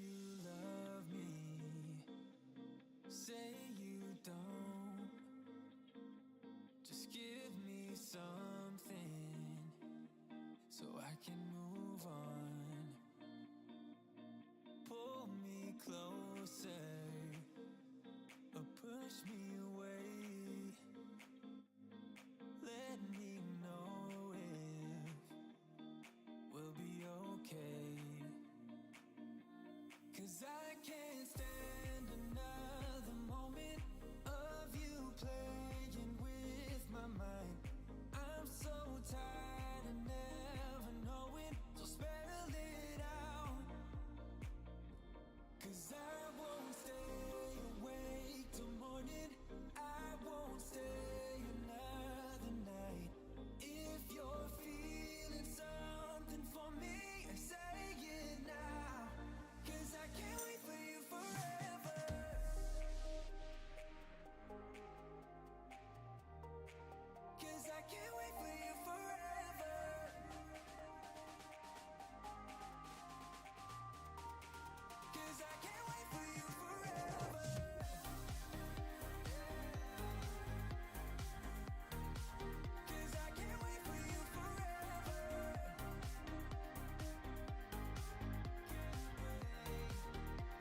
you love me, say you don't. Just give me something so I can move on. Pull me closer or push me away. Let me know if we'll be okay. 'Cause I can't stand another moment of you playing with my mind. I'm so tired of never knowing, so spell it out. 'Cause I won't stay awake till morning, I won't stay another night. If you're feeling something for me, say it now. 'Cause I can't wait for you forever. 'Cause I can't wait for you forever. 'Cause I can't wait for you forever. 'Cause I can't wait for you forever.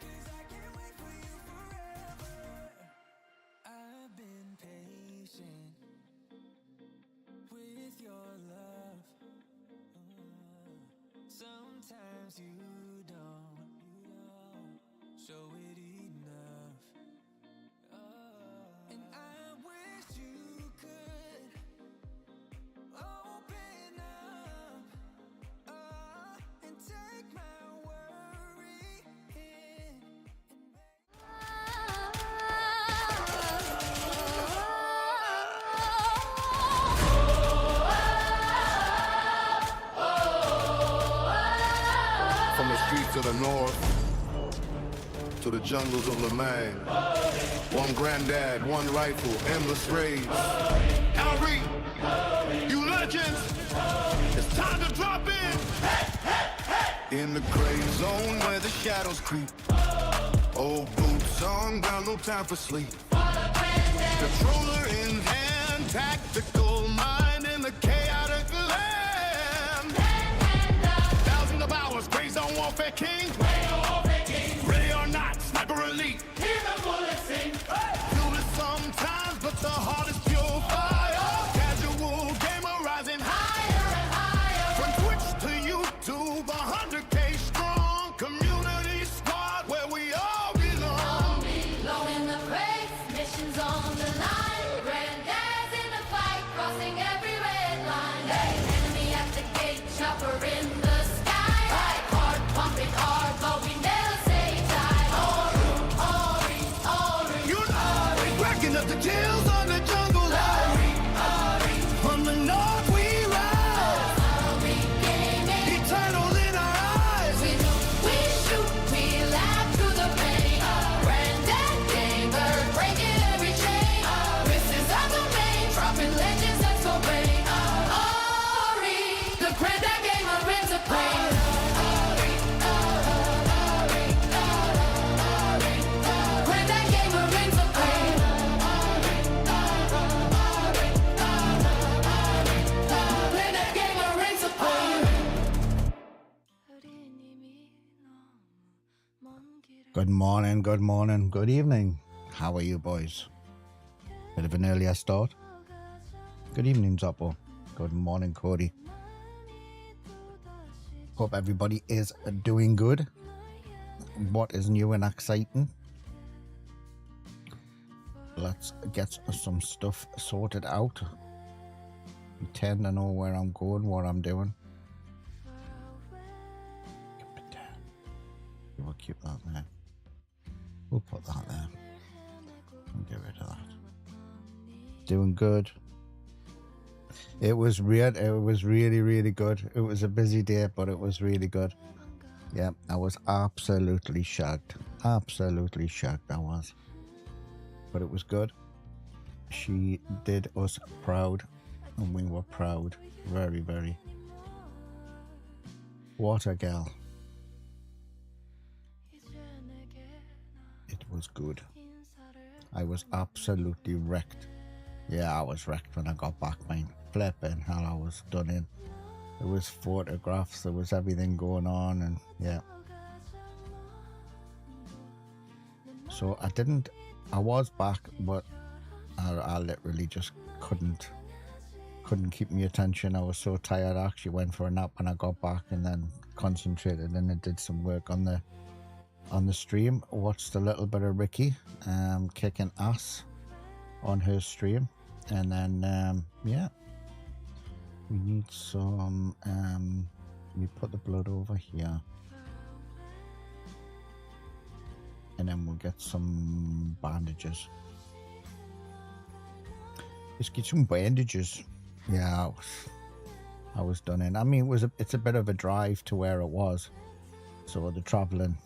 'Cause I can't wait for you forever. I've been patient with your love. Sometimes you don't show it enough. And I wish you could open up and take my worry in. From the streets of the north to the jungles of Lemang. One granddad, one rifle, endless raids. Alreet, you legends, it's time to drop in. In the gray zone where the shadows creep. Old boots on ground, no time for sleep. Controller in hand, tactical mind in the chaotic land. Thousands of hours, gray zone warfare king. Ready or not, sniper elite. Hear the bullets sing. Feel it sometimes, but the heart is pure fire. Casual gamer rising higher and higher. From Twitch to YouTube, 100K strong. Community squad where we all belong. Blowing the brakes, missions on the line. Granddad's in the fight, crossing every red line. Enemy at the gate, chopper in the sky. Heart pumping hard, but we never say die. You know, racking up the kills on the jungle line. From the north we rise. ALREETGAMING. Eternal in our eyes. We loot, we shoot, we laugh through the pain. Granddad gamer, breaking every chain. This is our domain, dropping legends that's so brain. The granddad gamer ends a plane. Granddad gamer ends a plane. Granddad gamer ends a plane. Good morning, good morning, good evening. How are you boys? Bit of an earlier start. Good evening, Zoppo. Good morning, Cody. Hope everybody is doing good. What is new and exciting? Let's get some stuff sorted out. You tend to know where I'm going, what I'm doing. Keep it down. We'll keep that there. We'll put that there. And get rid of that. Doing good. It was really, really good. It was a busy day, but it was really good. Yeah, I was absolutely shagged. Absolutely shagged, I was. But it was good. She did us proud, and we were proud. Very, very. What a girl. It was good. I was absolutely wrecked. Yeah, I was wrecked when I got back, mate. Flipping hell, I was done in. There was photographs, there was everything going on, and yeah. So I was back, but I literally just couldn't keep my attention. I was so tired. I actually went for a nap when I got back, and then concentrated and I did some work on the stream. Watched a little bit of Ricky kicking ass on her stream, and then yeah, we need some we put the blood over here, and then we'll get some bandages. Let's get some bandages. Yeah, I was done in. I mean, it's a bit of a drive to where it was, so the traveling.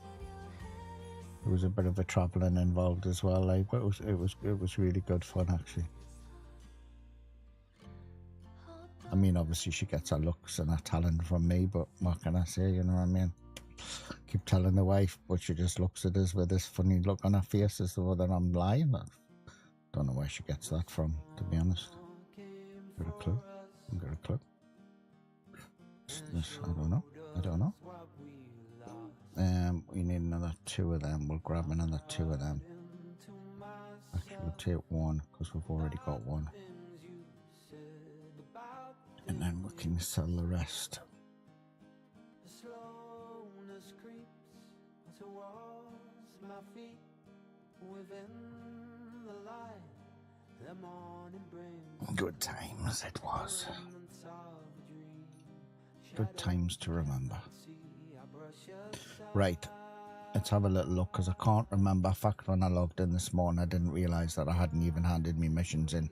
There was a bit of a traveling involved as well, like, but it was really good fun actually. I mean, obviously she gets her looks and her talent from me, but what can I say? You know what I mean? Keep telling the wife, but she just looks at us with this funny look on her face as though that I'm lying. I don't know where she gets that from, to be honest. Got a clue? Got a clue? I don't know. We need another 2 of them. We'll grab another 2 of them. Actually, we'll take 1 because we've already got 1. And then we can sell the rest. Good times it was. Good times to remember. Right, let's have a little look, because I can't remember. In fact, when I logged in this morning, I didn't realise that I hadn't even handed me missions in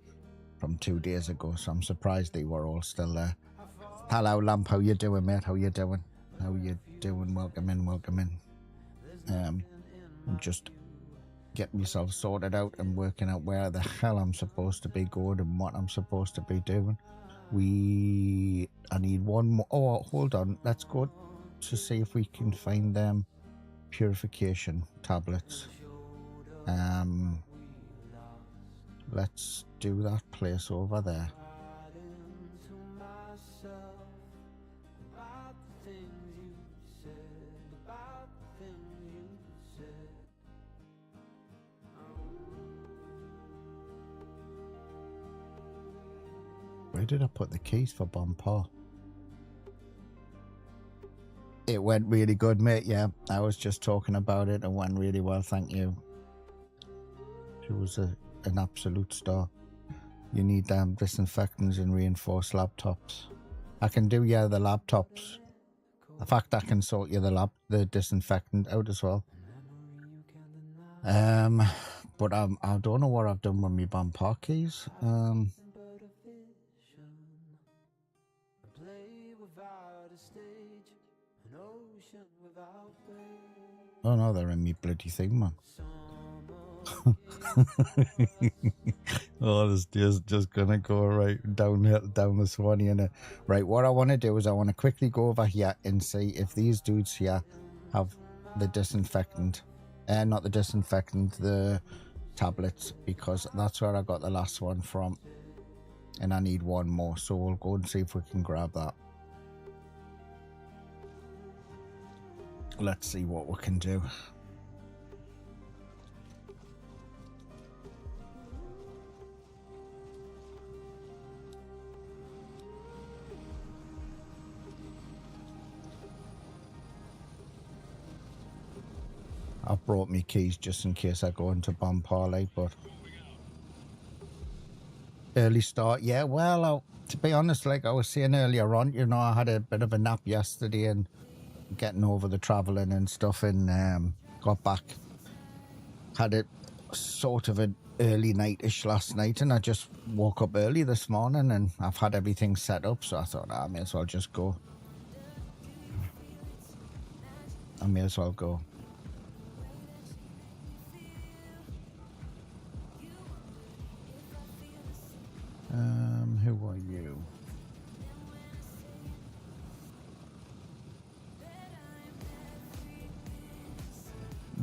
from 2 days ago, so I'm surprised they were all still there. Hello, Lamp, how you doing, mate? How you doing? How you doing? Welcome in, welcome in. I'm just getting myself sorted out and working out where the hell I'm supposed to be going and what I'm supposed to be doing. I need 1 more. Oh, hold on. Let's go to see if we can find them purification tablets. Let's do that place over there. Where did I put the keys for Bonpaw? It went really good, mate. Yeah, I was just talking about it. It went really well, thank you. She was an absolute star. You need disinfectants and reinforced laptops. I can do, yeah, the laptops. In fact, I can sort you the disinfectant out as well. But I don't know what I've done with my Bonpaw keys. Oh no, they're in me bloody thing, man. Oh, this just gonna go right down the Swanee, innit? Right, what I want to do is I want to quickly go over here and see if these dudes here have the disinfectant. Not the disinfectant, the tablets, because that's where I got the last one from. And I need 1 more, so we'll go and see if we can grab that. Let's see what we can do. I've brought me keys just in case I go into Bonpaw, but early start, yeah. Well, to be honest, like I was saying earlier on, you know, I had a bit of a nap yesterday and getting over the traveling and stuff, and got back, had it sort of an early night-ish last night, and I just woke up early this morning and I've had everything set up, so I thought I may as well just go. I may as well go. Who are you?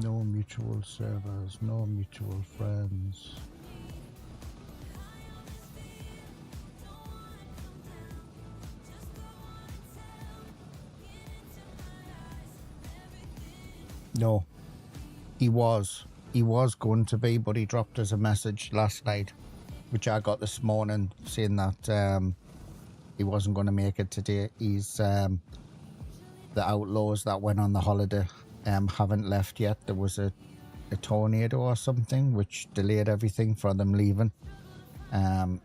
No mutual servers, no mutual friends. No, he was going to be, but he dropped us a message last night, which I got this morning, saying that he wasn't going to make it today. He's the outlaws that went on the holiday haven't left yet. There was a tornado or something which delayed everything for them leaving,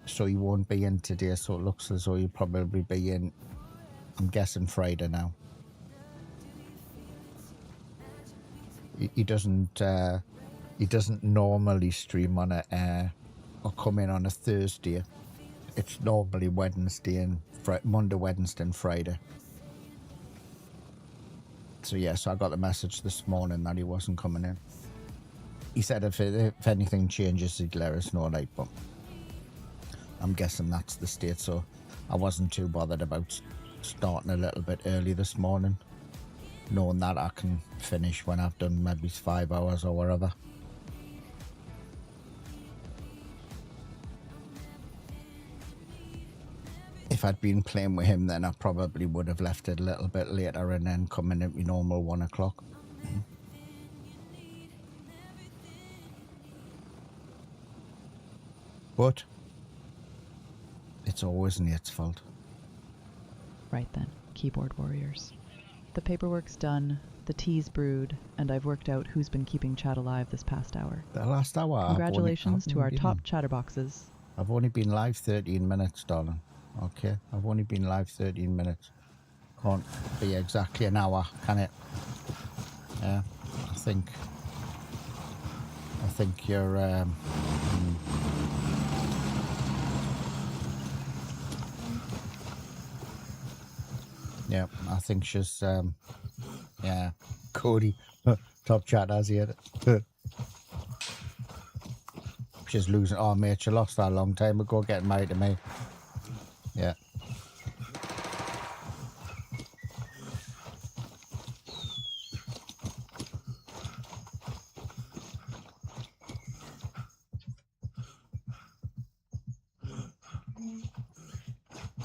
so he won't be in today. So it looks as though he'll probably be in, I'm guessing, Friday now. He doesn't normally stream on a or come in on a Thursday. It's normally Wednesday and Monday, Wednesday and Friday. So yeah, so I got the message this morning that he wasn't coming in. He said if anything changes, he'd let us know, like, but I'm guessing that's the state, so I wasn't too bothered about starting a little bit early this morning, knowing that I can finish when I've done maybe 5 hours or whatever. If I'd been playing with him, then I probably would have left it a little bit later and then come in at my normal 1 o'clock. But it's always Nate's fault. Right then, keyboard warriors. The paperwork's done, the tea's brewed, and I've worked out who's been keeping chat alive this past hour. The last hour. Congratulations to our top chatterboxes. I've only been live 13 minutes, darling. Okay, I've only been live 13 minutes. Can't be exactly an hour, can it? Yeah, I think you're yeah, I think she's yeah, Cody top chat has he had it. She's losing. Oh mate, she lost that a long time ago getting married to me. Yeah.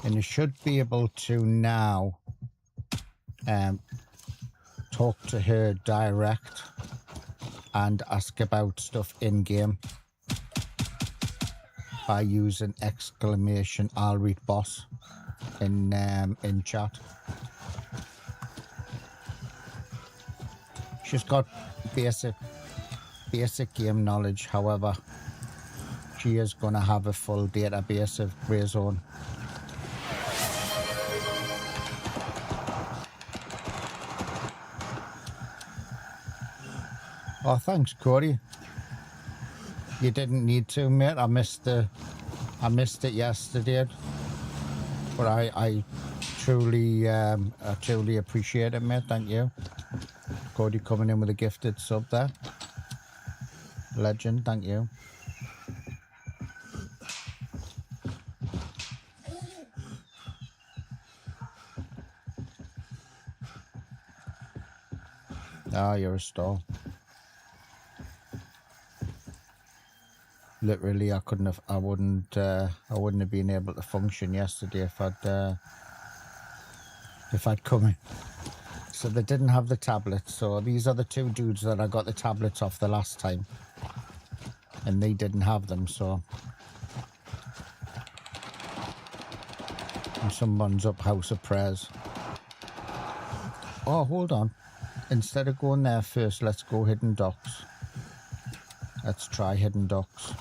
And you should be able to now talk to her direct and ask about stuff in game by using exclamation Alreet boss in chat. She's got basic game knowledge, however, she is going to have a full database of Grey Zone. Oh, thanks, Cody. You didn't need to, mate. I missed it yesterday, but I truly appreciate it, mate. Thank you, Cody, coming in with a gifted sub there. Legend, thank you. Ah, you're a star. Literally, I wouldn't have been able to function yesterday if I'd come in. So they didn't have the tablets. So these are the two dudes that I got the tablets off the last time, and they didn't have them. So and someone's up House of Prayers. Oh, hold on. Instead of going there first, let's go Hidden Docks. Let's try Hidden Docks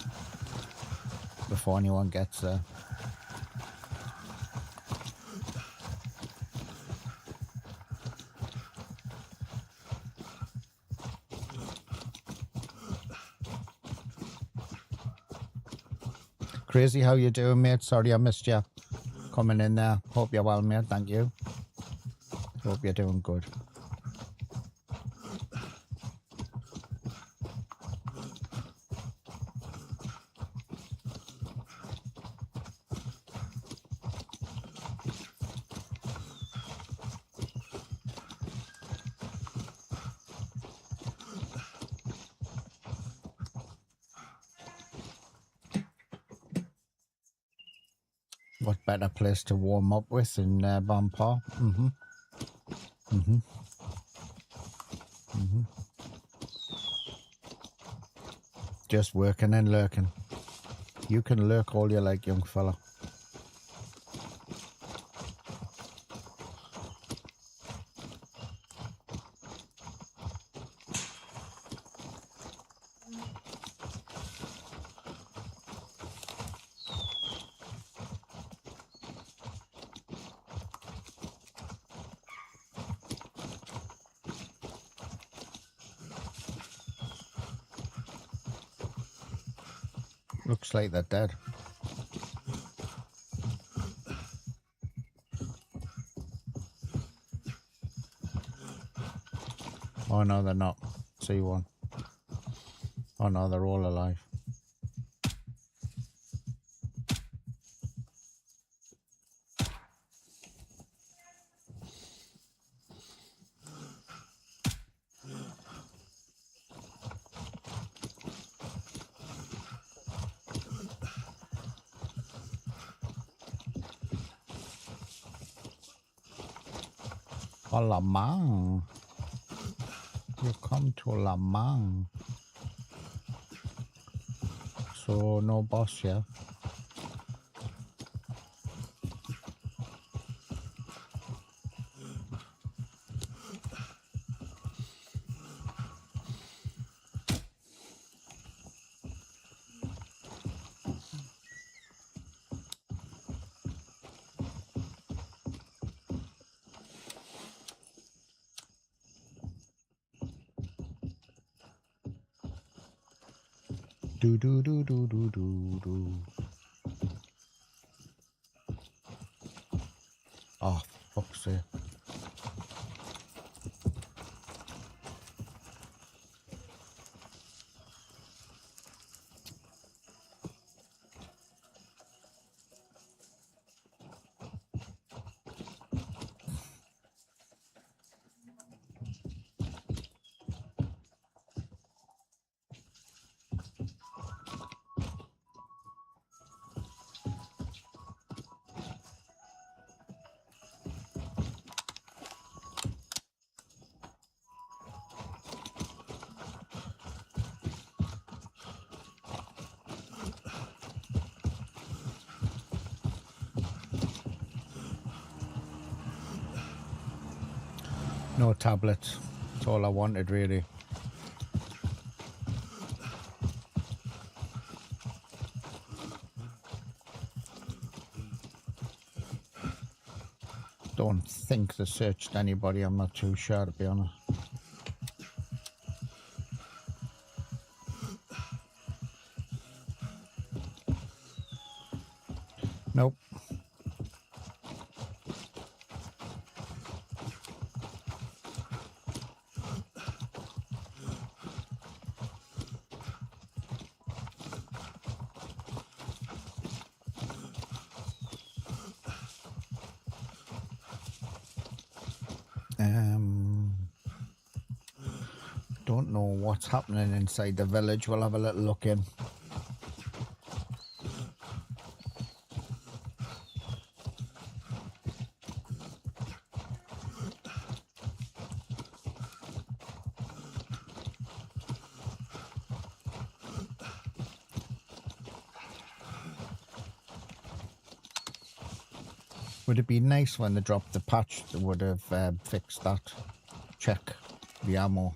before anyone gets there. Crazy, how you doing, mate? Sorry I missed you coming in there. Hope you're well, mate. Thank you. Hope you're doing good. What better place to warm up with in Bonpar? Just working and lurking. You can lurk all you like, young fella. Looks like they're dead. Oh no, they're not. See one. Oh no, they're all alive. Oh, La Mang. You come to La Mang. So, no boss, yeah? Do do do do do do do. Oh, fuck's sake. No tablets. That's all I wanted, really. Don't think they searched anybody. I'm not too sure, to be honest. Nope. Don't know what's happening inside the village. We'll have a little look in. Would it be nice when they dropped the patch that would have fixed that? Check the ammo.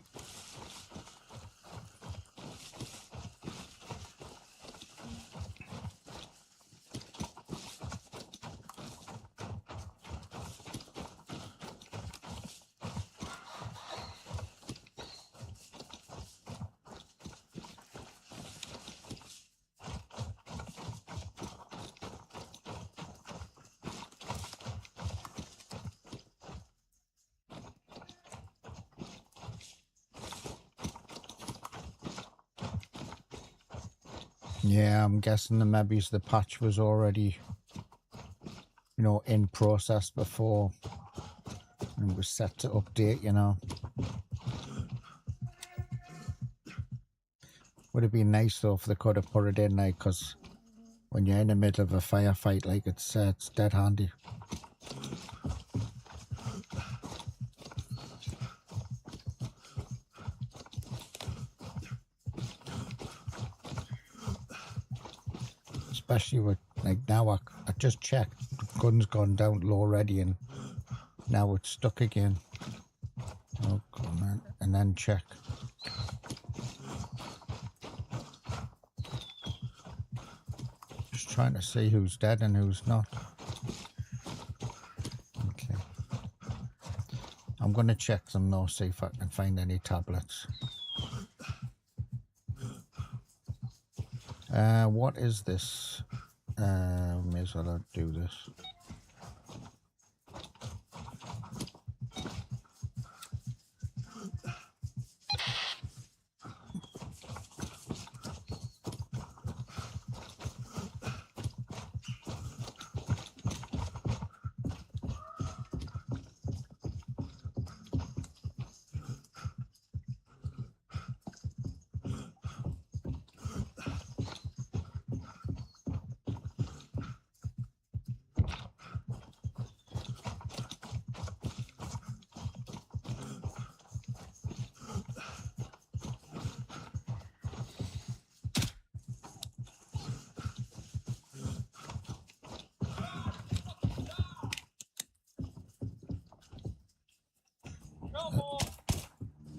Yeah, I'm guessing that maybe the patch was already, you know, in process before and was set to update, you know. Would have been nice though if they could have put it in, like, because when you're in the middle of a firefight, like it's dead handy. Especially with, like now, I just checked, the gun's gone down low already and now it's stuck again. Oh, come on, and then check. Just trying to see who's dead and who's not. Okay. I'm going to check them now, see if I can find any tablets. What is this? May as well do this.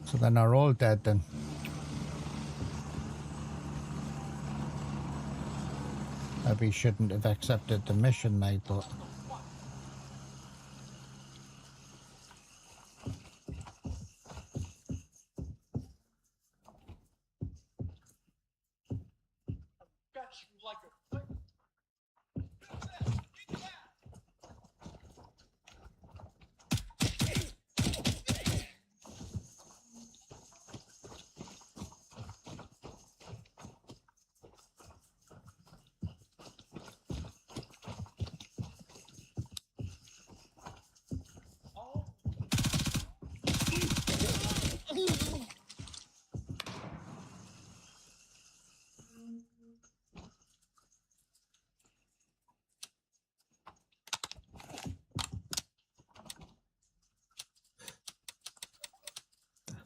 So then they're all dead then. Maybe he shouldn't have accepted the mission now, but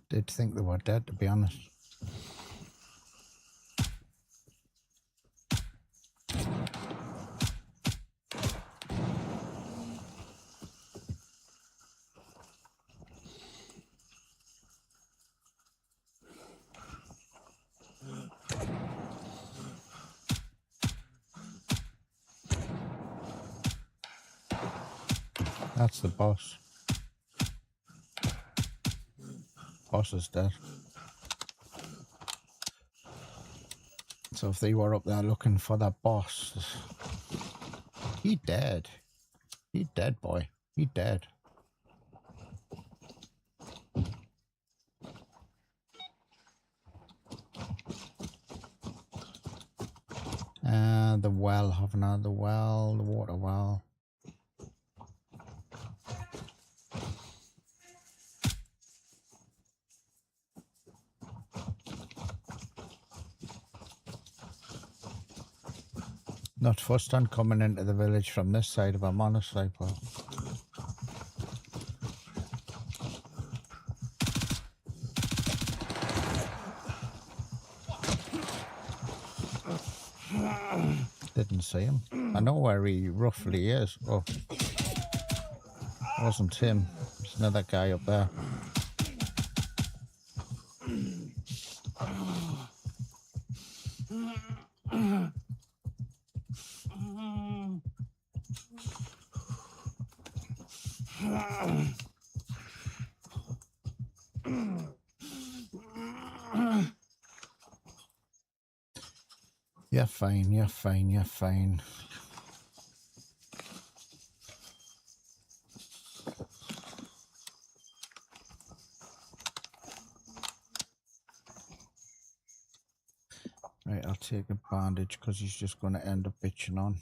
did think they were dead, to be honest. That's the boss. Boss is dead. So if they were up there looking for that boss, he dead. He dead, boy. He dead. The well, haven't I? The well, the water well. Not first on coming into the village from this side, if I'm honest, like, but didn't see him. I know where he roughly is. Oh, wasn't him. It's another guy up there. You're fine, you're fine, you're fine. Right, I'll take a bandage because he's just going to end up bitching on.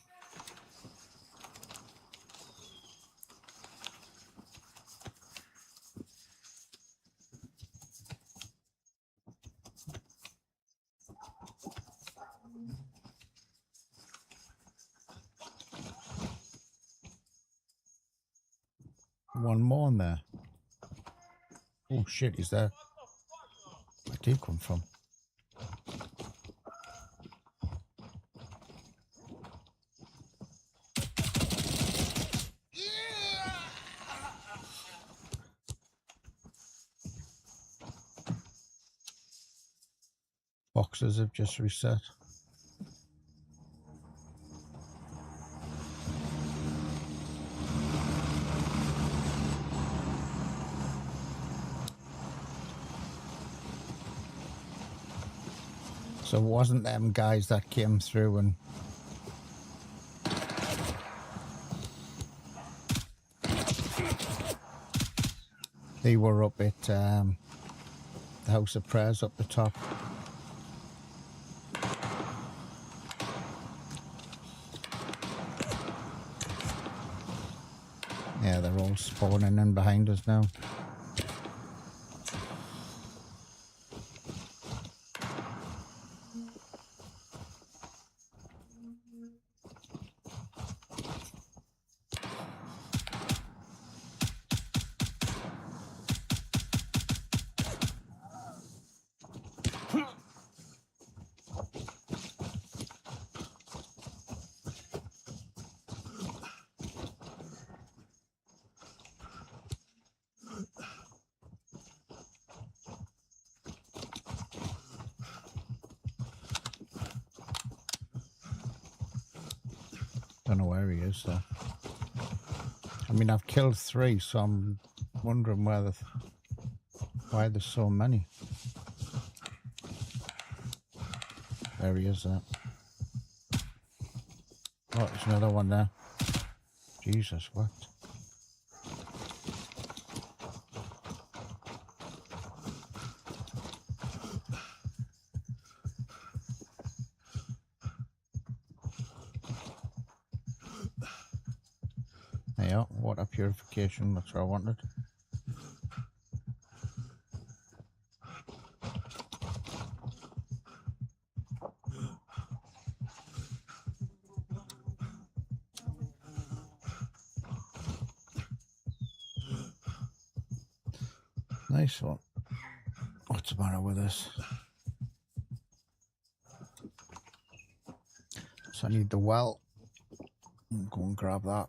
One more in there. Oh shit, he's there. Where did he come from? Boxes have just reset. So it wasn't them guys that came through and they were up at the House of Prayers up the top. Yeah, they're all spawning in behind us now. Don't know where he is though. I mean, I've killed 3, so I'm wondering why there's so many. There he is there. Oh, there's another one there. Jesus, what? Yeah, water purification, that's what I wanted. Nice one. What's the matter with this? So I need the well. I'll go and grab that.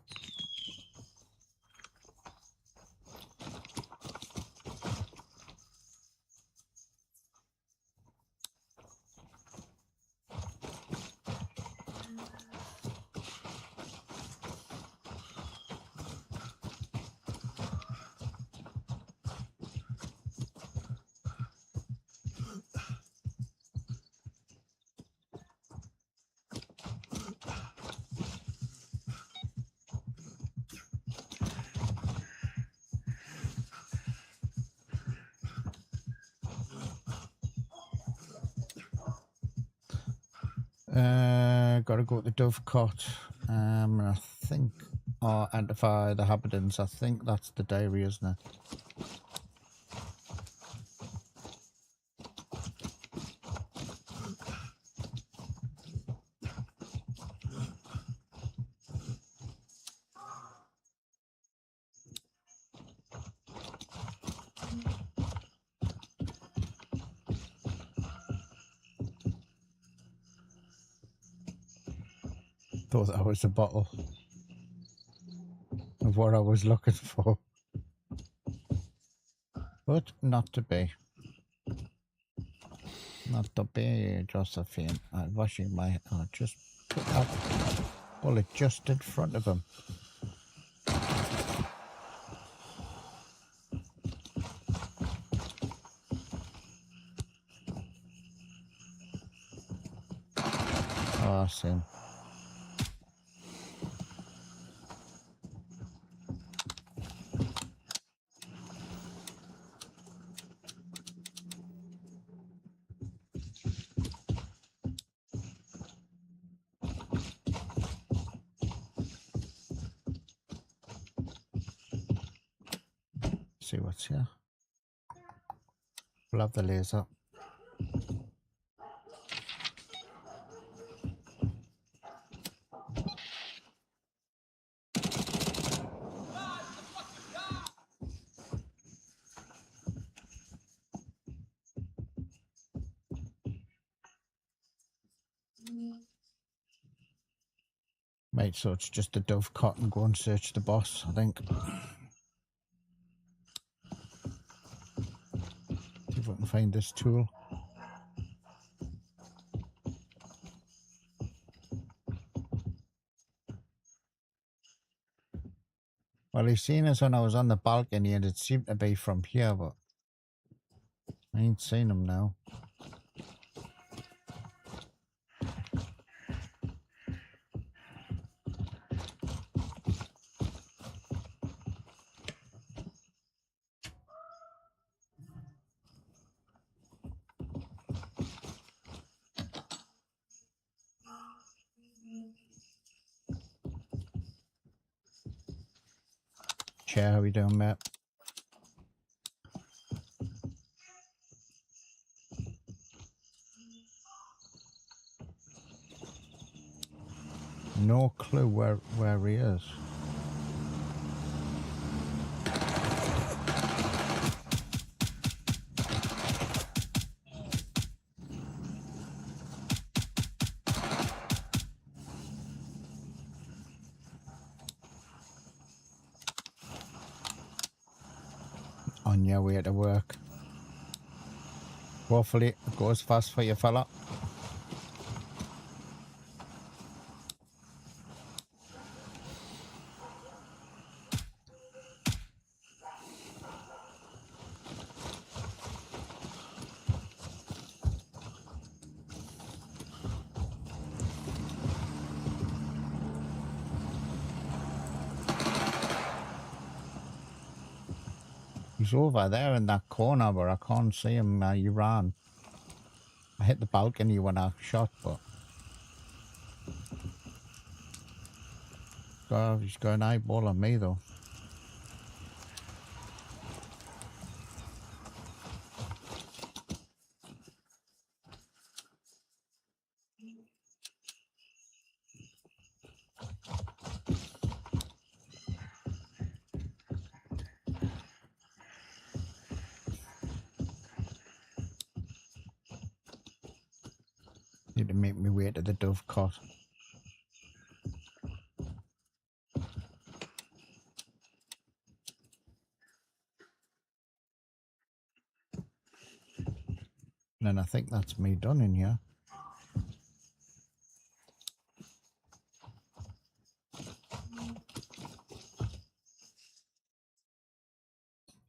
Gotta go to the Dovecot. I think, or identify the inhabitants. I think that's the diary, isn't it? Thought that was a bottle of what I was looking for, but not to be. Not to be, Josephine. I'm washing my. I just put that bullet just in front of him. Oh, I see him. See what's here. We'll have the laser. Right, so it's just a dovecot and go and search the boss, I think. See if we can find this tool. Well, he's seen us when I was on the balcony and it seemed to be from here, but I ain't seen him now. Chair, how we doing, mate? No clue where he is. On your way to work. Hopefully it goes fast for you, fella. He's over there in that corner, but I can't see him. He ran. I hit the balcony when I shot, but he's got an eyeball on me though. Need to make me way to the dovecot. And I think that's me done in here.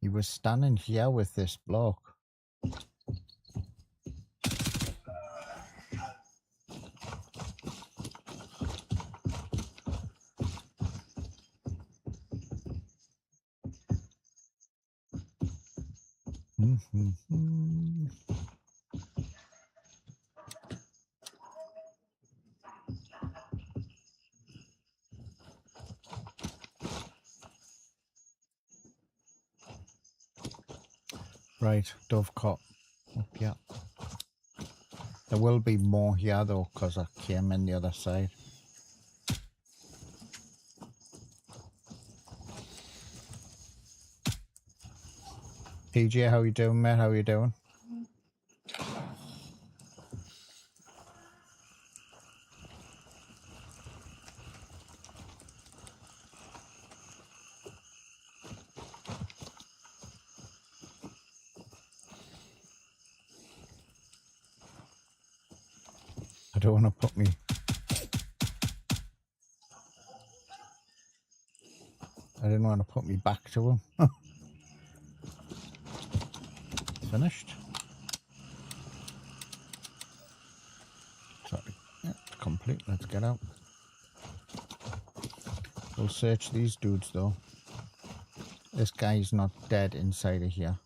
He was standing here with this block. Right, dovecot. Up here. There will be more here though, because I came in the other side. PJ, how you doing, mate? How you doing? I don't want to put me... I didn't want to put me back to him. Finished. Sorry. Yeah, complete. Let's get out. We'll search these dudes though. This guy's not dead inside of here.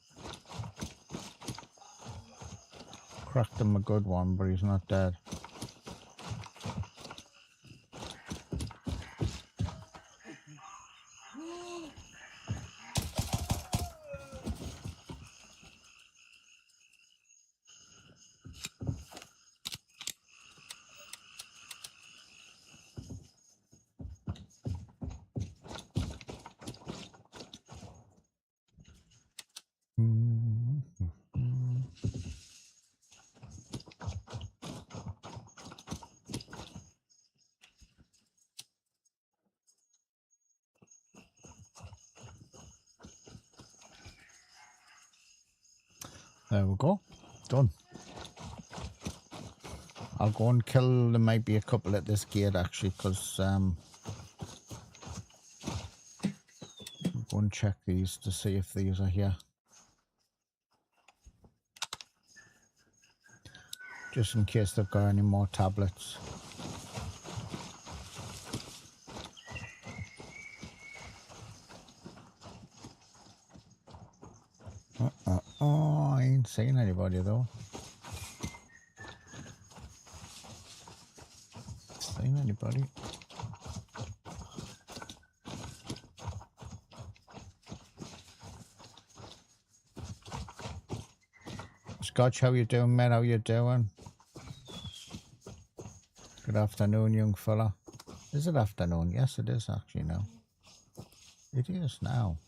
Cracked him a good one, but he's not dead. There we go. Done. I'll go and kill, there might be a couple at this gate actually, because I'll go and check these to see if these are here. Just in case they've got any more tablets. Oh, I ain't seen anybody though. Seen anybody? Scotch, how you doing, mate? How you doing? Good afternoon, young fella. Is it afternoon? Yes, it is actually now. It is now.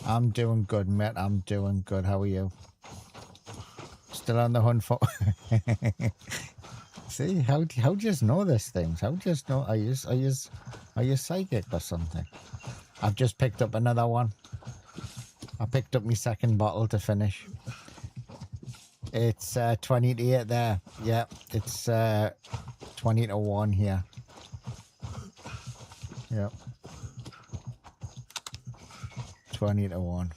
I'm doing good, mate. I'm doing good. How are you? Still on the hunt for... See, how do you just know these things? How do you just know? Are you psychic or something? I've just picked up another one. I picked up my second bottle to finish. It's 20 to 8 there. Yeah, it's 20 to 1 here. Yep. 20 to 1.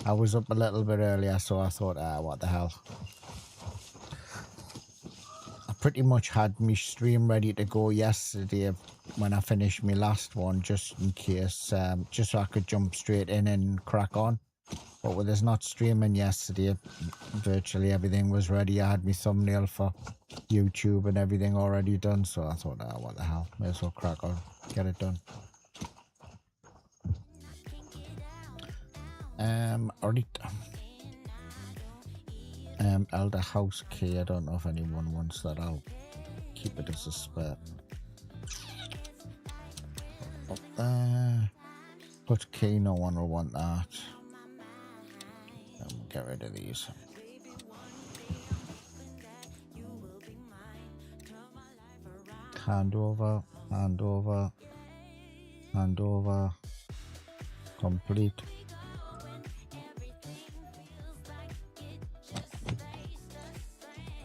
I was up a little bit earlier, so I thought, what the hell. I pretty much had my stream ready to go yesterday when I finished my last one, just in case, just so I could jump straight in and crack on. But with us not streaming yesterday, virtually everything was ready. I had my thumbnail for YouTube and everything already done, so I thought, what the hell, may as well crack on, get it done. Alright. Elder House Key, I don't know if anyone wants that. I'll keep it as a spare. Up there. Put key, no one will want that. Get rid of these. Hand over, hand over, hand over. Complete.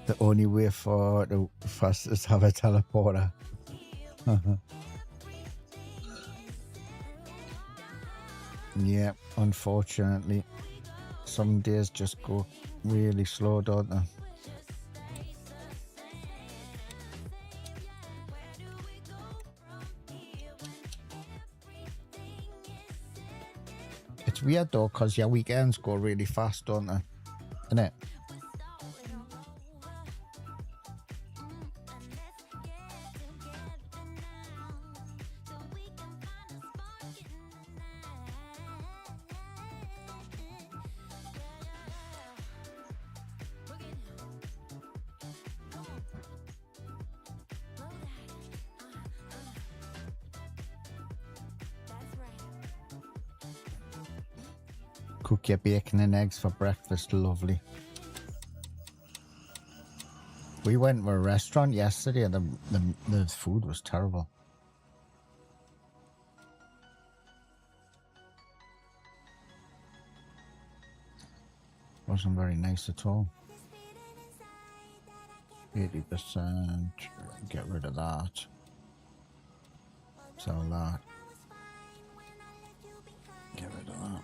The only way for the fast is to have a teleporter. Yeah, unfortunately. Some days just go really slow, don't they? It's weird though, because your weekends go really fast, don't they? Isn't it? Cook your bacon and eggs for breakfast, lovely. We went to a restaurant yesterday and the food was terrible. Wasn't very nice at all. 80%, get rid of that. Sell that. Get rid of that.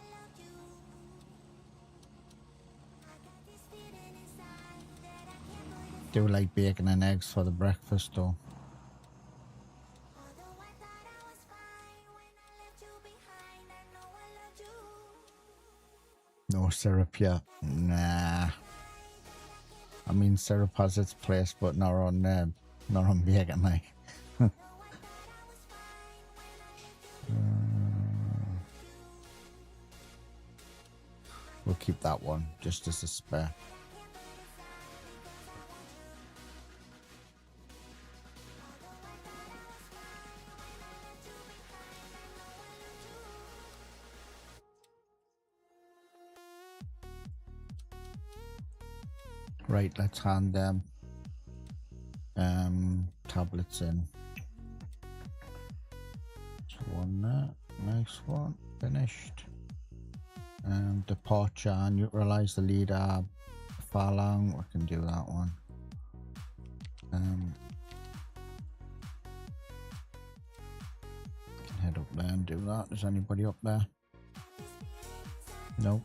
Do like bacon and eggs for the breakfast though. No syrup yet. Nah. I mean syrup has its place, but not on bacon like. We'll keep that one just as a spare. Right, let's hand them tablets in. One there, nice one, finished. Departure, neutralize the leader. Far long, we can do that one. Can head up there and do that. Is anybody up there? No.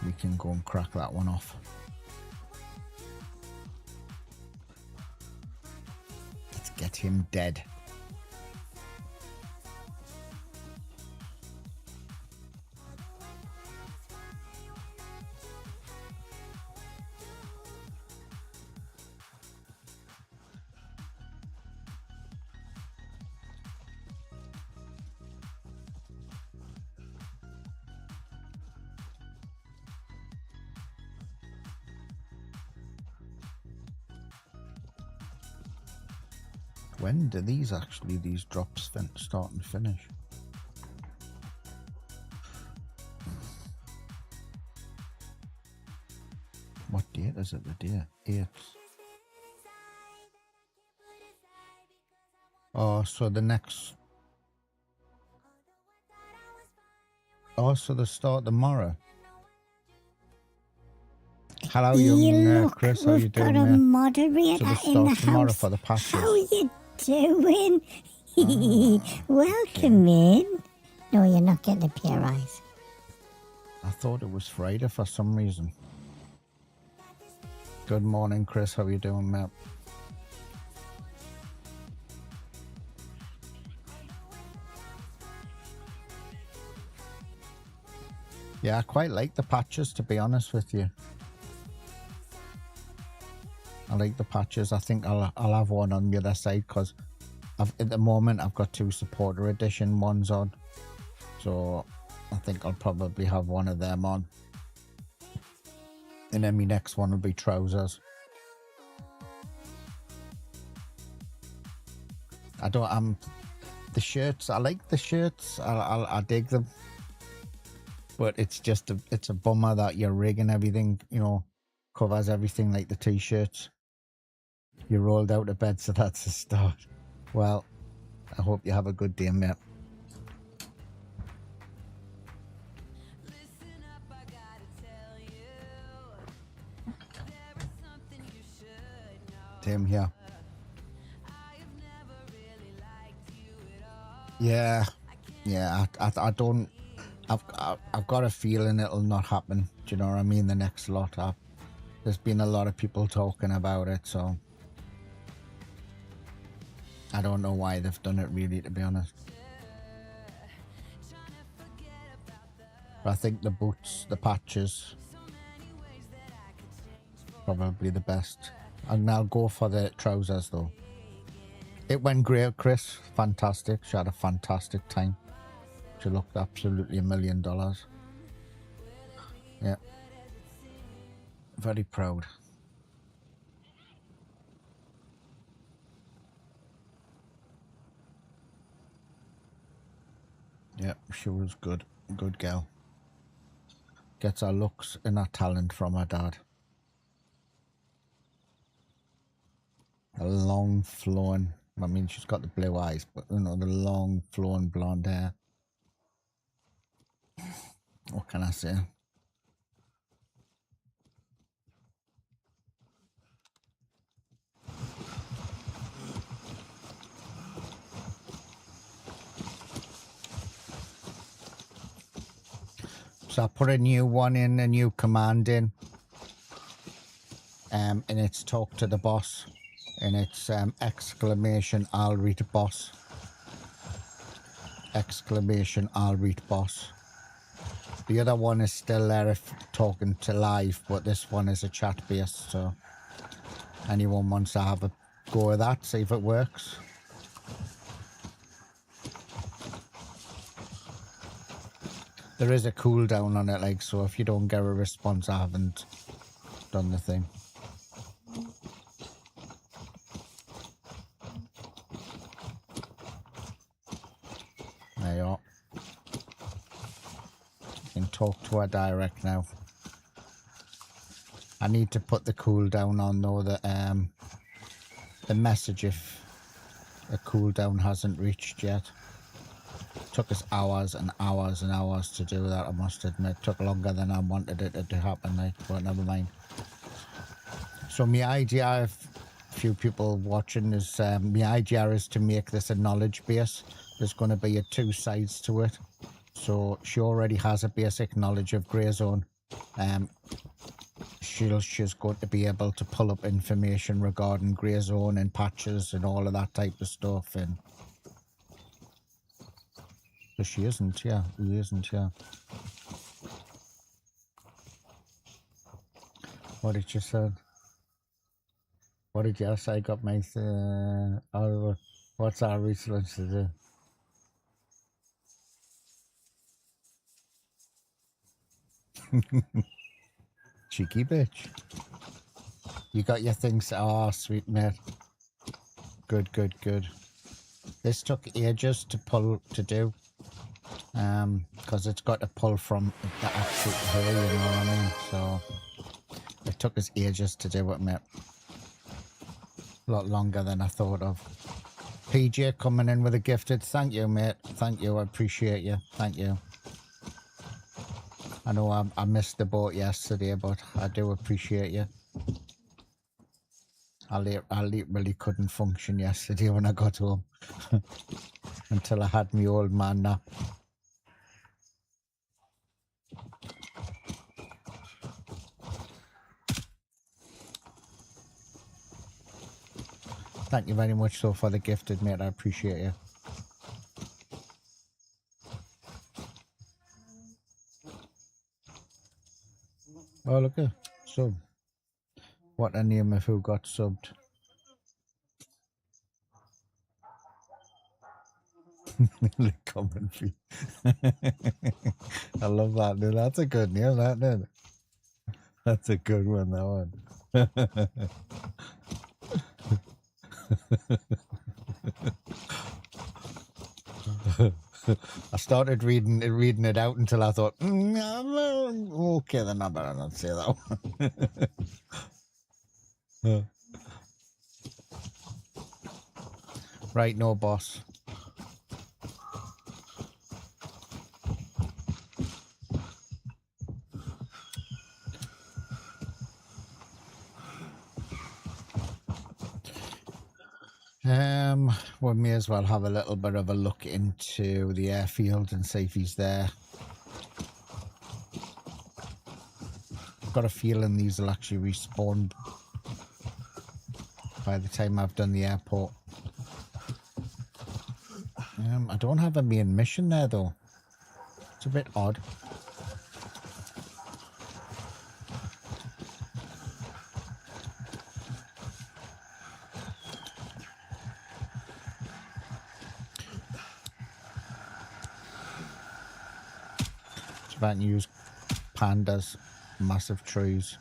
We can go and crack that one off. Let's get him dead. When do these drops start and finish? What date is it? The day 8th. Oh, so the next. Oh, so they start tomorrow. Hello, young Chris. How you doing? We've got a moderator so in the tomorrow house. For the patches. How you doing? Welcome in. No, you're not getting a pair of eyes. I thought it was Friday for some reason. Good morning, Chris. How you doing, mate? Yeah, I quite like the patches, to be honest with you. I like the patches. I think I'll have one on the other side because at the moment I've got 2 supporter edition ones on. So I think I'll probably have one of them on. And then my next one will be trousers. The shirts, I like the shirts. I dig them. But it's just it's a bummer that you're rigging everything, you know, covers everything like the t-shirts. You rolled out of bed, so that's a start. Well, I hope you have a good day, mate. Tim here. Yeah, I don't. I've got a feeling it'll not happen. Do you know what I mean? The next lot up. There's been a lot of people talking about it, so I don't know why they've done it, really, to be honest. But I think the boots, the patches, probably the best. And I'll go for the trousers though. It went great, Chris. Fantastic. She had a fantastic time. She looked absolutely $1 million. Yeah. Very proud. Yeah, she was good. Good girl. Gets her looks and her talent from her dad. A long flowing, I mean, she's got the blue eyes, but you know, the long flowing blonde hair. What can I say? So I put a new one in, a new command in, and it's talk to the boss, and it's exclamation I'll read boss, exclamation I'll read boss. The other one is still there if talking to live, but this one is a chat based, so anyone wants to have a go at that, see if it works. There is a cooldown on it, like, so if you don't get a response, I haven't done the thing. There you are. You can talk to her direct now. I need to put the cooldown on though, the message if the cooldown hasn't reached yet. Took us hours and hours and hours to do that, I must admit. Took longer than I wanted it to happen, like, but never mind. So my idea, if a few people watching, is my idea is to make this a knowledge base. There's going to be 2 sides to it. So she already has a basic knowledge of Grey Zone. She's going to be able to pull up information regarding Grey Zone and patches and all of that type of stuff. And but she isn't, yeah. He isn't, yeah. What did you say? What did you say? I got my what's our research to do? Cheeky bitch. You got your things. Oh, sweet mate. Good, good, good. This took ages to do. Because it's got to pull from the actual hole, you know what I mean? So it took us ages to do it, mate. A lot longer than I thought of. PJ coming in with a gifted. Thank you, mate. Thank you. I appreciate you. Thank you. I know I missed the boat yesterday, but I do appreciate you. I literally couldn't function yesterday when I got home until I had my old man nap. Thank you very much so for the gifted, mate. I appreciate you. Oh, look at sub. What a name of who got subbed. Commentary. I love that, dude. That's a good name, that, dude. That's a good one, that one. I started reading it out until I thought, okay, then I better not say that one. Right, no boss. We may as well have a little bit of a look into the airfield and see if he's there. I've got a feeling these will actually respawn by the time I've done the airport. I don't have a main mission there though. It's a bit odd. I can use pandas, massive trees.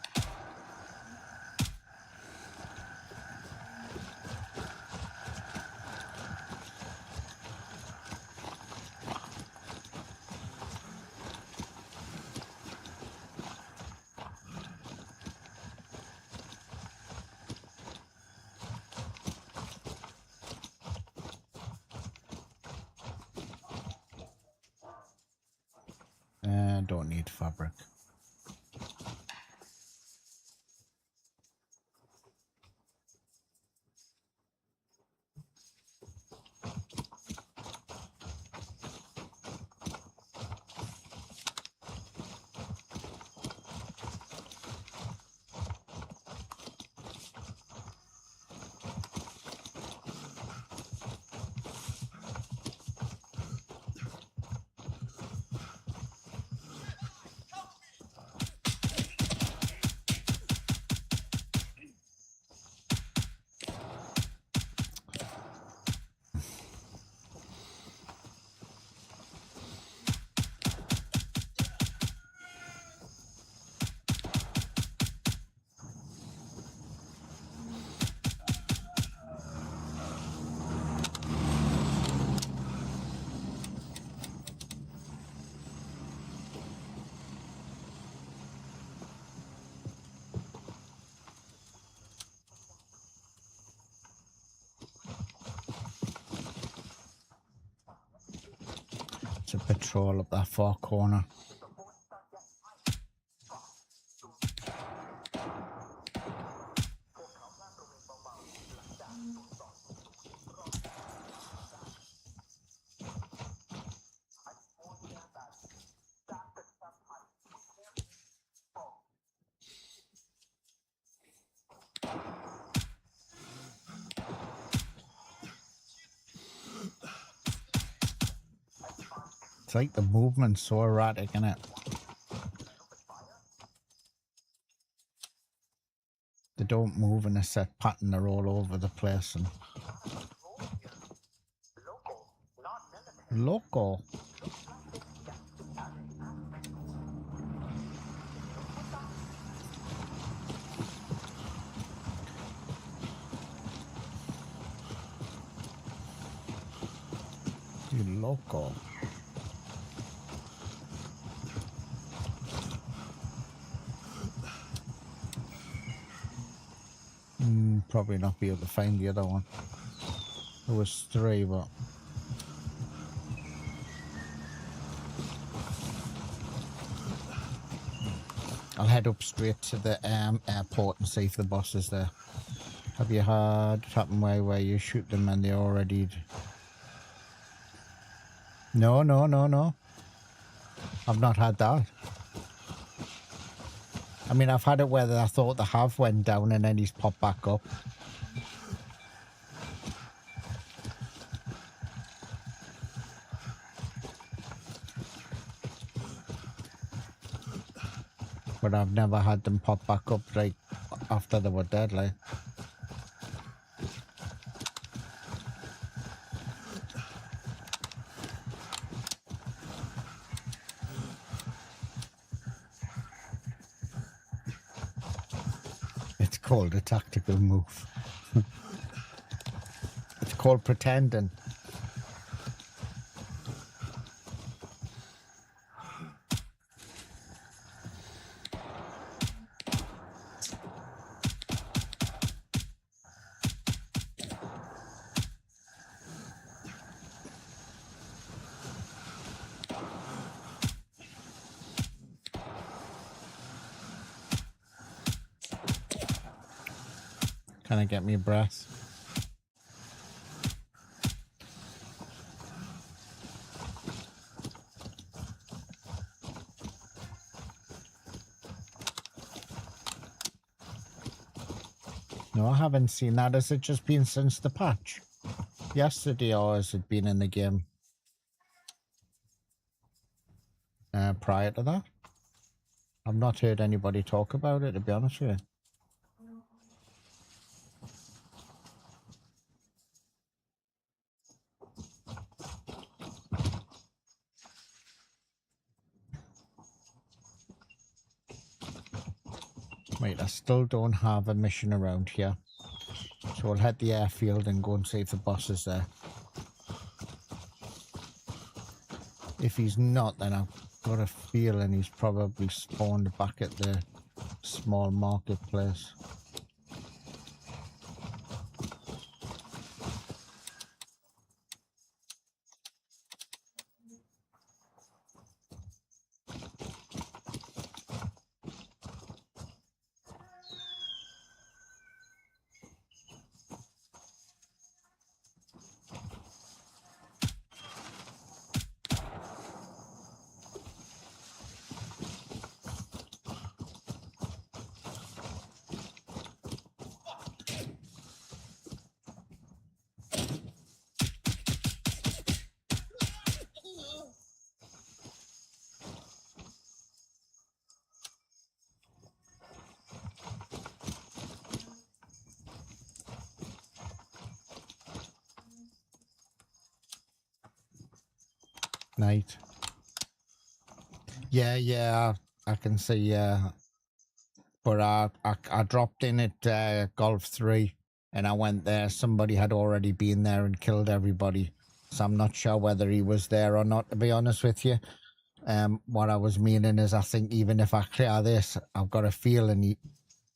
Don't need fabric. patrol up that far corner. It's like the movement's so erratic, isn't it? They don't move in a set pattern, they're all over the place. And local. You local. Probably not be able to find the other one. There was 3, but I'll head up straight to the airport and see if the boss is there. Have you had it happen where you shoot them and they already... No. I've not had that. I mean, I've had it where I thought the have went down and then he's popped back up. But I've never had them pop back up right after they were dead, like. It's called a tactical move. It's called pretending. Can I get me a breath? No, I haven't seen that. Has it just been since the patch? Yesterday, or has it been in the game prior to that? I've not heard anybody talk about it, to be honest with you. Right, I still don't have a mission around here. So I'll head the airfield and go and see if the boss is there. If he's not, then I've got a feeling he's probably spawned back at the small marketplace. Night. Yeah, I can see, yeah. But I dropped in at Golf 3 and I went there. Somebody had already been there and killed everybody. So I'm not sure whether he was there or not, to be honest with you. What I was meaning is I think even if I clear this, I've got a feeling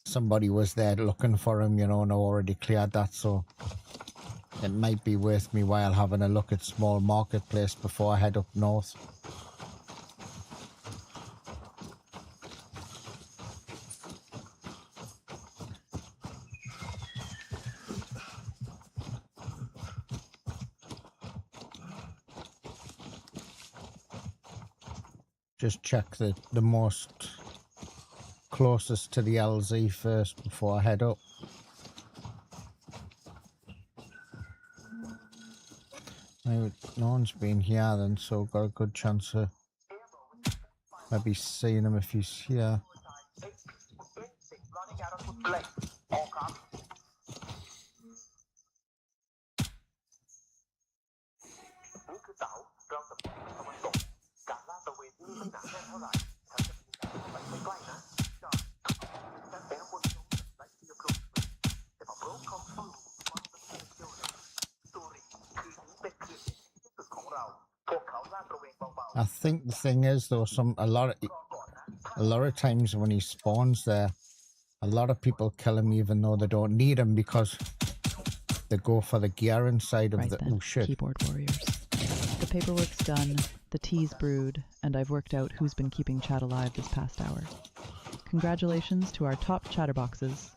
somebody was there looking for him, you know, and I already cleared that, so... it might be worth me while having a look at small marketplace before I head up north. Just check the most closest to the LZ first before I head up. No one's been here then, so got a good chance of maybe seeing him if he's here. I think the thing is though, a lot of times when he spawns there, a lot of people kill him even though they don't need him because they go for the gear inside of Right the then, oh shit. keyboard warriors. The paperwork's done, the tea's brewed, and I've worked out who's been keeping chat alive this past hour. Congratulations to our top chatterboxes.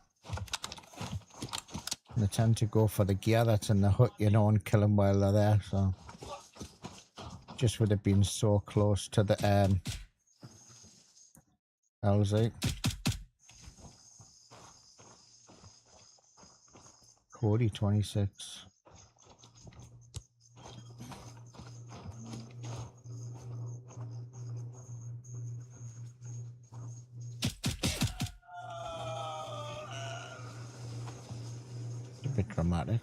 They tend to go for the gear that's in the hut, you know, and kill them while they're there, so just would have been so close to the LZ. Cody 26. A bit dramatic.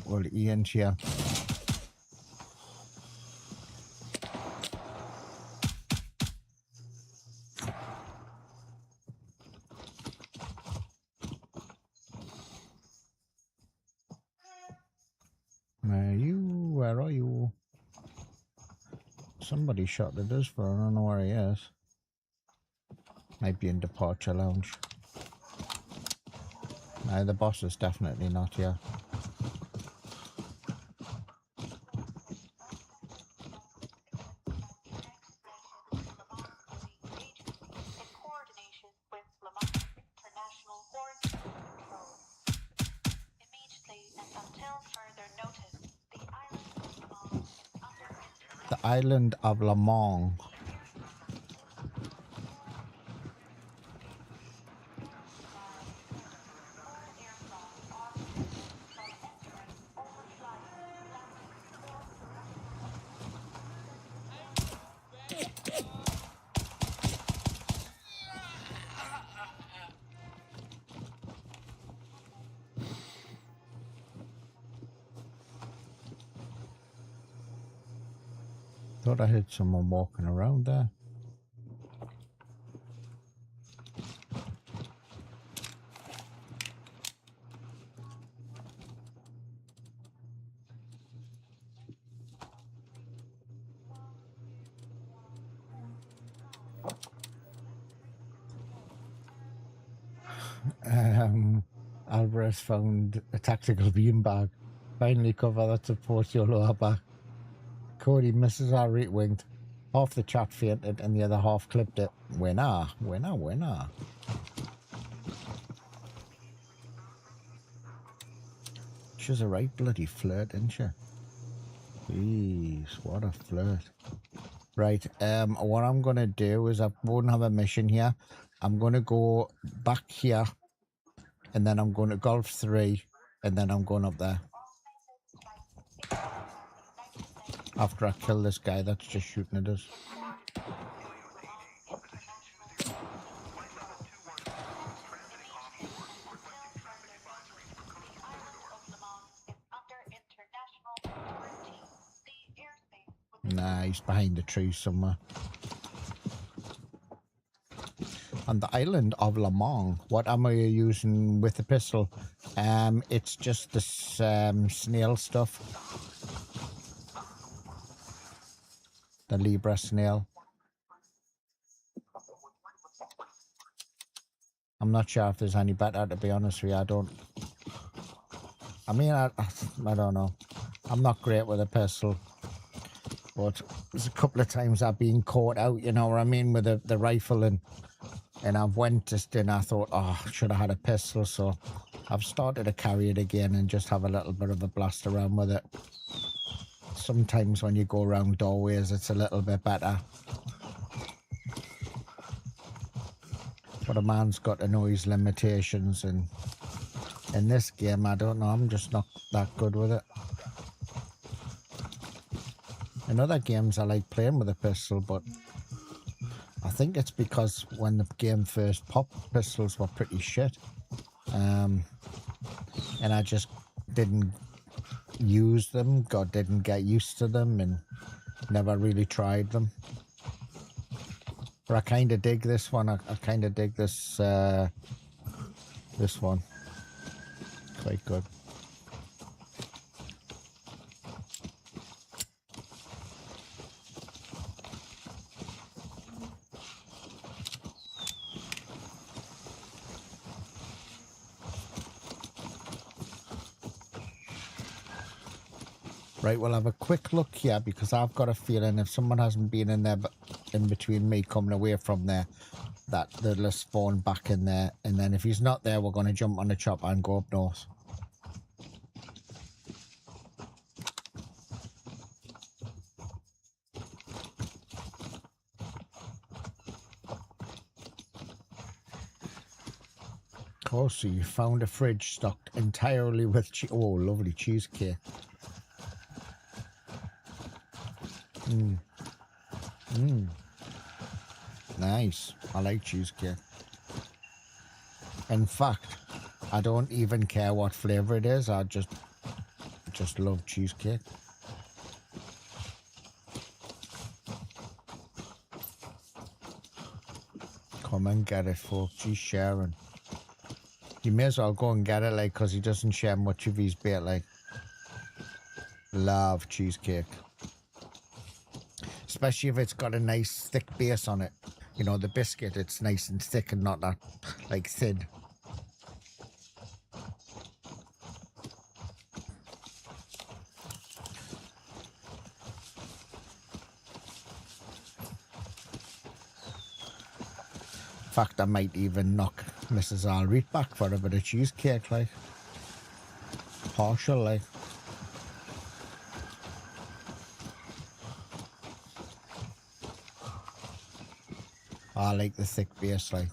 Well, Ian's here. Where are you? Somebody shot the Disper, I don't know where he is. Might be in departure lounge. No, the boss is definitely not here. The island of Lamont. Thought I heard someone walking around there. Alvarez found a tactical beanbag. Finally cover that supports your lower back. Cody misses our right winged. Half the chat fainted and the other half clipped it. Winner, winner, winner. She's a right bloody flirt, isn't she? Jeez, what a flirt. Right, what I'm gonna do is I won't have a mission here. I'm gonna go back here and then I'm going to golf 3 and then I'm going up there. After I kill this guy that's just shooting at us. Nah, he's behind the trees somewhere. On the island of Lamont, what ammo are you using with the pistol? It's just this snail stuff. The Libra snail. I'm not sure if there's any better, to be honest with you. I don't. I mean, I don't know. I'm not great with a pistol. But there's a couple of times I've been caught out, you know what I mean, with the rifle, and I've went just and I thought, oh, I should have had a pistol. So I've started to carry it again and just have a little bit of a blast around with it. Sometimes when you go around doorways, it's a little bit better. But a man's got to know his limitations, and in this game, I don't know, I'm just not that good with it. In other games, I like playing with a pistol, but I think it's because when the game first popped, pistols were pretty shit. And I just didn't use them, didn't get used to them, and never really tried them. But I kind of dig this one. I kind of dig this one. Quite good. Right, we'll have a quick look here, because I've got a feeling if someone hasn't been in there, but in between me coming away from there, that they'll spawn back in there. And then if he's not there, we're going to jump on the chopper and go up north. Oh, so you found a fridge stocked entirely with oh, lovely cheesecake. Nice. I like cheesecake. In fact, I don't even care what flavour it is. I just love cheesecake. Come and get it, folks. He's sharing. You may as well go and get it, like, because he doesn't share much of his bait, like. Love cheesecake. Especially if it's got a nice thick base on it. You know, the biscuit, it's nice and thick and not that, like, thin. In fact, I might even knock Mrs. Alreet back for a bit of cheesecake, like. Partial, like. I like the thick base, like.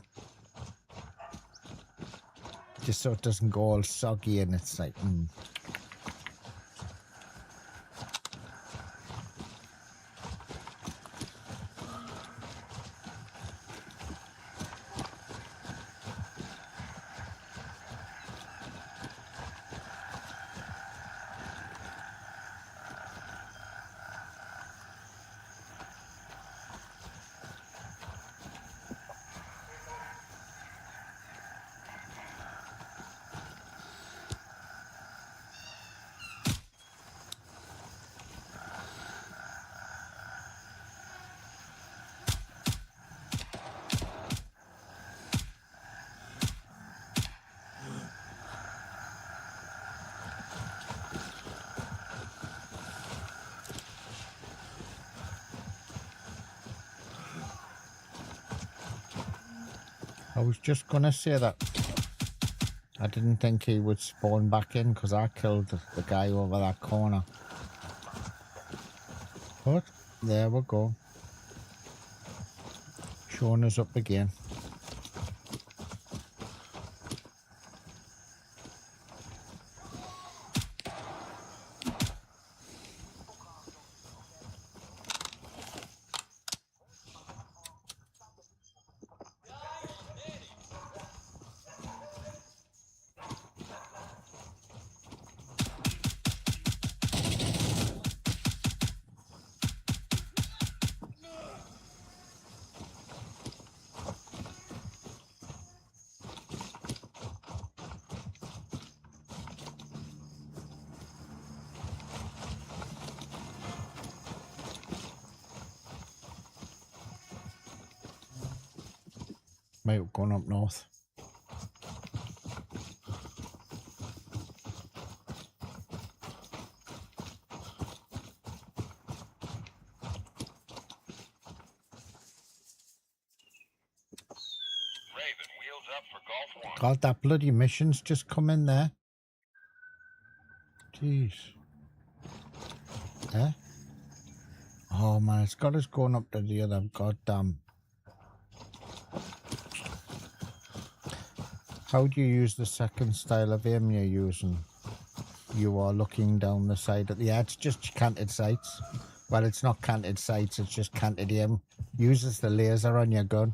Just so it doesn't go all soggy and it's like, I was just gonna say that I didn't think he would spawn back in because I killed the guy over that corner. But there we go. Showing us up again. Might have gone up north. God, that bloody mission's just come in there. Jeez. Eh? Oh man, it's got us going up to the other goddamn. How do you use the second style of aim you're using? You are looking down the side of the it's just canted sights. Well, it's not canted sights, it's just canted aim. Uses the laser on your gun.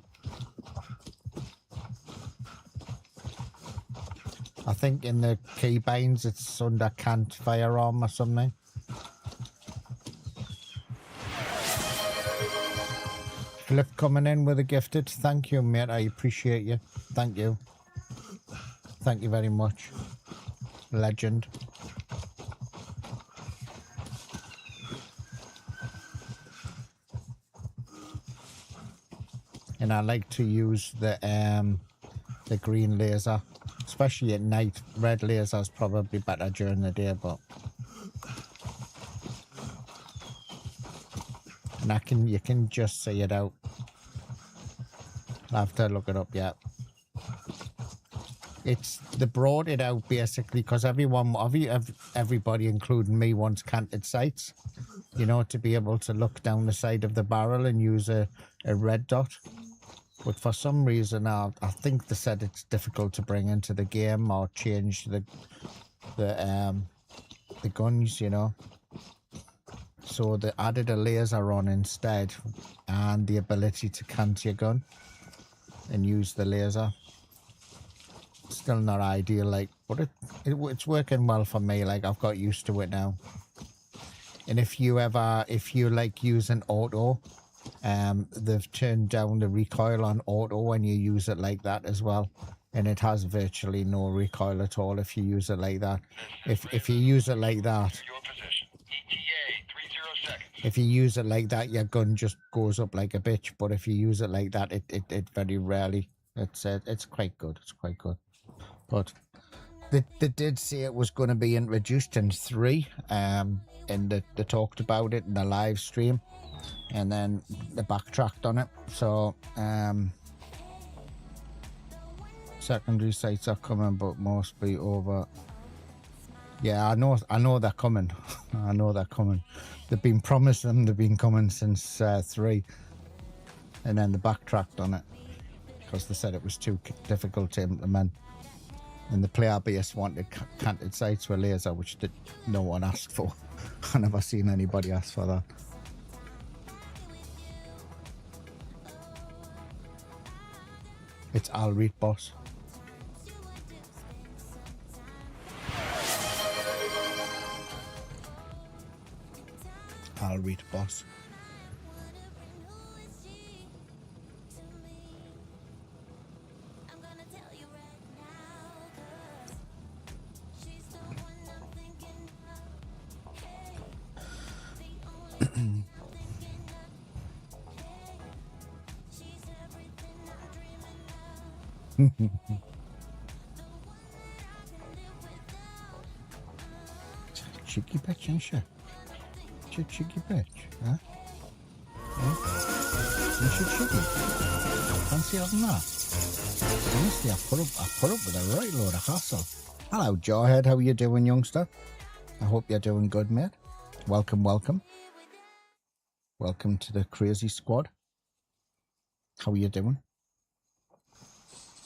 I think in the keybinds it's under cant firearm or something. Flip coming in with a gifted. Thank you, mate. I appreciate you. Thank you. Thank you very much. Legend. And I like to use the green laser, especially at night. Red laser is probably better during the day, but and you can just see it out. I'll have to look it up yet. They brought it out basically because everybody, including me, wants canted sights. You know, to be able to look down the side of the barrel and use a red dot. But for some reason, I think they said it's difficult to bring into the game or change the guns, you know. So they added a laser on instead, and the ability to cant your gun and use the laser. Still not ideal, like, but it's working well for me. Like, I've got used to it now. And if you like using auto, they've turned down the recoil on auto when you use it like that as well, and it has virtually no recoil at all if you use it like that. If you use it like that, if you use it like that, your gun just goes up like a bitch. But if you use it like that, it very rarely. It's quite good. It's quite good. But they did say it was going to be introduced in 3, and they talked about it in the live stream, and then they backtracked on it. So secondary sites are coming, but mostly over. Yeah, I know they're coming. I know they're coming. They've been promised them. They've been coming since 3, and then they backtracked on it because they said it was too difficult to implement. And the player base wanted canted sights with laser, which no one asked for. I've never seen anybody ask for that. It's ALREET, boss. ALREET, boss. Cheeky bitch, ain't she? Cheeky bitch, huh? Ain't she cheeky? Fancy having that? Honestly, I put up with a right load of hassle. Hello, Jawhead. How are you doing, youngster? I hope you're doing good, mate. Welcome, welcome. Welcome to the crazy squad. How are you doing?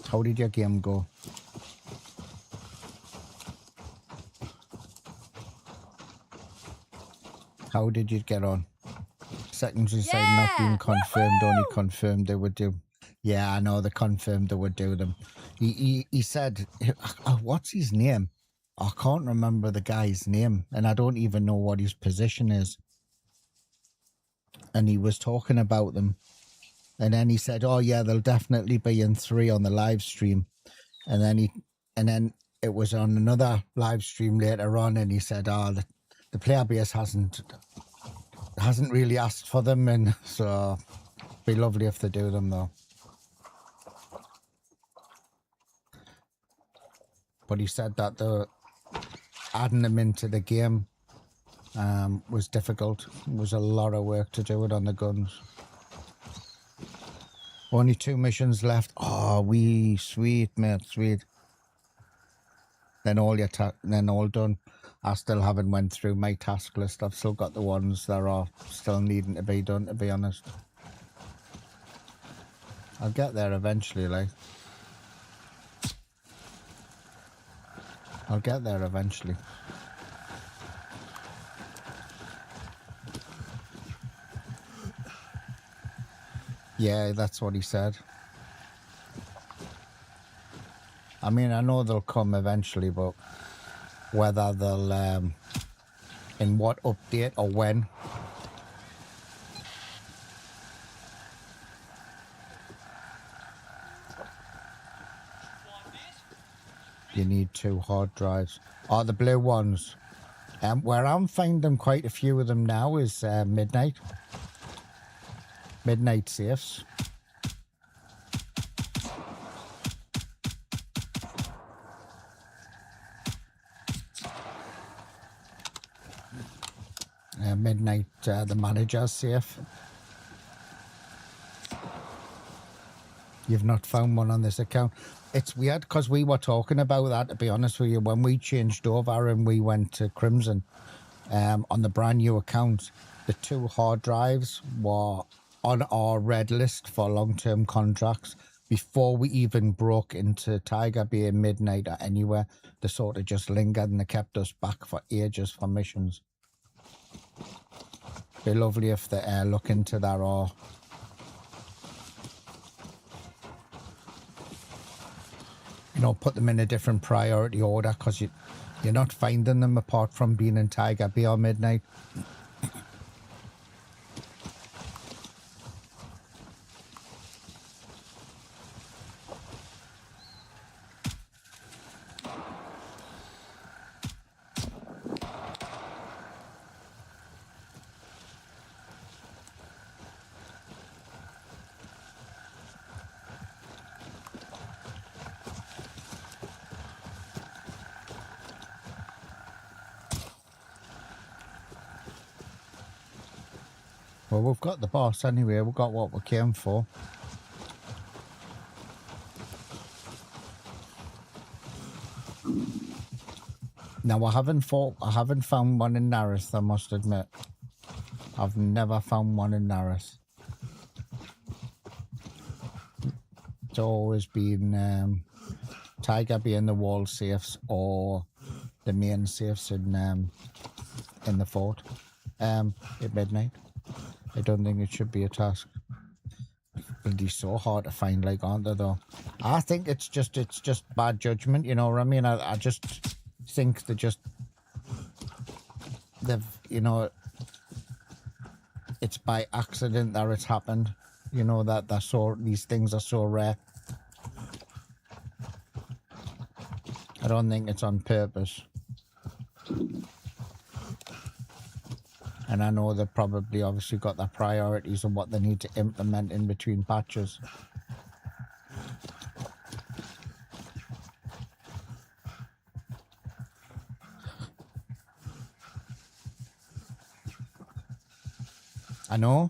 How did your game go? How did you get on? Secondary side not being confirmed, only confirmed they would do. Yeah, I know, they confirmed they would do them. He said, what's his name? I can't remember the guy's name, and I don't even know what his position is. And he was talking about them. And then he said, oh yeah, they'll definitely be in 3 on the live stream. And then it was on another live stream later on, and he said, oh, the player base hasn't really asked for them, and so it'd be lovely if they do them though. But he said that adding them into the game was difficult. It was a lot of work to do it on the guns. Only 2 missions left. Oh, wee, sweet, mate, sweet. Then all your then all done. I still haven't went through my task list. I've still got the ones that are still needing to be done, to be honest. I'll get there eventually, like. I'll get there eventually. Yeah, that's what he said. I mean, I know they'll come eventually, but whether they'll, in what update or when. You need 2 hard drives. Oh, the blue ones. Where I'm finding quite a few of them now is midnight. Midnight safes. Midnight, the manager's safe. You've not found one on this account. It's weird because we were talking about that, to be honest with you, when we changed over and we went to Crimson on the brand new account. The 2 hard drives were on our red list for long-term contracts before we even broke into Tiger Bay, Midnight, or anywhere. They sort of just lingered and they kept us back for ages for missions. Be lovely if they look into that, or you know, put them in a different priority order, because you're not finding them apart from being in Tiger Bay or Midnight. Well, we've got the boss anyway. We've got what we came for. Now, I haven't found one in Nareth, I must admit. I've never found one in Nareth. It's always been Tiger Bay in the wall safes or the main safes in the fort at midnight. I don't think it should be a task. Bloody so hard to find, like, aren't they, though? I think it's just bad judgment, you know what I mean? I just think they've, you know, it's by accident that it's happened. You know, that these things are so rare. I don't think it's on purpose. And I know they've probably obviously got their priorities and what they need to implement in between patches. I know.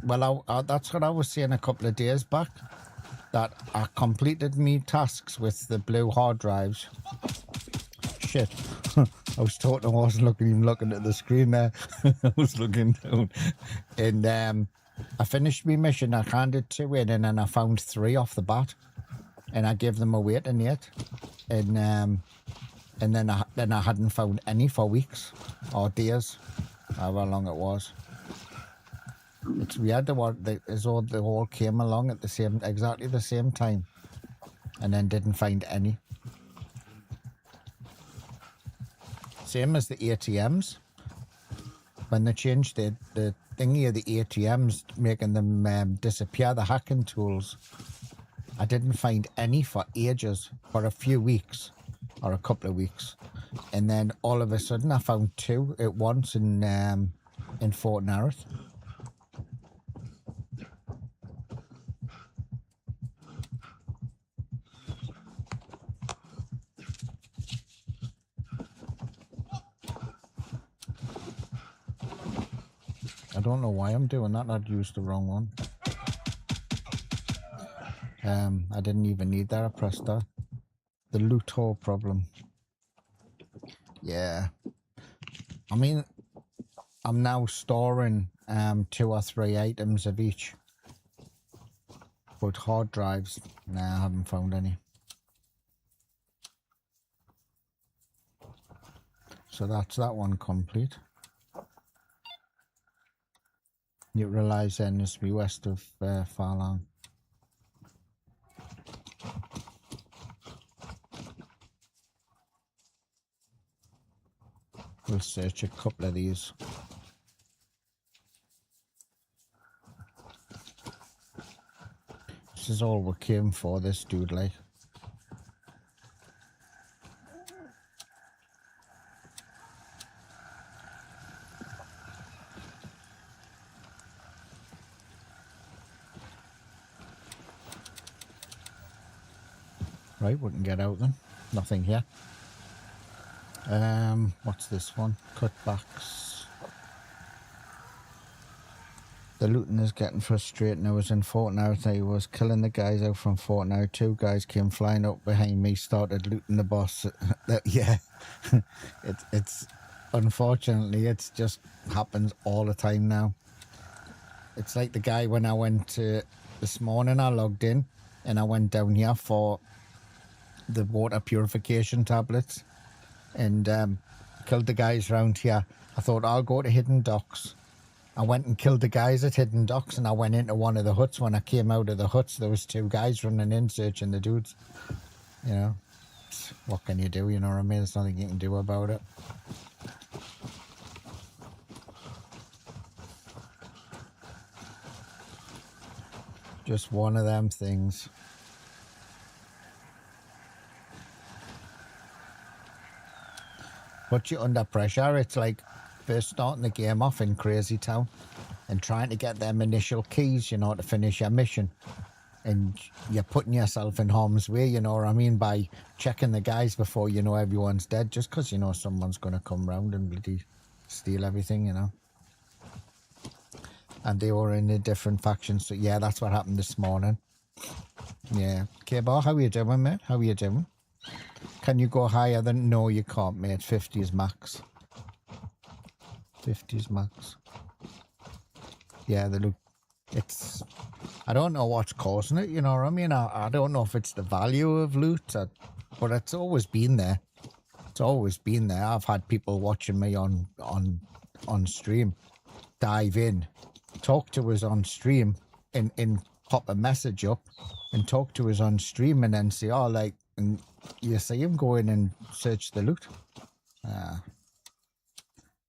Well, that's what I was saying a couple of days back. That I completed me tasks with the blue hard drives. Shit. I was talking, I wasn't even looking at the screen there. I was looking down. And I finished my mission. I handed 2 in, and then I found 3 off the bat. And I gave them away to Nate. And then I hadn't found any for weeks or days, however long it was. It's weird they all came along at exactly the same time, and then didn't find any. Same as the ATMs. When they changed the thingy of the ATMs, making them disappear, the hacking tools, I didn't find any for ages, for a few weeks, or a couple of weeks. And then all of a sudden I found 2 at once in Fort Nareth. I don't know why I'm doing that. I'd used the wrong one. I didn't even need that. I pressed that. The loot hole problem. Yeah. I mean, I'm now storing 2 or 3 items of each. But hard drives, nah, I haven't found any. So that's that one complete. Neutralise enemies west of Farlang. We'll search a couple of these. This is all we came for, this dude, like. Right, we can get out then. Nothing here. What's this one? Cutbacks. The looting is getting frustrating. I was in Fortnite. I was killing the guys out from Fortnite. 2 guys came flying up behind me, started looting the boss. Yeah, it's unfortunately it's just happens all the time now. It's like the guy when I went this morning. I logged in and I went down here for the water purification tablets and killed the guys around here. I thought I'll go to Hidden Docks. I went and killed the guys at Hidden Docks and I went into one of the huts. When I came out of the huts, there was 2 guys running in searching the dudes. You know, what can you do? You know what I mean? There's nothing you can do about it. Just one of them things. Put you under pressure. It's like first starting the game off in Crazy Town and trying to get them initial keys, you know, to finish your mission. And you're putting yourself in harm's way, you know what I mean, by checking the guys before you know everyone's dead, just because you know someone's going to come round and bloody steal everything, you know. And they were in a different faction, so yeah, that's what happened this morning. Yeah. K-Bar, how are you doing, mate? How are you doing? Can you go higher than... No, you can't, mate. 50 is max. 50 is max. Yeah, the loot. It's... I don't know what's causing it, you know what I mean? I don't know if it's the value of loot, but it's always been there. It's always been there. I've had people watching me on stream dive in, talk to us on stream, and pop a message up and talk to us on stream and then say, oh, like, and you see him go in and search the loot.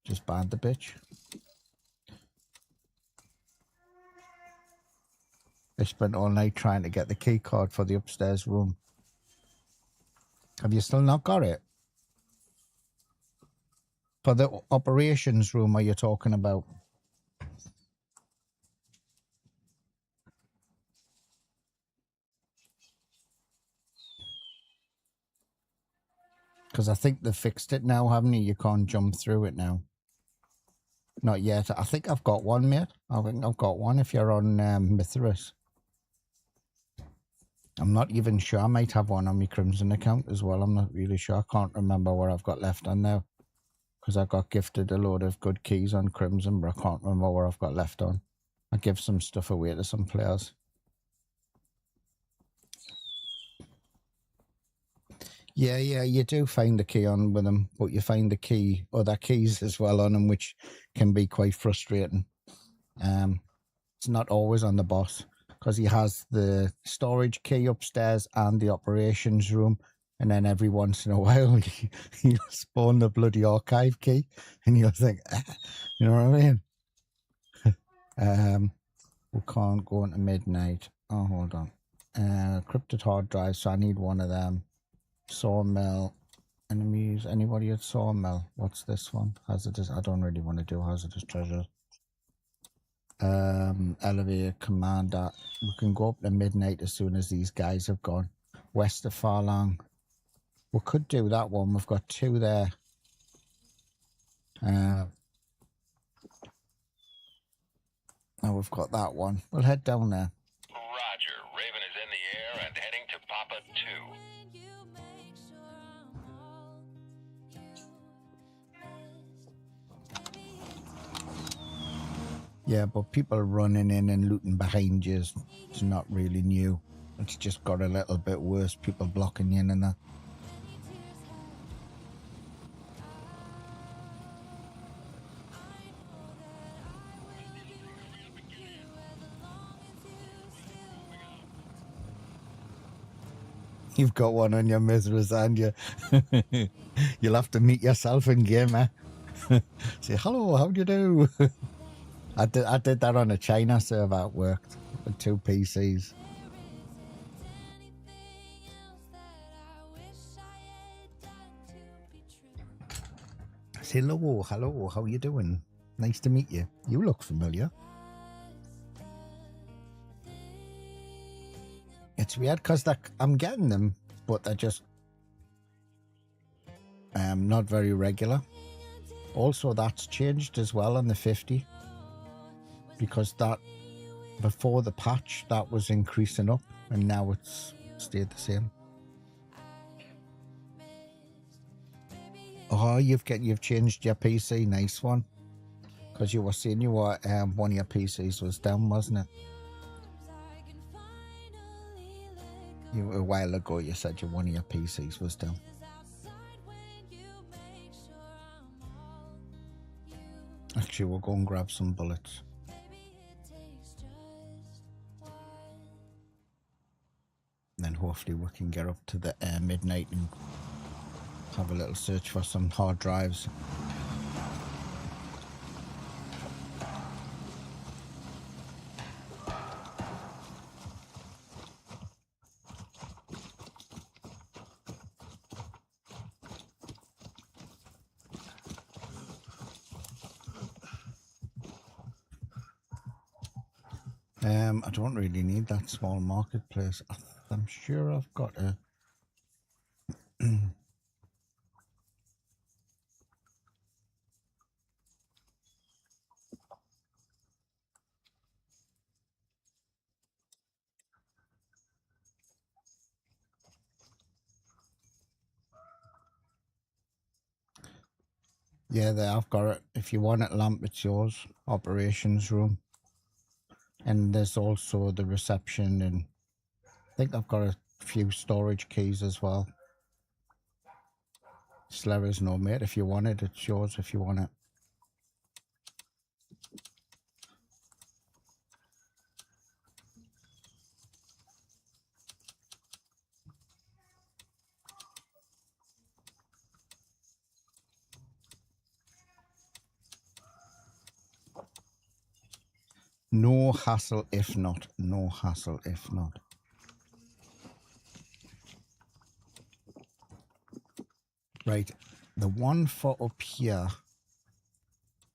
Just banned the bitch. I spent all night trying to get the key card for the upstairs room. Have you still not got it? For the operations room are you talking about? Because I think they fixed it now, haven't you? You can't jump through it now. Not yet. I think I've got one, mate. I think I've got one if you're on Mithras. I'm not even sure. I might have one on my Crimson account as well. I'm not really sure. I can't remember what I've got left on now. Because I got gifted a load of good keys on Crimson, but I can't remember what I've got left on. I give some stuff away to some players. Yeah, you do find the key on with them, but you find the key, other keys as well on them, which can be quite frustrating. It's not always on the boss, because he has the storage key upstairs and the operations room, and then every once in a while he'll spawn the bloody archive key, and you'll think, you know what I mean? We can't go into midnight. Oh, hold on. Encrypted hard drive, so I need one of them. Sawmill. Enemies. Anybody at Sawmill? What's this one? Hazardous. I don't really want to do hazardous treasure. Elevator commander. We can go up to midnight as soon as these guys have gone. West of Farlang. We could do that one. We've got 2 there. Now we've got that one. We'll head down there. Roger. Raven is in the air Yeah, but people running in and looting behind you is it's not really new. It's just got a little bit worse. People blocking you in and that. You've got one on your miseries, and you. You'll have to meet yourself in game, eh? Say hello, how do you do? I did that on a China server. It worked with 2 PCs. Say hello, how you doing? Nice to meet you. You look familiar. It's weird because I'm getting them, but they're just not very regular. Also, that's changed as well on the 50, because that before the patch that was increasing up, and now it's stayed the same. Oh, you've changed your PC. Nice one. Because you were saying you were one of your PCs was down, wasn't it? A while ago you said one of your PCs was down. Actually, we'll go and grab some bullets. Then hopefully we can get up to the midnight and have a little search for some hard drives. I don't really need that small marketplace. I'm sure I've got a... Yeah, there, I've got it. If you want it, lamp, it's yours. Operations room. And there's also the reception, and I think I've got a few storage keys as well. Slurry's no, mate. If you want it, it's yours if you want it. No hassle if not. No hassle if not. Right. The one for up here,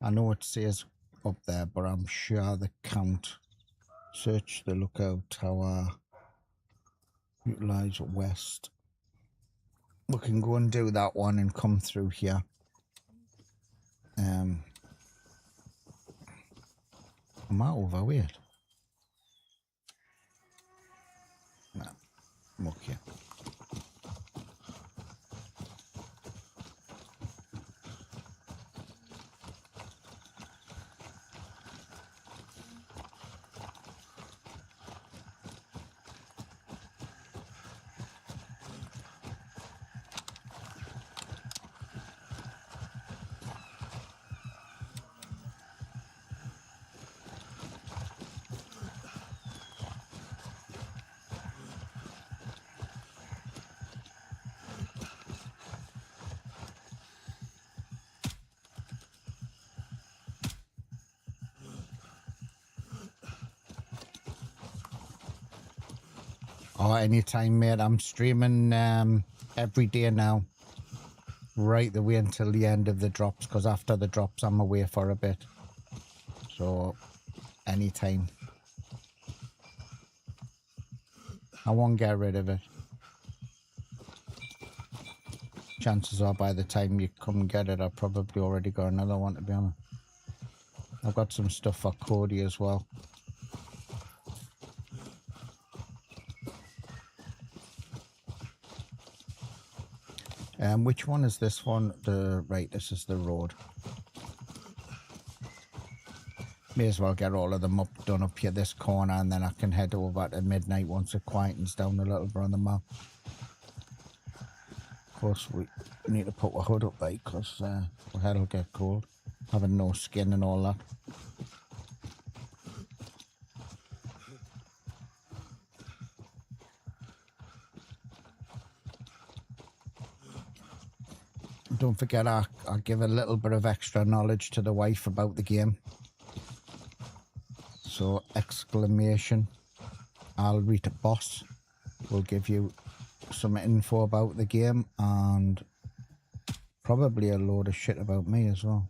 I know it says up there, but I'm sure the count. Search the lookout tower. Utilize west. We can go and do that one and come through here. Am I overweight? No. I'm okay. Oh, anytime, mate. I'm streaming every day now, right the way until the end of the drops, because after the drops I'm away for a bit. So, anytime. I won't get rid of it. Chances are by the time you come and get it, I've probably already got another one, to be honest. I've got some stuff for Cody as well. Which one is this one? Right, this is the road. May as well get all of them done up here this corner, and then I can head over to midnight once it quietens down a little bit on the map. Of course, we need to put our hood up, right, because our head will get cold. Having no skin and all that. Don't forget, I give a little bit of extra knowledge to the wife about the game. So, exclamation, ALREET boss will give you some info about the game and probably a load of shit about me as well.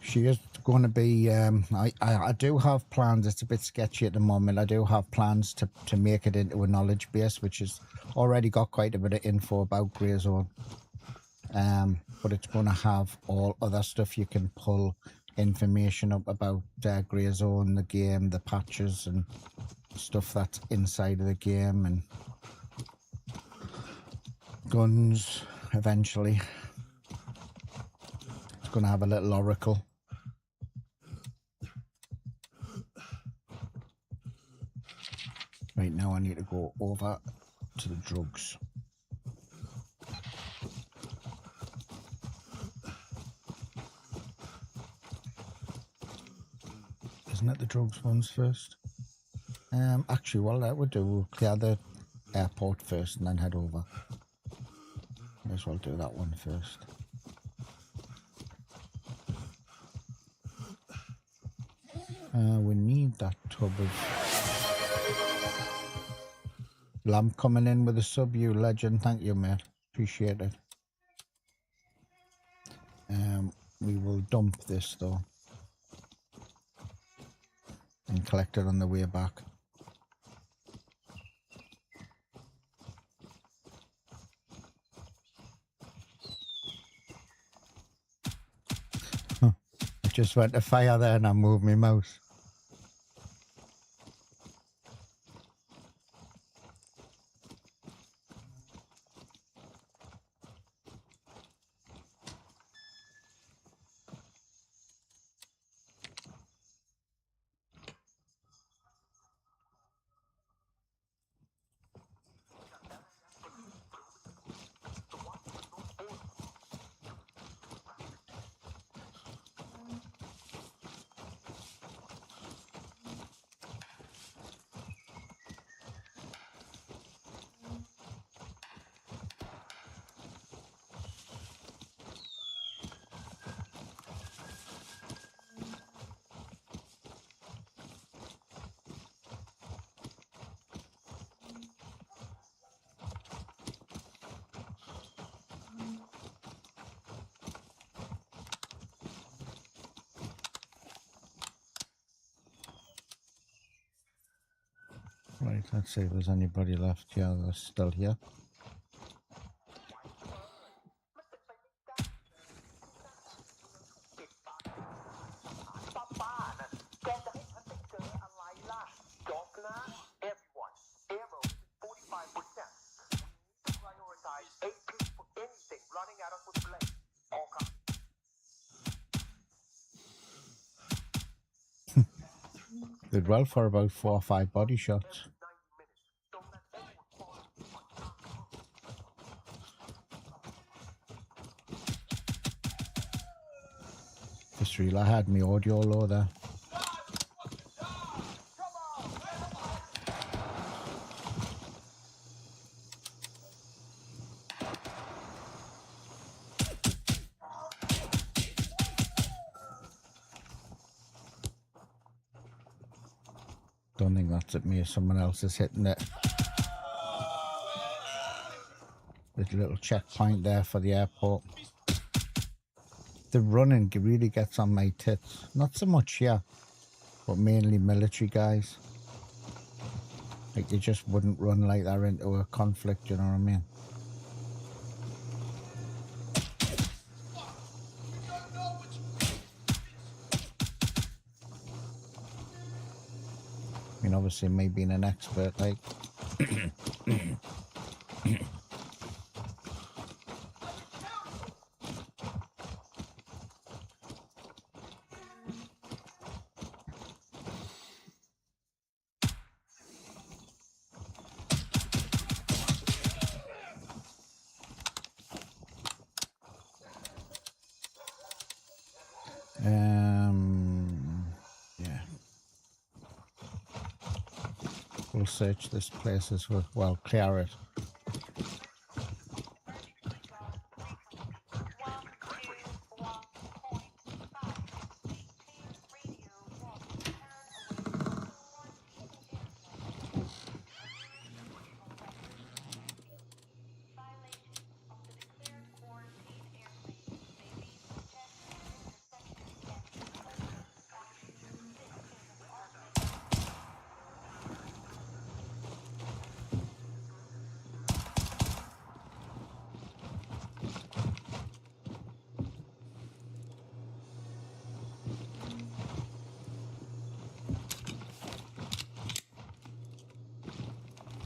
She is going to be, I do have plans. It's a bit sketchy at the moment. I do have plans to make it into a knowledge base, which has already got quite a bit of info about Grey Zone. But it's going to have all other stuff. You can pull information up about Grey Zone, the game, the patches and stuff that's inside of the game, and guns eventually. It's going to have a little oracle. Right now I need to go over to the drugs. Isn't it the drugs ones first? Actually, well, that would do. We'll clear the airport first and then head over. May as well do that one first. We need that tub of lamb coming in with a sub, you legend. Thank you, mate. Appreciate it. We will dump this though and collect it on the way back. I just went to fire there and I moved my mouse. Right, let's see if there's anybody left. Yeah, they're still here. Did well for about 4 or 5 body shots. Just real, I had my audio low there. Don't think that's at me, someone else is hitting it. There's a little checkpoint there for the airport. The running really gets on my tits. Not so much here, but mainly military guys. Like, they just wouldn't run like that into a conflict, you know what I mean? I mean, obviously, me being an expert, like, We'll search this place as well. Well, clear it.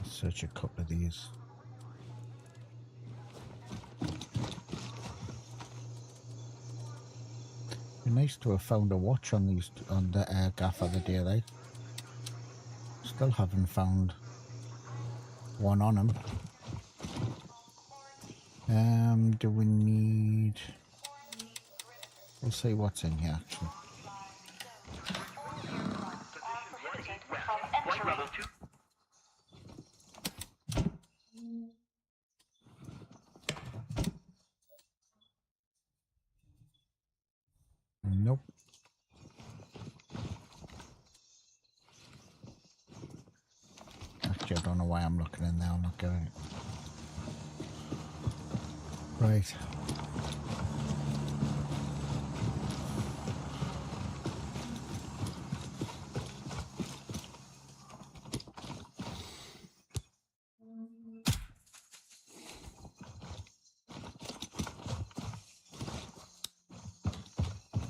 Search a couple of these. Be nice to have found a watch on these on the air gaffer the day, like. Still haven't found one on them. Do we need? We'll see what's in here actually. Nope. Actually, I don't know why I'm looking in there. I'm not getting it. Right.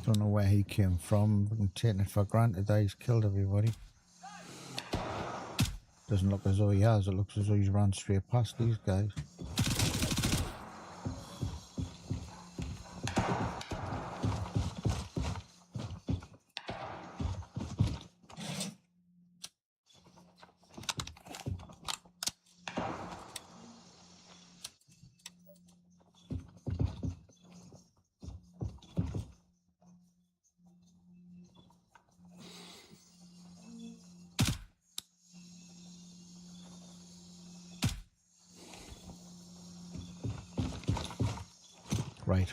Don't know where he came from. I'm taking it for granted that he's killed everybody. Doesn't look as though he has. It looks as though he's run straight past these guys. Right.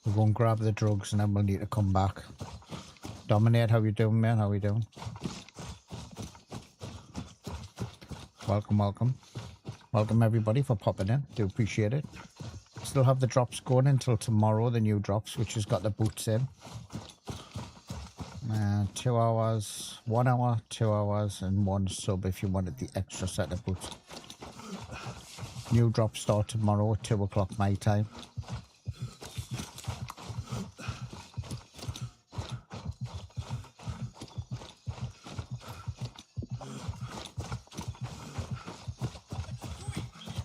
We'll go and grab the drugs and then we'll need to come back. Dominate, how you doing, man? How we doing? Welcome, welcome. Welcome everybody for popping in. Do appreciate it. Still have the drops going until tomorrow, the new drops, which has got the boots in. 2 hours, 1 hour, 2 hours, and 1 sub if you wanted the extra set of boots. New drops start tomorrow at 2 o'clock my time.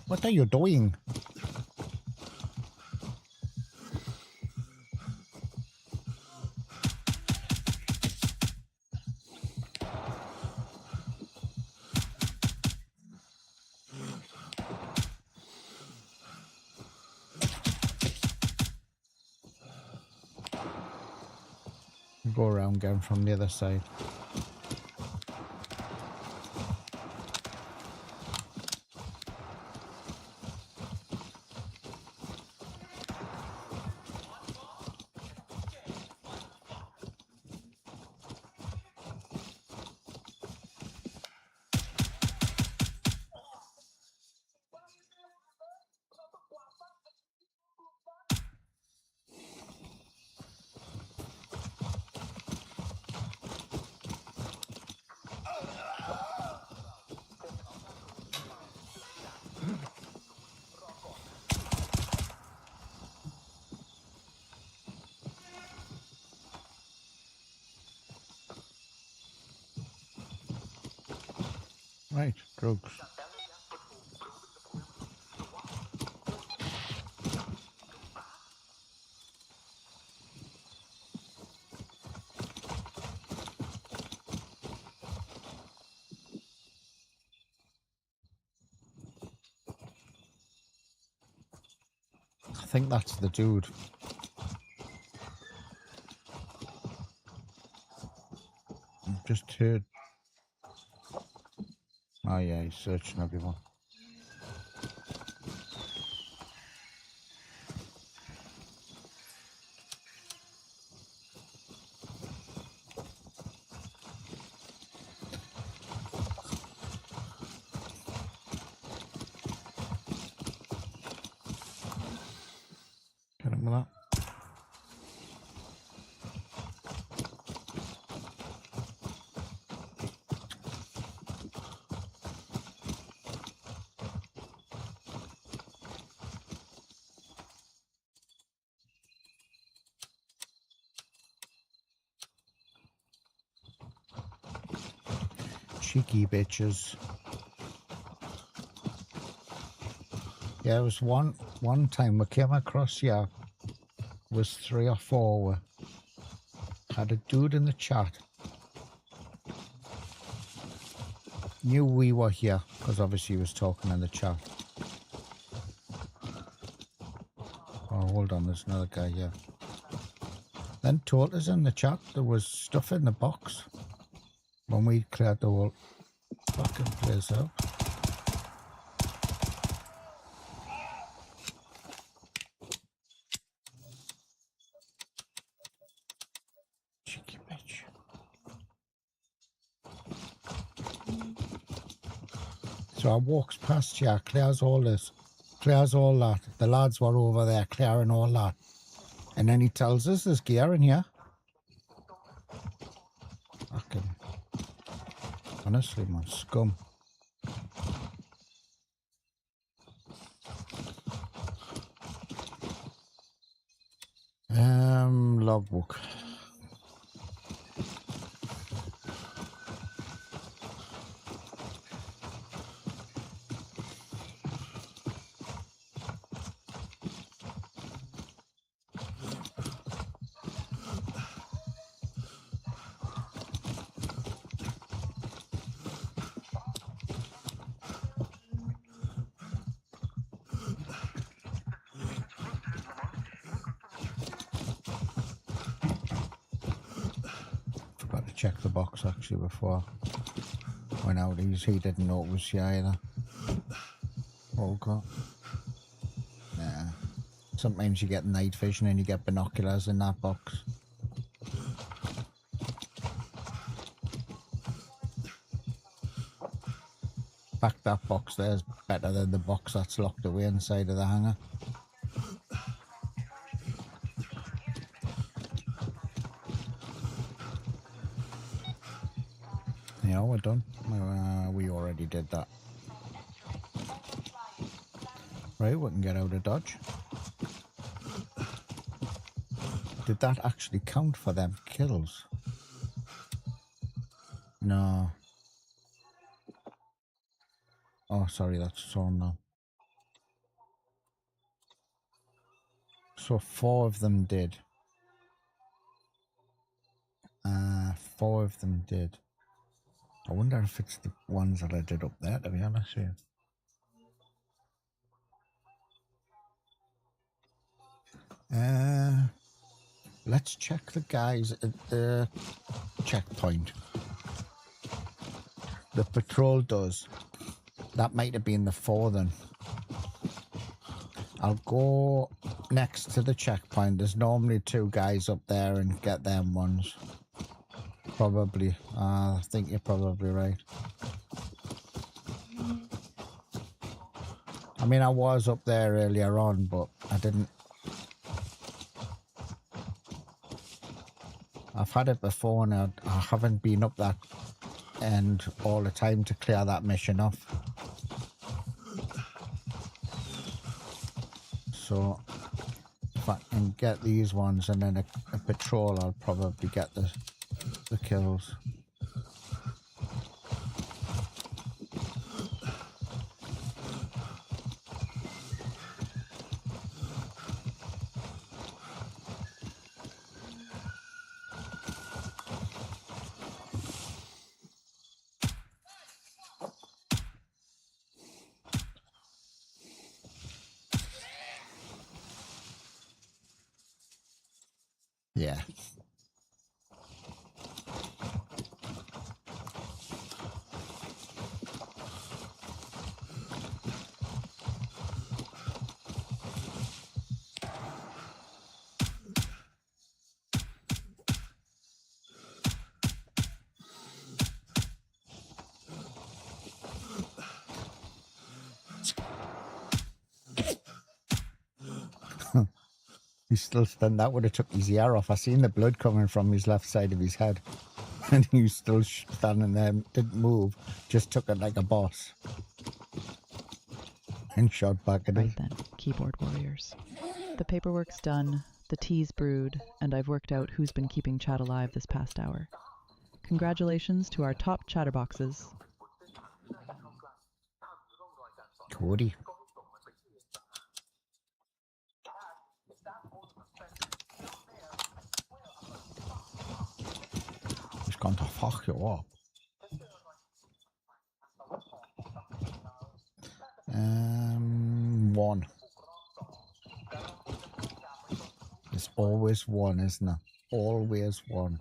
What are you doing? Go around again from the other side. Right, drugs. I think that's the dude. I've just heard. Oh yeah, he's searching everyone. Get him with that. Cheeky bitches. Yeah, it was one time we came across here. Was 3 or 4. We had a dude in the chat. Knew we were here because obviously he was talking in the chat. Oh, hold on, there's another guy here. Then told us in the chat there was stuff in the box when we cleared the whole fucking place out. Cheeky bitch. So I walks past here, clears all this, clears all that. The lads were over there clearing all that. And then he tells us there's gear in here. Fucking, honestly, man, scum. Logbook. Forgot to check the box actually before I went out. He didn't know it was here either. Oh god. Nah. Sometimes you get night vision and you get binoculars in that box. In fact, that box there is better than the box that's locked away inside of the hangar. Yeah, we're done. We already did that. Right, we can get out of Dodge. Did that actually count for them kills? No. Oh, sorry, that's on now. So 4 of them did. 4 of them did. I wonder if it's the ones that I did up there, to be honest with you. Let's check the guys at the checkpoint. The patrol does. That might have been the 4 then. I'll go next to the checkpoint. There's normally 2 guys up there and get them ones. Probably. I think you're probably right. I mean, I was up there earlier on, but I didn't. I've had it before and I haven't been up that end all the time to clear that mission off. So if I can get these ones and then a patrol, I'll probably get the kills. Yeah. He's still stunned. That would have took his ear off. I seen the blood coming from his left side of his head. And he was still standing there, didn't move, just took it like a boss. And shot back at Right us. then, keyboard warriors. The paperwork's done, the tea's brewed, and I've worked out who's been keeping chat alive this past hour. Congratulations to our top chatterboxes. Cody. He's gone to fuck you up. One. There's always one, isn't there? Always one.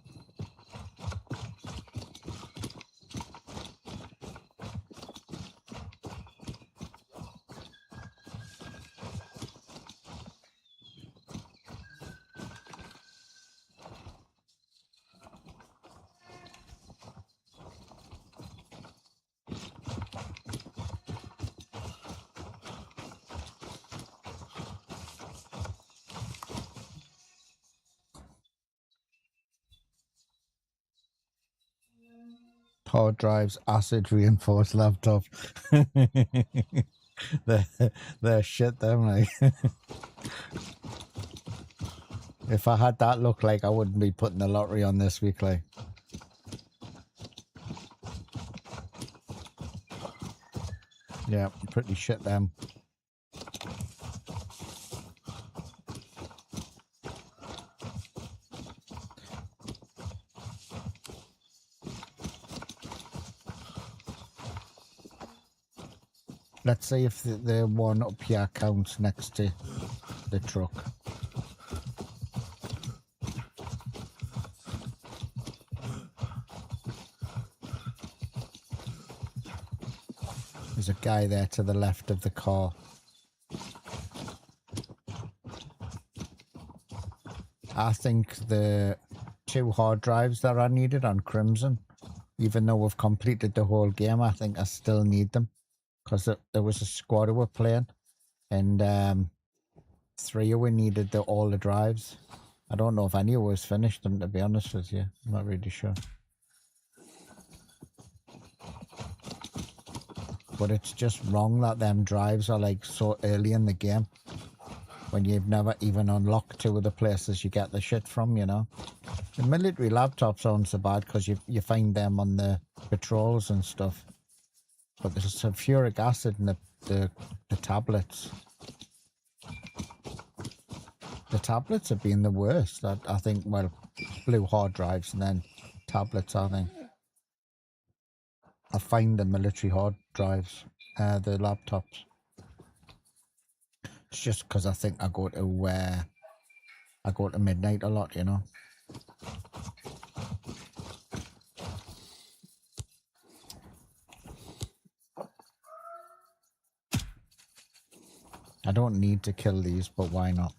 Hard drives, acid reinforced laptop. they're shit, them like. If I had that look, like, I wouldn't be putting the lottery on this week, like. Yeah, pretty shit, them. Let's see if the one up here counts next to the truck. There's a guy there to the left of the car. I think the 2 hard drives that I needed on Crimson, even though we've completed the whole game, I think I still need them. Because there was a squad who were playing, and 3 of we needed all the drives. I don't know if any of us finished them, to be honest with you. I'm not really sure. But it's just wrong that them drives are like so early in the game, when you've never even unlocked 2 of the places you get the shit from, you know. The military laptops aren't so bad because you find them on the patrols and stuff. But there's sulfuric acid in the tablets. The tablets have been the worst. I think, well, blue hard drives and then tablets, I think. I find the military hard drives, the laptops. It's just because I think I go to midnight a lot, you know. I don't need to kill these, but why not?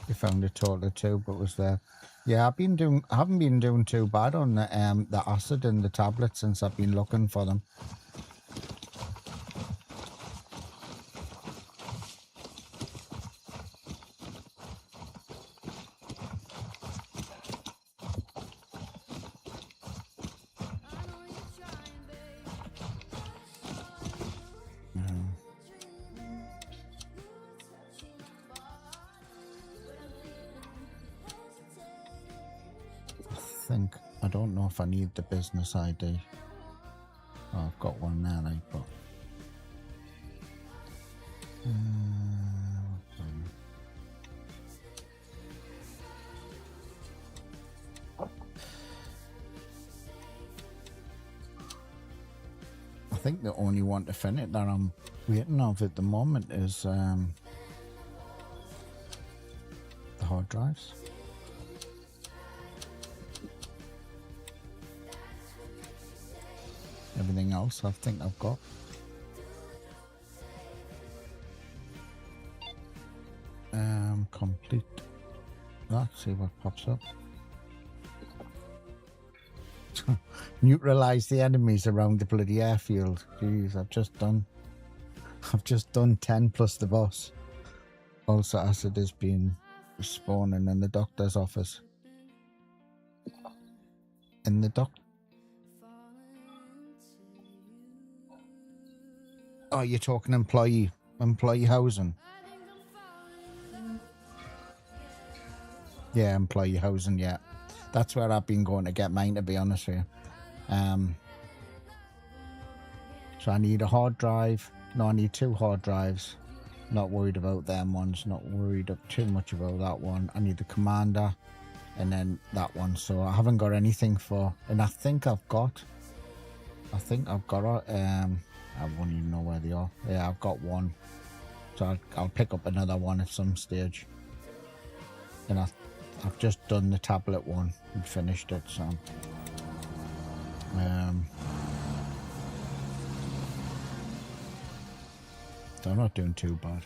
We found a total of 2, but was there. Yeah, I haven't been doing too bad on the acid and the tablets since I've been looking for them. I don't know if I need the business ID. Oh, I've got one there, like, but I think the only one to finish that I'm waiting of at the moment is the hard drives. Everything else I think I've got. complete that, see what pops up. Neutralize the enemies around the bloody airfield. Jeez, I've just done 10 plus the boss. Also, acid has been spawning in the doctor's office. In the Oh, you're talking employee housing. Yeah, employee housing, yeah. That's where I've been going to get mine, to be honest with you. So I need a hard drive. No, I need 2 hard drives. Not worried about them ones. Not worried too much about that one. I need the commander and then that one. So I haven't got anything for... And I think I've got I won't even know where they are. Yeah, I've got one. So I'll pick up another one at some stage. And I've just done the tablet one and finished it, so they're not doing too bad.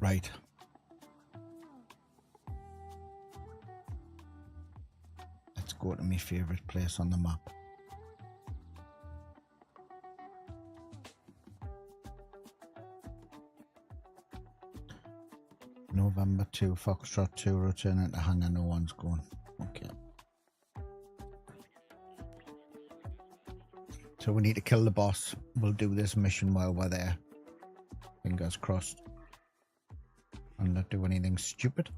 Right. Let's go to my favourite place on the map. November 2, Foxtrot 2, returning to hangar, no one's going. Okay. So we need to kill the boss. We'll do this mission while we're there. Fingers crossed. And not do anything stupid.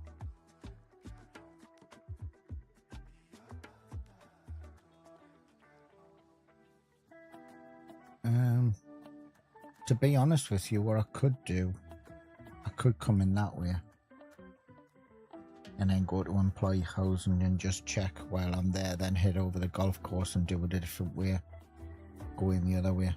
To be honest with you, what I could do, I could come in that way and then go to employee housing and just check while I'm there, then head over the golf course and do it a different way, go in the other way.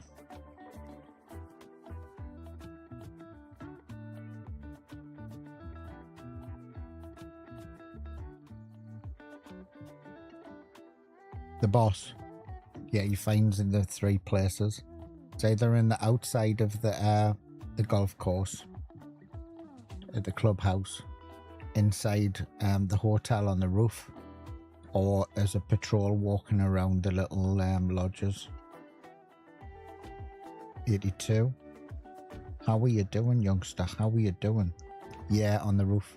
The boss, yeah, he finds in the 3 places. It's either in the outside of the golf course, at the clubhouse, inside the hotel on the roof, or as a patrol walking around the little lodges. 82. How are you doing, youngster? How are you doing? Yeah, on the roof.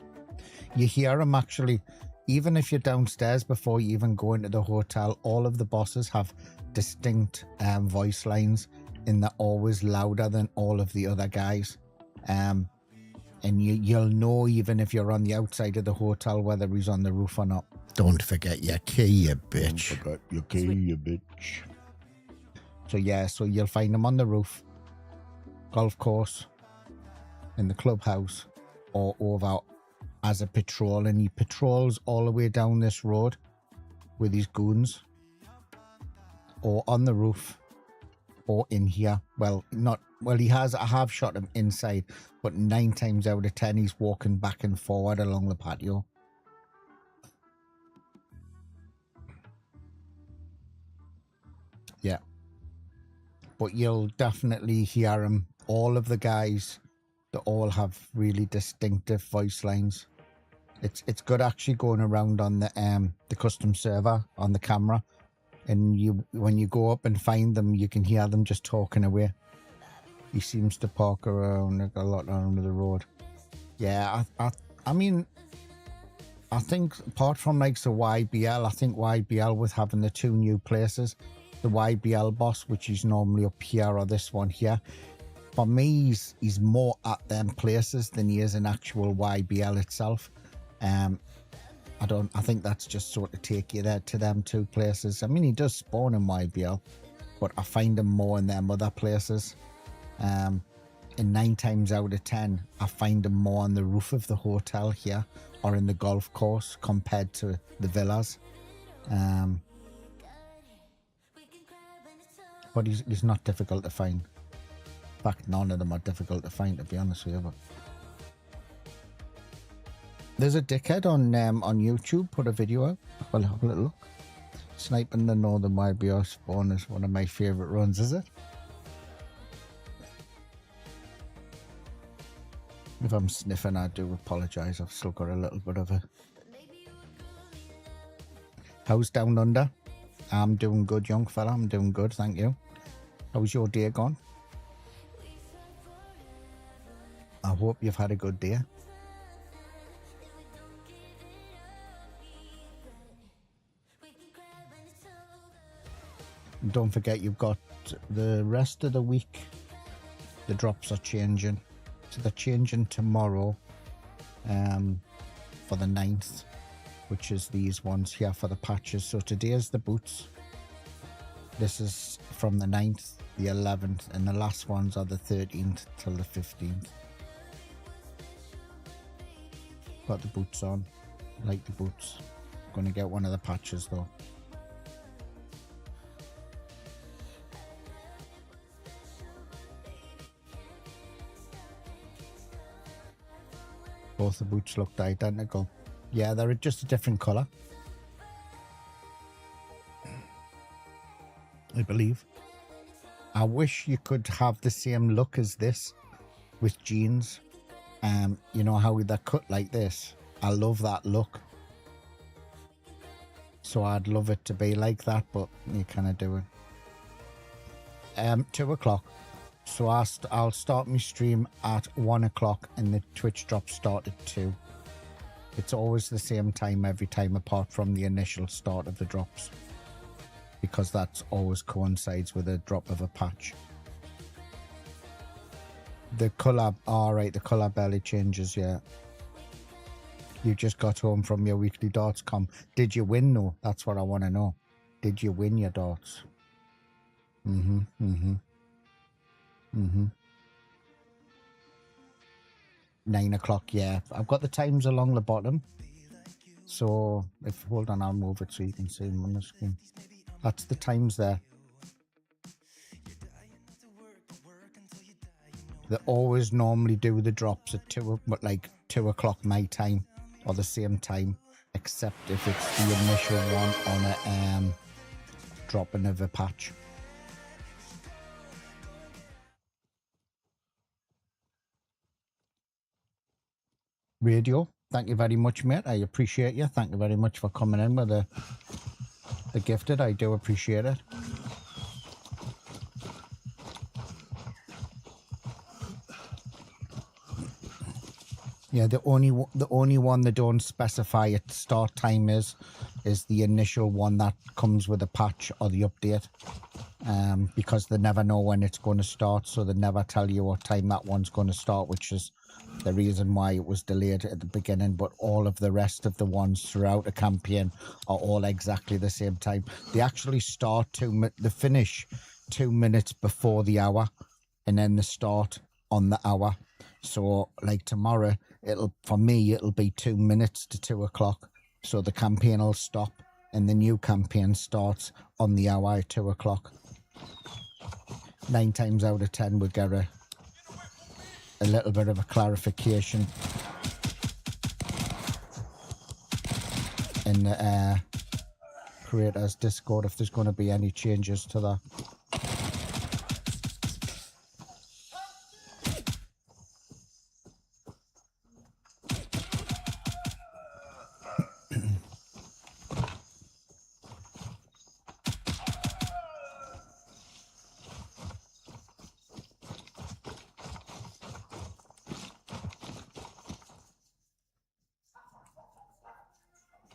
You hear him actually. Even if you're downstairs before you even go into the hotel, all of the bosses have distinct voice lines, and they're always louder than all of the other guys. And you'll know even if you're on the outside of the hotel whether he's on the roof or not. Don't forget your key, you bitch. Don't forget your key, you bitch. So yeah, so you'll find him on the roof, golf course, in the clubhouse, or over as a patrol, and he patrols all the way down this road with his goons, or on the roof, or in here. Well, I have shot him inside, but 9 times out of 10 he's walking back and forward along the patio. Yeah, but you'll definitely hear him. All of the guys, they all have really distinctive voice lines. It's good actually going around on the custom server on the camera, and when you go up and find them, you can hear them just talking away. He seems to park around like a lot under the road. Yeah, I mean, I think apart from like the YBL, I think YBL with having the 2 new places, the YBL boss, which is normally up here, or this one here, for me, he's more at them places than he is in actual YBL itself. I think that's just sort of take you there to them two places. I mean, he does spawn in YBL, but I find him more in them other places. And 9 times out of 10, I find him more on the roof of the hotel here or in the golf course compared to the villas. But he's not difficult to find. In fact, none of them are difficult to find, to be honest with you. But there's a dickhead on YouTube put a video out. Well, have a little look. Sniping the Northern YBO spawn is one of my favourite runs, is it? If I'm sniffing, I do apologise. I've still got a little bit of a... How's Down Under? I'm doing good, young fella. I'm doing good, thank you. How's your day gone? I hope you've had a good day. Don't forget, you've got the rest of the week. The drops are changing. So they're changing tomorrow for the 9th, which is these ones here for the patches. So today is the boots. This is from the 9th, the 11th, and the last ones are the 13th till the 15th. Got the boots on. Like the boots. Going to get one of the patches though. Both the boots looked identical. Yeah, they're just a different colour, I believe. I wish you could have the same look as this with jeans. You know how they're cut like this? I love that look. So I'd love it to be like that, but you kind do it. 2 o'clock. So I'll start my stream at 1 o'clock and the Twitch drops start at 2. It's always the same time every time apart from the initial start of the drops, because that's always coincides with a drop of a patch. The colour, alright, the colour barely changes, yeah. You just got home from your weekly darts comp. Did you win though? That's what I want to know. Did you win your darts? 9 o'clock, yeah. I've got the times along the bottom. So, hold on, I'll move it so you can see them on the screen. That's the times there. They always normally do the drops at 2 o'clock my time, or the same time, except if it's the initial one on a dropping of a patch. Radio, thank you very much, mate. I appreciate you. Thank you very much for coming in with the gifted. I do appreciate it. Yeah, the only one they don't specify at start time is the initial one that comes with a patch or the update, because they never know when it's going to start, so they never tell you what time that one's going to start, which is the reason why it was delayed at the beginning. But all of the rest of the ones throughout the campaign are all exactly the same time. They actually start they finish 2 minutes before the hour, and then they start on the hour. So like tomorrow, for me it'll be 2 minutes to 2 o'clock. So the campaign will stop and the new campaign starts on the hour at 2 o'clock. 9 times out of 10 we get a little bit of a clarification in the creators Discord if there's going to be any changes to that.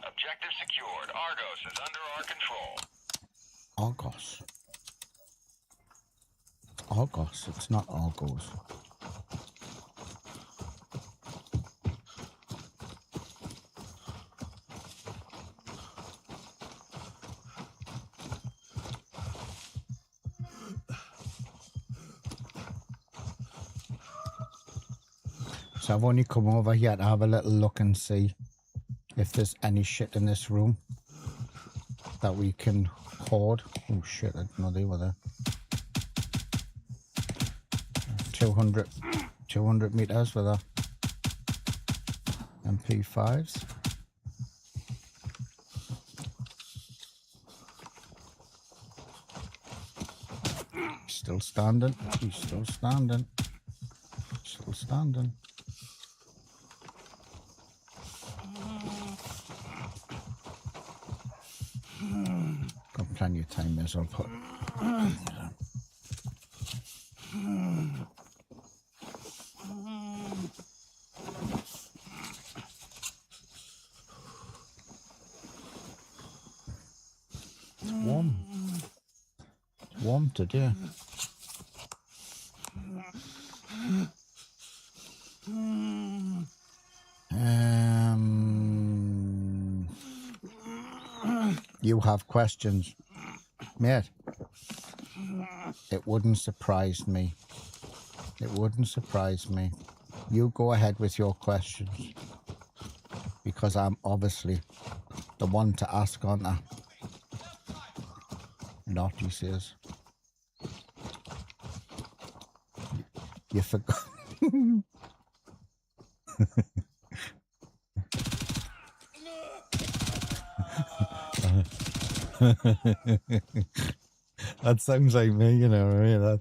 Objective secured. Argos is under our control. Argos. Argos, it's not Argos. So I've only come over here to have a little look and see if there's any shit in this room that we can hoard. Oh shit, I didn't know they were there. 200 meters with our MP5s. Still standing. He's still standing. Still standing. Got plenty of time, as I'll put. It's warm. It's warm today. You have questions, mate? It wouldn't surprise me. It wouldn't surprise me. You go ahead with your questions, because I'm obviously the one to ask on that. Not, he says. You forgot. That sounds like me, you know.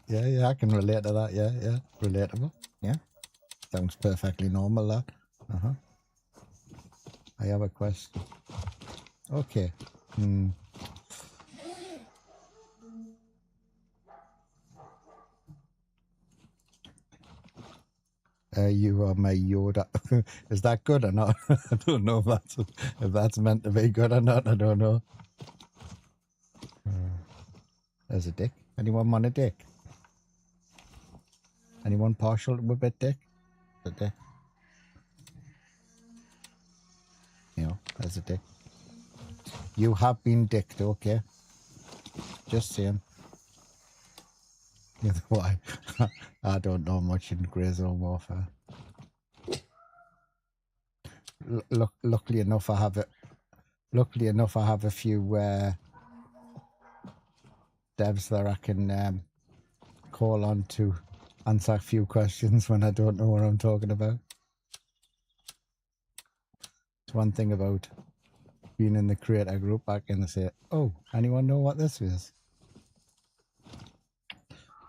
Yeah, I can relate to that. Yeah, relatable. Yeah, sounds perfectly normal. That. I have a question. Okay. You are my Yoda. Is that good or not? I don't know if that's meant to be good or not. I don't know. There's a dick. Anyone want a dick? Anyone partial to a bit dick? A dick. You know, there's a dick. You have been dicked, okay? Just saying. Why? I don't know much in grey zone warfare. Luckily enough, I have it. Luckily enough, I have a few devs that I can call on to answer a few questions when I don't know what I'm talking about. It's one thing about being in the creator group back and they say, "Oh, anyone know what this is?"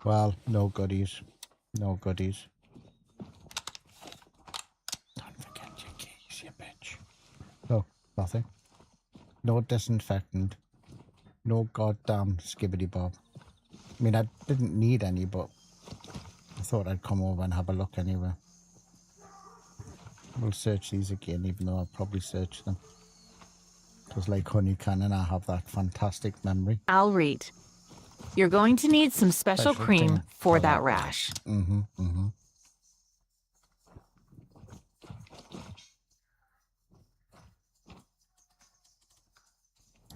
Well, no goodies. No goodies. Don't forget your keys, you bitch. No, nothing. No disinfectant. No goddamn skibbity bob. I mean, I didn't need any, but I thought I'd come over and have a look anyway. We'll search these again, even though I'll probably search them. Because like Honey Cannon, I have that fantastic memory. ALREET. You're going to need some special cream thing for that rash.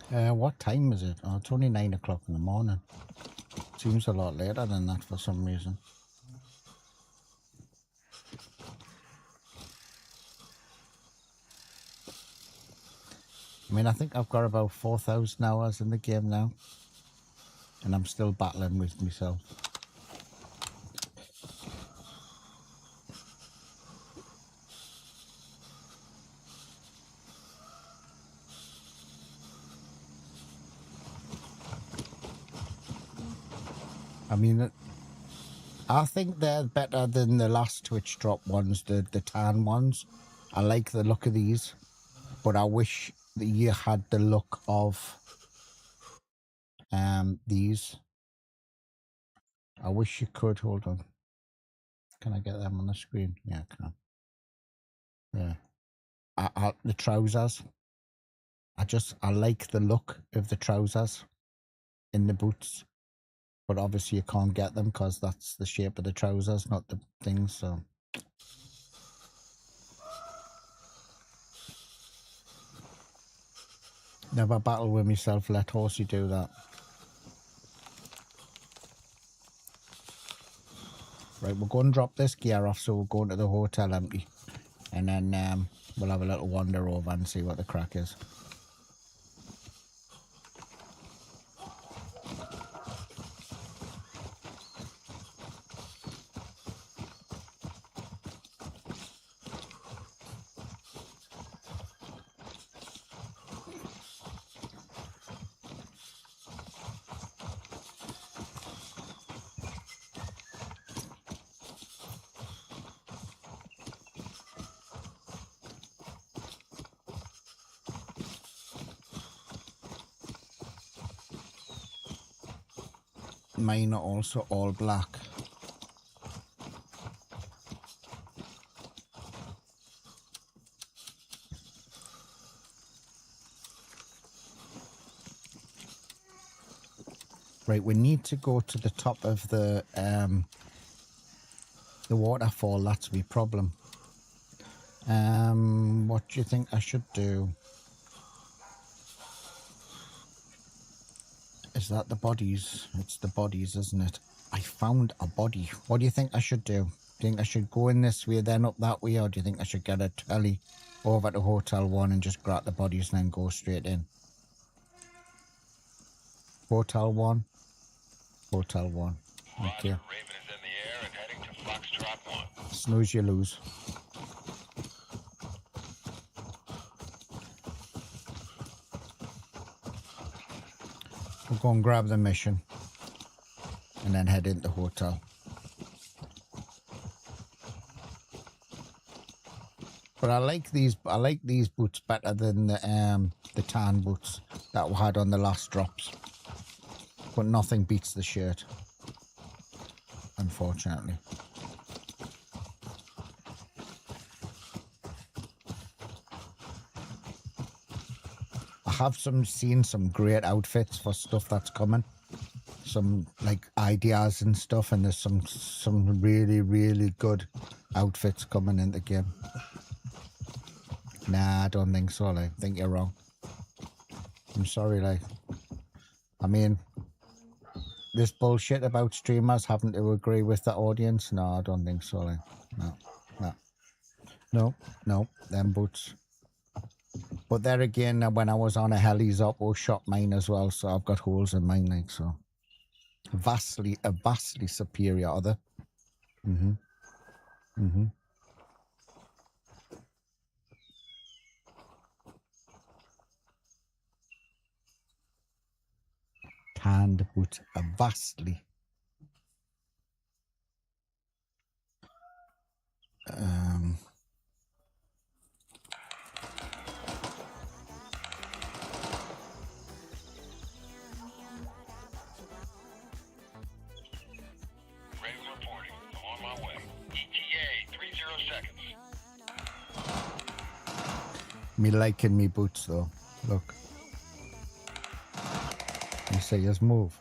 What time is it? Oh, it's only 9 o'clock in the morning. Seems a lot later than that for some reason. I mean, I think I've got about 4,000 hours in the game now. And I'm still battling with myself. I mean, I think they're better than the last Twitch drop ones, the tan ones. I like the look of these, but I wish that you had the look of these. I wish you could. Hold on. Can I get them on the screen? Yeah, I can. Yeah. The trousers. I like the look of the trousers in the boots. But obviously you can't get them because that's the shape of the trousers, not the things, so. Never battle with myself, let Horsey do that. Right, we'll go and drop this gear off, so we'll go into the hotel empty. And then we'll have a little wander over and see what the crack is. Mine are also all black. Right, we need to go to the top of the waterfall. That's the problem. What do you think I should do? Is that the bodies? It's the bodies, isn't it? I found a body. What do you think I should do? Do you think I should go in this way, then up that way, or do you think I should get a telly over to Hotel 1 and just grab the bodies and then go straight in? Hotel 1. Hotel 1. Okay. Raven is in the air and heading to Foxtrot 1. Snooze, you lose. We'll go and grab the mission and then head into the hotel. But I like these boots better than the tan boots that we had on the last drops. But nothing beats the shirt, unfortunately. I have seen some great outfits for stuff that's coming. Some like ideas and stuff, and there's some really good outfits coming in the game. Nah, I don't think so. Like, I think you're wrong. I'm sorry, like, I mean, this bullshit about streamers having to agree with the audience. No, I don't think so. Like, no, them boots. But there again, when I was on a heli's Oppo shot mine as well, so I've got holes in mine, like, so vastly superior other. Tanned boots are vastly. Raven reporting. I'm on my way. ETA 30 seconds. Me liking me boots though. Look. You say just move.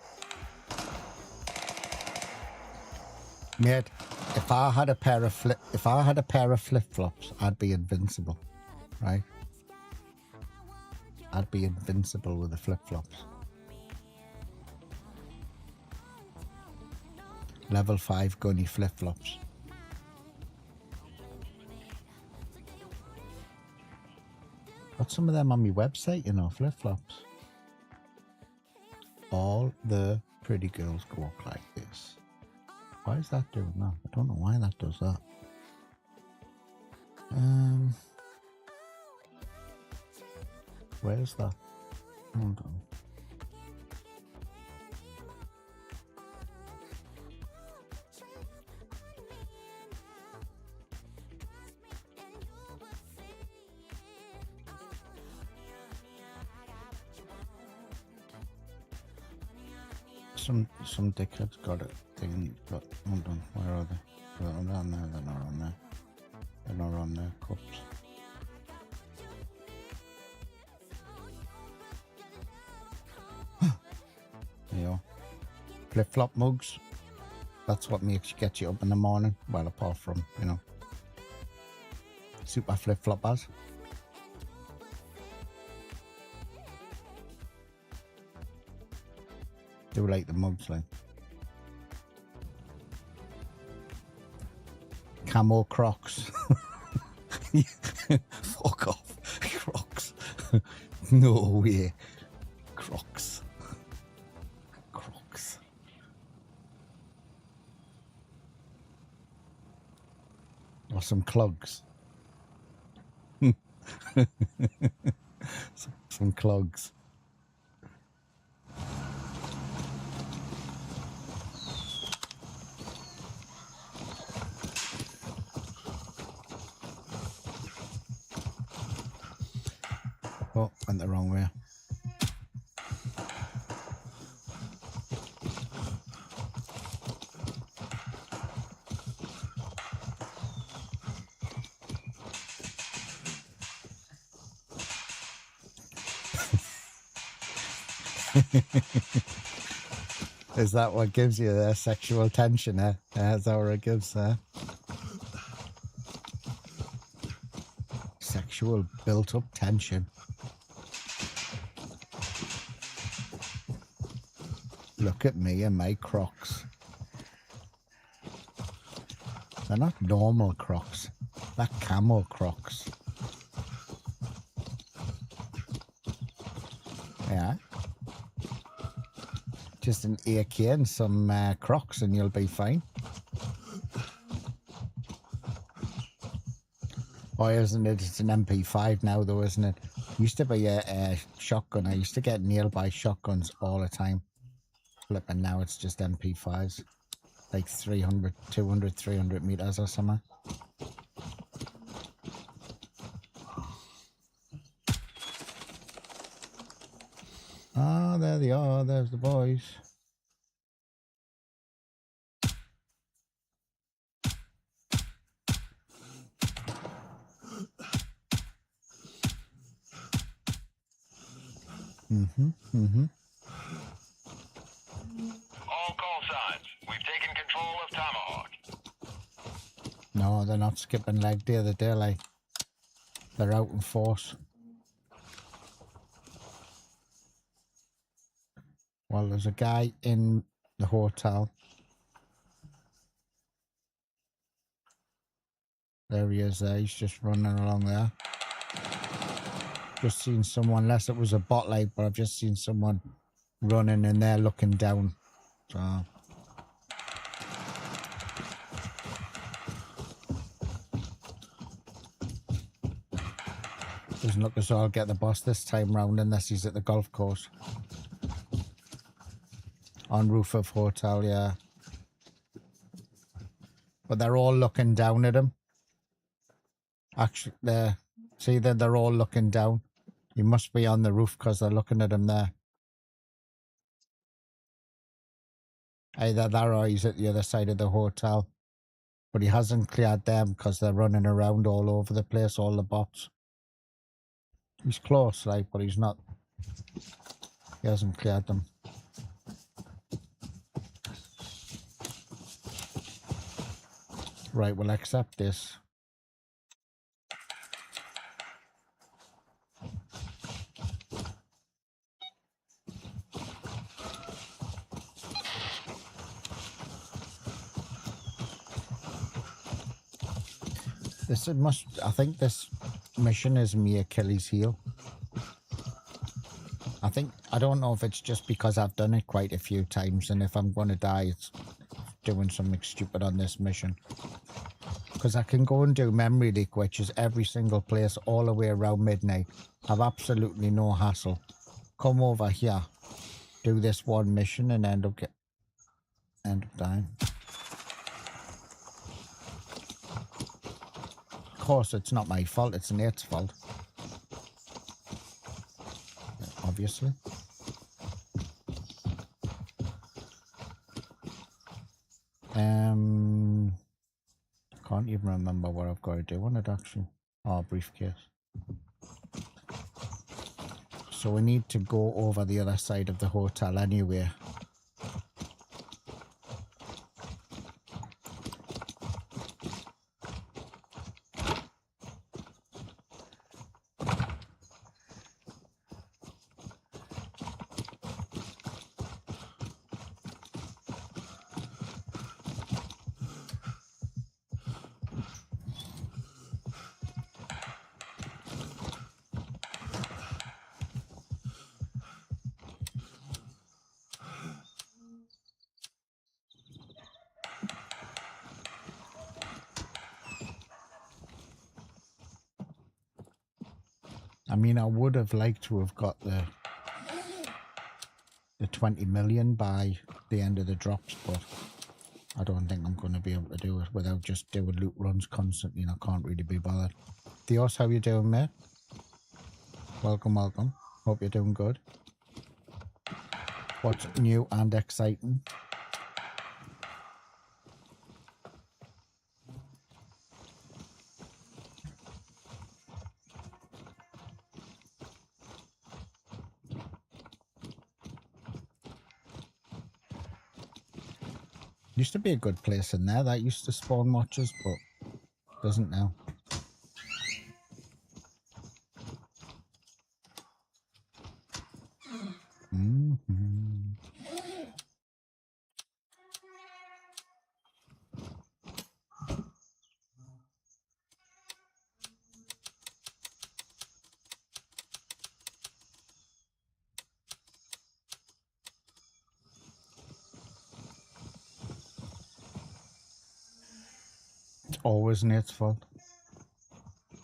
Mate, if I had a pair of flip-flops, I'd be invincible. Right? I'd be invincible with the flip-flops. Level 5 gunny flip-flops. Got some of them on my website, you know, flip-flops. All the pretty girls walk like this. Why is that doing that? I don't know why that does that. Where's that? Hold on. Some dickhead's got it thing, but hold on, where are they? They're not on there, they're not on there. They're not on there, cups. There you go. Flip-flop mugs. That's what gets you up in the morning. Well, apart from, you know, super flip-floppers. Do like the mugs, like. Camo Crocs. Fuck off. Crocs. No way. Crocs. Crocs. Or some clogs. Some clogs. Oh, went the wrong way. Is that what gives you the sexual tension, eh? Is that what it gives, Sexual built-up tension. Look at me and my Crocs. They're not normal Crocs. They're camo Crocs. Yeah. Just an AK and some Crocs and you'll be fine. Why isn't it? It's an MP5 now though, isn't it? Used to be a shotgun. I used to get nailed by shotguns all the time. Flipping now it's just MP5s. Like 300, 200, 300 meters or something. Ah, there they are. There's the boys. All call signs. We've taken control of Tomahawk. No, they're not skipping leg the other day, like. They're out in force. Well, there's a guy in the hotel. There he is there. He's just running along there. Just seen someone, unless it was a bot light, but I've just seen someone running in there looking down. So. Doesn't look as though I'll get the boss this time round unless he's at the golf course. On roof of hotel, yeah. But they're all looking down at him. Actually, they're all looking down. He must be on the roof because they're looking at him there. Either that or he's at the other side of the hotel. But he hasn't cleared them because they're running around all over the place, all the bots. He's close, like, but he's not. He hasn't cleared them. Right, we'll accept this. I think this mission is me Achilles heel. I don't know if it's just because I've done it quite a few times, and if I'm going to die, it's doing something stupid on this mission. Because I can go and do memory leak, which is every single place all the way around midnight. Have absolutely no hassle. Come over here, do this one mission, and end up dying. Of course, it's not my fault, it's Nate's fault. Obviously. Can't even remember what I've got to do on it actually. Oh, briefcase. So we need to go over the other side of the hotel anyway. I mean, I would have liked to have got the 20 million by the end of the drops, but I don't think I'm going to be able to do it without just doing loot runs constantly, and I can't really be bothered. Theos, how you doing, mate? Welcome, welcome. Hope you're doing good. What's new and exciting? Used to be a good place in there. That used to spawn watchers, but doesn't now. It's always Nate's fault.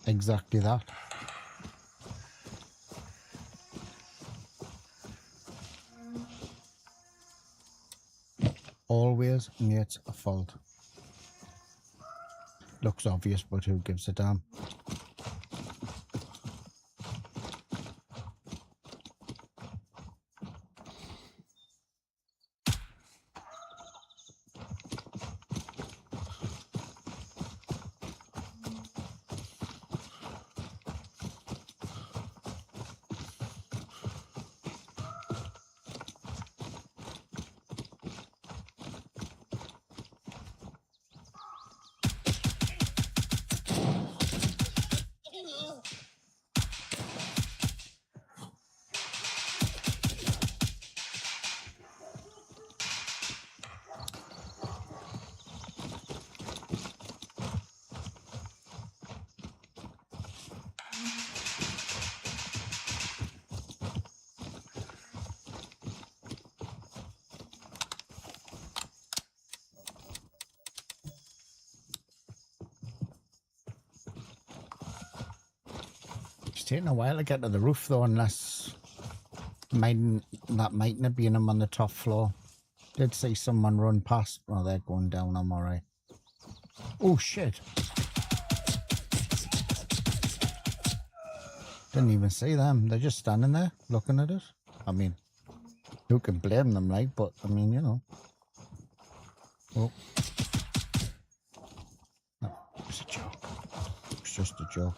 Exactly that. Always Nate's fault. Looks obvious, but who gives a damn? It's taking a while to get to the roof though, unless that mightn't have been him on the top floor. Did see someone run past. Oh, they're going down. I'm alright. Oh shit! Didn't even see them. They're just standing there looking at us. I mean, who can blame them, like? But I mean, you know. Oh, no, it's a joke. It's just a joke.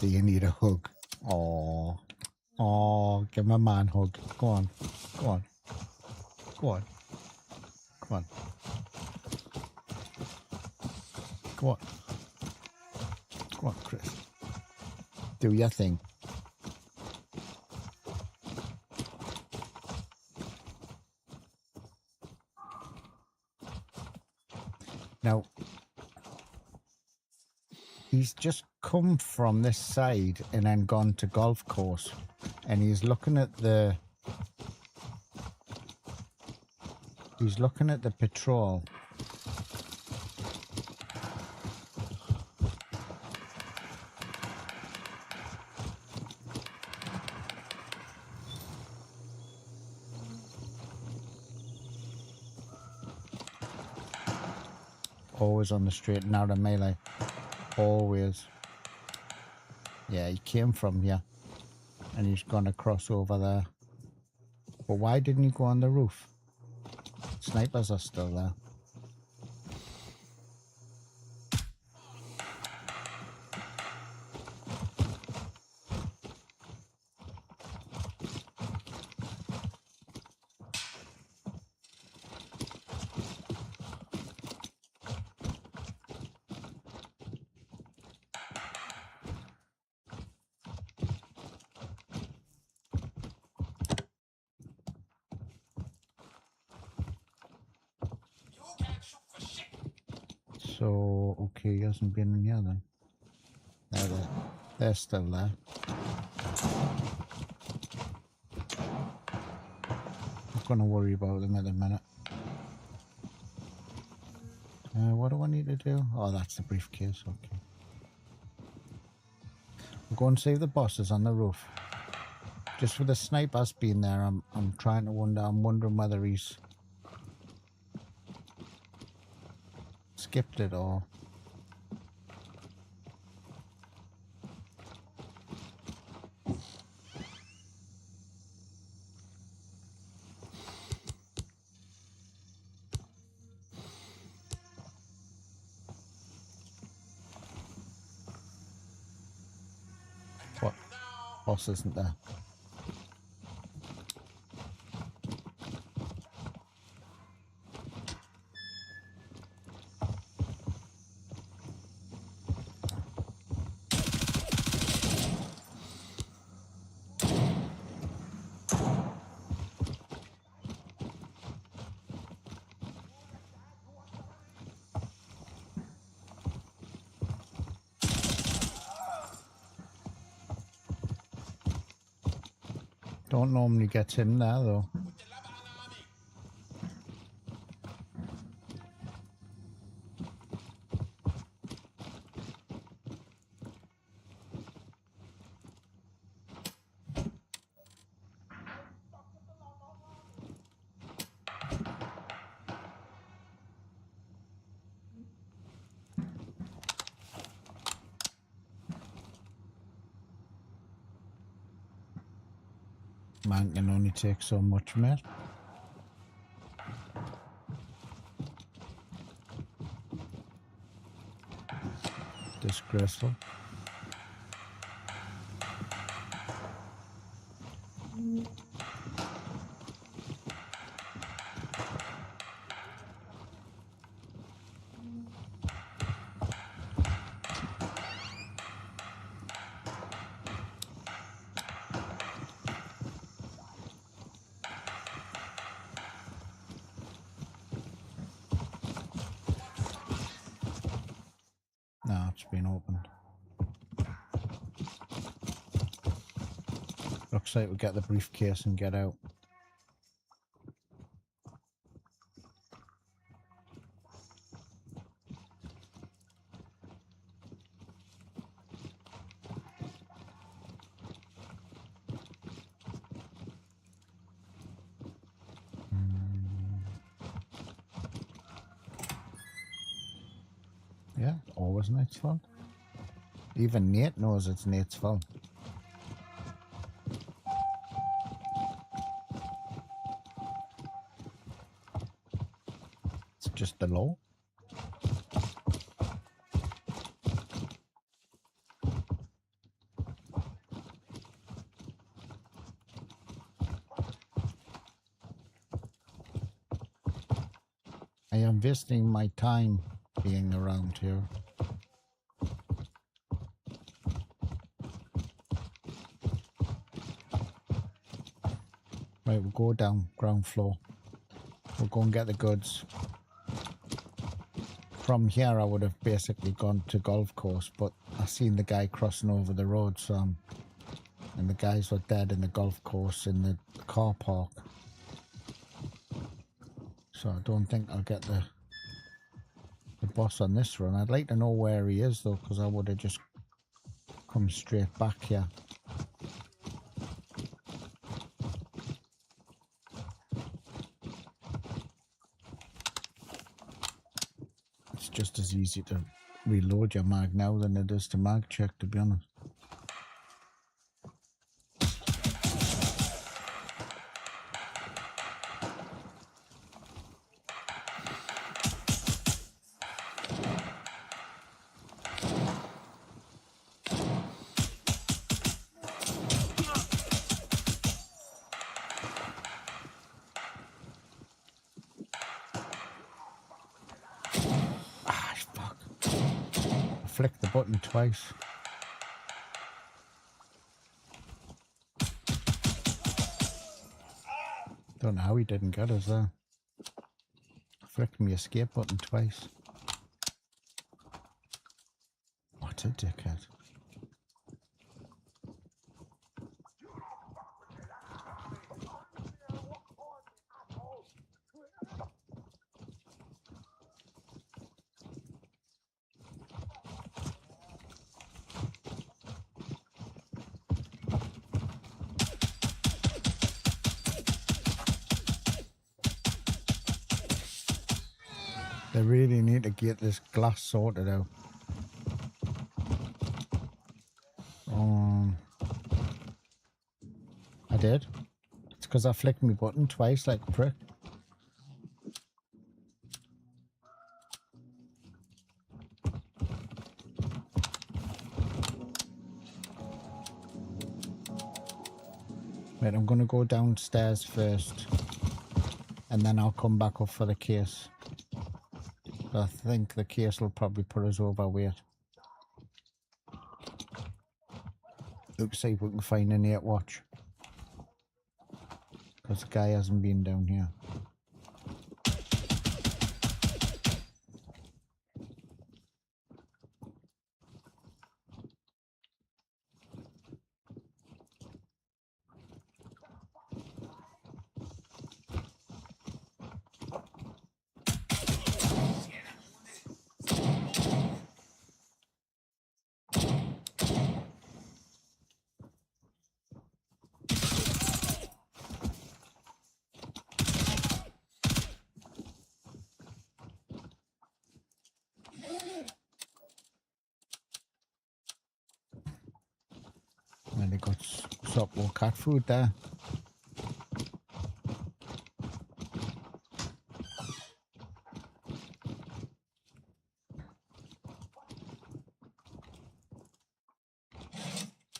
Do you need a hug? Oh, oh, give him a man hug. Go on, go on, go on, come on, go on, go on, Chris. Do your thing. Now, he's just come from this side and then gone to golf course, and he's looking at the patrol. Always on the straight and narrow melee. Always. Yeah, he came from here. And he's gonna cross over there. But why didn't he go on the roof? Snipers are still there. So, okay, he hasn't been in here then. They're still there. I'm gonna worry about them in a minute. What do I need to do? Oh, that's the briefcase, okay. go and see if the boss is on the roof. Just for the snipers being there, I'm trying to wonder. I'm wondering whether he's skipped it or. What? Boss isn't there. Don't normally get in there though. Man can only take so much, mate. Disgraceful. No, it's been opened. Looks like we get the briefcase and get out. Yeah, always Nate's fault. Even Nate knows it's Nate's fault. It's just the law. I am wasting my time being around here. Right, we'll go down, ground floor. We'll go and get the goods. From here I would have basically gone to golf course, but I seen the guy crossing over the road, so and the guys were dead in the golf course in the car park. So I don't think I'll get the boss on this run. I'd like to know where he is though, because I would have just come straight back here. It's just as easy to reload your mag now than it is to mag check, to be honest. Flick the button twice. Don't know how he didn't get us there. Flicked my escape button twice. What a dickhead. They really need to get this glass sorted out. I did. It's because I flicked my button twice like a prick. Right, I'm going to go downstairs first. And then I'll come back up for the case. I think the case will probably put us over weight. Let's see if we can find a night watch. Because the guy hasn't been down here. And they got supple cat food there.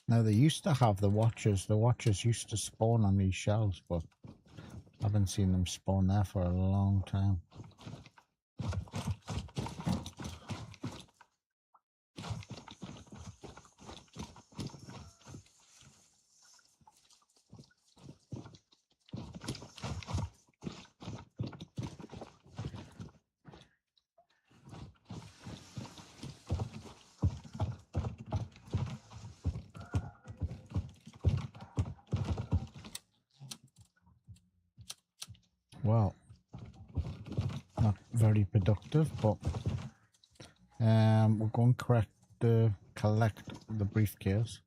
Now they used to have the watchers. The watchers used to spawn on these shelves, but I haven't seen them spawn there for a long time. Well, not very productive, but we're going to collect the briefcase.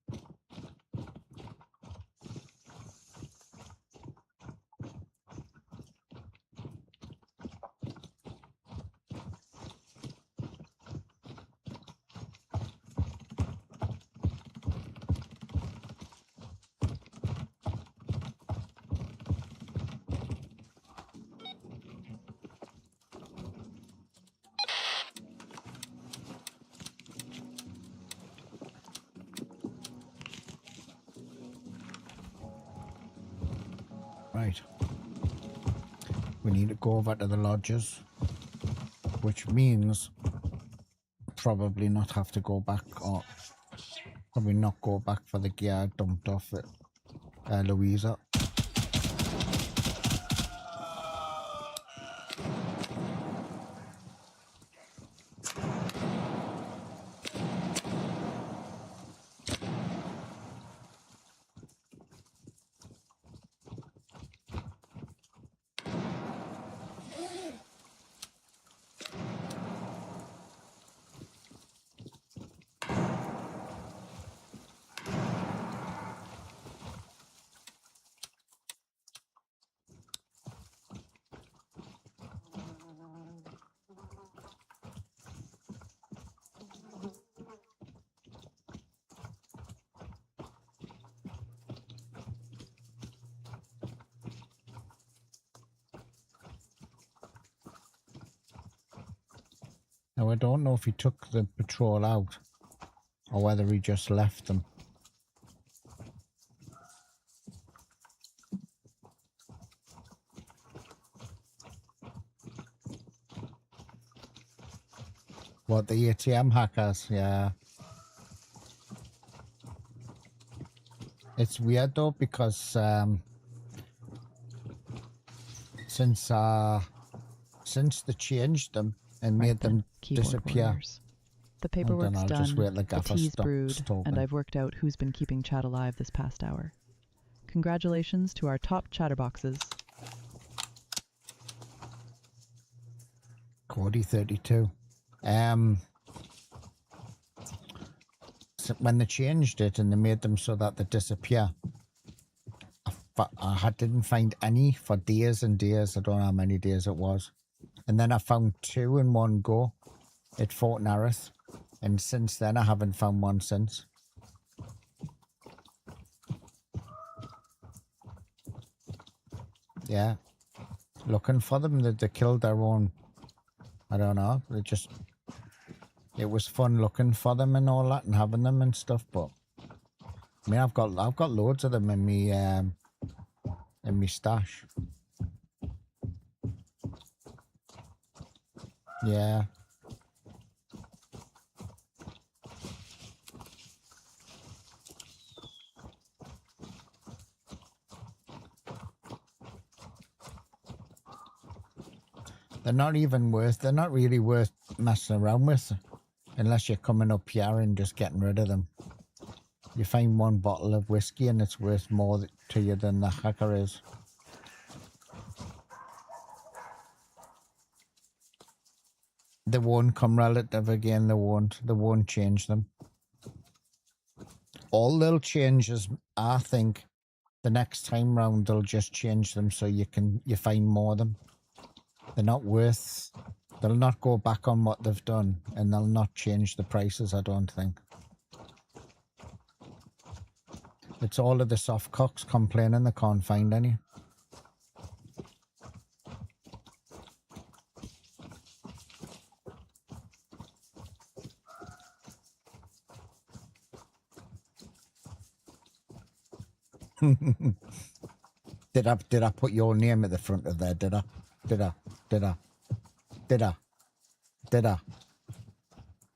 Right. We need to go over to the lodges, which means probably not have to go back, or probably not go back for the gear I dumped off at Louisa. Now I don't know if he took the patrol out or whether he just left them. What, the ATM hackers? Yeah. It's weird though, because since they changed them and made them disappear. Warriors. The paperwork's I'll done, just wait till the the gaffer tea's stops brewed, talking. and I've worked out who's been keeping chat alive this past hour. Congratulations to our top chatterboxes. Cody 32. So when they changed it and they made them so that they disappear, I didn't find any for days and days. I don't know how many days it was. And then I found 2 in one go at Fort Narrows. And since then, I haven't found one since. Yeah. Looking for them, they killed their own. I don't know. It was fun looking for them and all that and having them and stuff. But I mean, I've got loads of them in me stash. Yeah. They're not really worth messing around with unless you're coming up here and just getting rid of them. You find one bottle of whiskey and it's worth more to you than the hacker is. They won't come relative again, they won't change them. All they'll change is, I think, the next time round they'll just change them so you find more of them. They're not worth, they'll not go back on what they've done and they'll not change the prices, I don't think. It's all of the soft cocks complaining they can't find any. Did I put your name at the front of there? Did I?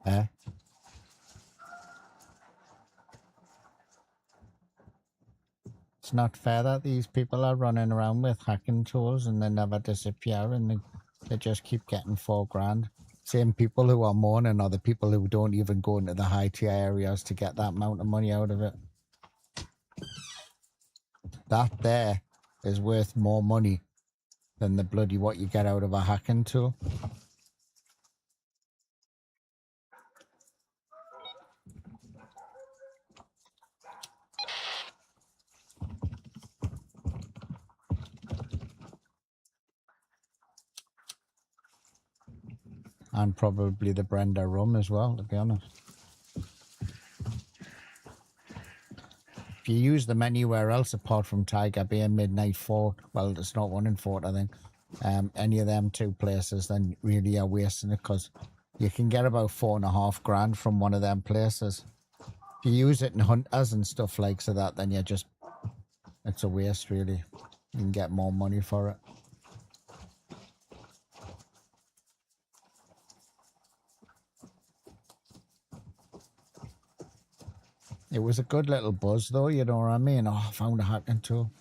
Eh? It's not fair that these people are running around with hacking tools and they never disappear and they just keep getting $4,000. Same people who are mourning are the people who don't even go into the high tier areas to get that amount of money out of it. That there is worth more money than the bloody what you get out of a hacking tool. And probably the Brenda rum as well, to be honest. If you use them anywhere else apart from Tiger Bay and Midnight Fort, well, it's not one in Fort, I think, any of them 2 places, then really are wasting it, because you can get about $4,500 from one of them places. If you use it in hunters and stuff like so that, then it's a waste, really. You can get more money for it. It was a good little buzz, though, you know what I mean? Oh, I found a hacking tool.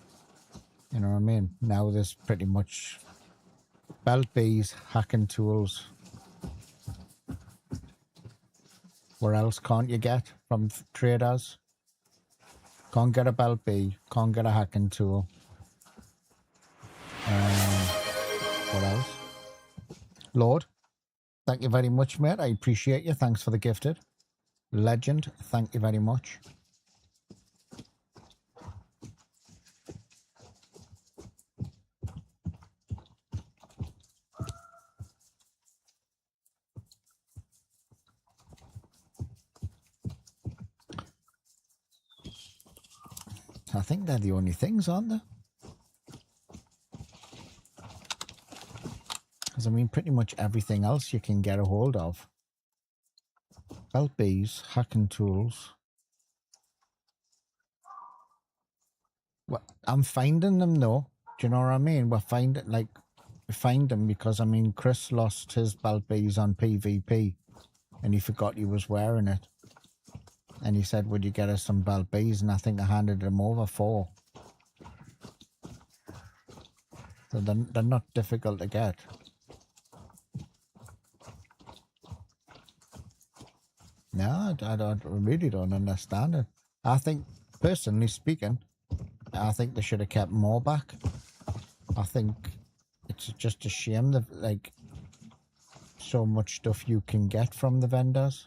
You know what I mean? Now there's pretty much belt bees, hacking tools. Where else can't you get from traders? Can't get a belt bee, can't get a hacking tool. What else? Lord, thank you very much, mate. I appreciate you. Thanks for the gifted. Legend, thank you very much. I think they're the only things, aren't they? Because, I mean, pretty much everything else you can get a hold of. Belt bees, hacking tools. Well, I'm finding them, though. Do you know what I mean? We find them because, I mean, Chris lost his belt bees on PvP. And he forgot he was wearing it. And he said, would you get us some belt bees? And I think I handed him over 4. So they're not difficult to get. No, I really don't understand it. I think, personally speaking, I think they should have kept more back. I think it's just a shame that, like, so much stuff you can get from the vendors.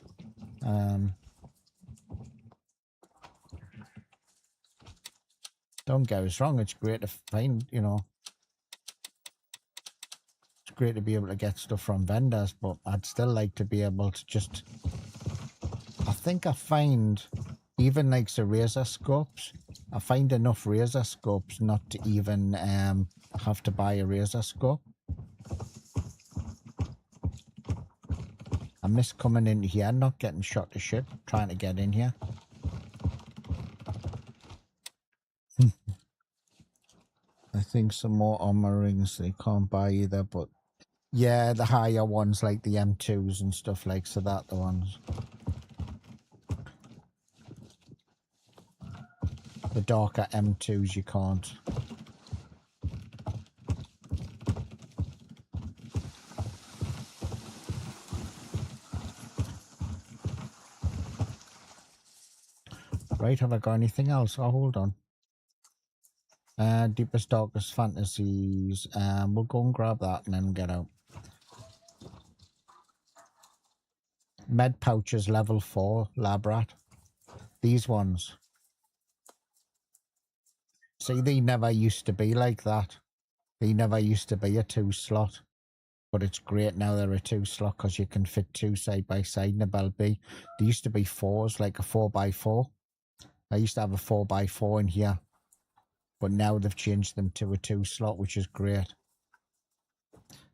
Don't get us wrong, it's great to find, you know, it's great to be able to get stuff from vendors, but I'd still like to be able to just... I think I find, even like the razor scopes, I find enough razor scopes not to even have to buy a razor scope. I miss coming in here, not getting shot to shit, trying to get in here. I think some more armor rings they can't buy either, but yeah, the higher ones like the M2s and stuff like so that the ones. The darker M2s you can't. Right, have I got anything else? Oh, hold on. Deepest, darkest fantasies. We'll go and grab that and then get out. Med pouches level 4, lab rat. These ones. See, they never used to be like that. They never used to be a 2-slot. But it's great now they're a 2-slot because you can fit 2 side by side in a Bell B. There used to be 4s, like a 4x4. I used to have a 4x4 in here. But now they've changed them to a 2-slot, which is great.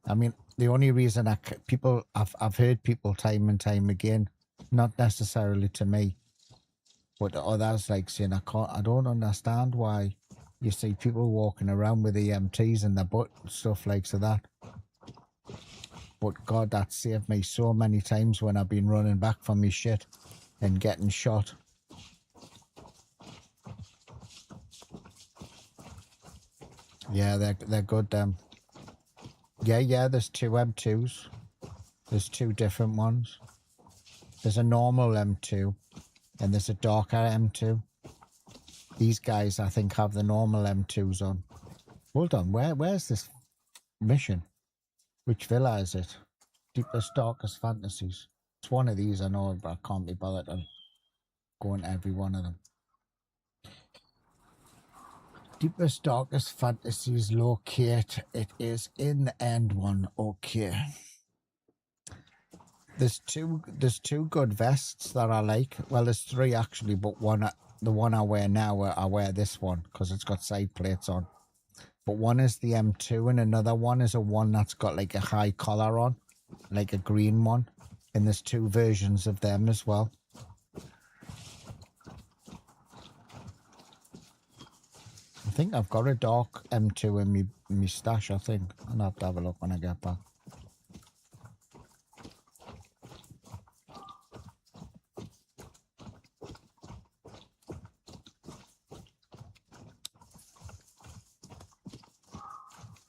I mean, the only reason I've heard people time and time again, not necessarily to me, but others like saying, I don't understand why you see people walking around with EMTs in their butt and stuff like so that. But God, that saved me so many times when I've been running back from my shit and getting shot. Yeah, they're good, them. Yeah, there's 2 M2s. There's 2 different ones. There's a normal M2 and there's a darker M2. These guys, I think, have the normal M2s on. Hold on, where's this mission? Which villa is it? Deepest, darkest fantasies. It's one of these, I know, but I can't be bothered to go into every one of them. Deepest, darkest fantasies locate. It is in the end one. Okay. There's two good vests that I like. Well, there's 3 actually, but the one I wear now, I wear this one because it's got side plates on. But one is the M2 and another one is a one that's got like a high collar on, like a green one. And there's 2 versions of them as well. I think I've got a dark M2 in me stash, I think. I'll have to have a look when I get back.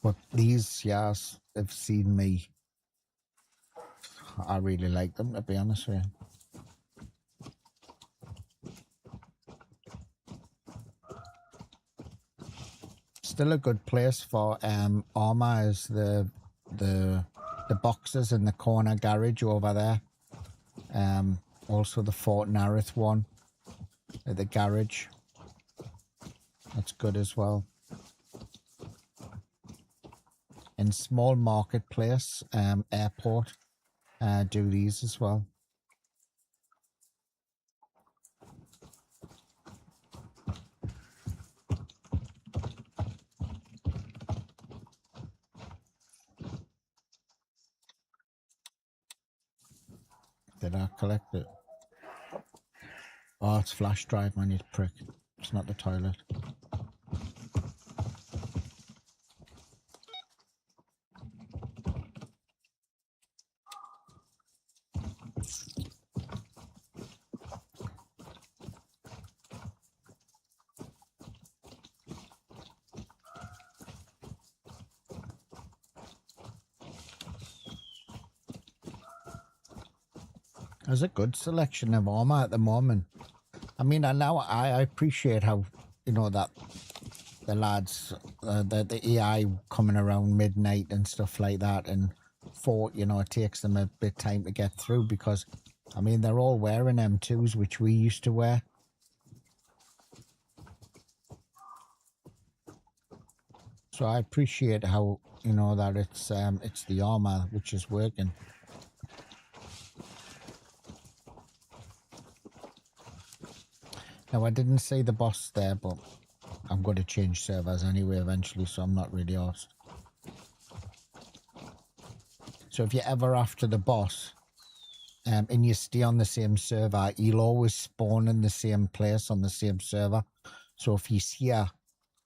But these, yes, have seen me. I really like them, to be honest with you. Still a good place for armor is the boxes in the corner garage over there. Also the Fort Narith one at the garage. That's good as well. In small marketplace, airport, do these as well. Did I collect it? Oh, it's flash drive, man, you prick. It's not the toilet. There's a good selection of armor at the moment. I mean, I appreciate how, you know, that the lads, the AI coming around midnight and stuff like that, and Fort, you know, it takes them a bit time to get through because, I mean, they're all wearing M2s, which we used to wear. So I appreciate how, you know, that it's the armor which is working. Now I didn't see the boss there, but I'm going to change servers anyway eventually, so I'm not really asked. So if you're ever after the boss, and you stay on the same server, he'll always spawn in the same place on the same server. So if he's here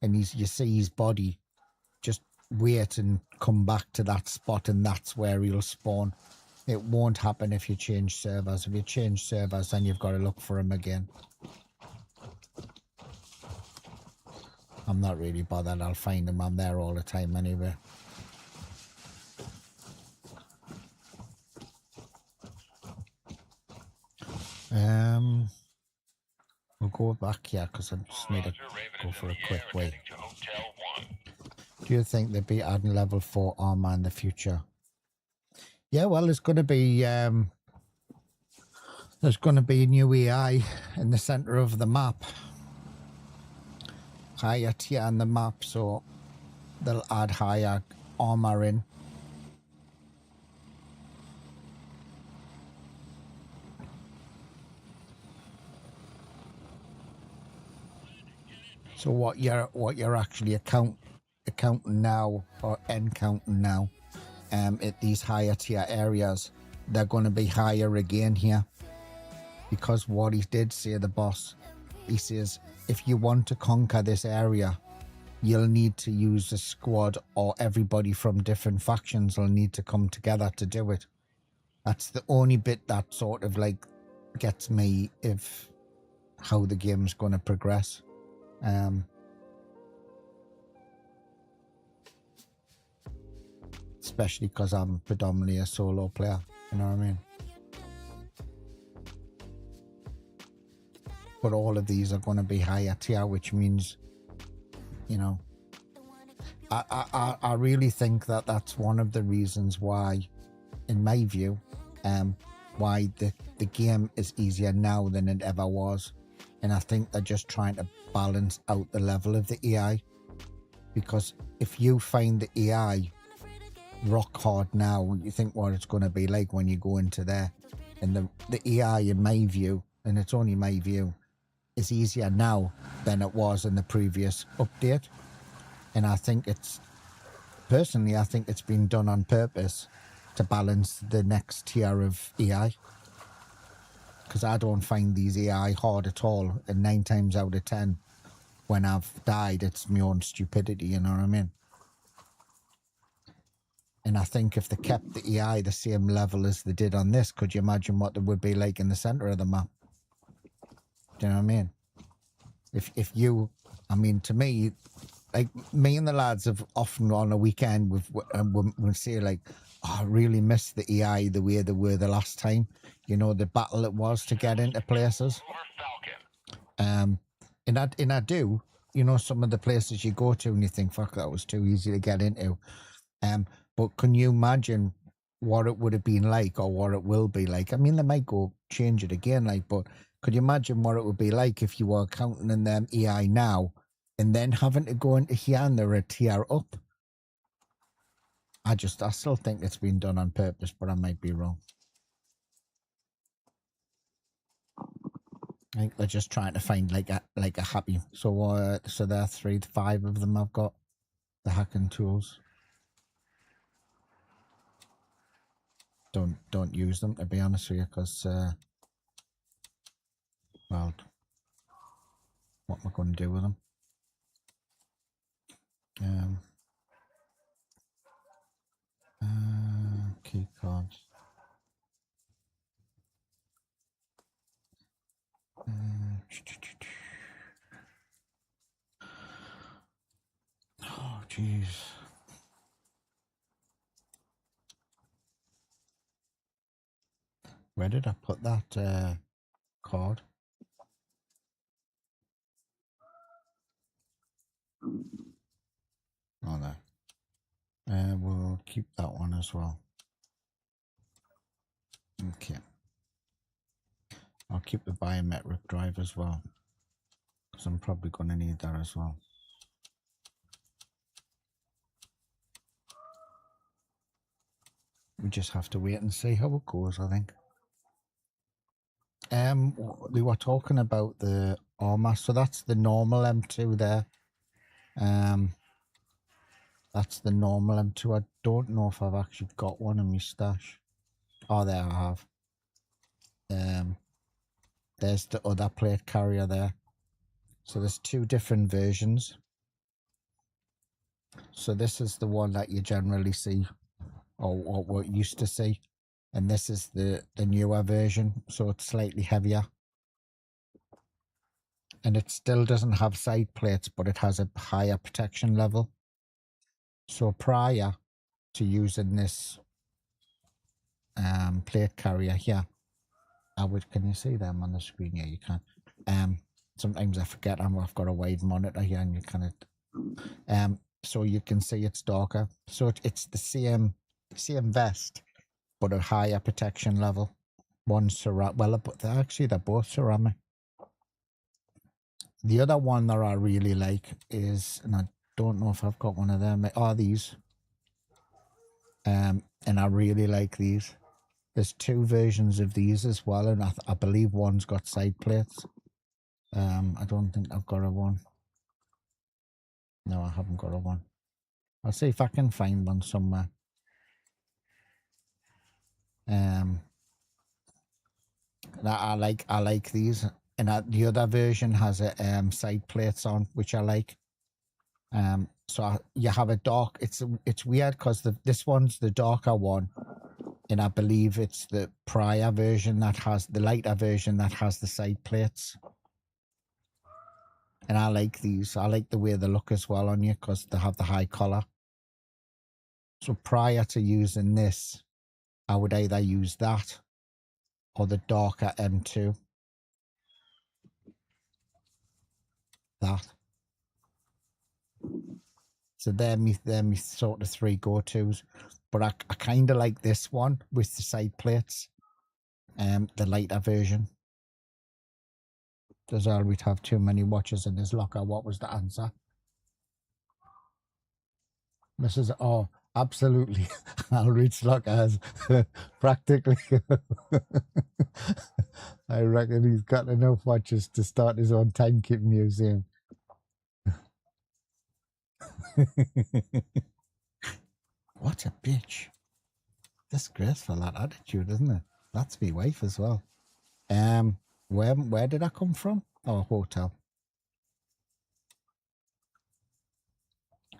and you see his body, just wait and come back to that spot, and that's where he'll spawn. It won't happen if you change servers. If you change servers, then you've got to look for him again. I'm not really bothered. I'll find him. I'm there all the time anyway. We'll go back here because I just need to go for a quick wait. Do you think they'd be adding level 4 armor in the future? Yeah, well, there's going to be a new AI in the center of the map, higher tier on the map, so they'll add higher armor in. So what you're actually accounting now, or encounting now, at these higher tier areas, they're going to be higher again here, because what he did say, the boss, he says, if you want to conquer this area, you'll need to use a squad, or everybody from different factions will need to come together to do it. That's the only bit that sort of like gets me if how the game's going to progress. Especially because I'm predominantly a solo player, you know what I mean? But all of these are going to be higher tier, which means, you know, I really think that that's one of the reasons why, in my view, why the game is easier now than it ever was. And I think they're just trying to balance out the level of the AI. Because if you find the AI rock hard now, you think what it's going to be like when you go into there. And the AI, in my view, and it's only my view, is easier now than it was in the previous update. And I think personally, I think it's been done on purpose to balance the next tier of AI. Because I don't find these AI hard at all. And 9 times out of 10, when I've died, it's my own stupidity, you know what I mean? And I think if they kept the AI the same level as they did on this, could you imagine what they would be like in the center of the map? Do you know what I mean? If you, I mean, to me, like me and the lads have often on a weekend we'll say like, oh, I really miss the AI the way they were the last time. You know, the battle it was to get into places. And I do, you know, some of the places you go to and you think, fuck, that was too easy to get into. But can you imagine what it would have been like, or what it will be like? I mean, they might go change it again, like, but could you imagine what it would be like if you were counting in them AI now and then having to go into here and they're a tier up? I still think it's been done on purpose, but I might be wrong. I think they're just trying to find like a happy. So there are 3 to 5 of them I've got, the hacking tools. Don't use them, to be honest with you, because well, what am I going to do with them? Key cards. Oh, jeez. Where did I put that card? Oh, there. We'll keep that one as well. Okay. I'll keep the biometric drive as well, because I'm probably going to need that as well. we just have to wait and see how it goes, I think. We were talking about the armor, so that's the normal M2 there. That's the normal M2. I don't know if I've actually got one in my stash. Oh, there I have. There's the other plate carrier there. So there's two different versions. So this is the one that you generally see, or what you used to see, and this is the newer version. So it's slightly heavier, and it still doesn't have side plates, but it has a higher protection level. So prior to using this plate carrier here, can you see them on the screen? Yeah, you can. Sometimes I forget I've got a wide monitor here, and you kind of so you can see it's darker. So it's the same vest, but a higher protection level. One's ceramic. Well, they're both ceramic. The other one that I really like is, and I don't know if I've got one of them, are these. And I really like these. There's two versions of these as well, and I believe one's got side plates. I don't think I've got a one. No, I haven't got a one. I'll see if I can find one somewhere. I like these, and the other version has a side plates on, which I like. So you have a dark. It's weird because this one's the darker one, and I believe it's the prior version that has the lighter version that has the side plates. And I like these. I like the way they look as well on you because they have the high collar. So prior to using this, I would either use that or the darker M2. That. So they're me sort of three go-tos. But I kind of like this one with the side plates. The lighter version. Does Alreed have too many watches in his locker? What was the answer? Mrs. Oh, absolutely. Alreed's locker has practically. I reckon he's got enough watches to start his own timekeeping museum. What a bitch. Disgraceful, that attitude, isn't it? That's my wife as well. Where did I come from? Oh, hotel.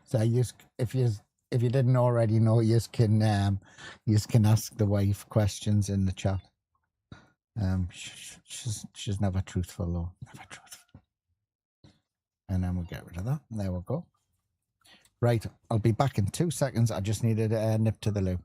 So if you didn't already know, you can ask the wife questions in the chat. She's never truthful though, never truthful. And then we'll get rid of that. There we go. Right, I'll be back in 2 seconds. I just needed a nip to the loo.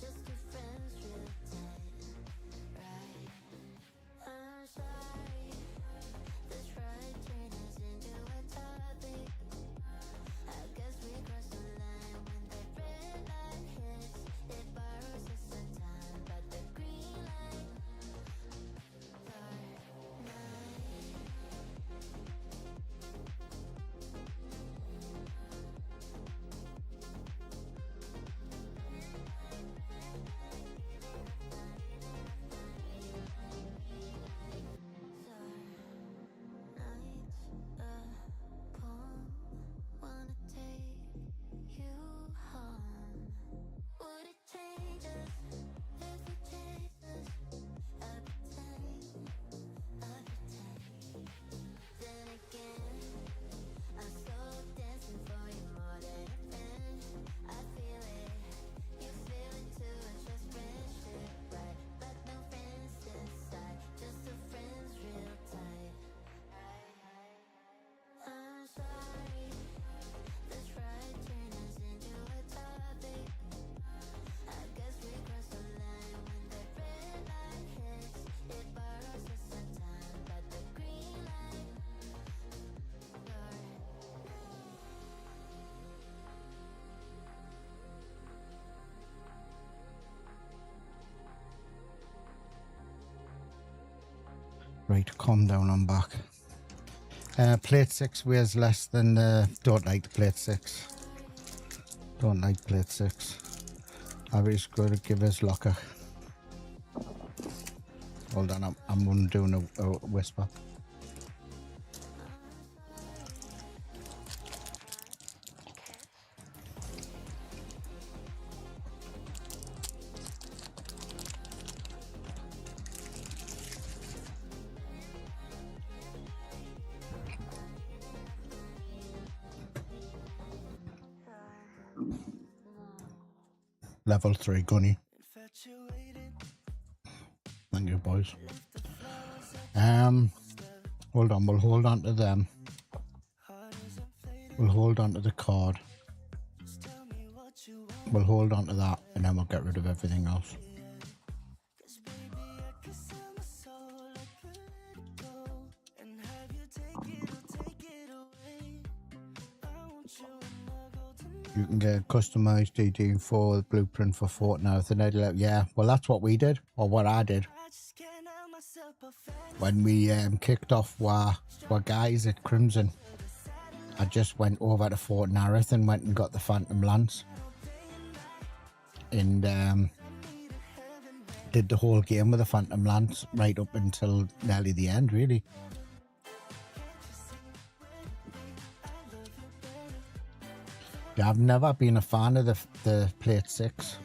Just two friends Right, calm down, I'm back. Plate 6 weighs less than, don't like the plate 6. Don't like plate 6. I was going to give us locker. Hold on, I'm doing a whisper. Level 3 gunny. Thank you, boys. Hold on, we'll hold on to them. We'll hold on to the card. We'll hold on to that, and then we'll get rid of everything else. You can get a customized DD for blueprint for Fortnite. Yeah, well, that's what we did, or what I did. When we kicked off our guys at Crimson, I just went over to Fort Nareth and went and got the Phantom Lance. And did the whole game with the Phantom Lance right up until nearly the end, really. Yeah, I've never been a fan of the Plate 6.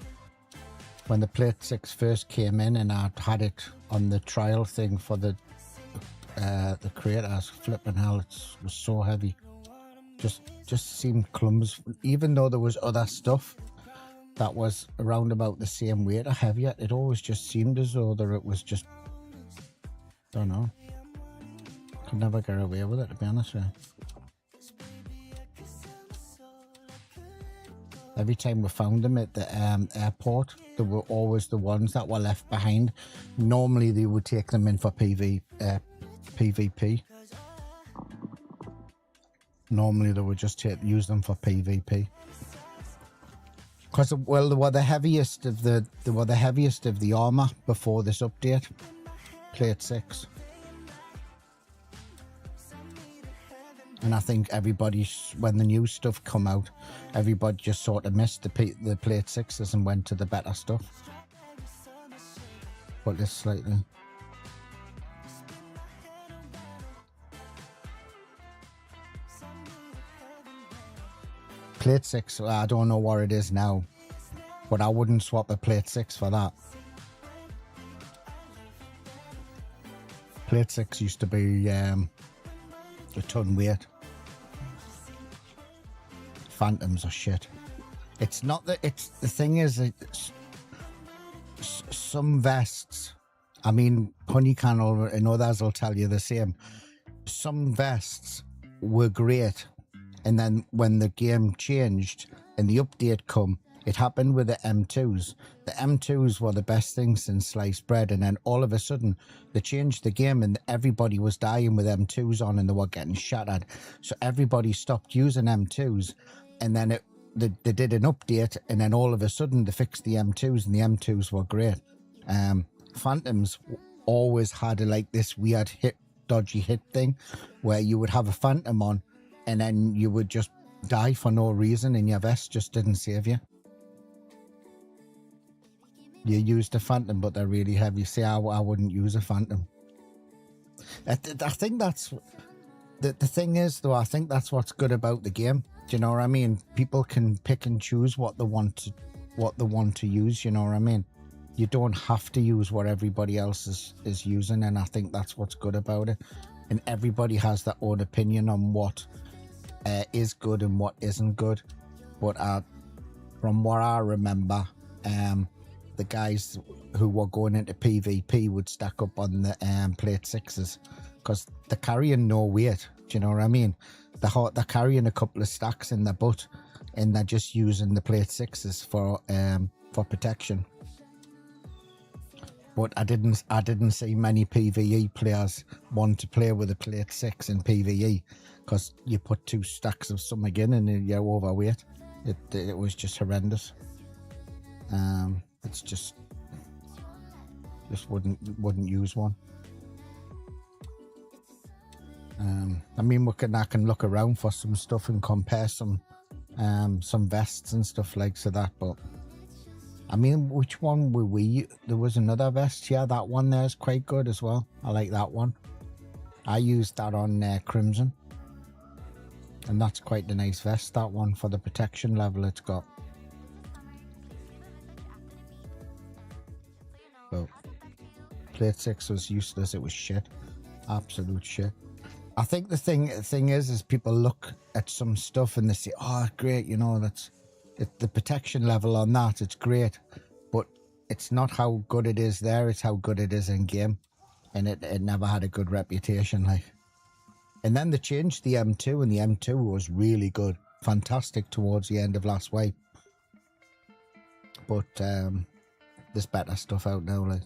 When the Plate 6 first came in and I had it on the trial thing for the creators, flipping hell, it was so heavy. Just seemed clumsy. Even though there was other stuff that was around about the same weight or heavier, it always just seemed as though it was just, don't know. Could never get away with it, to be honest with you. Every time we found them at the airport, they were always the ones that were left behind. Normally they would take them in for PvP. Normally they would just use them for PvP. Because, well, they were the heaviest of the armor before this update. Plate 6. And I think everybody, when the new stuff come out, everybody just sort of missed the Plate 6s and went to the better stuff. But this slightly. Plate 6, I don't know what it is now, but I wouldn't swap a Plate 6 for that. Plate 6 used to be a ton weight. Phantoms are shit. It's not that, it's the thing is, some vests, I mean, Honeycannel and others will tell you the same. Some vests were great, and then when the game changed and the update come, it happened with the M2s. The M2s were the best thing since sliced bread, and then all of a sudden they changed the game and everybody was dying with M2s on and they were getting shattered. So everybody stopped using M2s, and then they did an update, and then all of a sudden they fixed the M2s and the M2s were great. Phantoms always had like this weird dodgy hit thing where you would have a Phantom on and then you would just die for no reason and your vest just didn't save you. You used a Phantom, but they're really heavy. See, I wouldn't use a Phantom. I think that's the thing is, though. I think that's what's good about the game. Do you know what I mean? People can pick and choose what they want to use. You know what I mean? You don't have to use what everybody else is using, and I think that's what's good about it. And everybody has their own opinion on what is good and what isn't good. But from what I remember, the guys who were going into PvP would stack up on the Plate 6s because they're carrying no weight. Do you know what I mean? They're carrying a couple of stacks in their butt and they're just using the Plate 6s for protection. But I didn't see many PvE players want to play with a Plate 6 in PvE because you put 2 stacks of something in and you're overweight. It was just horrendous. It's just wouldn't use one. I mean, I can look around for some stuff and compare some vests and stuff like so that, but I mean, which one were we? There was another vest, yeah, that one there is quite good as well. I like that one. I used that on Crimson, and that's quite a nice vest, that one, for the protection level it's got. But Plate 6 was useless, it was shit. Absolute shit. I think the thing is people look at some stuff and they say, oh, great, you know, the protection level on that, it's great. But it's not how good it is there, it's how good it is in game. And it never had a good reputation, like. And then they changed the M2, and the M2 was really good. Fantastic towards the end of last wipe. But there's better stuff out now, like.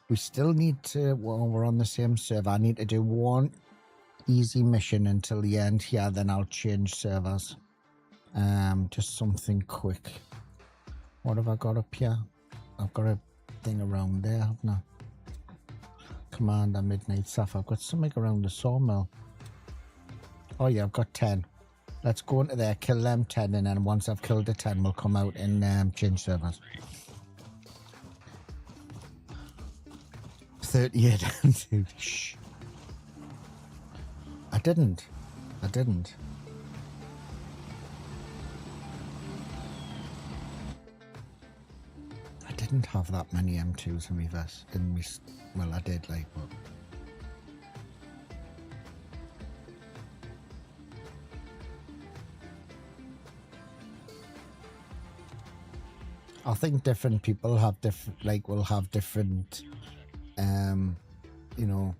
We still need to, well, we're on the same server. I need to do one easy mission until the end here, then I'll change servers. Just something quick. What have I got up here? I've got a thing around there, haven't I? Commander Midnight Sapphire. I've got something around the sawmill. Oh yeah, I've got 10. Let's go into there, kill them 10, and then once I've killed the 10, we'll come out and change servers. 38 dude. Shh. I didn't have that many M2s in my vest. Well, I did, like, but I think different people have different, like, will have different you know,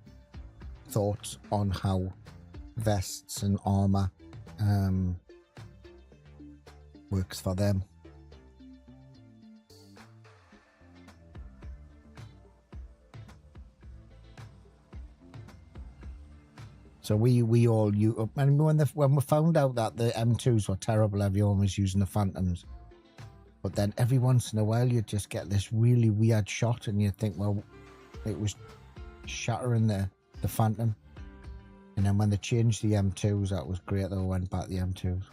thoughts on how vests and armor works for them. So we all, and when we found out that the M2s were terrible, everyone was using the Phantoms. But then every once in a while you'd just get this really weird shot and you'd think, well, it was shattering the Phantom. And then when they changed the M2s, that was great though, went back the M2s.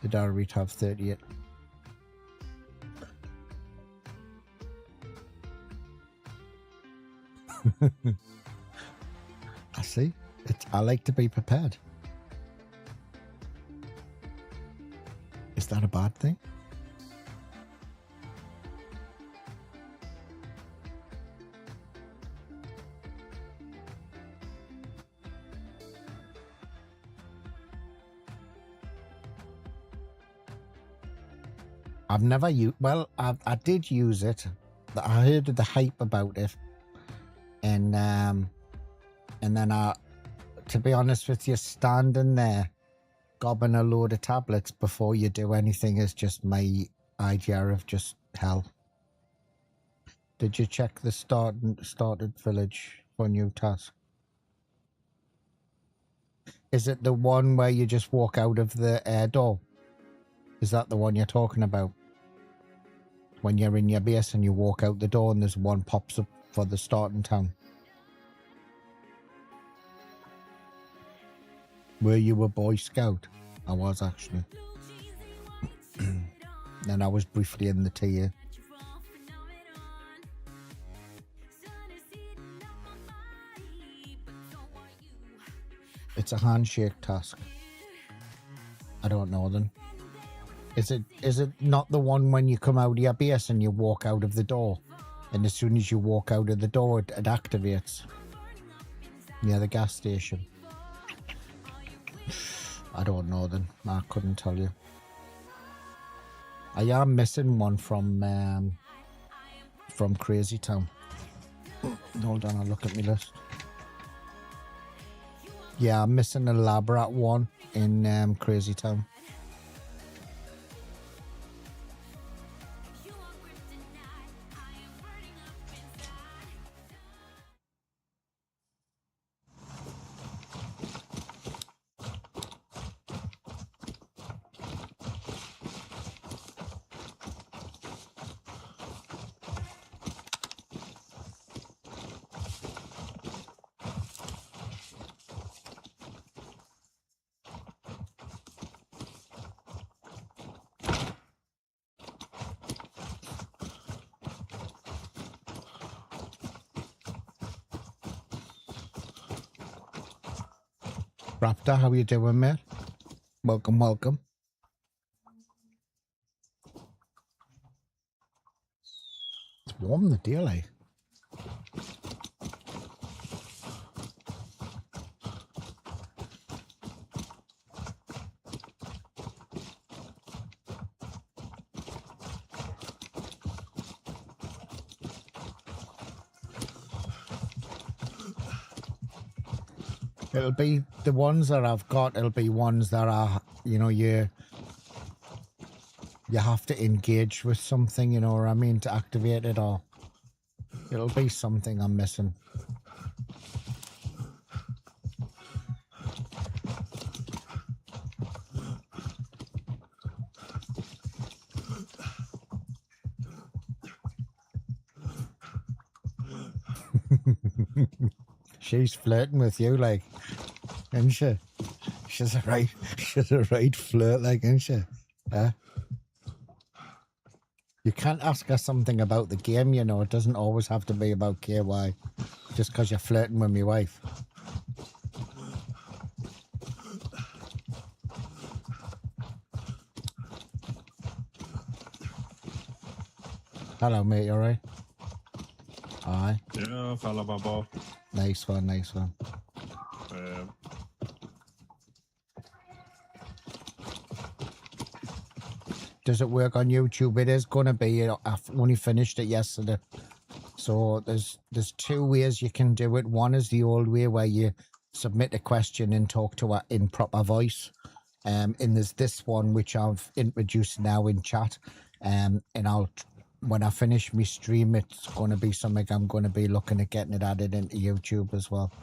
Did ALREET have 38? I see. I like to be prepared. Is that a bad thing? I've never used, well, I did use it. I heard of the hype about it. And then to be honest with you, standing there, gobbing a load of tablets before you do anything is just my idea of just hell. Did you check the started village for new task? Is it the one where you just walk out of the air door? Is that the one you're talking about? When you're in your base and you walk out the door and there's one pops up for the starting town. Were you a Boy Scout? I was actually. Then I was briefly in the TA. It's a handshake task. I don't know then. Is it not the one when you come out of your base and you walk out of the door? And as soon as you walk out of the door, it activates. Near the gas station. I don't know then. I couldn't tell you. I am missing one from Crazy Town. Hold on, I'll look at my list. Yeah, I'm missing a Labrat one in Crazy Town. Raptor, how you doing, mate? Welcome, welcome. It's warm in the day, like. It'll be the ones that I've got, it'll be ones that are, you know, you have to engage with something, you know what I mean, to activate it, or it'll be something I'm missing. She's flirting with you, like, isn't she? She's a right flirt, like, isn't she? Yeah. You can't ask her something about the game, you know. It doesn't always have to be about KY, just because you're flirting with my wife. Hello, mate, you alright? Aye. Yeah, fella, Bobo. Nice one, nice one. Does it work on YouTube? It is going to be. I've only finished it yesterday. So there's two ways you can do it. One is the old way where you submit a question and talk to her in proper voice. And there's this one which I've introduced now in chat. And when I finish my stream, it's going to be something I'm going to be looking at getting it added into YouTube as well.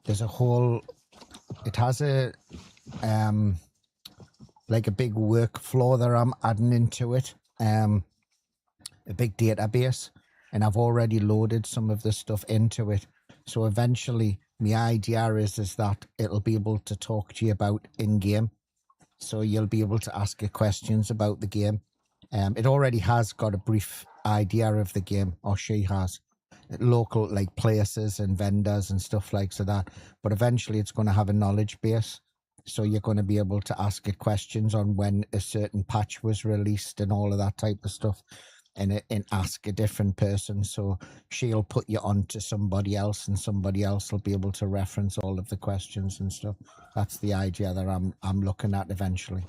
There's a whole, it has a, like a big workflow that I'm adding into it, a big database, and I've already loaded some of the stuff into it. So eventually, my idea is that it'll be able to talk to you about in-game. So you'll be able to ask it questions about the game. It already has got a brief idea of the game, or she has. Local, like, places and vendors and stuff like that. But eventually it's going to have a knowledge base. So you're going to be able to ask it questions on when a certain patch was released and all of that type of stuff, and ask a different person. So she'll put you on to somebody else, and somebody else will be able to reference all of the questions and stuff. That's the idea that I'm looking at eventually.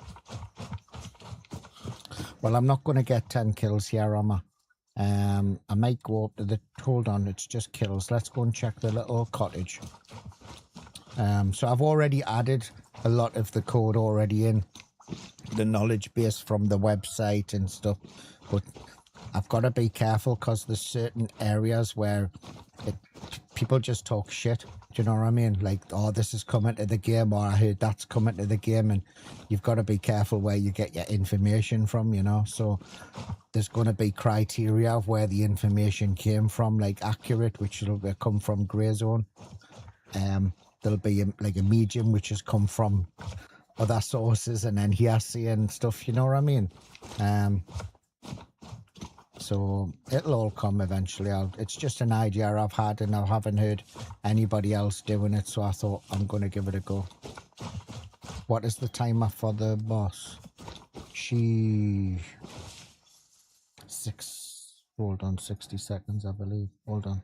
Well, I'm not going to get 10 kills here, am I? I might go up to the... Hold on, it's just kills. Let's go and check the little cottage. So I've already added a lot of the code already in the knowledge base from the website and stuff, but I've got to be careful because there's certain areas where people just talk shit. Do you know what I mean? Like, oh, this is coming to the game, or I heard that's coming to the game, and you've got to be careful where you get your information from, you know. So there's going to be criteria of where the information came from, like accurate, which will come from grey zone. There'll be like a medium, which has come from other sources, and then hearsay and stuff, you know what I mean? So it'll all come eventually. It's just an idea I've had, and I haven't heard anybody else doing it, so I thought I'm going to give it a go. What is the timer for the boss? Hold on, 60 seconds, I believe. Hold on.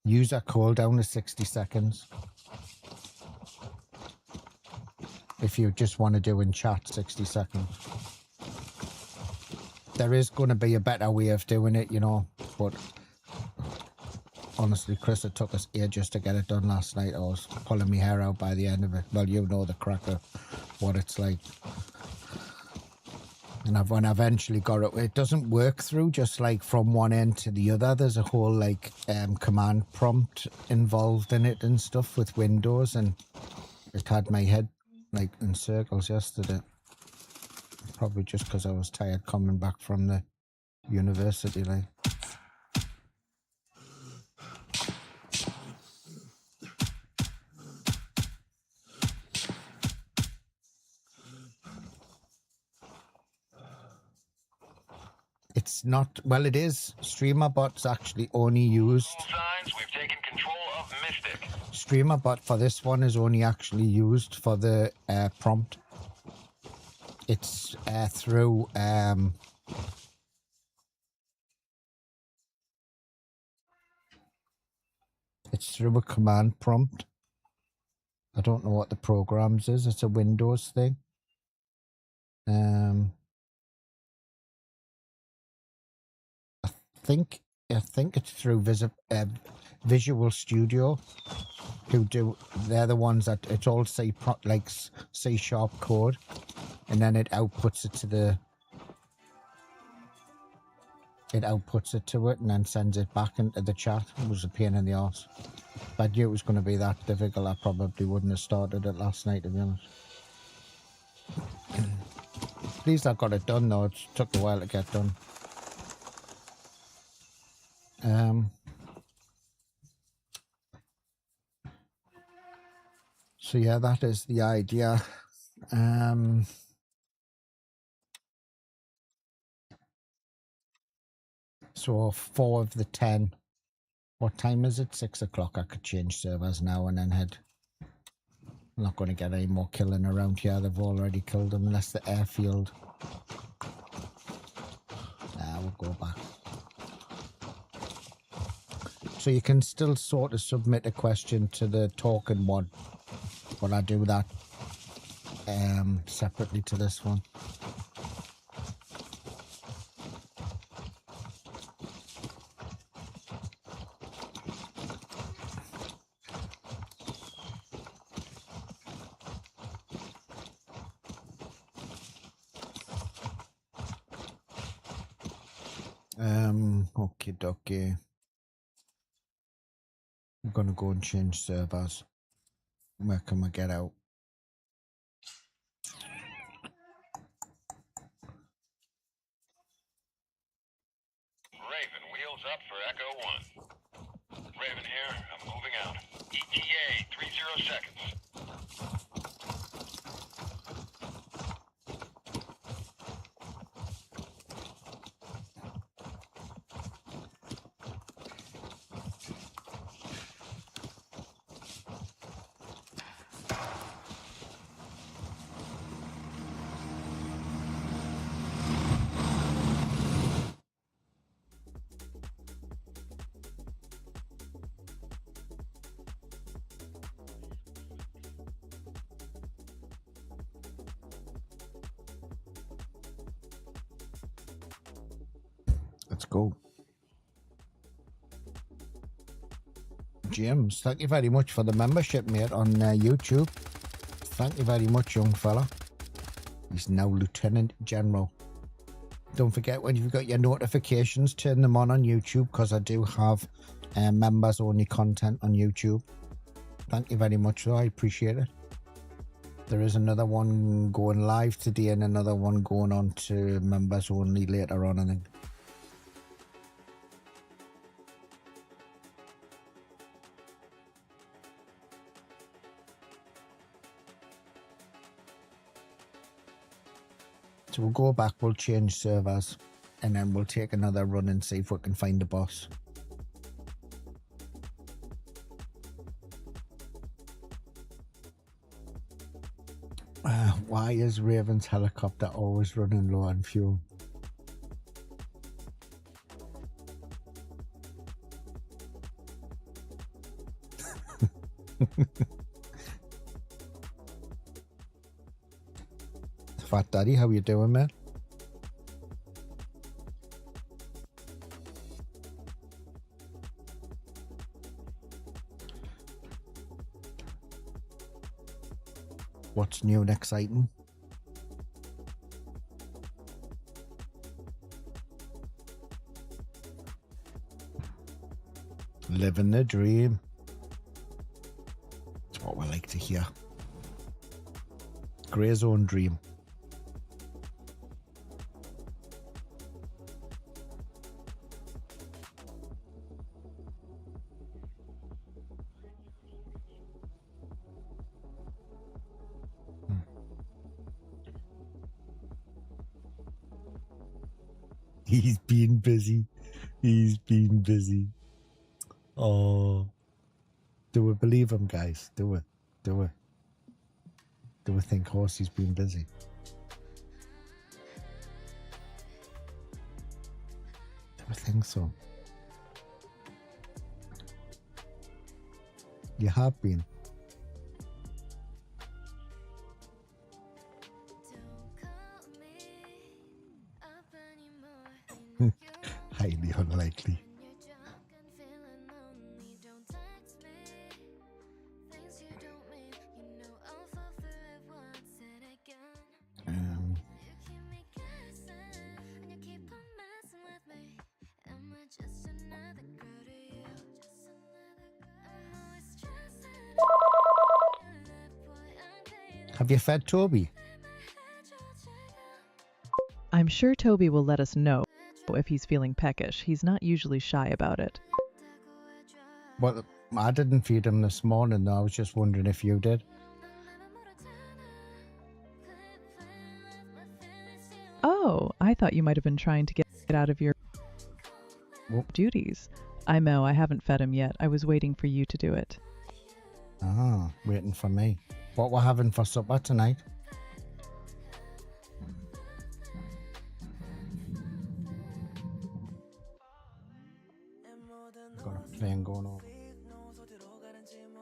User cooldown is 60 seconds. If you just want to do in chat, 60 seconds. There is going to be a better way of doing it, you know, but honestly, Chris, it took us ages to get it done last night. I was pulling my hair out by the end of it. Well, you know the crack of what it's like. And when I eventually got it, it doesn't work through just like from one end to the other. There's a whole like command prompt involved in it and stuff with Windows, and it had my head like in circles yesterday. Probably just because I was tired coming back from the university, like. It's not, well, it is. StreamerBot's actually only used. Signs, we've taken control of Mystic. StreamerBot for this one is only actually used for the prompt. It's through it's through a command prompt. I don't know what the programs is. It's a Windows thing. I think it's through Visual Studio. They're the ones that it's all C# code, and then it outputs it to it and then sends it back into the chat. It was a pain in the arse. If I knew it was going to be that difficult, I probably wouldn't have started it last night, to be honest. At least I got it done though. It took a while to get done. So yeah, that is the idea. So 4 of the 10. What time is it? 6 o'clock. I could change servers now and then head. I'm not going to get any more killing around here. They've already killed them unless the airfield. We'll go back. So you can still sort of submit a question to the talking one, but I do that separately to this one. Okie dokie. I'm gonna go and change servers. Where can we get out? Raven, wheels up for Echo 1. Raven here, I'm moving out. ETA, 30 seconds. Let's go. James, thank you very much for the membership, mate, on YouTube. Thank you very much, young fella. He's now Lieutenant General. Don't forget, when you've got your notifications, turn them on YouTube, because I do have members-only content on YouTube. Thank you very much, though. I appreciate it. There is another one going live today and another one going on to members-only later on, I think. So we'll go back, we'll change servers, and then we'll take another run and see if we can find the boss. Why is Raven's helicopter always running low on fuel? Fat Daddy, how you doing, man? What's new and exciting? Living the dream. That's what we like to hear. Grey Zone dream. He's been busy. He's been busy. Oh. Do we believe him, guys? Do we? Do we? Do we think Horsey's been busy? Do we think so? You have been. Highly unlikely. Have you fed Toby? I'm sure Toby will let us know if he's feeling peckish. He's not usually shy about it. Well, I didn't feed him this morning, though. I was just wondering if you did. Oh, I thought you might have been trying to get out of your duties. I know, I haven't fed him yet. I was waiting for you to do it. Ah, waiting for me. What we're having for supper tonight? Got a plane going on.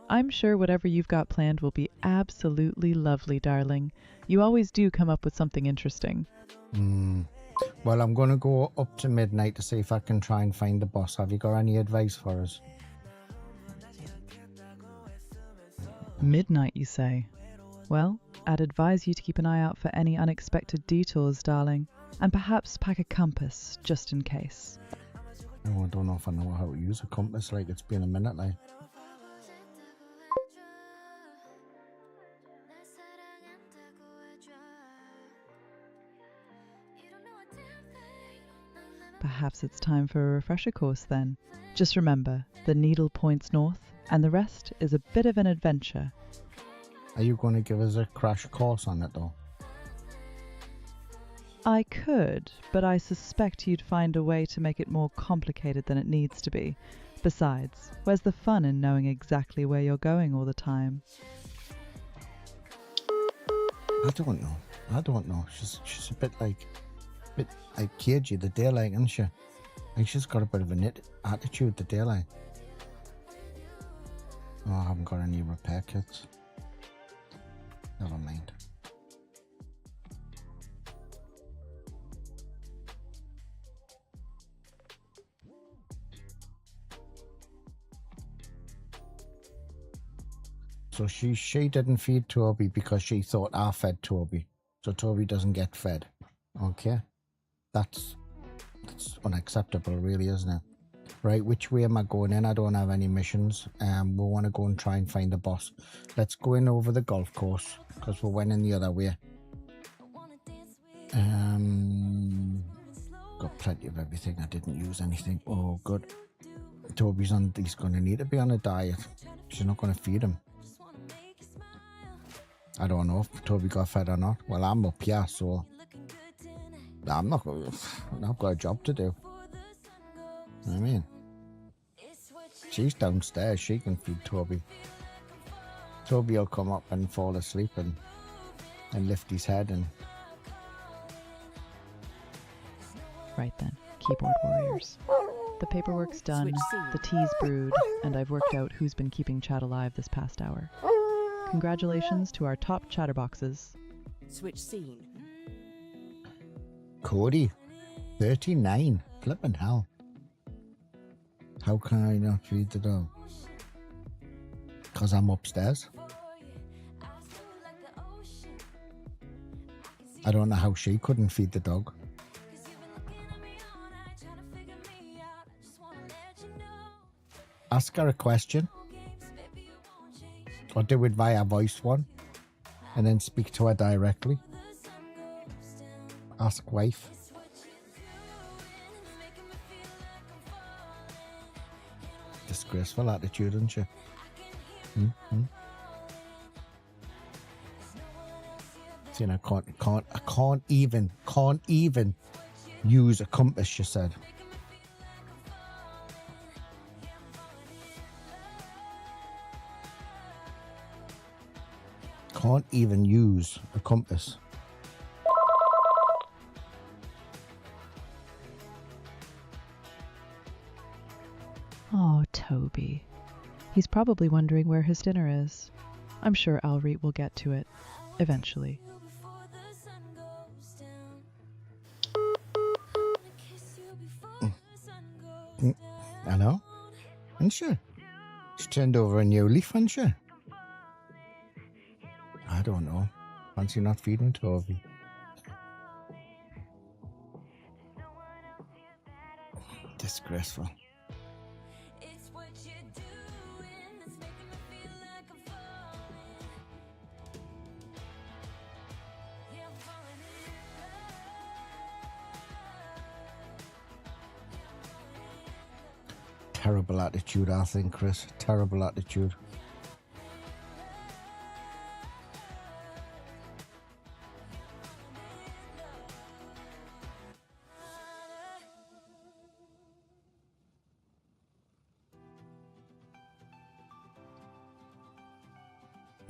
I'm sure whatever you've got planned will be absolutely lovely, darling. You always do come up with something interesting. Well, I'm going to go up to midnight to see if I can try and find the boss. Have you got any advice for us? Midnight, you say? Well, I'd advise you to keep an eye out for any unexpected detours, darling, and perhaps pack a compass, just in case. Oh, I don't know if I know how to use a compass, like it's been a minute, like. Perhaps it's time for a refresher course then. Just remember, the needle points north, and the rest is a bit of an adventure. Are you going to give us a crash course on it, though? I could, but I suspect you'd find a way to make it more complicated than it needs to be. Besides, where's the fun in knowing exactly where you're going all the time? I don't know. She's a bit cagey, the daylight, isn't she? Like she's got a bit of an attitude, the daylight. Oh, I haven't got any repair kits. Never mind. So she didn't feed Toby because she thought I fed Toby. So Toby doesn't get fed. Okay. That's unacceptable, really, isn't it? Right, which way am I going in? I don't have any missions. We want to go and try and find the boss. Let's go in over the golf course because we went in the other way. Got plenty of everything. I didn't use anything. Oh, good. Toby's he's going to need to be on a diet. She's not going to feed him. I don't know if Toby got fed or not. Well, I'm up here, so I've got a job to do. You know what I mean? She's downstairs. She can feed Toby. Toby will come up and fall asleep and lift his head and... Right then, keyboard warriors. The paperwork's done, the tea's brewed, and I've worked out who's been keeping chat alive this past hour. Congratulations to our top chatterboxes. Switch scene. Cody, 39. Flippin' hell. How can I not feed the dog? Because I'm upstairs. I don't know how she couldn't feed the dog. Ask her a question. Or do it via voice one. And then speak to her directly. Ask wife. Disgraceful attitude, isn't she? See, I can't even use a compass, she said. Can't even use a compass. Oh, Toby. He's probably wondering where his dinner is. I'm sure Alreet will get to it, eventually. I know. And she turned over a new leaf, hasn't she? I don't know. Fancy not feeding Toby. Disgraceful. Terrible attitude, I think, Chris. Terrible attitude.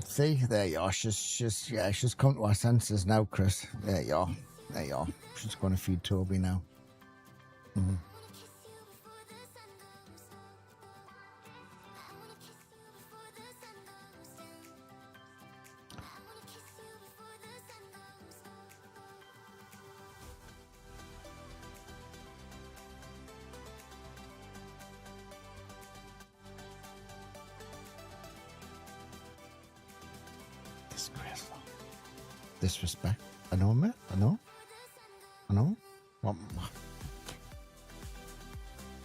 See, there you are. She's come to her senses now, Chris. There you are. There you are. She's going to feed Toby now. Mm-hmm. Disgraceful. Disrespect. I know, mate. I know. What?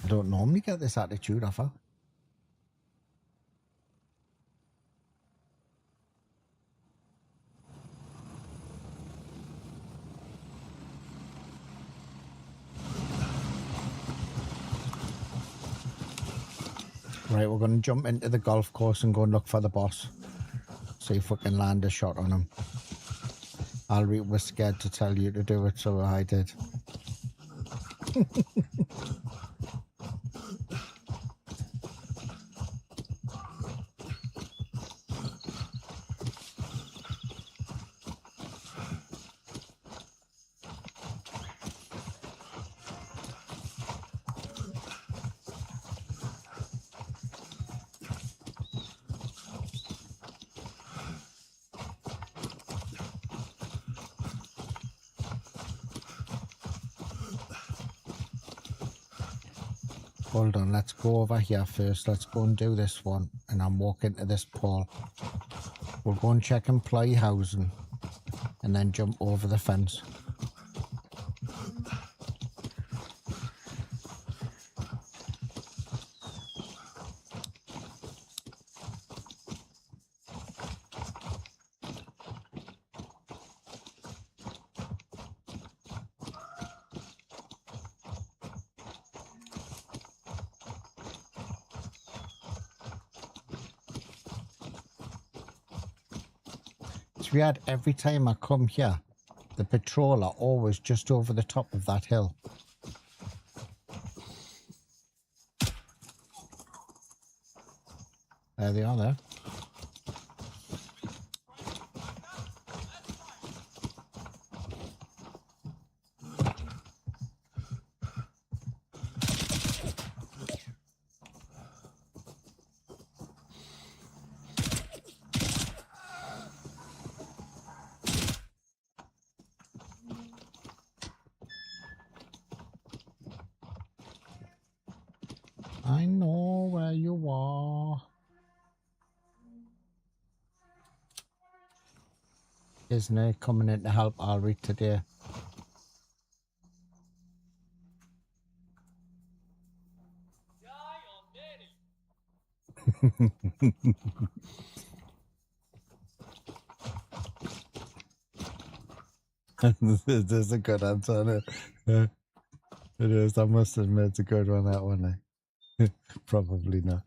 I don't normally get this attitude off her. Right, we're going to jump into the golf course and go and look for the boss. See if we can land a shot on him. Alreet was scared to tell you to do it, so I did. Hold on, let's go over here first. Let's go and do this one. And I'm walking to this pole. We'll go and check employee housing. And then jump over the fence. It's weird, every time I come here, the patrol are always just over the top of that hill. There they are there. I know where you are. Isn't it coming in to help Alreet today? There's a good answer on it. Yeah, it is. I must admit it's a good one, that one. Probably not.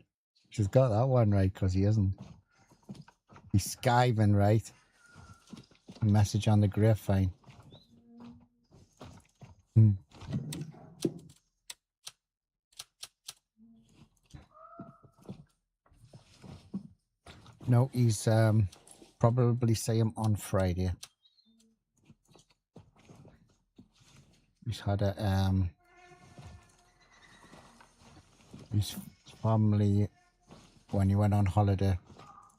She's got that one right because he isn't. He's skiving, right? A message on the grapevine. No, he's probably see him on Friday. He's had a his family, when he went on holiday,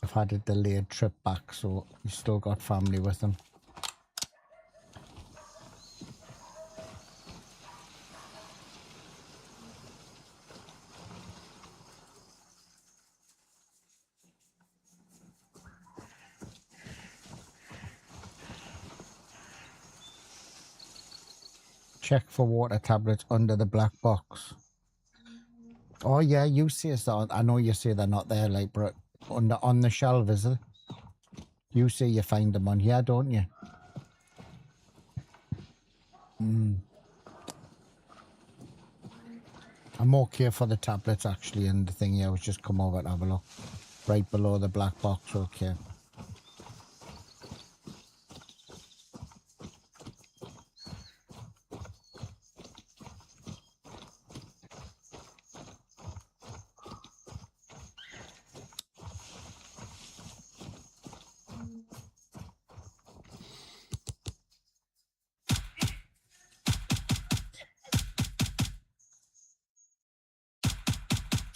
have had a delayed trip back, so he's still got family with him. Check for water tablets under the black box. Oh yeah, you say so. I know you say they're not there, like, but on the shelf, is it? You say you find them on here, don't you? I'm okay for the tablets actually, and the thing here was just come over and have a look. Right below the black box, okay.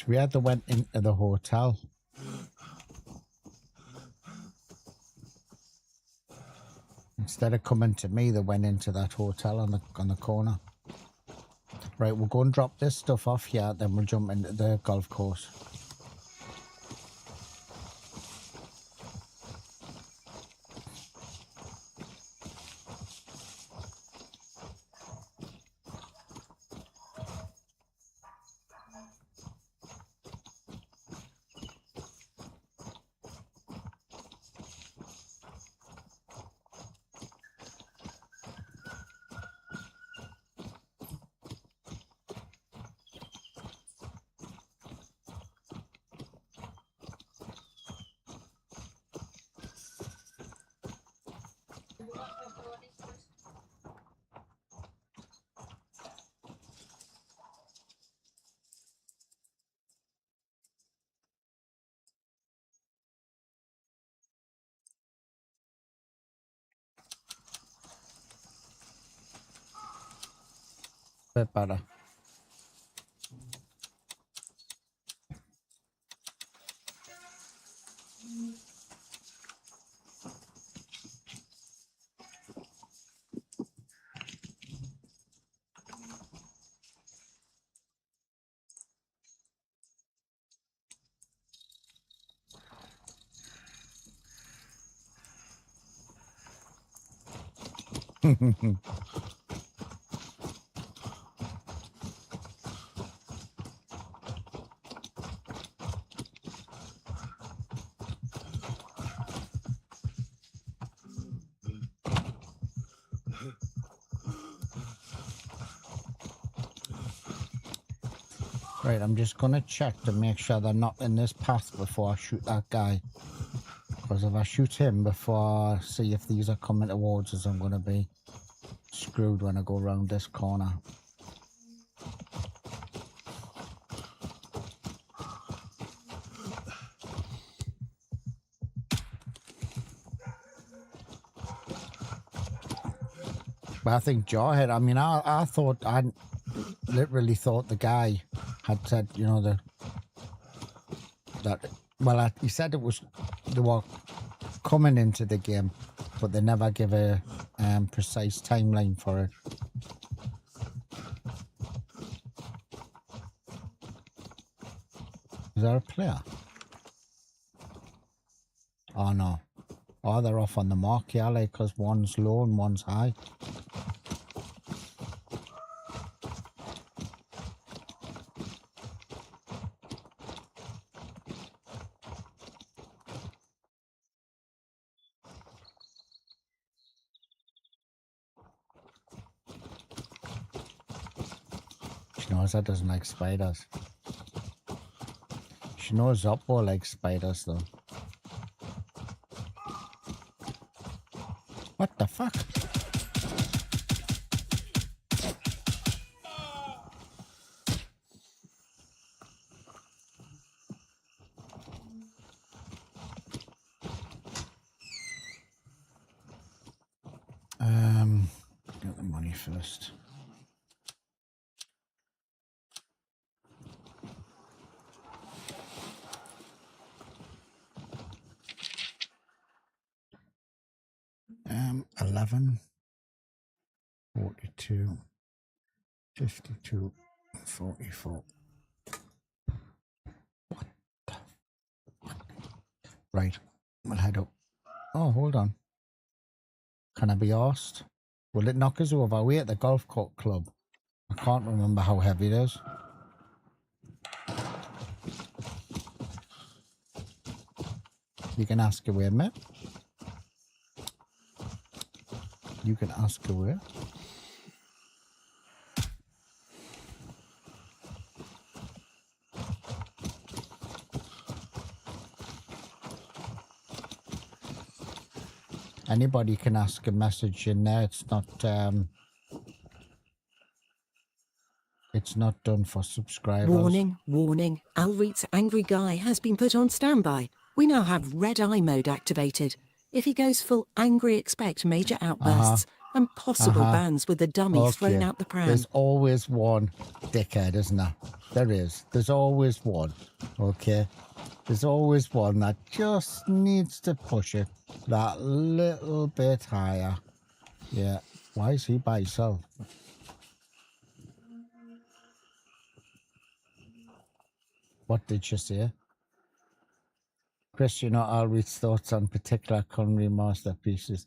We had to went into the hotel. Instead of coming to me, they went into that hotel on the corner. Right, we'll go and drop this stuff off here, then we'll jump into the golf course. Bit better. Right, I'm just going to check to make sure they're not in this path before I shoot that guy. Because if I shoot him before I see if these are coming towards us, I'm going to be screwed when I go around this corner. But I think Jawhead, I mean, I literally thought the guy had said, you know, he said it was, they were coming into the game, but they never give a precise timeline for it. Is there a player? Oh no. Oh, they're off on the mark, yeah, like, because one's low and one's high. She knows that doesn't like spiders. She knows Zoppo likes spiders though. What the fuck? Get the money first. Um, 11, 42, 52, 44. What the fuck? Right, we'll head up. Oh, hold on. Can I be asked? Will it knock us over? Are we at the golf court club? I can't remember how heavy it is. You can ask away, mate. You can ask away. Anybody can ask a message in there. It's not done for subscribers. Warning, warning. ALREET's angry guy has been put on standby. We now have red eye mode activated. If he goes full angry, expect major outbursts and possible bans with the dummy thrown out the pram. There's always one dickhead, isn't there? There is. There's always one. Okay? There's always one that just needs to push it that little bit higher. Yeah. Why is he by himself? What did you say? Chris, you know ALREET's thoughts on particular culinary masterpieces.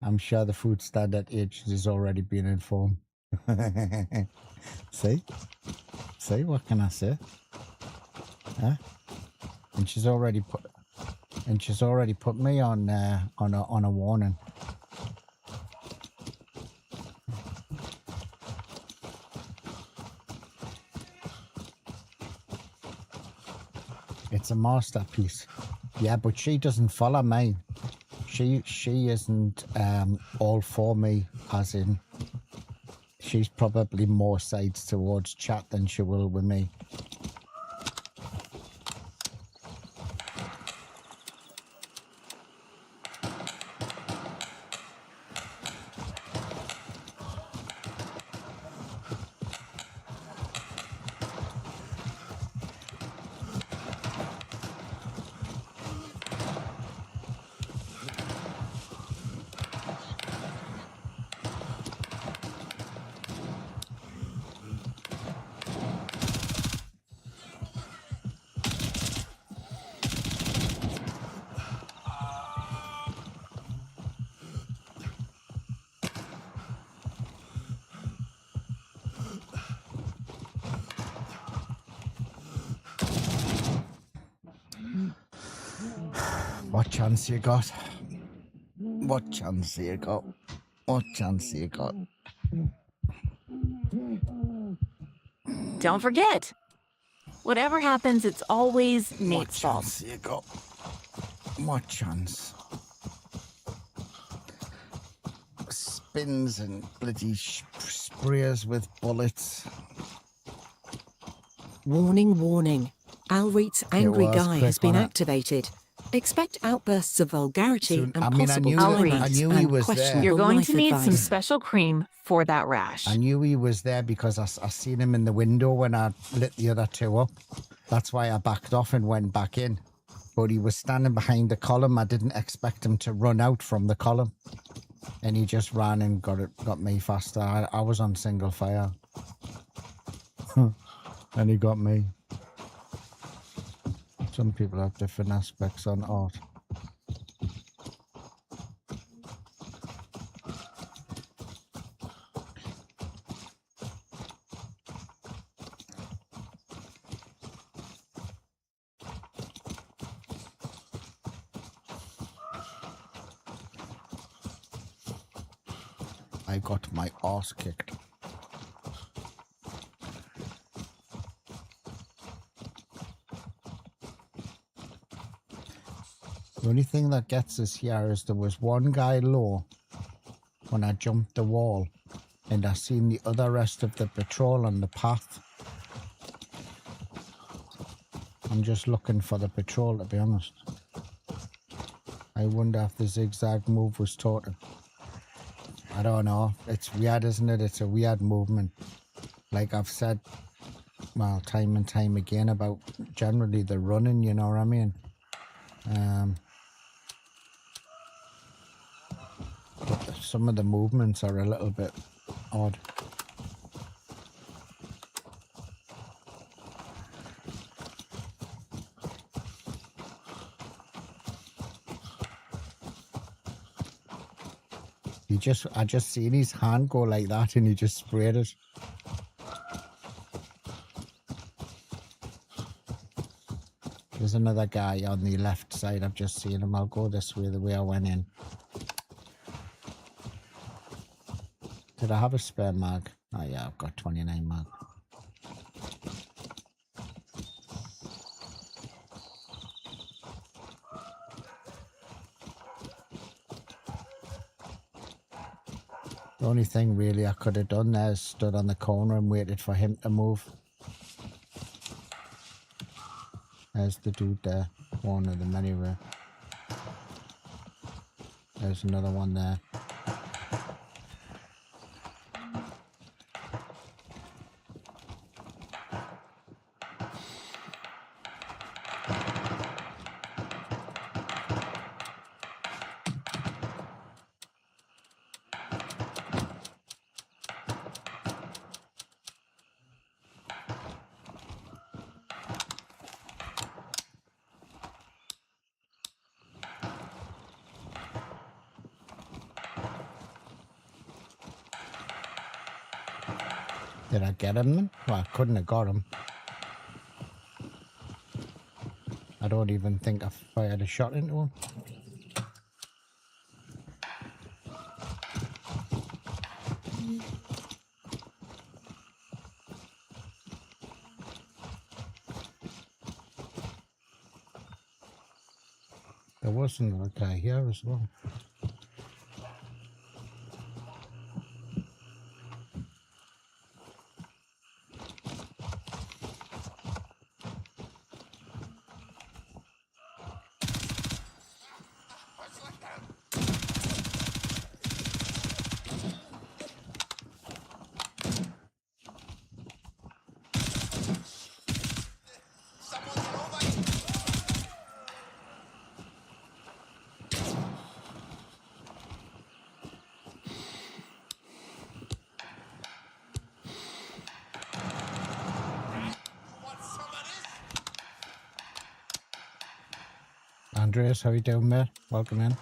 I'm sure the food standard agency has already been informed. See? See, what can I say? Huh? And she's already put me on a warning. It's a masterpiece. Yeah, but she doesn't follow me. She isn't all for me, as in she's probably more sides towards chat than she will with me. What chance you got? What chance you got? What chance you got? Don't forget, whatever happens, it's always Nate's fault. What chance you got? What chance? Spins and bloody sprays with bullets. Warning, warning. ALREET's angry guy has been quick, activated. Expect outbursts of vulgarity Soon- and I mean, I possible knew- climax I knew he and was there. questionable You're going life to need some advice. special cream for that rash. I knew he was there because I seen him in the window when I lit the other two up. That's why I backed off and went back in. But he was standing behind the column. I didn't expect him to run out from the column. And he just ran and got me faster. I was on single fire. And he got me. Some people have different aspects on art. I got my ass kicked. The only thing that gets us here is there was one guy low when I jumped the wall and I seen the other rest of the patrol on the path. I'm just looking for the patrol, to be honest. I wonder if the zigzag move was taught him. I don't know. It's weird, isn't it? It's a weird movement. Like I've said, well, time and time again about generally the running, you know what I mean? But some of the movements are a little bit odd. I just seen his hand go like that and he just sprayed it. There's another guy on the left side. I've just seen him. I'll go this way, the way I went in. Did I have a spare mag? Oh yeah, I've got 29 mag. The only thing really I could have done there is stood on the corner and waited for him to move. There's the dude there, one of them anyway. There's another one there. Did I get him then? Well, I couldn't have got him. I don't even think I fired a shot into him. There was another guy here as well. Andreas, how you doing, mate? Welcome in.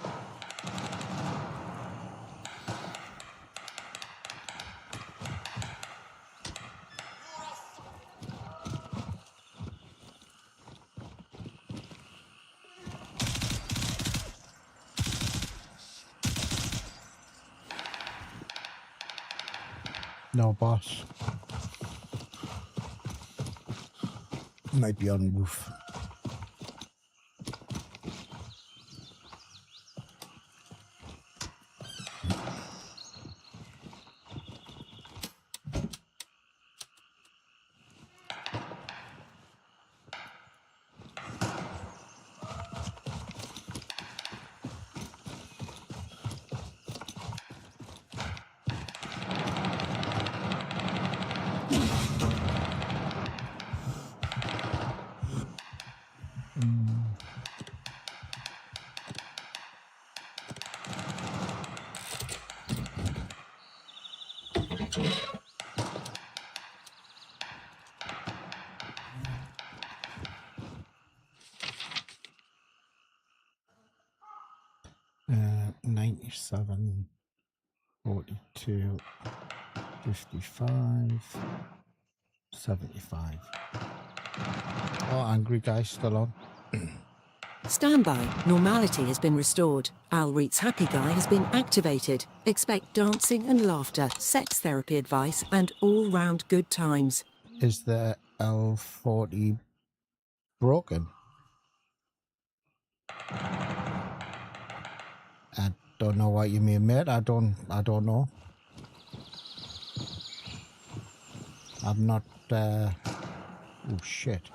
No, boss. Might be on roof. Uh, 97, 42, 55, 75. Oh, angry guy still on. Standby. Normality has been restored. ALREET's happy guy has been activated. Expect dancing and laughter, sex therapy advice, and all-round good times. Is the L40 broken? I don't know what you mean, mate. I don't know. I'm not, oh shit.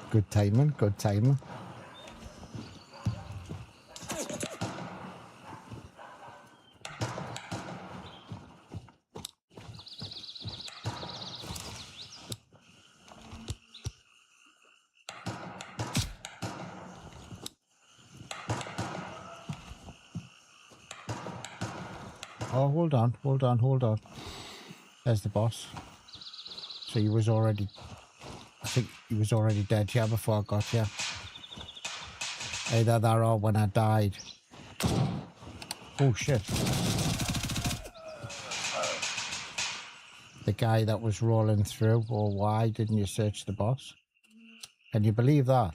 Good timing, good timing. Oh, hold on, hold on, hold on. There's the boss. So he was already... I think he was already dead here before I got here. Either that or when I died. Oh, shit. The guy that was rolling through. Oh, why didn't you search the boss? Can you believe that?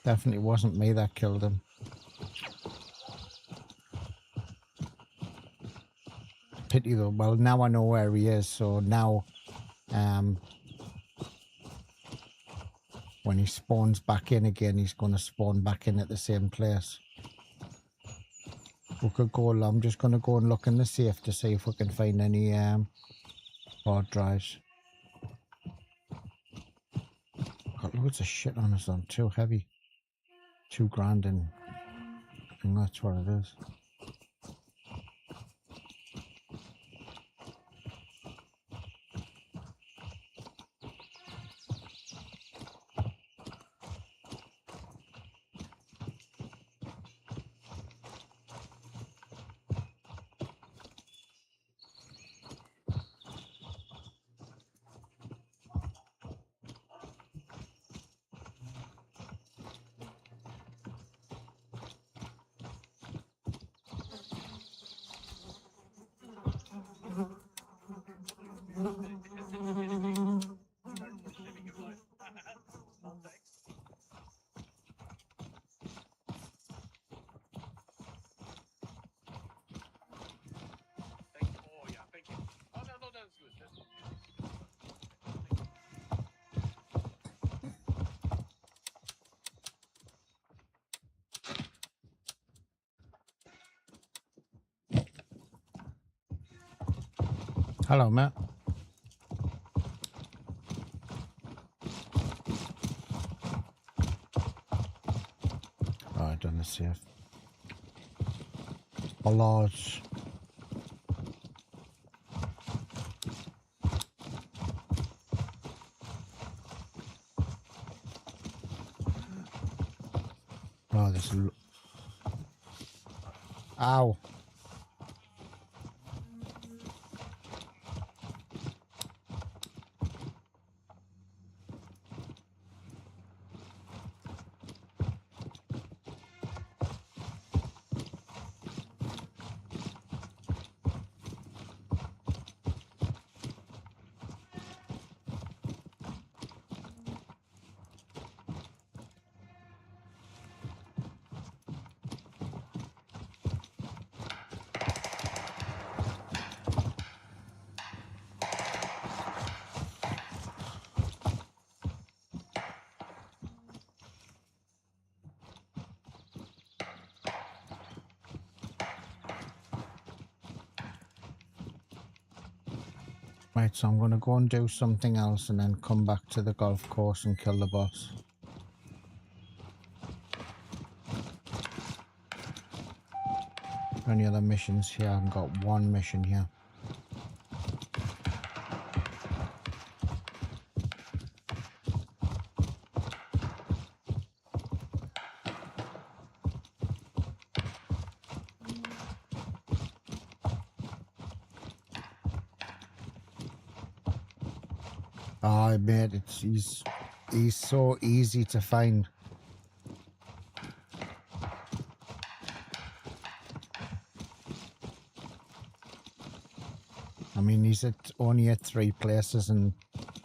Definitely wasn't me that killed him. Pity though. Well, now I know where he is, so now when he spawns back in again, he's going to spawn back in at the same place. We could go. I'm just going to go and look in the safe to see if we can find any hard drives. Got loads of shit on us. I'm too heavy. 2 grand and I think that's what it is. Hello, Matt. Oh, I done the safe. A large. Oh, this. Ow. Right, so I'm going to go and do something else and then come back to the golf course and kill the boss. Any other missions here? I've got 1 mission here. Oh, mate, he's so easy to find. I mean, he's only at 3 places, and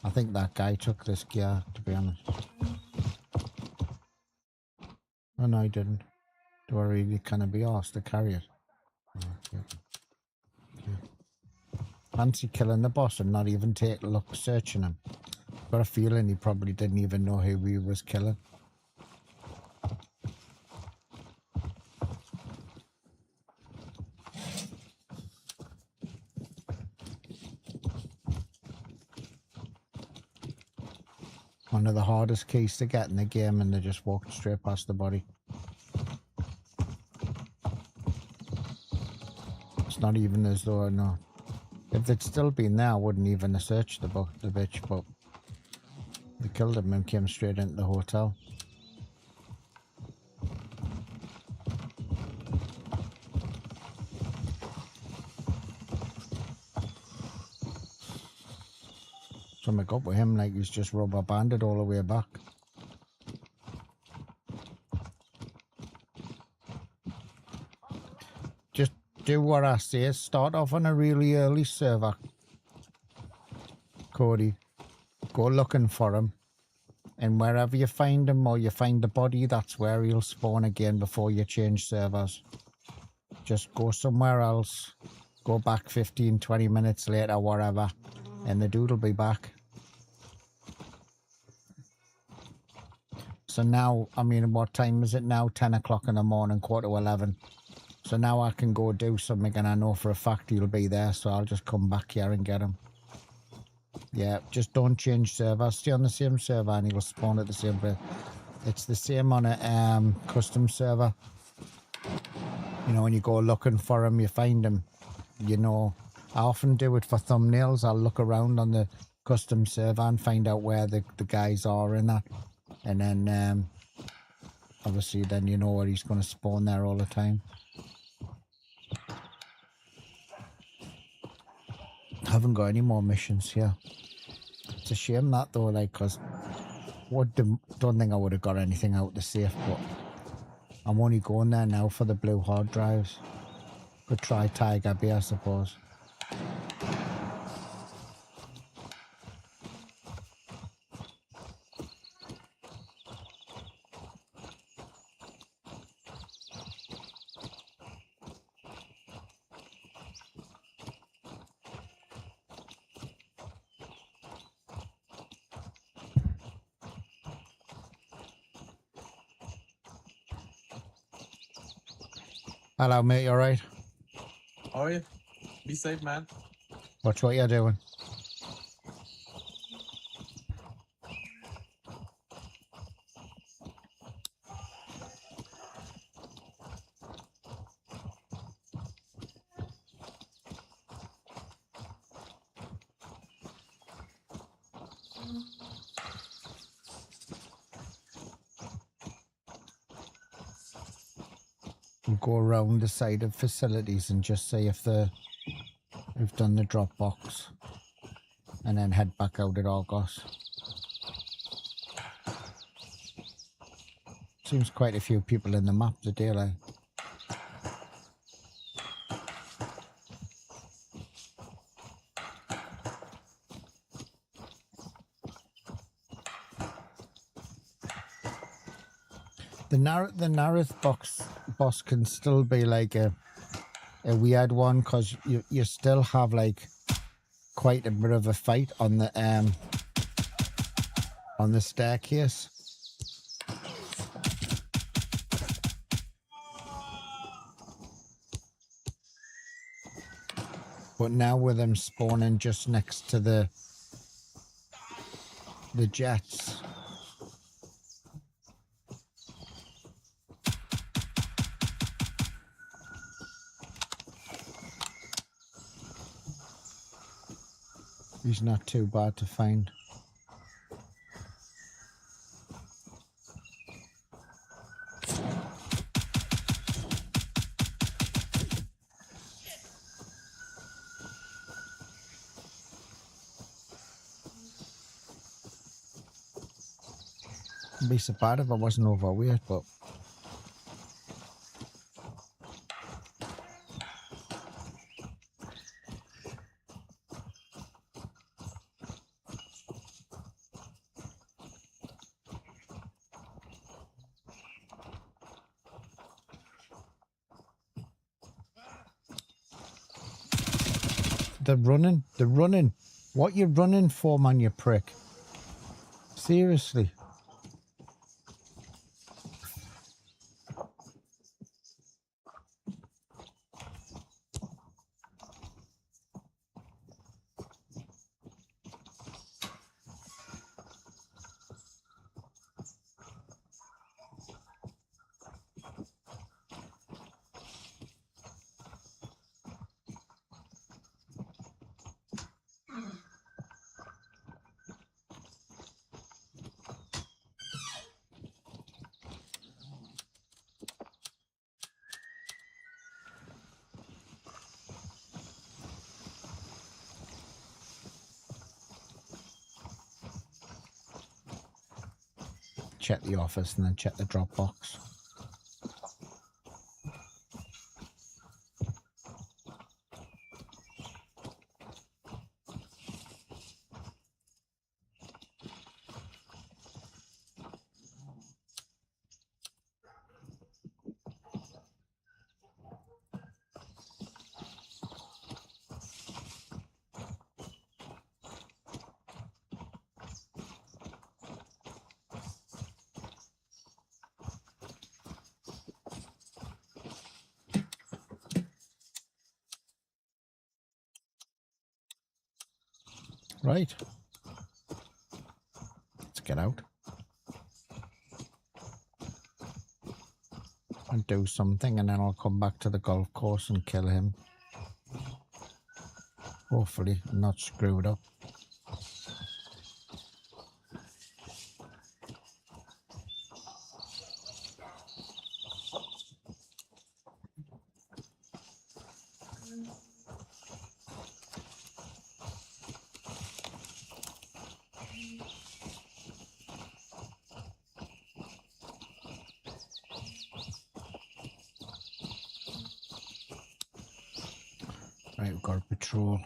I think that guy took this gear, to be honest. Oh, no, he didn't. Do I really kind of be asked to carry it? Oh, okay. Fancy killing the boss and not even take a look searching him. got a feeling he probably didn't even know who he was killing. One of the hardest keys to get in the game, and they just walked straight past the body. It's not even as though I know. If they'd still been there, I wouldn't even have searched the bitch, but they killed him and came straight into the hotel. Something up with him, like he's just rubber banded all the way back. Just do what I say. Start off on a really early server, Cody. Go looking for him, and wherever you find him or you find the body, that's where he'll spawn again before you change servers. Just go somewhere else, go back 15-20 minutes later, whatever, and the dude will be back. So now, I mean, what time is it now? 10 o'clock in the morning, 10:45. So now I can go do something, and I know for a fact he'll be there, so I'll just come back here and get him. Yeah, just don't change servers. Stay on the same server and he'll spawn at the same place. It's the same on a custom server. You know, when you go looking for him, you find him. You know, I often do it for thumbnails. I'll look around on the custom server and find out where the guys are in that. And then, obviously, then you know where he's going to spawn there all the time. I haven't got any more missions here. It's a shame that though, like, because don't think I would have got anything out the safe, but I'm only going there now for the blue hard drives. Could try Tiger Bay, I suppose. Hello, mate, you alright? How are you? Be safe, man. Watch what you're doing. We'll go around the side of facilities and just see if we've done the drop box, and then head back out at Argos. Seems quite a few people in the map today, like. The Nareth boss can still be like a weird one, because you still have like quite a bit of a fight on the staircase. But now with them spawning just next to the jets, he's not too bad to find. It'd be so bad if I wasn't overweight, but they're running. What you running for, man, you prick? Seriously. Check the office and then check the Dropbox. Right. Let's get out. And do something, and then I'll come back to the golf course and kill him. Hopefully, I'm not screwed up. Right, we've got a patrol.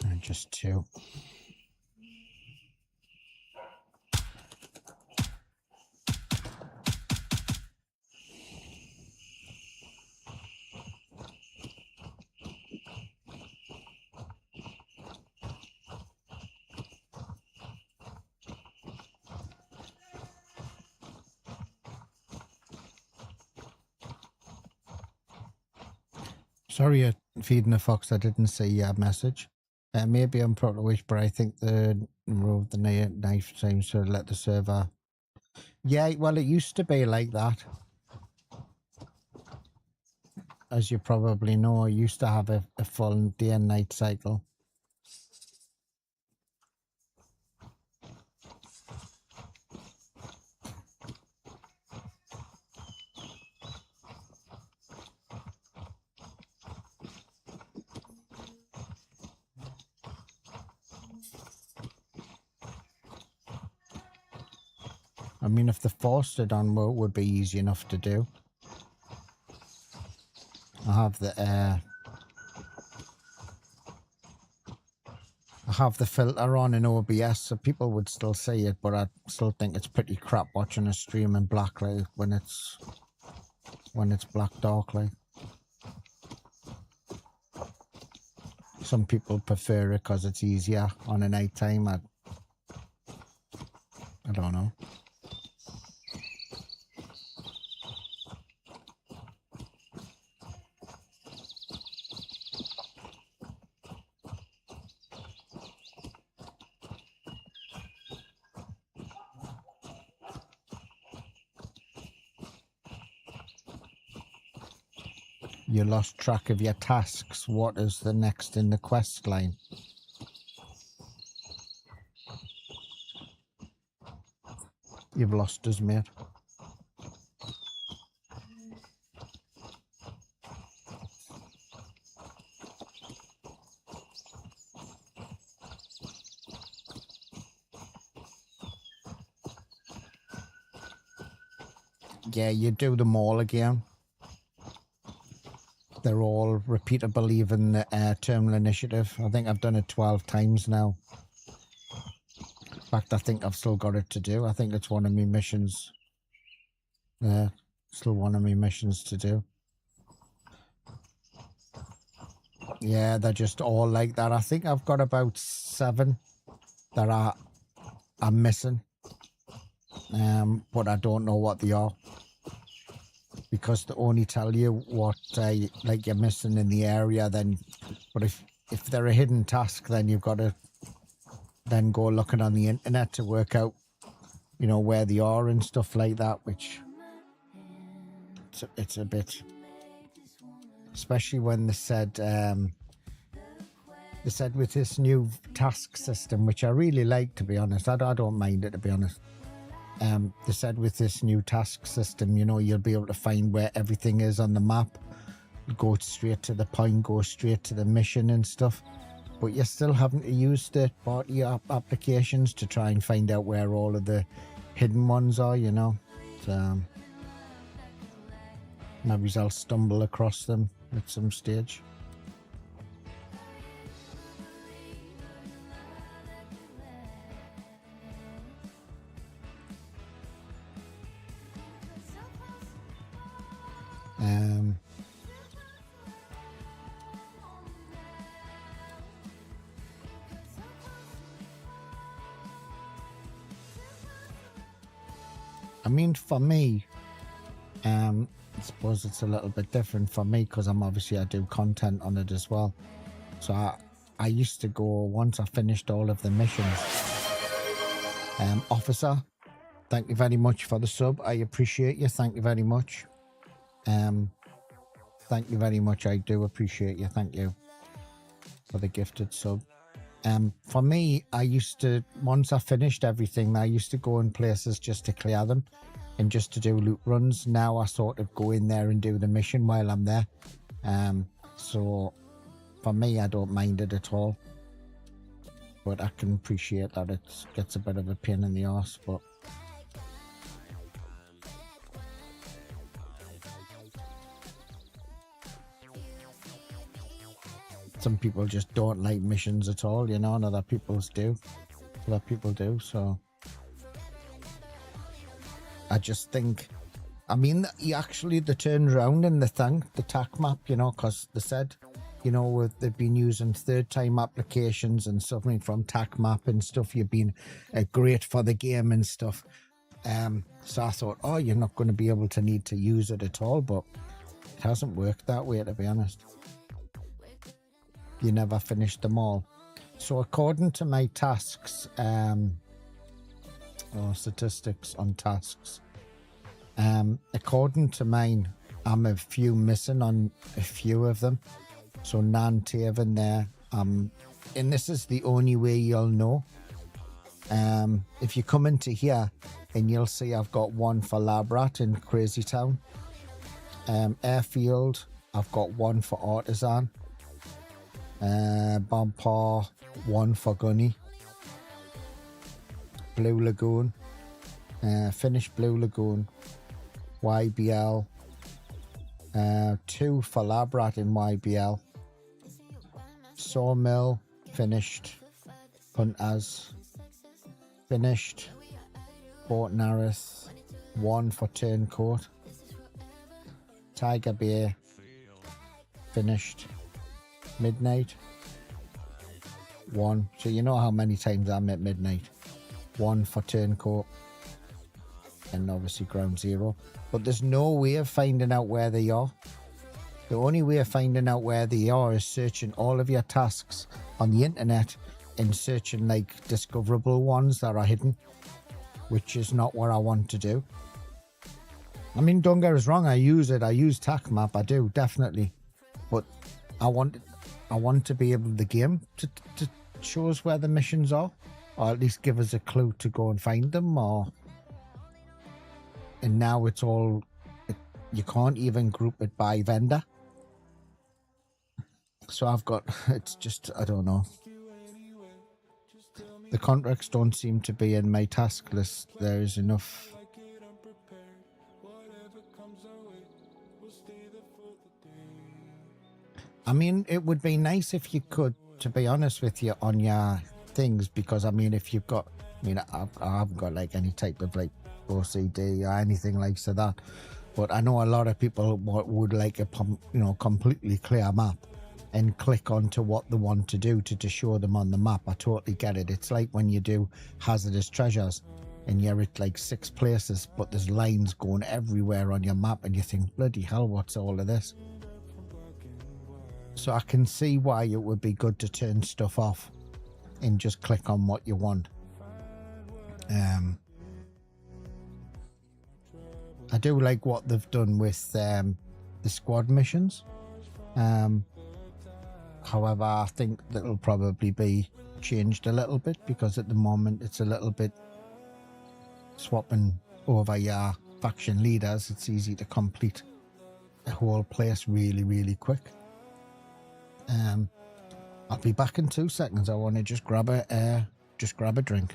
And just two. Sorry, feeding a fox. I didn't see your message. Maybe I'm probably wish, but I think the knife seems to let the server. Yeah, well, it used to be like that. As you probably know, I used to have a full day and night cycle. I mean, if they forced it on, well, it would be easy enough to do. I have the filter on in OBS, so people would still see it, but I still think it's pretty crap watching a stream in black light when it's black dark light. Some people prefer it because it's easier on a night time. I don't know. You lost track of your tasks. What is the next in the quest line? You've lost us, mate. yeah, you do them all again. They're all repeatable, even the terminal initiative. I think I've done it 12 times now. In fact, I think I've still got it to do. I think it's one of my missions. Yeah, still one of my missions to do. Yeah, they're just all like that. I think I've got about 7 that I'm missing. But I don't know what they are. Because they only tell you what like you're missing in the area, then. But if they're a hidden task, then you've got to then go looking on the internet to work out, you know, where they are and stuff like that. Which it's a bit, especially when they said with this new task system, which I really like, to be honest. I don't mind it, to be honest. They said with this new task system, you know, you'll be able to find where everything is on the map, go straight to the point, go straight to the mission and stuff. But you're still having to use third-party applications to try and find out where all of the hidden ones are, you know. So, maybe I'll stumble across them at some stage. I mean, for me, I suppose it's a little bit different for me because I do content on it as well. So I used to go, once I finished all of the missions, officer, thank you very much for the sub. I appreciate you. Thank you very much. Thank you very much. I do appreciate you. Thank you for the gifted sub. For me, I used to, once I finished everything, I used to go in places just to clear them and just to do loot runs. Now I sort of go in there and do the mission while I'm there. So for me, I don't mind it at all. But I can appreciate that it gets a bit of a pain in the arse, but some people just don't like missions at all, you know, and other people do. So I just think, I mean, they turned around in the TAC map, you know, because they said, you know, they've been using third-time applications and something from TAC map and stuff. You've been great for the game and stuff. So I thought, oh, you're not going to be able to need to use it at all, but it hasn't worked that way, to be honest. You never finished them all. So according to my tasks, statistics on tasks, according to mine, I'm a few missing on a few of them. So Nantaven there, and this is the only way you'll know. If you come into here and you'll see I've got one for Labrat in Crazy Town. Airfield, I've got one for Artisan. Bompar, one for Gunny. Blue Lagoon, finished Blue Lagoon. YBL, 2 for Labrat in YBL. Sawmill, finished. Hunters, finished. Port Narith, 1 for Turncoat. Tiger Bay, finished. Midnight, 1. So you know how many times I'm at midnight. 1 for Turncoat. And obviously Ground Zero. But there's no way of finding out where they are. The only way of finding out where they are is searching all of your tasks on the internet and searching like discoverable ones that are hidden, which is not what I want to do. I mean, don't get us wrong, I use it. I use TAC map, I do, definitely. But I want to be able, the game to show us where the missions are, or at least give us a clue to go and find them. And now it's all, you can't even group it by vendor. So I've got, it's just, I don't know. The contracts don't seem to be in my task list. There is enough. I mean, it would be nice if you could, to be honest with you, on your things, because I mean, if you've got, I mean, I haven't got like any type of like OCD or anything like so that, but I know a lot of people would like a, you know, completely clear map and click onto what they want to do to show them on the map. I totally get it. It's like when you do hazardous treasures and you're at like 6 places, but there's lines going everywhere on your map and you think, bloody hell, what's all of this? So I can see why it would be good to turn stuff off and just click on what you want. I do like what they've done with the squad missions. However, I think that'll probably be changed a little bit, because at the moment it's a little bit swapping over your faction leaders. It's easy to complete a whole place really, really quick. I'll be back in 2 seconds. I want to just grab a drink.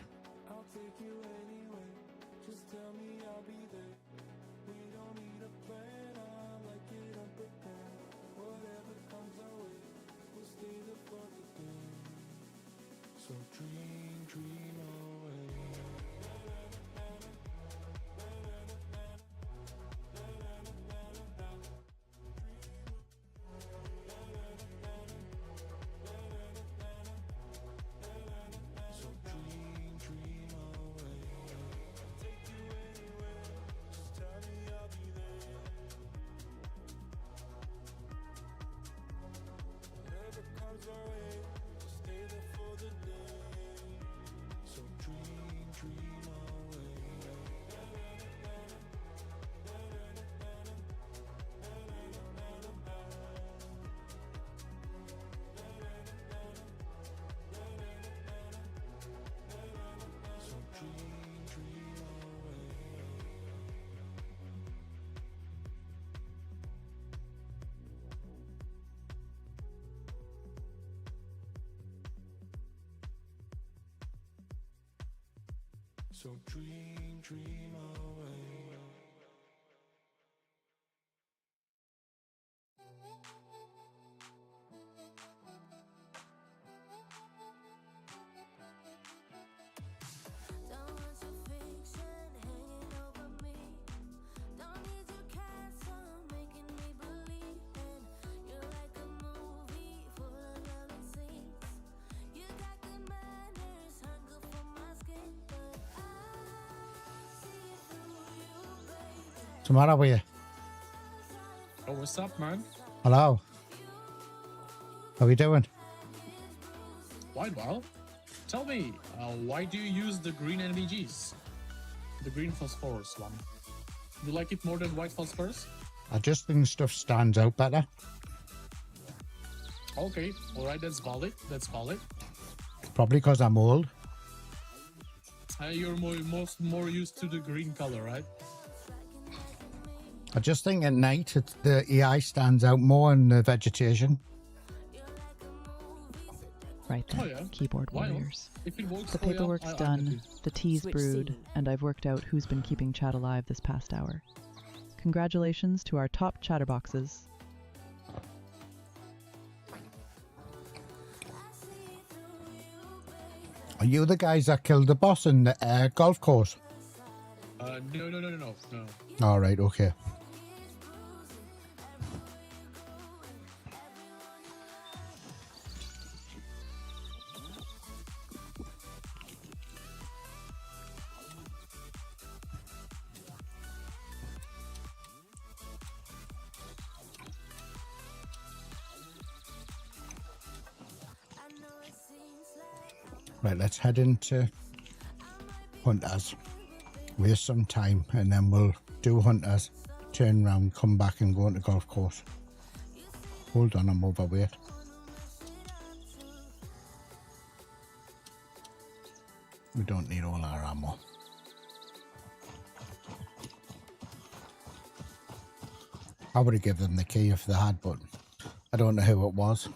So dream, dream away. Don't want your fiction hanging over me. Don't need your castle making me believe in. You're like a movie full of lovely scenes. You got good manners, hunger for my skin, but I see it through you, baby. What's the matter with you? Oh, what's up, man? Hello. How are you doing? Quite well. Tell me, why do you use the green NVGs? The green phosphorus one. You like it more than white phosphorus? I just think stuff stands out better. Okay, alright, that's valid. That's valid. Probably because I'm old. You're more used to the green color, right? I just think at night the AI stands out more in the vegetation. Right then, Oh, yeah. keyboard Why not? warriors. If it works The for you, paperwork's I'm done, happy. the tea's Switch brewed, scene. and I've worked out who's been keeping chat alive this past hour. Congratulations to our top chatterboxes. Are you the guys that killed the boss in the golf course? No. All right, okay. Right, let's head into Hunters. Waste some time and then we'll do Hunters, turn around, come back and go into golf course. Hold on, I'm overweight. We don't need all our ammo. I would have given them the key if they had, but I don't know who it was.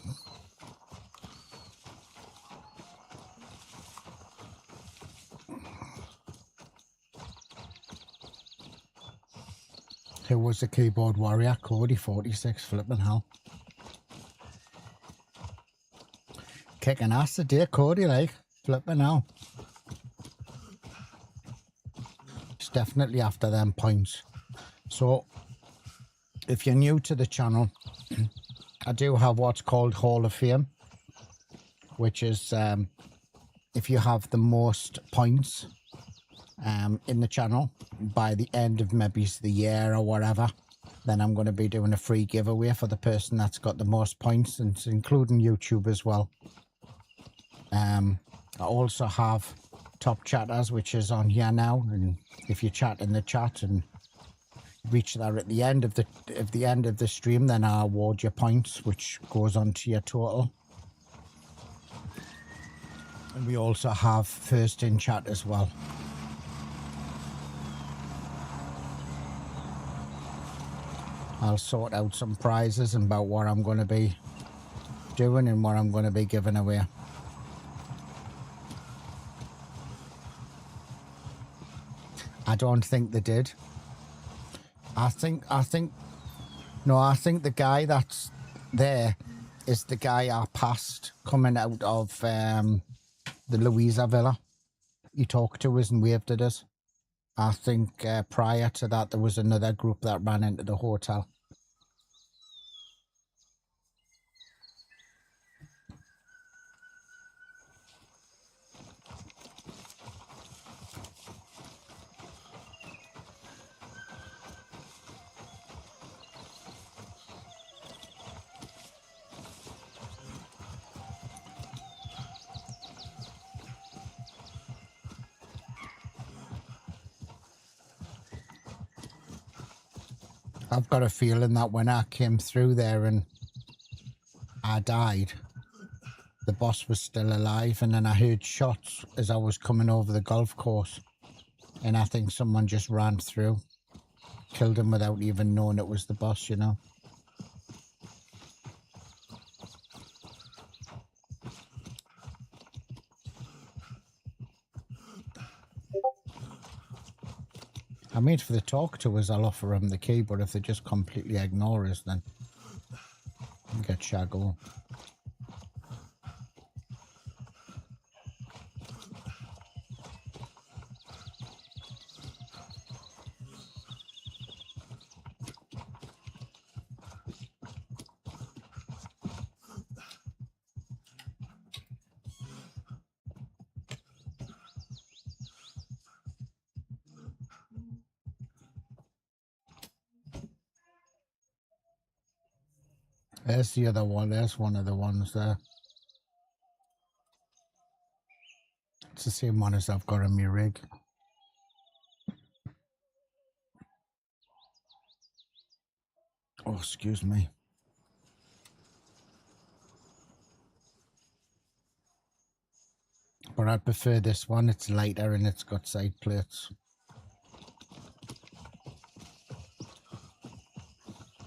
Who was the keyboard warrior? Cody 46, flipping hell. Kicking ass today, Cody, like, flipping hell. It's definitely after them points. So, if you're new to the channel, I do have what's called Hall of Fame, which is if you have the most points in the channel by the end of maybe the year or whatever, then I'm going to be doing a free giveaway for the person that's got the most points, and it's including YouTube as well. I also have top chatters, which is on here now, and if you chat in the chat and reach that at the end of the stream, then I award you points, which goes on to your total. And we also have first in chat as well. I'll sort out some prizes about what I'm going to be doing and what I'm going to be giving away. I don't think they did. I think the guy that's there is the guy I passed coming out of the Louisa Villa. He talked to us and waved at us. I think prior to that there was another group that ran into the hotel. I've got a feeling that when I came through there and I died, the boss was still alive, and then I heard shots as I was coming over the golf course, and I think someone just ran through, killed him without even knowing it was the boss, you know. I mean, if they talk to us, I'll offer them the key, but if they just completely ignore us, then we get shaggle. There's the other one. There's one of the ones there. It's the same one as I've got in my rig. Oh, excuse me. But I'd prefer this one. It's lighter and it's got side plates.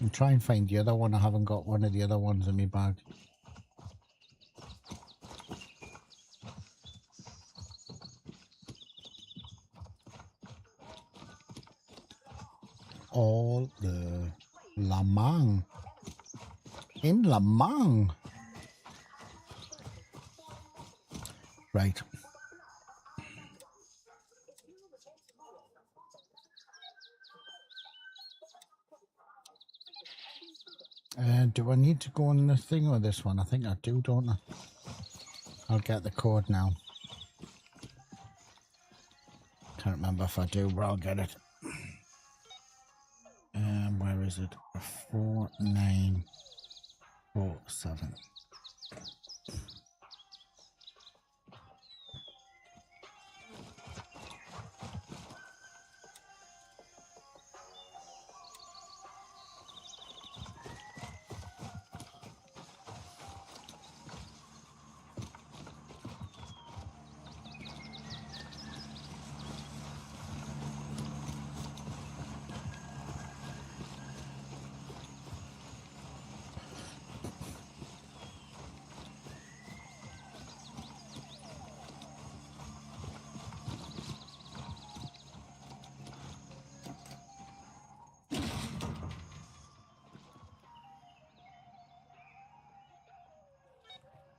And try and find the other one. I haven't got one of the other ones in my bag. All the Lamang. In Lamang. Right. Do I need to go on the thing or this one? I think I do, don't I? I'll get the code now. Can't remember if I do, but I'll get it. Where is it? 4947.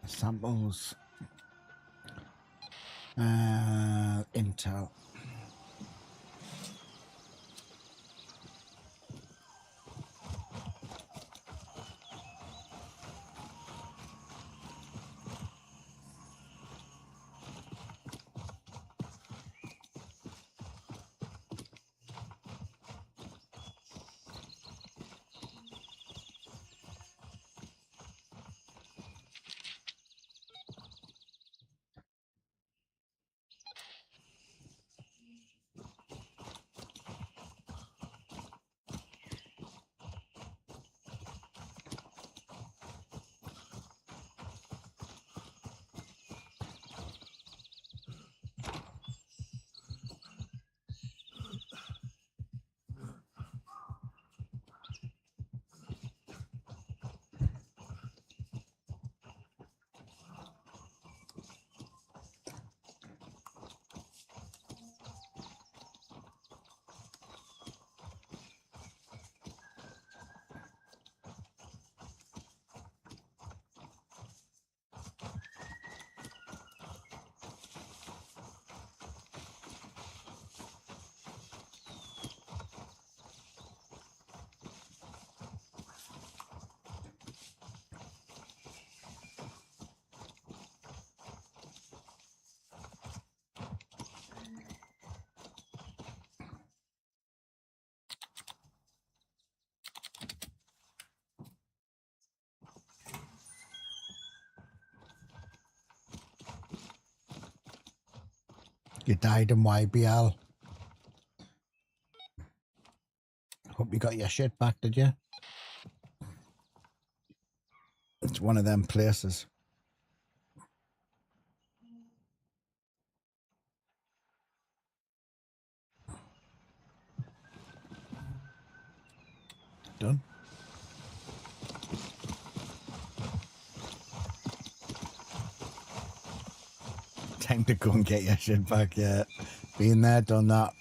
Samples. Intel. You died in YBL. Hope you got your shit back, did you? It's one of them places. Done. Time to go and get your shit back, yeah. Been there, done that.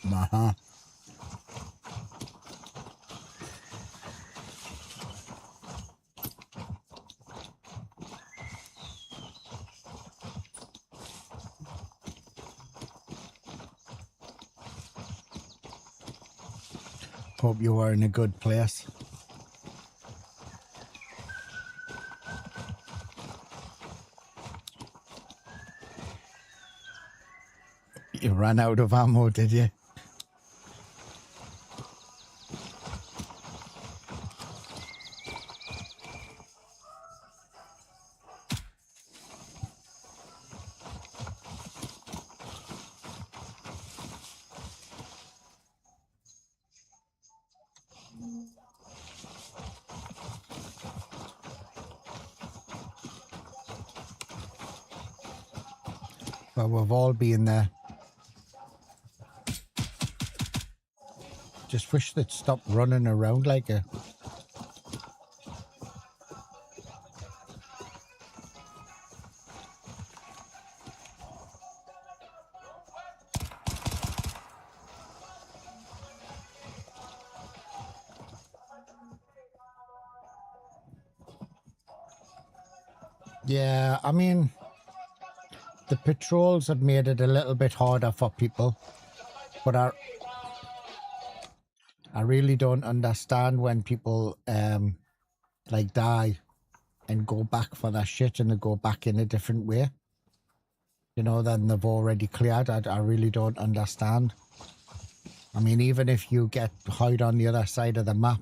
Hope you were in a good place. You ran out of ammo, did you? Well, we've all been there. Just wish they'd stop running around like a... Yeah, I mean, the patrols have made it a little bit harder for people, but I really don't understand when people like die and go back for their shit and they go back in a different way. You know, then they've already cleared. I really don't understand. I mean, even if you get hide on the other side of the map,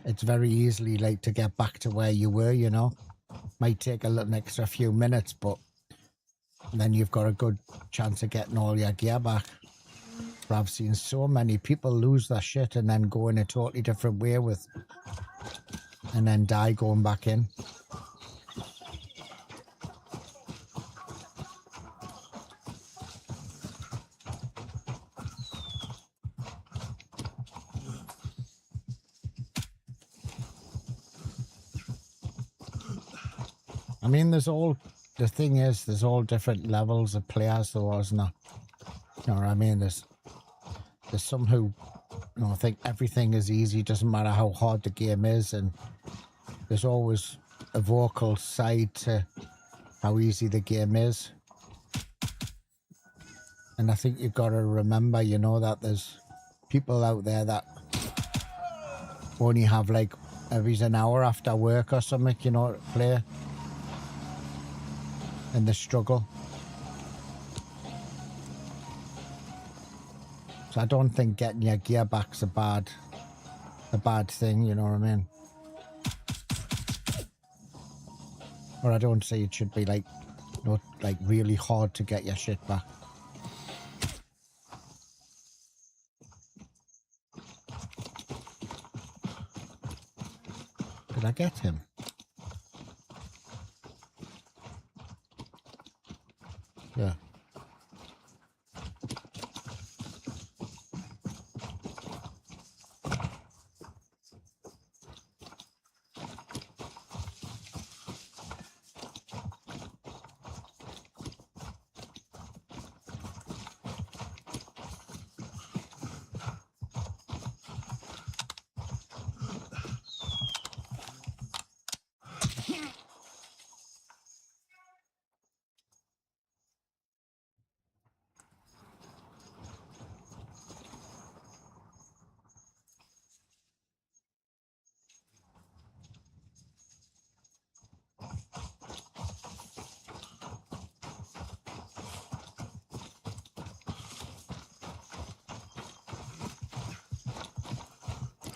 it's very easily like to get back to where you were, you know. Might take a little extra few minutes, but then you've got a good chance of getting all your gear back. But I've seen so many people lose their shit and then go in a totally different way with, and then die going back in. I mean, the thing is, there's all different levels of players though, isn't there? You know what I mean? There's some who, you know, think everything is easy, doesn't matter how hard the game is, and there's always a vocal side to how easy the game is. And I think you've got to remember, you know, that there's people out there that only have like every an hour after work or something, you know, to play. And the struggle. So I don't think getting your gear back's a bad thing, you know what I mean? Or I don't say it should be like, not like really hard to get your shit back. Did I get him? Yeah.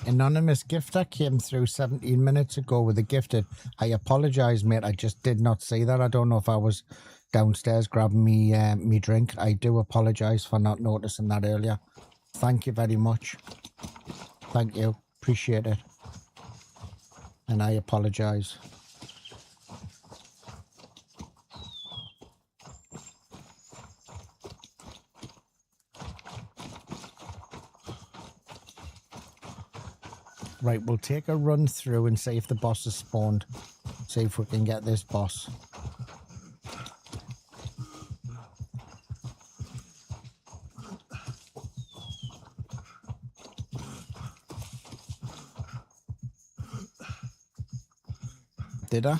Anonymous gifter came through 17 minutes ago with a gifted. I apologise, mate. I just did not see that. I don't know if I was downstairs grabbing me drink. I do apologise for not noticing that earlier. Thank you very much. Thank you. Appreciate it. And I apologise. Right, we'll take a run through and see if the boss has spawned. See if we can get this boss. Did I?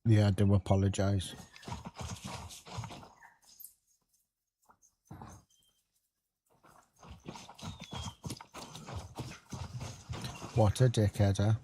Yeah, I do apologise. What a dickhead, huh?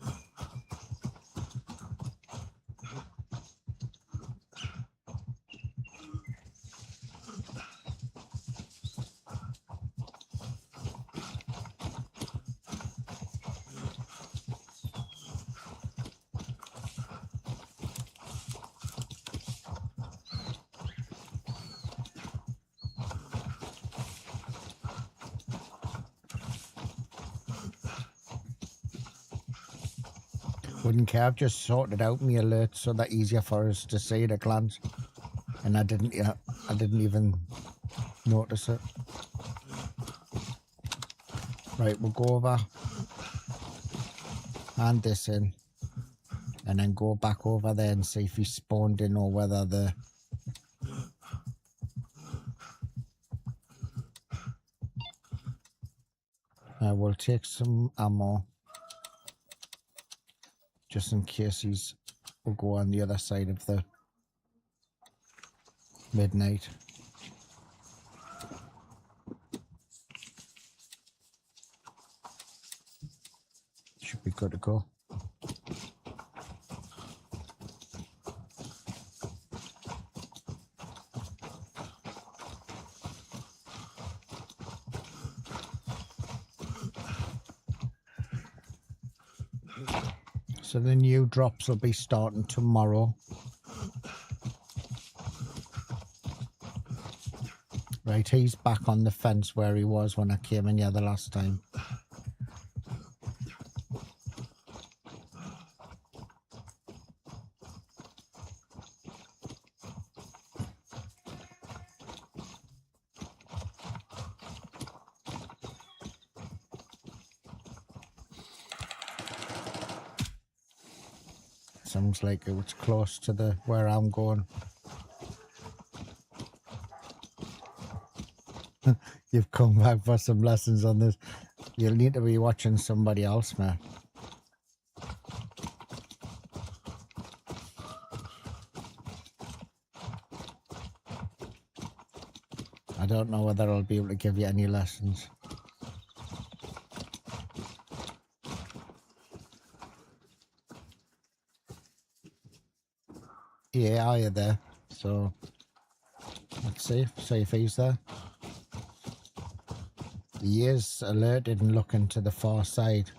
Wouldn't care. I've just sorted out my alerts so that easier for us to see at a glance, and I didn't even notice it. Right, we'll go over, hand this in, and then go back over there and see if he spawned in or whether the we'll take some ammo. Just in case we'll go on the other side of the midnight. Should be good to go. So the new drops will be starting tomorrow. Right, he's back on the fence where he was when I came in here the last time. Sounds like it was close to where I'm going. You've come back for some lessons on this. You'll need to be watching somebody else, man. I don't know whether I'll be able to give you any lessons. Yeah, are you there? So, let's see if he's there. He is alerted and looking to the far side.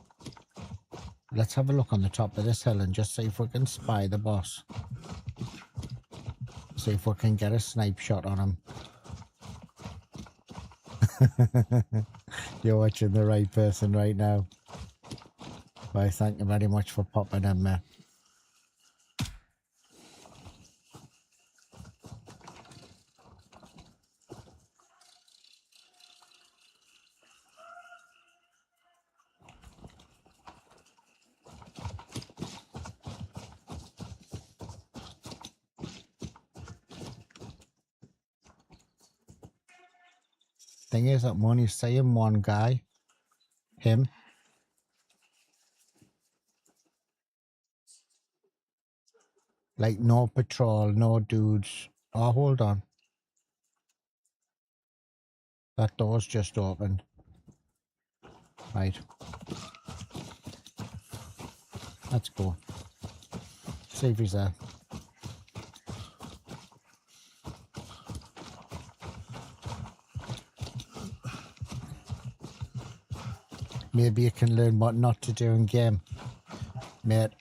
Let's have a look on the top of this hill and just see if we can spy the boss. See if we can get a snipe shot on him. You're watching the right person right now. Well, thank you very much for popping in there. Thing is, I'm only seeing one guy. Him. Like, no patrol, no dudes. Oh, hold on. That door's just opened. Right. Let's go. See if he's there. Maybe you can learn what not to do in game. Mate,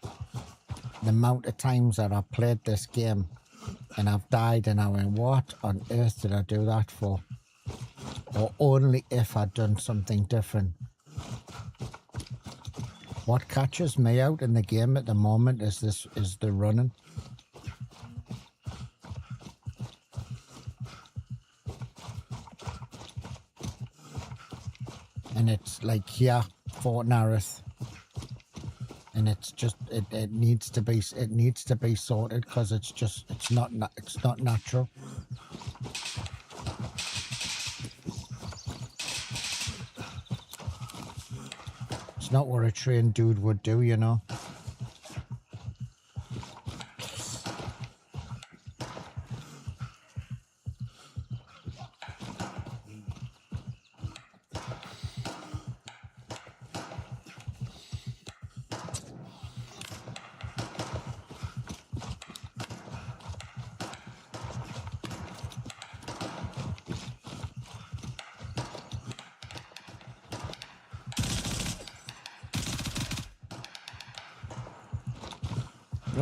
the amount of times that I've played this game and I've died and I went, what on earth did I do that for? Or only if I'd done something different. What catches me out in the game at the moment is the running. And it's like here, Fort Narroth. And it's just it needs to be sorted because it's not natural. It's not what a trained dude would do, you know.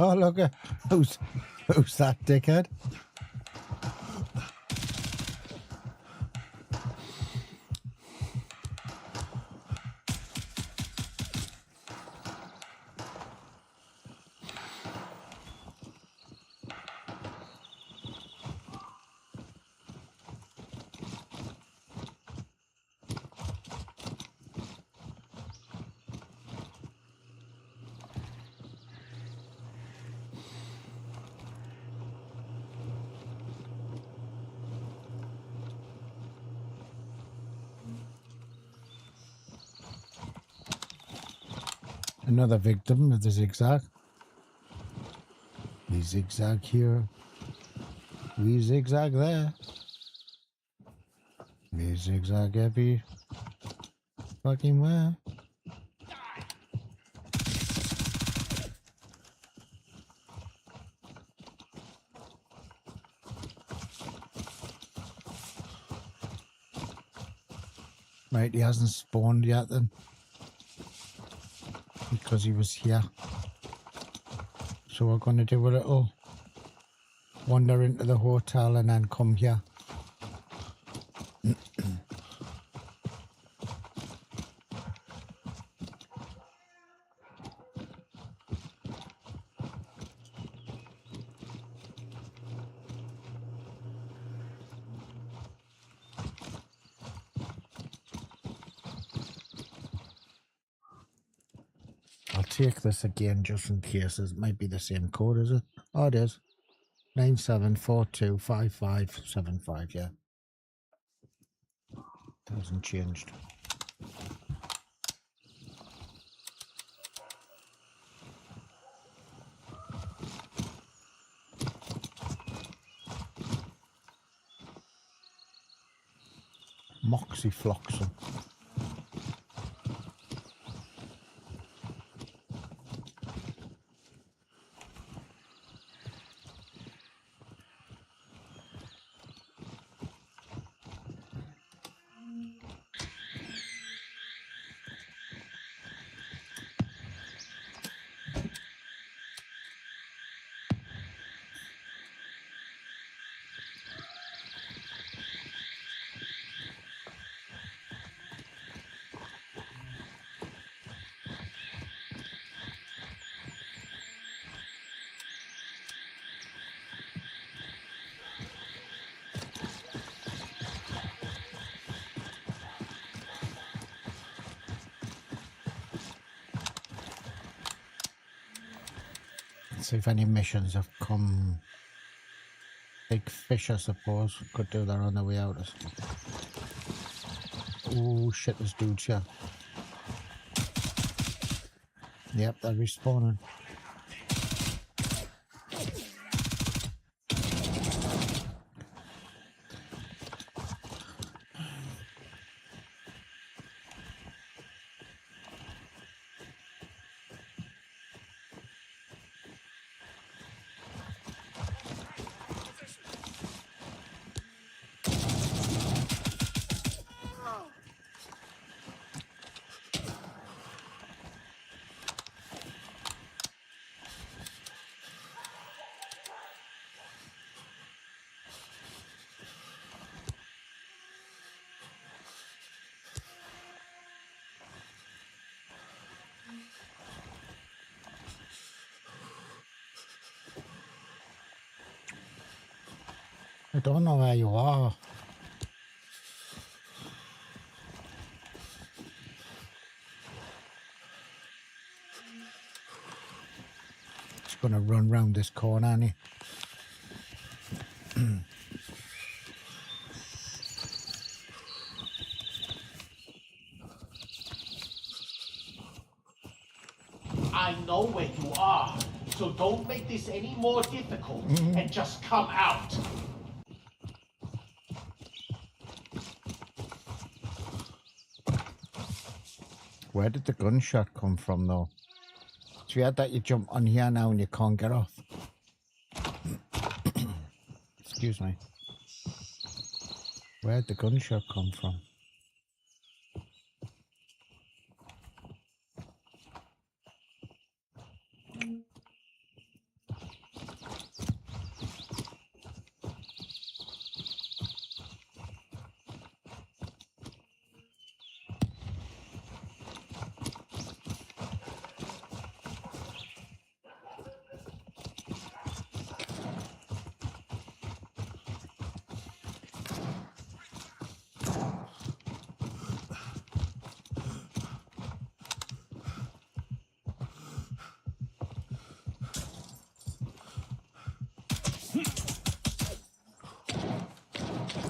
Oh, look at who's that dickhead? Another victim of the zigzag. We zigzag here. We zigzag there. We zigzag every fucking where. Right, he hasn't spawned yet then. Because he was here. So we're going to do a little wander into the hotel and then come here. I'll take this again just in case. It might be the same code, is it? Oh, it is. 97425575, yeah. That hasn't changed. Moxifloxacin. See if any missions have come. Big fish, I suppose. Could do that on the way out. Oh shit, there's dudes here. Yep, they're respawning. I don't know where you are. Just gonna run round this corner, Annie. I know where you are, so don't make this any more difficult and just come out. Where did the gunshot come from, though? It's weird that you jump on here now and you can't get off. Excuse me. Where'd the gunshot come from?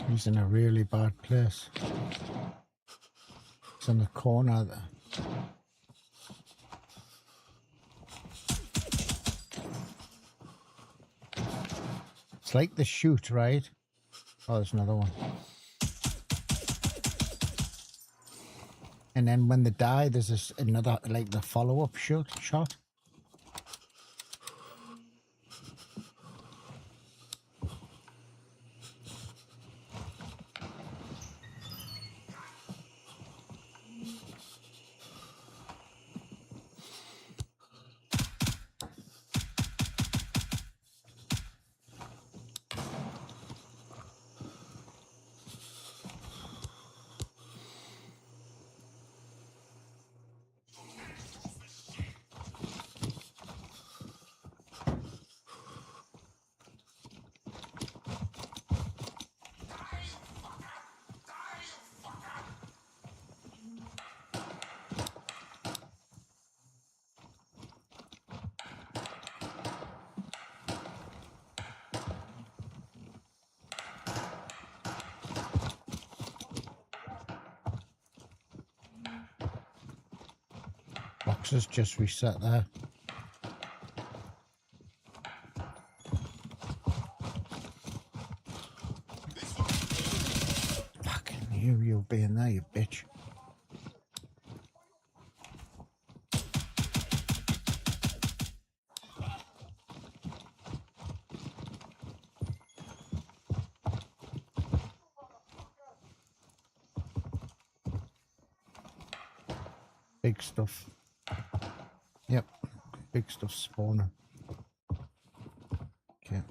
He's in a really bad place. He's in the corner there. It's like the chute, right? Oh, there's another one. And then when they die, there's this another, like the follow-up shot. boxes just reset there. Fucking you'll be in there, you bitch. Big stuff. Yep, big stuff spawning. Okay.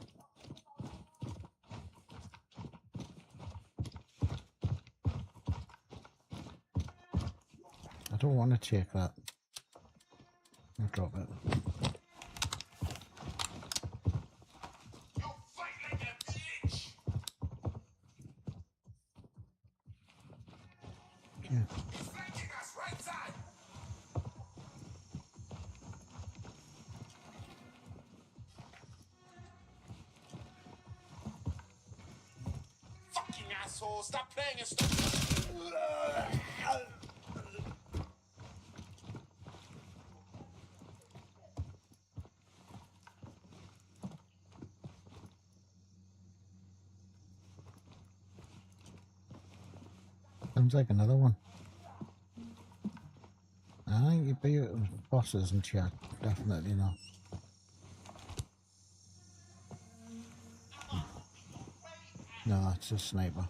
I don't want to take that. I'll drop it. Okay. Fucking asshole, stop playing and stop. Sounds like another one. I think you'd be bosses and chat. Definitely not. No, it's a sniper.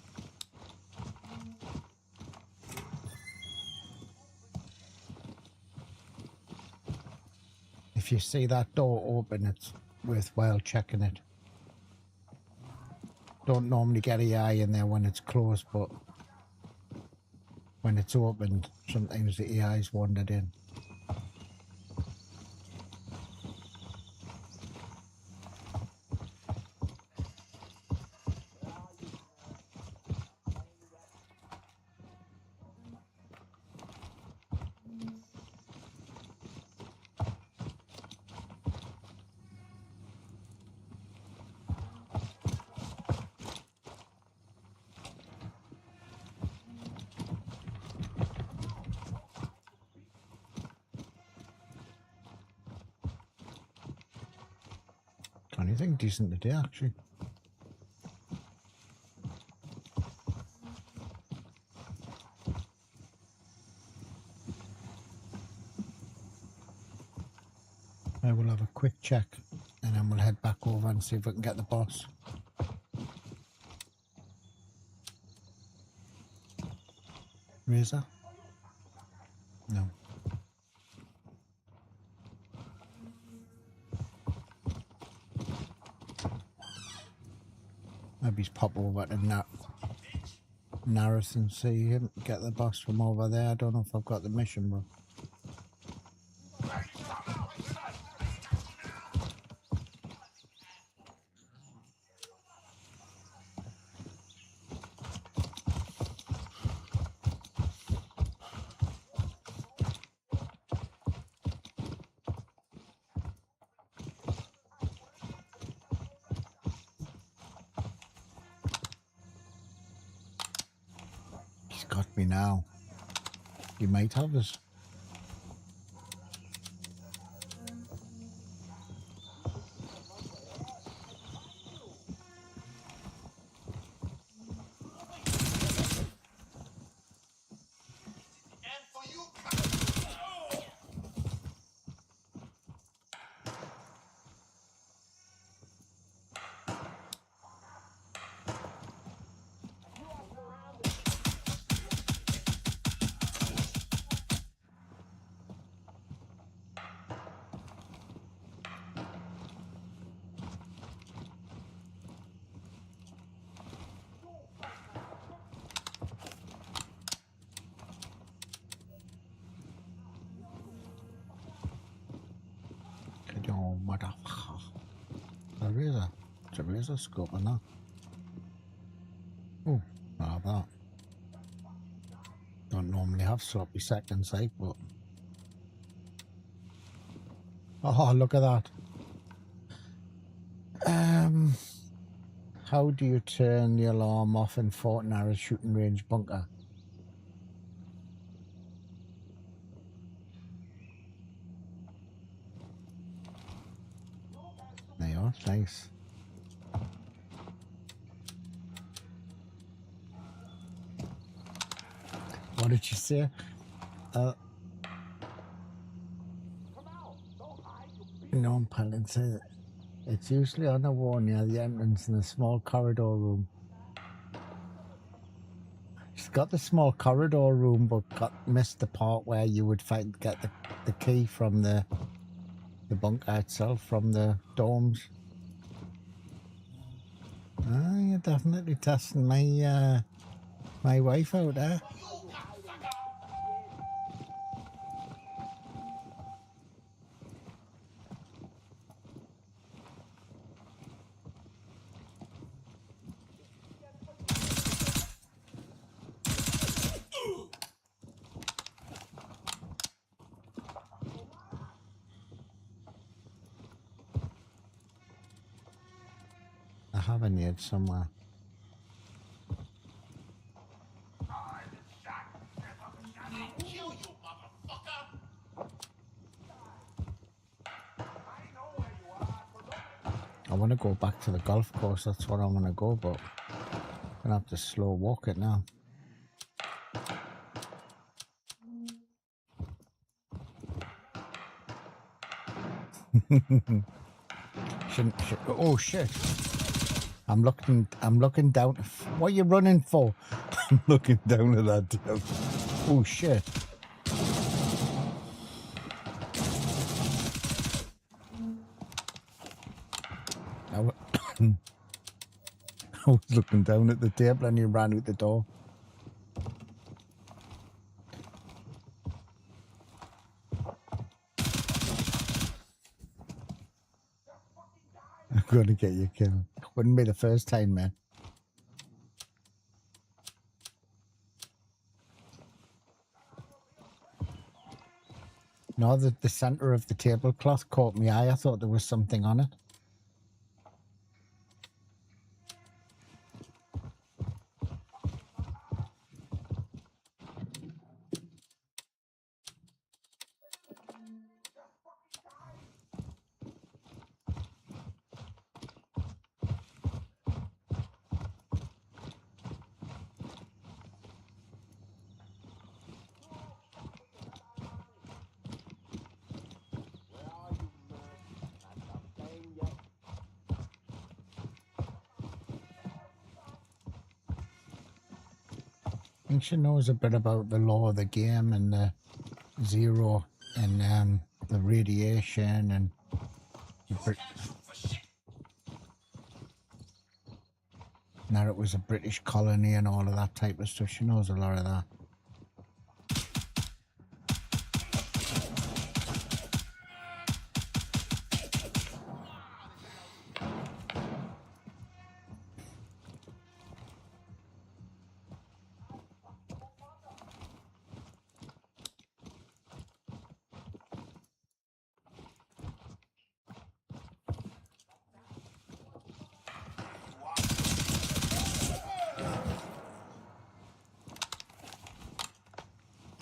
If you see that door open, it's worthwhile checking it. Don't normally get an eye in there when it's closed, but when it's opened, sometimes the AI's wandered in. Anything decent today, actually. I will have a quick check and then we'll head back over and see if we can get the boss. Razor? No. Maybe he's pop over to Nareth and see him, get the boss from over there. I don't know if I've got the mission, but... He's got me now. He might have us. Oh, motherfucker. A razor. It's a razor scope on that. Oh, I have that. Don't normally have sloppy seconds, like, but... Oh, look at that. How do you turn the alarm off in Fort Narrow shooting range bunker? Oh, nice. What did you say? No, Palin said it's usually on the wall near the entrance in a small corridor room. She's got the small corridor room, but missed the part where you would get the key from the bunker itself, from the domes. Ah, you're definitely testing my my wife out there. I have a need somewhere. I want to go back to the golf course. That's what I want to go, but I'm gonna have to slow walk it now. Oh shit! I'm looking down. What are you running for? I'm looking down at that deal. Oh shit! I was looking down at the table and you ran out the door. I'm gonna get you killed. Wouldn't be the first time, man. No, the center of the tablecloth caught my eye. I thought there was something on it. I think she knows a bit about the law of the game and the zero and the radiation and now it was a British colony and all of that type of stuff. She knows a lot of that.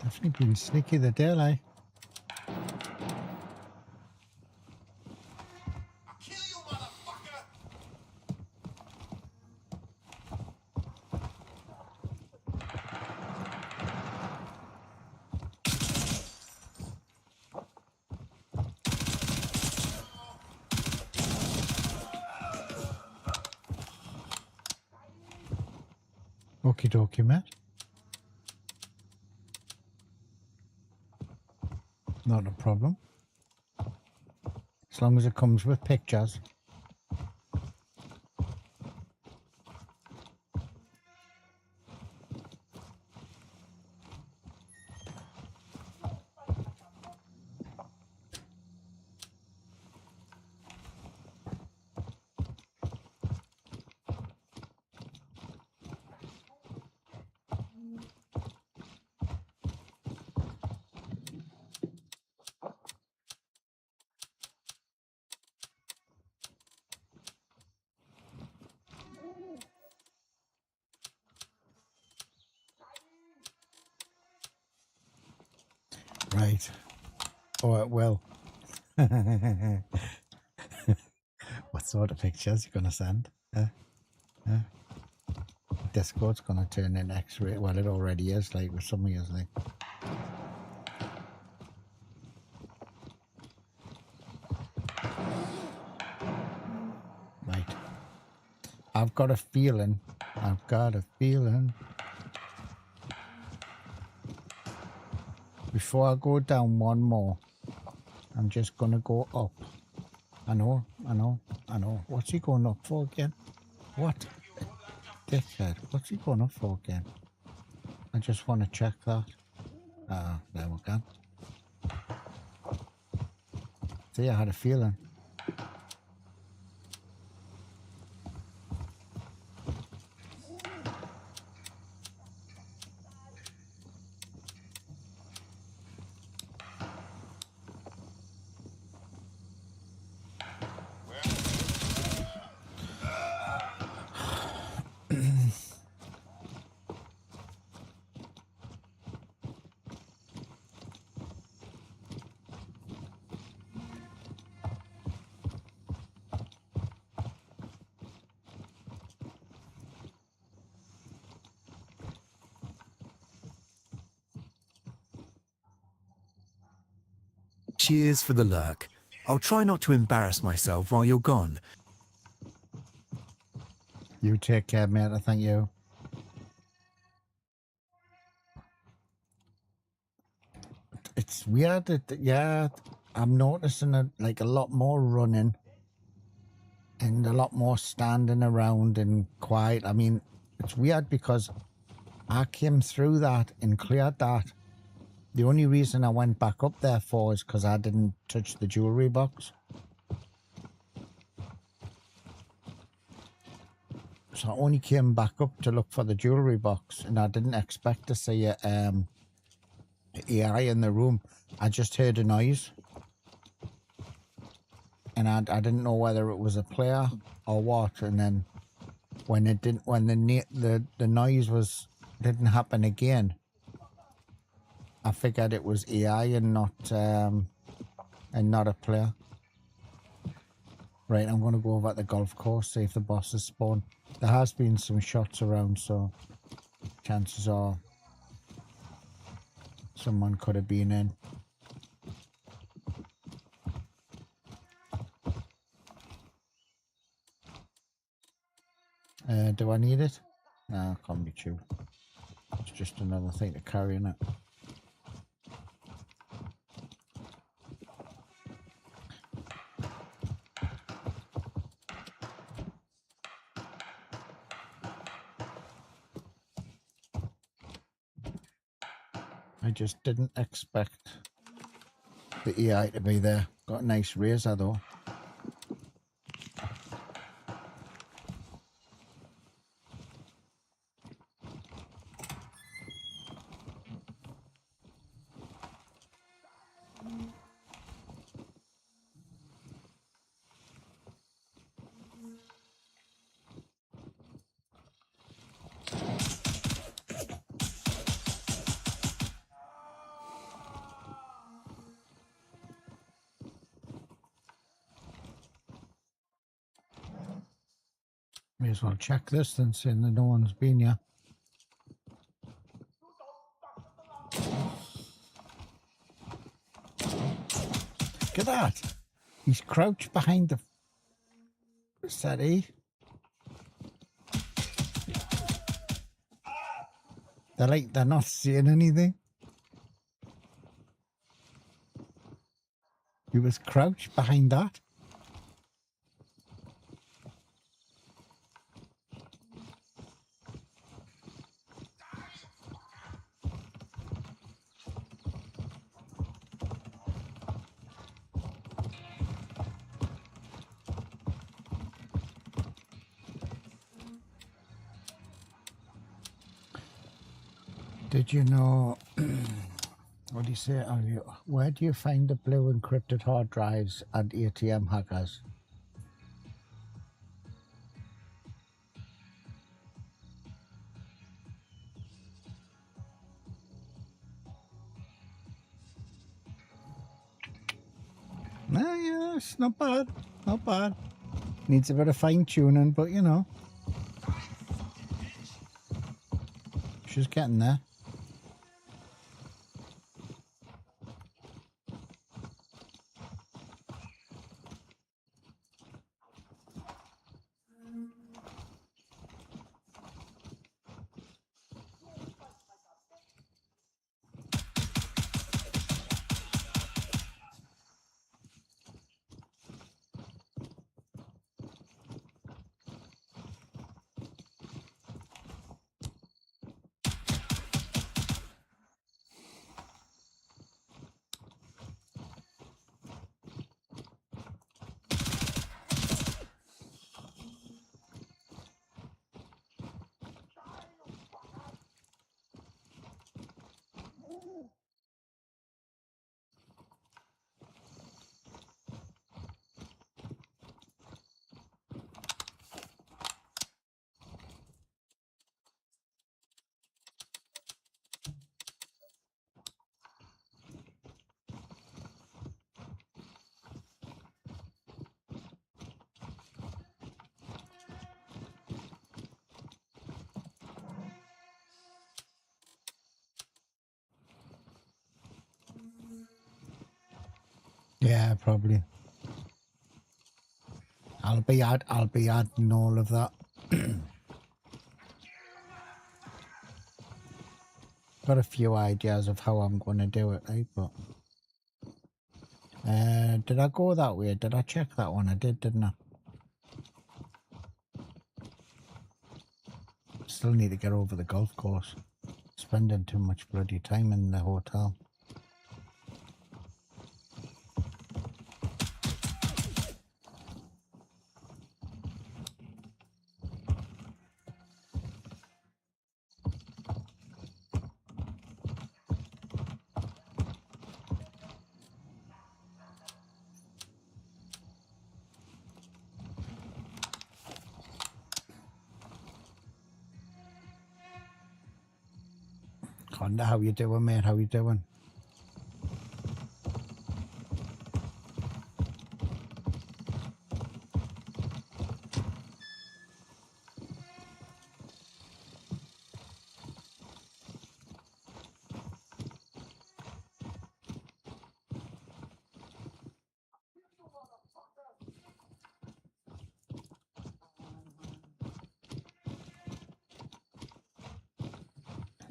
Definitely pretty sneaky the deal, eh? Okie dokie, mate. Not a problem. As long as it comes with pictures. Right. Oh, well. What sort of pictures you're gonna send. Yeah. Discord's gonna turn in X-ray. Well, it already is, like with some of you, like. Right. I've got a feeling. Before I go down one more, I'm just gonna go up. I know. What's he going up for again? What? Dickhead. What's he going up for again? I just want to check that. There we go. See, I had a feeling. Cheers for the lurk. I'll try not to embarrass myself while you're gone. You take care, mate. Thank you. It's weird. Yeah, I'm noticing like a lot more running and a lot more standing around and quiet. I mean, it's weird because I came through that and cleared that. The only reason I went back up there for is because I didn't touch the jewelry box. So I only came back up to look for the jewelry box, and I didn't expect to see AI in the room. I just heard a noise, and I didn't know whether it was a player or what. And then when the noise didn't happen again, I figured it was AI and not a player. Right, I'm going to go over at the golf course, see if the bosses spawn. There has been some shots around, so chances are someone could have been in. Do I need it? No, can't be true. It's just another thing to carry in it. I just didn't expect the AI to be there. Got a nice razor though. May as well check this then, seeing that no one's been here. Look at that. He's crouched behind the... What's that, eh? They're not seeing anything. He was crouched behind that. Did you know, what do you say, where do you find the blue encrypted hard drives and ATM hackers? Yeah, it's not bad, not bad. Needs a bit of fine tuning, but you know, she's getting there. Yeah, probably. I'll be adding all of that. Got a few ideas of how I'm going to do it, right? But did I go that way? Did I check that one? I did, didn't I? Still need to get over the golf course. Spending too much bloody time in the hotel. Honda, how you doing, mate? How you doing?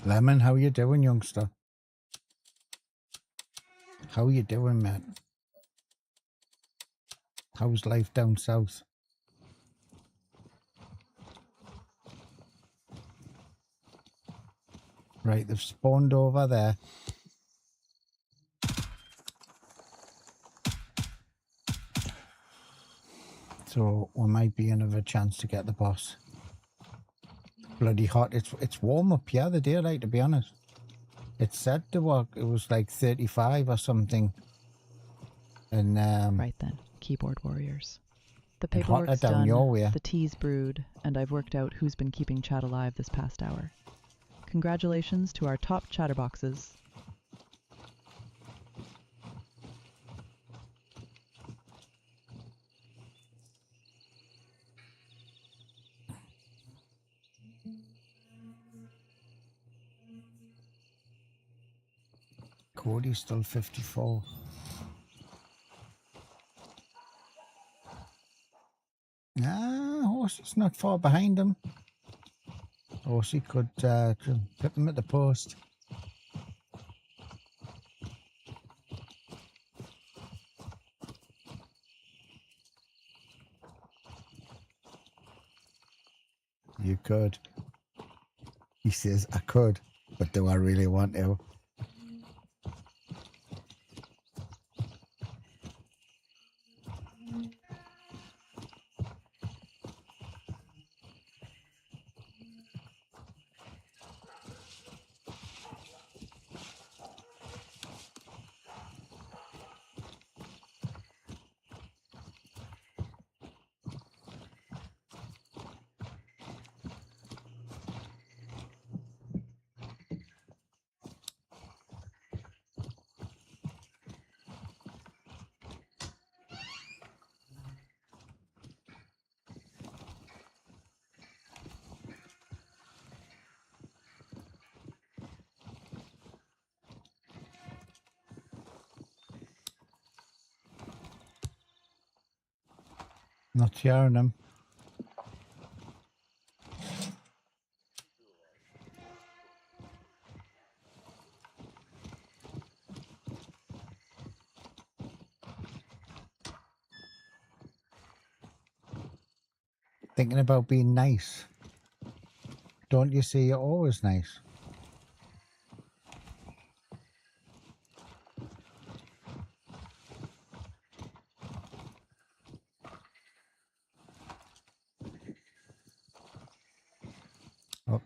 Lemon, how you doing, youngster? How you doing, mate? How's life down south? Right, they've spawned over there. So we might be in of a chance to get the boss. Bloody hot. It's warm up here the day, like, to be honest. It said to work it was like 35 or something. And Right then, keyboard warriors. The and hotter paperwork's down done, your way. the tea's brewed, and I've worked out who's been keeping chat alive this past hour. Congratulations to our top chatterboxes. Cody's still 54. Horsey's not far behind him. Horsey could put him at the post. You could. He says, I could, but do I really want to? Not hearing them. Thinking about being nice. Don't you see you're always nice? Oh.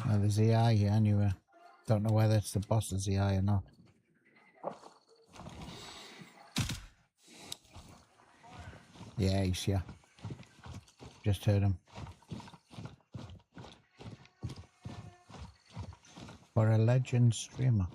Oh, there's AI here anyway. Don't know whether it's the boss's AI or not. Yeah, he's here. Just heard him. For a legend streamer.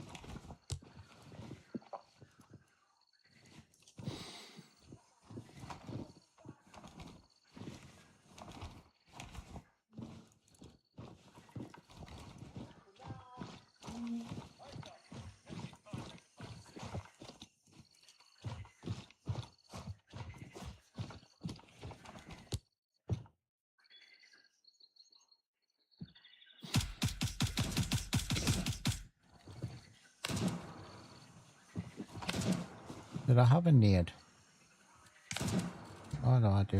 Did I have a nade? Oh no, I do.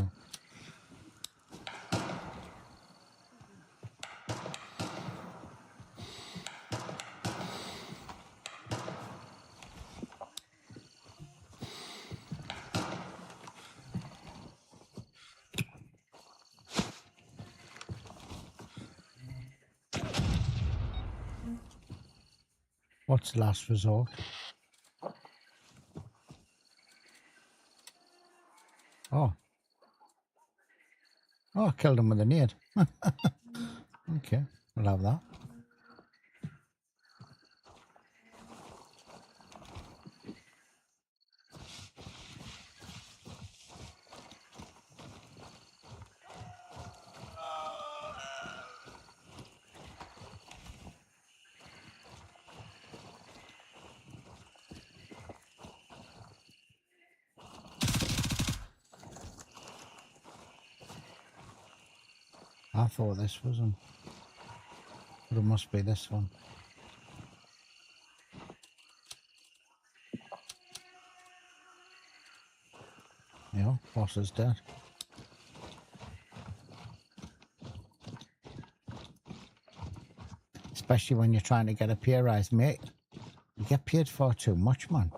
What's last resort? Oh. Oh, I killed him with a nade. Okay, we'll have that. I thought this was him. But it must be this one. Yeah, boss is dead. Especially when you're trying to get a pay rise, mate. You get paid far too much, man.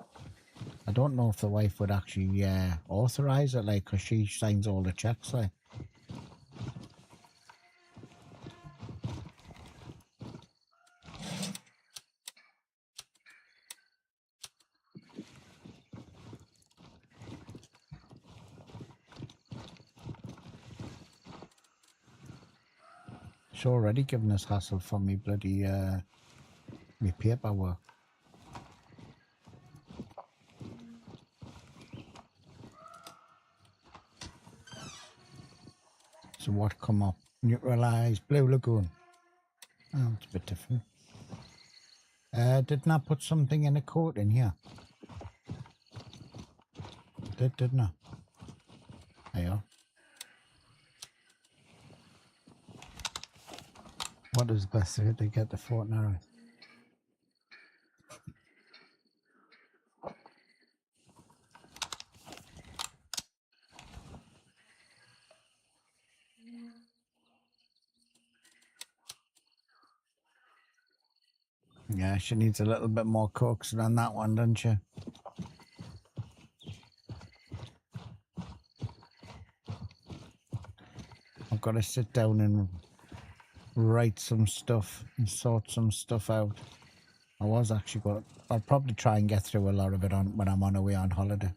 I don't know if the wife would actually authorise it, like, because she signs all the checks, like. She's already given us hassle for me bloody me paperwork. So what come up? Neutralise Blue Lagoon. Oh, it's a bit different. Didn't I put something in a coat in here? Didn't I? There you are. What is the best way to get the Fort Narrows? Yeah, she needs a little bit more coaxing on that one, doesn't she? I've got to sit down and write some stuff and sort some stuff out. I was actually going to, I'll probably try and get through a lot of it when I'm on away on holiday.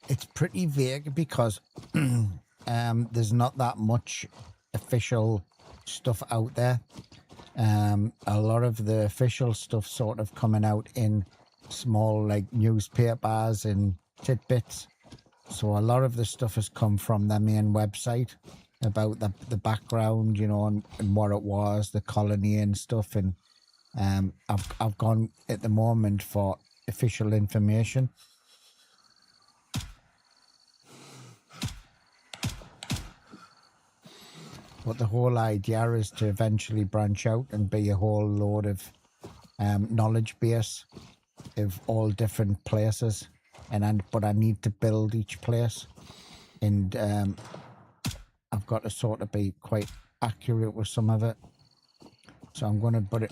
It's pretty vague because there's not that much official stuff out there. A lot of the official stuff sort of coming out in small like newspapers and tidbits. So a lot of the stuff has come from their main website about the background, you know, and what it was, the colony and stuff. And I've gone at the moment for official information. But the whole idea is to eventually branch out and be a whole load of knowledge base of all different places. But I need to build each place, and I've got to sort of be quite accurate with some of it. So I'm going to put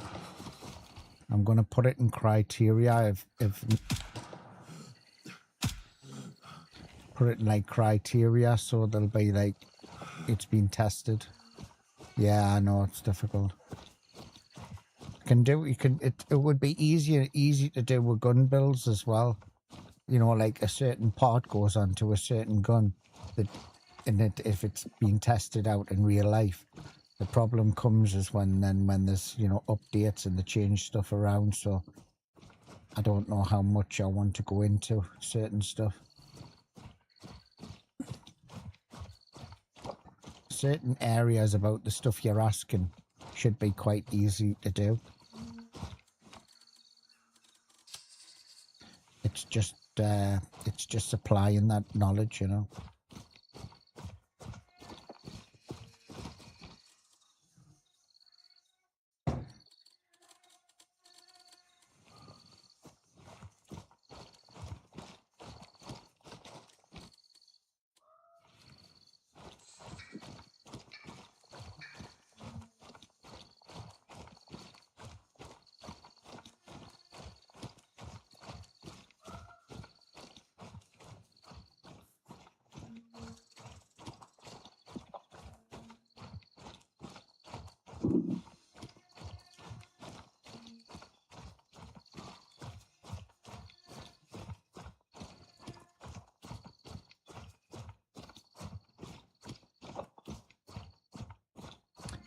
it in criteria put it in like criteria, so there'll be like it's been tested. Yeah, I know it's difficult. It would be easy to do with gun builds as well. You know, like a certain part goes onto a certain gun, if it's been tested out in real life. The problem comes is when there's, you know, updates and they change stuff around. So I don't know how much I want to go into certain stuff. Certain areas about the stuff you're asking should be quite easy to do. It's just applying that knowledge, you know.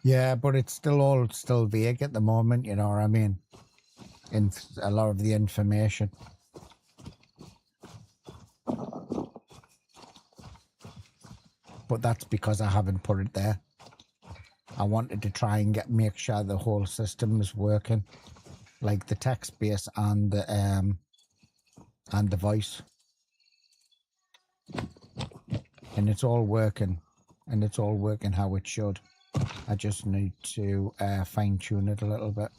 Yeah, but it's still vague at the moment, you know what I mean? In a lot of the information. But that's because I haven't put it there. I wanted to try and make sure the whole system is working, like the text base and the voice, and it's all working, how it should. I just need to fine tune it a little bit.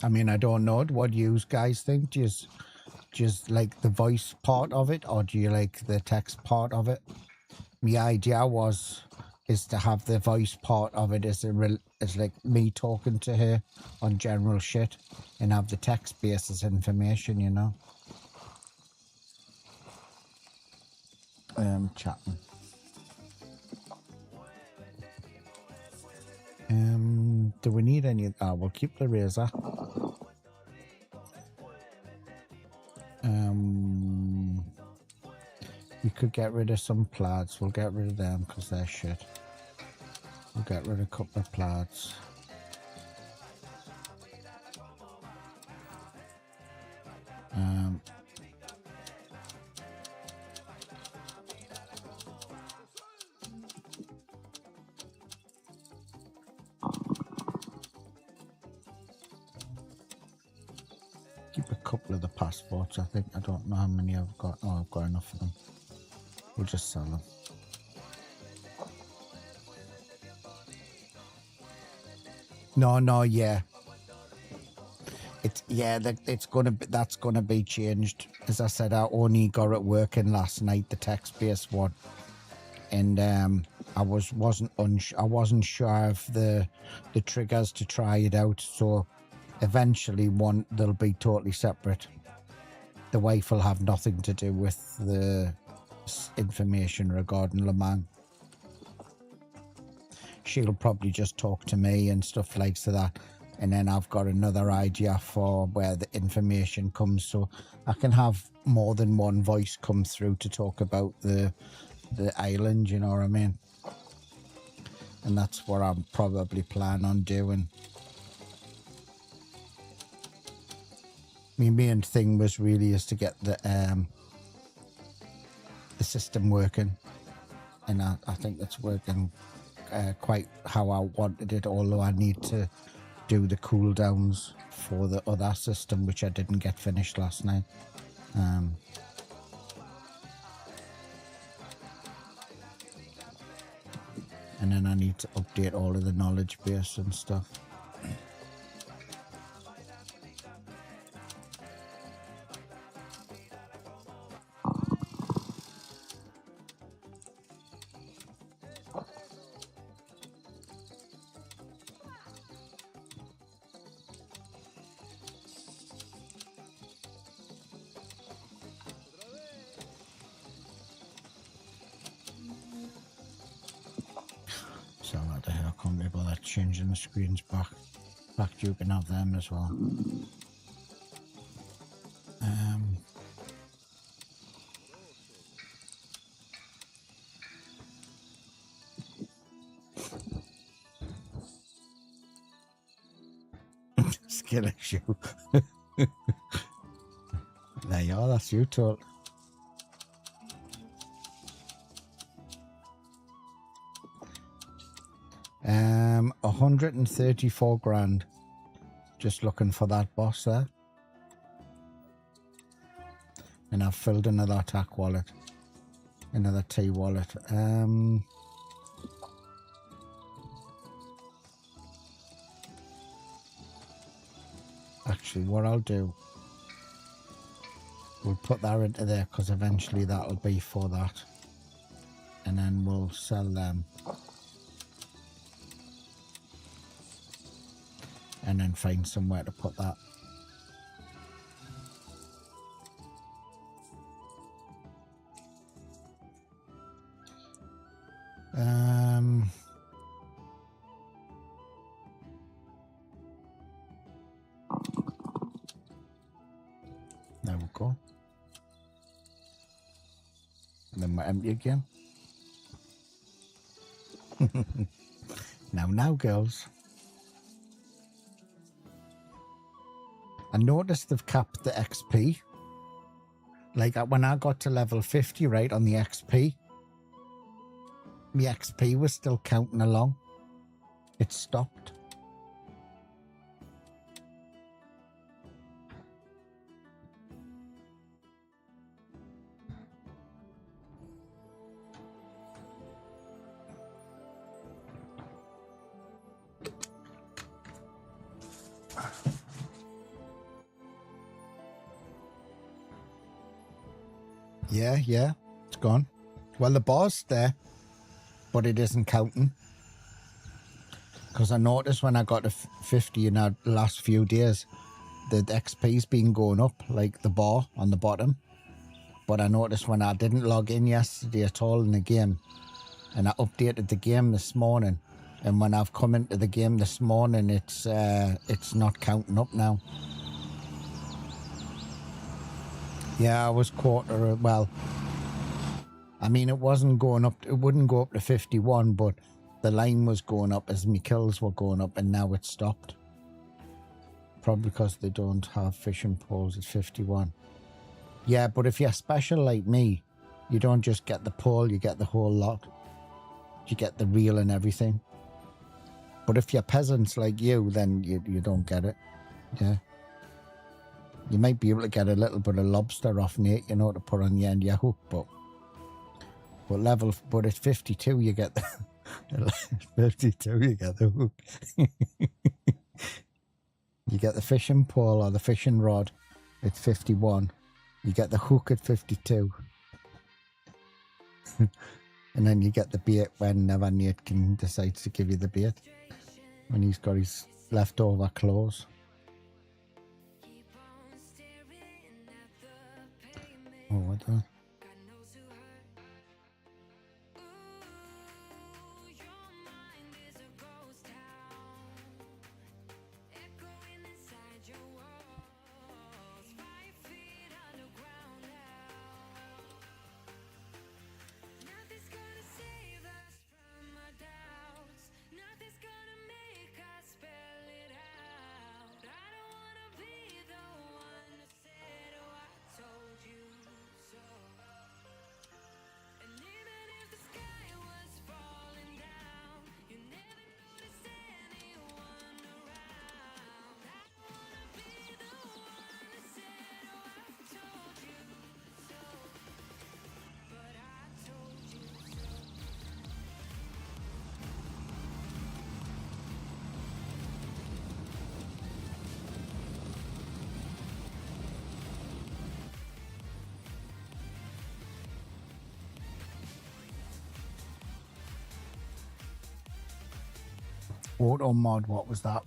I mean, I don't know. What do you guys think? Do you just like the voice part of it, or do you like the text part of it? The idea is to have the voice part of it as like me talking to her on general shit, and have the text base as information, you know. Chatting. Do we need any? We'll keep the razor. We could get rid of some plaids. We'll get rid of them because they're shit. We'll get rid of a couple of plaids. Keep a couple of the passports, I think. I don't know how many I've got. Oh, I've got enough of them. We'll just sell them. No, yeah. That's gonna be changed. As I said, I only got it working last night, the text-based one, and I wasn't sure of the triggers to try it out. So eventually, they'll be totally separate. The wife will have nothing to do with the information regarding Le Mans. She'll probably just talk to me and stuff like that. And then I've got another idea for where the information comes, so I can have more than one voice come through to talk about the island, you know what I mean? And that's what I'm probably planning on doing. My main thing was really is to get the system working, and I think it's working quite how I wanted it, although I need to do the cooldowns for the other system, which I didn't get finished last night. And then I need to update all of the knowledge base and stuff. So what the hell, can't be bothered changing the screens back. You can have them as well. Skill issue. There you are, that's you, Total. 134 grand. Just looking for that boss there. And I've filled another attack wallet. Another T wallet. Actually, what I'll do, we'll put that into there because eventually that'll be for that. And then we'll sell them. And then find somewhere to put that. There we go. And then we're empty again. Now, girls. I noticed they've capped the XP. Like when I got to level 50, right, on the XP, my XP was still counting along. It stopped. Yeah, it's gone. Well, the bar's there, but it isn't counting. Because I noticed when I got to 50 in the last few days, the XP's been going up, like the bar on the bottom. But I noticed when I didn't log in yesterday at all in the game, and I updated the game this morning, and when I've come into the game this morning, it's not counting up now. Yeah, I was well, I mean, it wasn't going up, it wouldn't go up to 51, but the line was going up as my kills were going up, and now it's stopped. Probably because they don't have fishing poles at 51. Yeah, but if you're special like me, you don't just get the pole, you get the whole lot. You get the reel and everything. But if you're peasants like you, then you don't get it. Yeah. You might be able to get a little bit of lobster off Nate, you know, to put on the end of your hook, but at 52 you get the 52 you get the hook. You get the fishing pole or the fishing rod at 51. You get the hook at 52. And then you get the bait whenever Nathan decides to give you the bait. When he's got his leftover clothes. Oh, what the? Auto mod, what was that?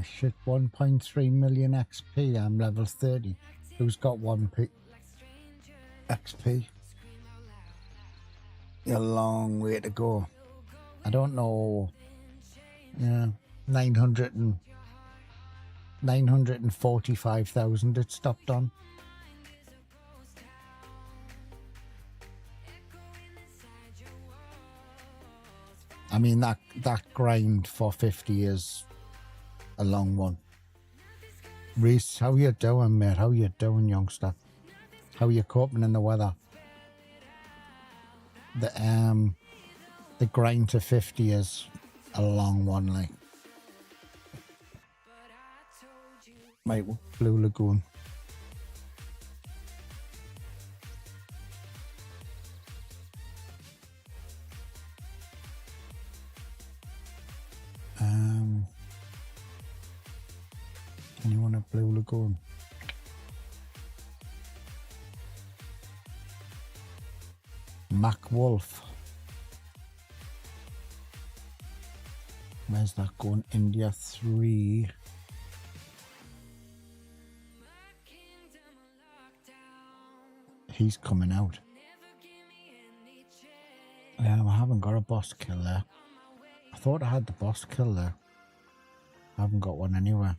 Shit, 1.3 million XP. I'm level 30. Who's got 1 XP? A long way to go. I don't know. Yeah, 945,000 it stopped on. I mean, that grind for 50 is a long one. Reese, how you doing, mate? How you doing, youngster? How you coping in the weather? The grind to 50 is a long one, like. Right, Blue Lagoon. Anyone at Blue Lagoon? Mac Wolf. Where's that going? India 3. He's coming out. Yeah, I haven't got a boss kill there. I thought I had the boss kill there. I haven't got one anywhere.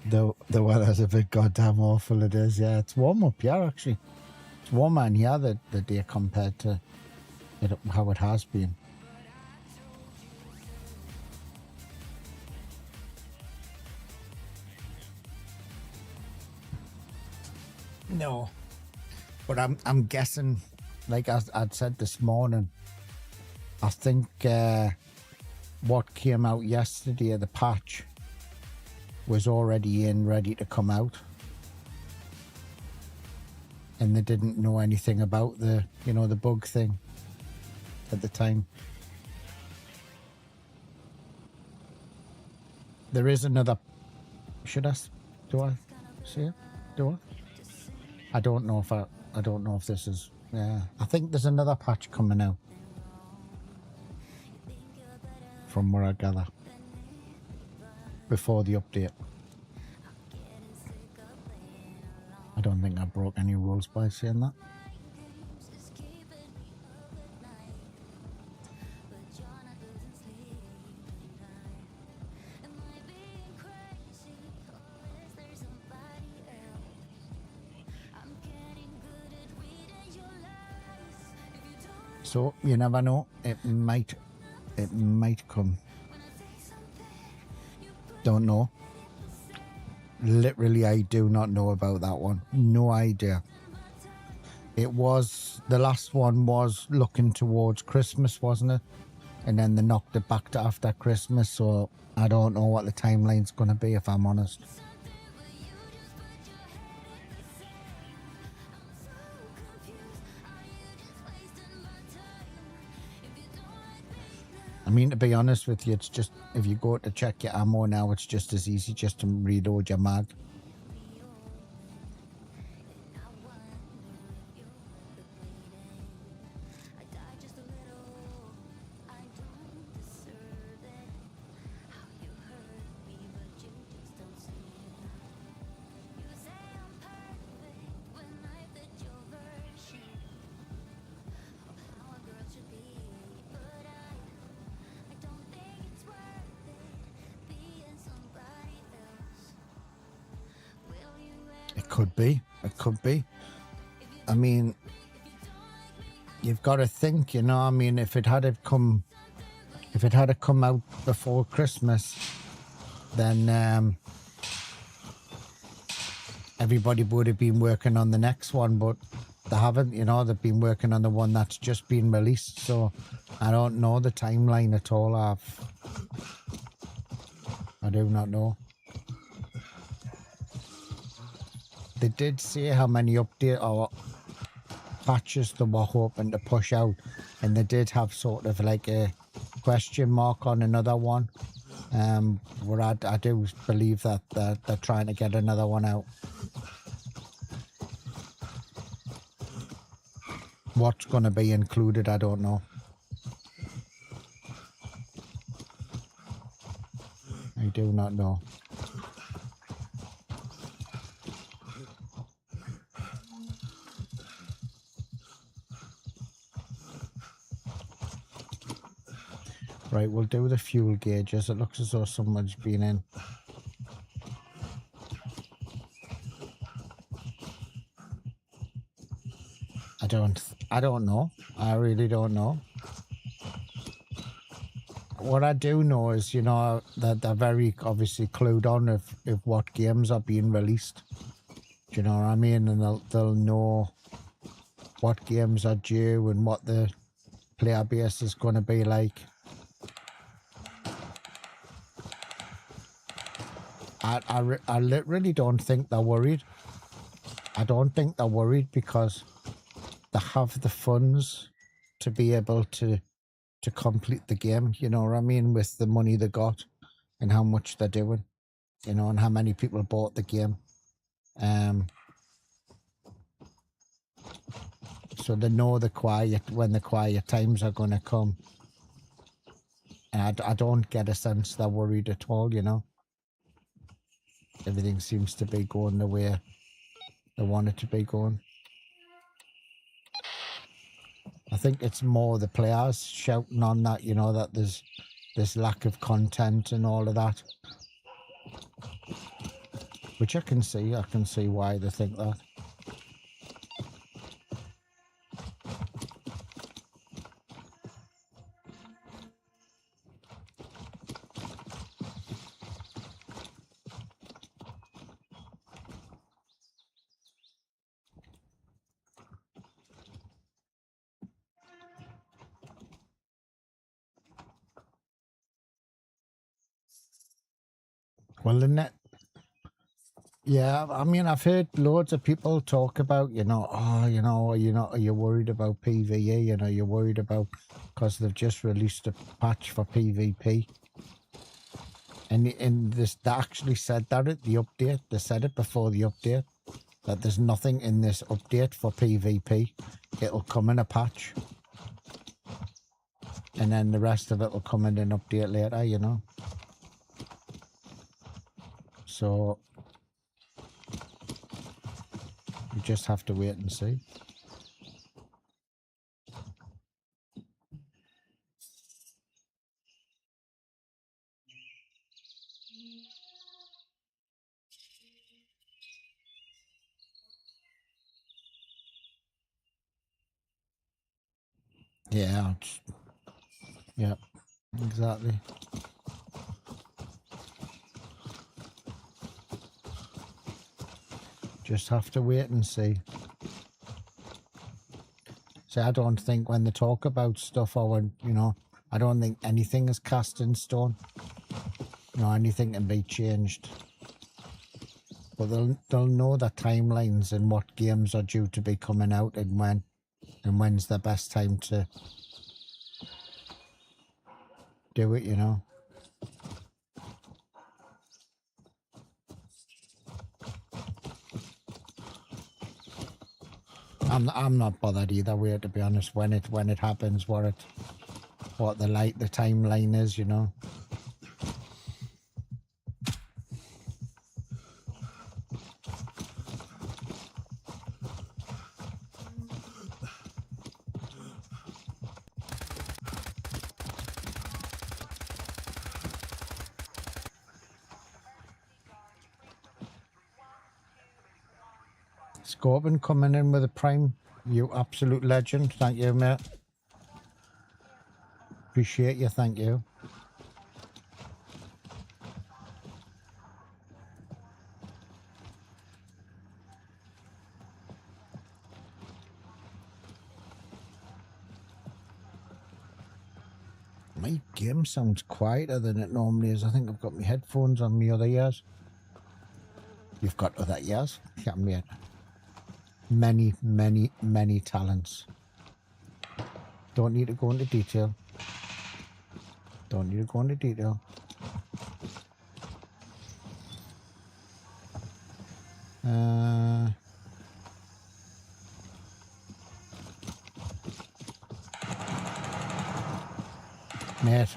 The weather's a bit goddamn awful, it is, yeah. It's warm up here, actually. It's warmer in here the day compared to how it has been. No. But I'm guessing, like I'd said this morning, I think what came out yesterday, the patch, was already ready to come out. And they didn't know anything about the bug thing at the time. There is another. Do I see it? Do I? I don't know if this is. Yeah, I think there's another patch coming out. From where I gather. Before the update. I don't think I broke any rules by saying that. So you never know, it might come. Don't know. Literally, I do not know about that one. No idea. It was, the last one was looking towards Christmas, wasn't it? and then they knocked it back to after Christmas, so I don't know what the timeline's going to be, if I'm honest. I mean, to be honest with you, it's just, if you go to check your ammo now, it's just as easy just to reload your mag. It could be. It could be. I mean, you've got to think, you know. I mean, if it had come out before Christmas, then everybody would have been working on the next one, but they haven't. You know, they've been working on the one that's just been released. So I don't know the timeline at all. I do not know. They did say how many update or patches they were hoping to push out, and they did have sort of like a question mark on another one. Where I do believe that they're trying to get another one out. What's going to be included, I don't know. I do not know. Right, we'll do the fuel gauges. It looks as though someone's been in. I don't know. I really don't know. What I do know is, you know, that they're very obviously clued on if what games are being released. Do you know what I mean? And they'll know what games are due and what the player base is going to be like. I literally don't think they're worried. I don't think they're worried because they have the funds to be able to complete the game, you know what I mean, with the money they got and how much they're doing, you know, and how many people bought the game. So they know when the quiet times are going to come. And I don't get a sense they're worried at all, you know. Everything seems to be going the way they want it to be going. I think it's more the players shouting on that, you know, that there's this lack of content and all of that. Which I can see why they think that. Well, the net. Yeah, I mean, I've heard loads of people talk about, you know, are you worried about PvE? You know, you're worried about because they've just released a patch for PvP. And they actually said that at the update. They said it before the update that there's nothing in this update for PvP. It'll come in a patch. And then the rest of it will come in an update later, you know. So you just have to wait and see. Yeah. Yeah, exactly. Just have to wait and see. See, I don't think when they talk about stuff or when, you know, I don't think anything is cast in stone. No, anything can be changed. But they'll know the timelines and what games are due to be coming out and when's the best time to do it, you know. I'm not bothered either way, to be honest, when it happens, what the timeline is, you know. Scorpion coming in with a prime. You absolute legend. Thank you, mate. Appreciate you. Thank you. My game sounds quieter than it normally is. I think I've got my headphones on my other ears. You've got other ears? Yeah, mate. Many, many, many talents. Don't need to go into detail. Don't need to go into detail. Mate,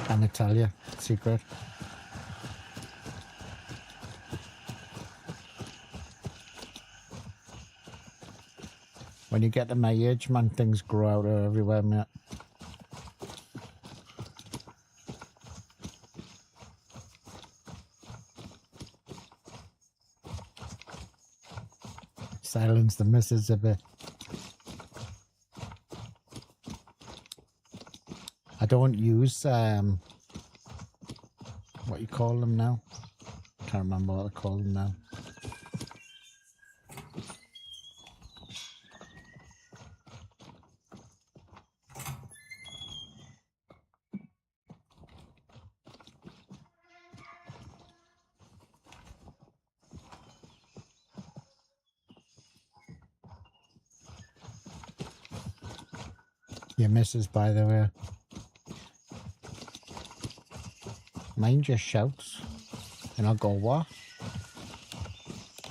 can I tell you a secret? When you get to my age, man, things grow out of everywhere, mate. Silence the missus a bit. I don't use what you call them now. Can't remember what I call them now. Your missus, by the way. Mine just shouts. And I'll go, what?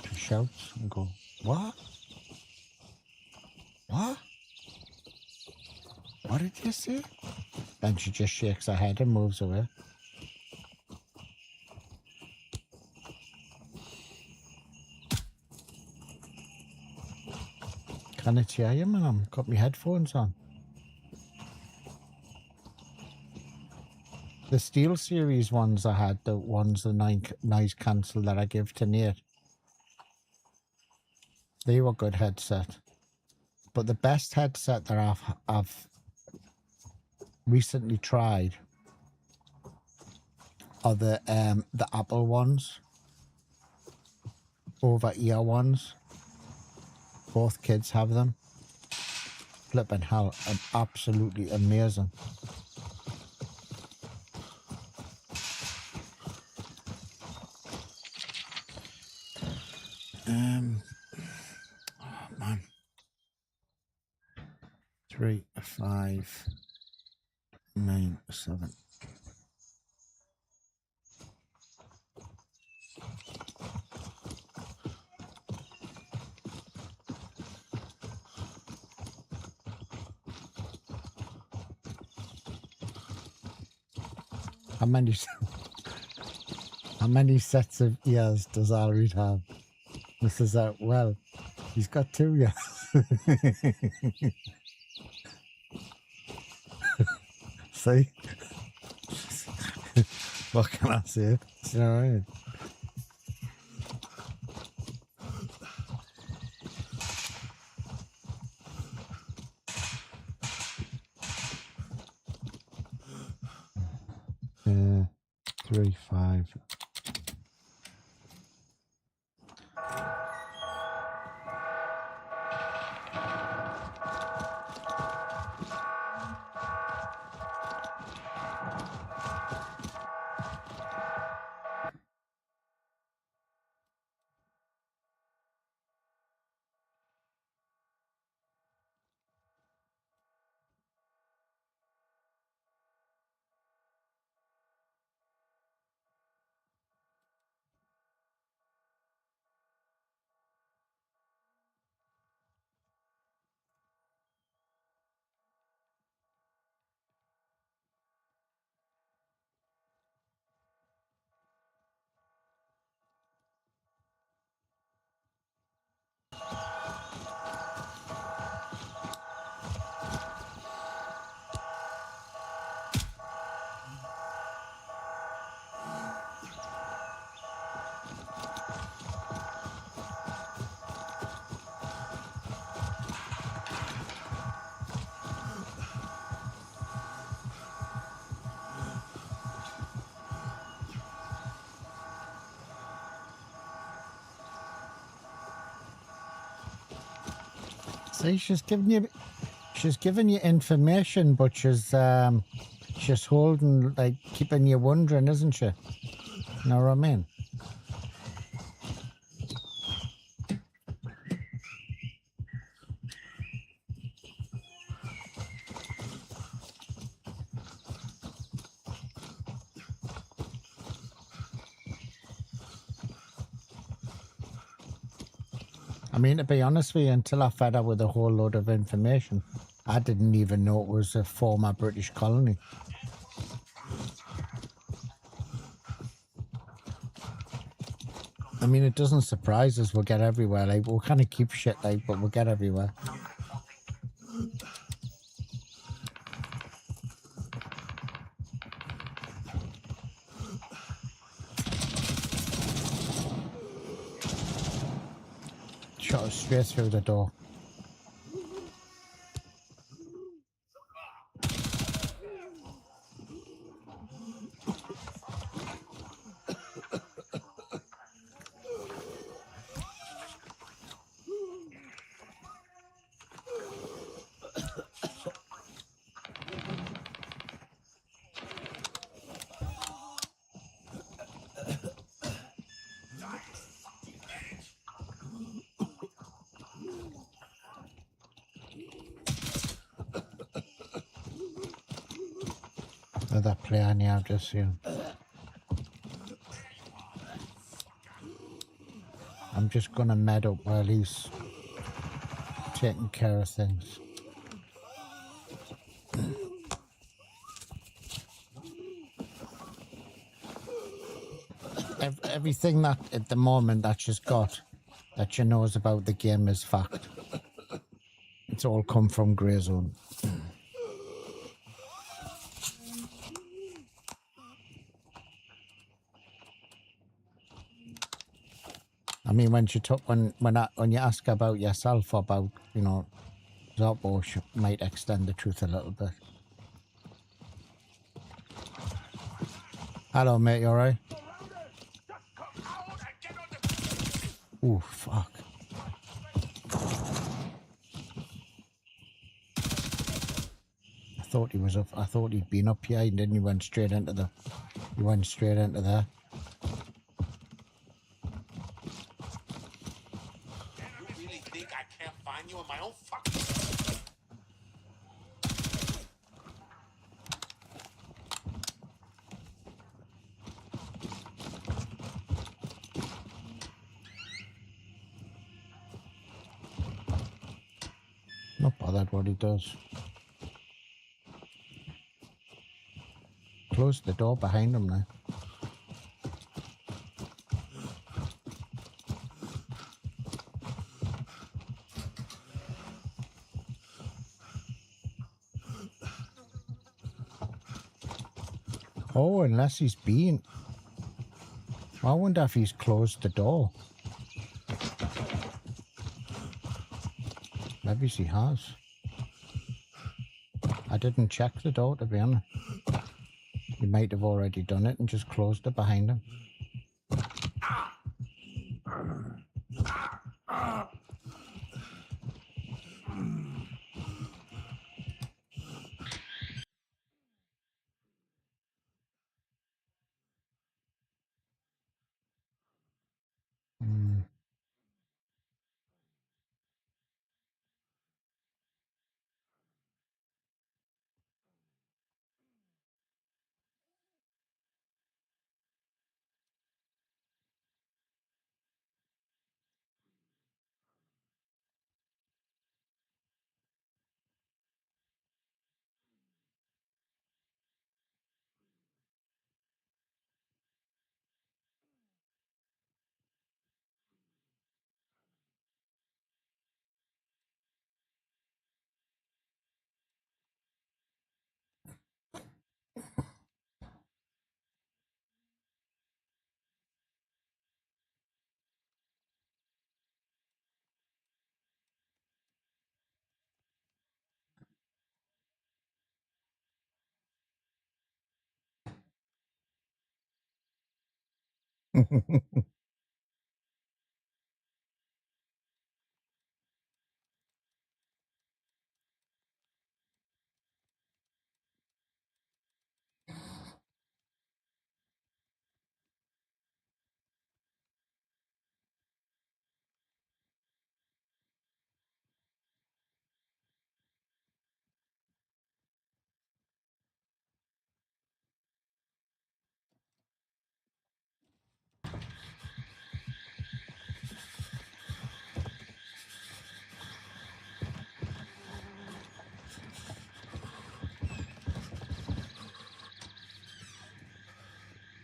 She shouts and go, what? What? What did you say? Then she just shakes her head and moves away. Can I hear you, man? I've got my headphones on. The Steel Series ones I had, the ones the noise cancel that I give to Nate, they were good headset. But the best headset that I've recently tried are the Apple ones, over-ear ones. Both kids have them. Flipping hell, absolutely amazing. Oh man. 3, 5, 9, 7. How many sets of ears does Alreed have? This is well, he's got 2 ears. See? What can I say? You know what I mean? Yeah, 3, 5. See, she's giving you information, but she's holding, like, keeping you wondering, isn't she? You know what I mean? I mean, to be honest with you, until I fed her with a whole load of information, I didn't even know it was a former British colony. I mean, it doesn't surprise us. We'll get everywhere. Like, we'll kind of keep shit, like, but we'll get everywhere. Shot us straight through the door. Another player now, I've just seen. I'm just gonna med up while he's taking care of things. Everything that at the moment that she's got that she knows about the game is fact. It's all come from Grey Zone. I mean, when she took when you ask her about yourself, about, you know, Zoppo, she might extend the truth a little bit. Hello, mate. You alright? Ooh, fuck. I thought he was up. I thought he'd been up here, and then he went straight into the. He went straight into there. You really think I can't find you in my own fucking... Not bothered what he does. Close the door behind him now. Oh, unless he's been. I wonder if he's closed the door. Maybe he has. I didn't check the door, to be honest. He might have already done it and just closed it behind him.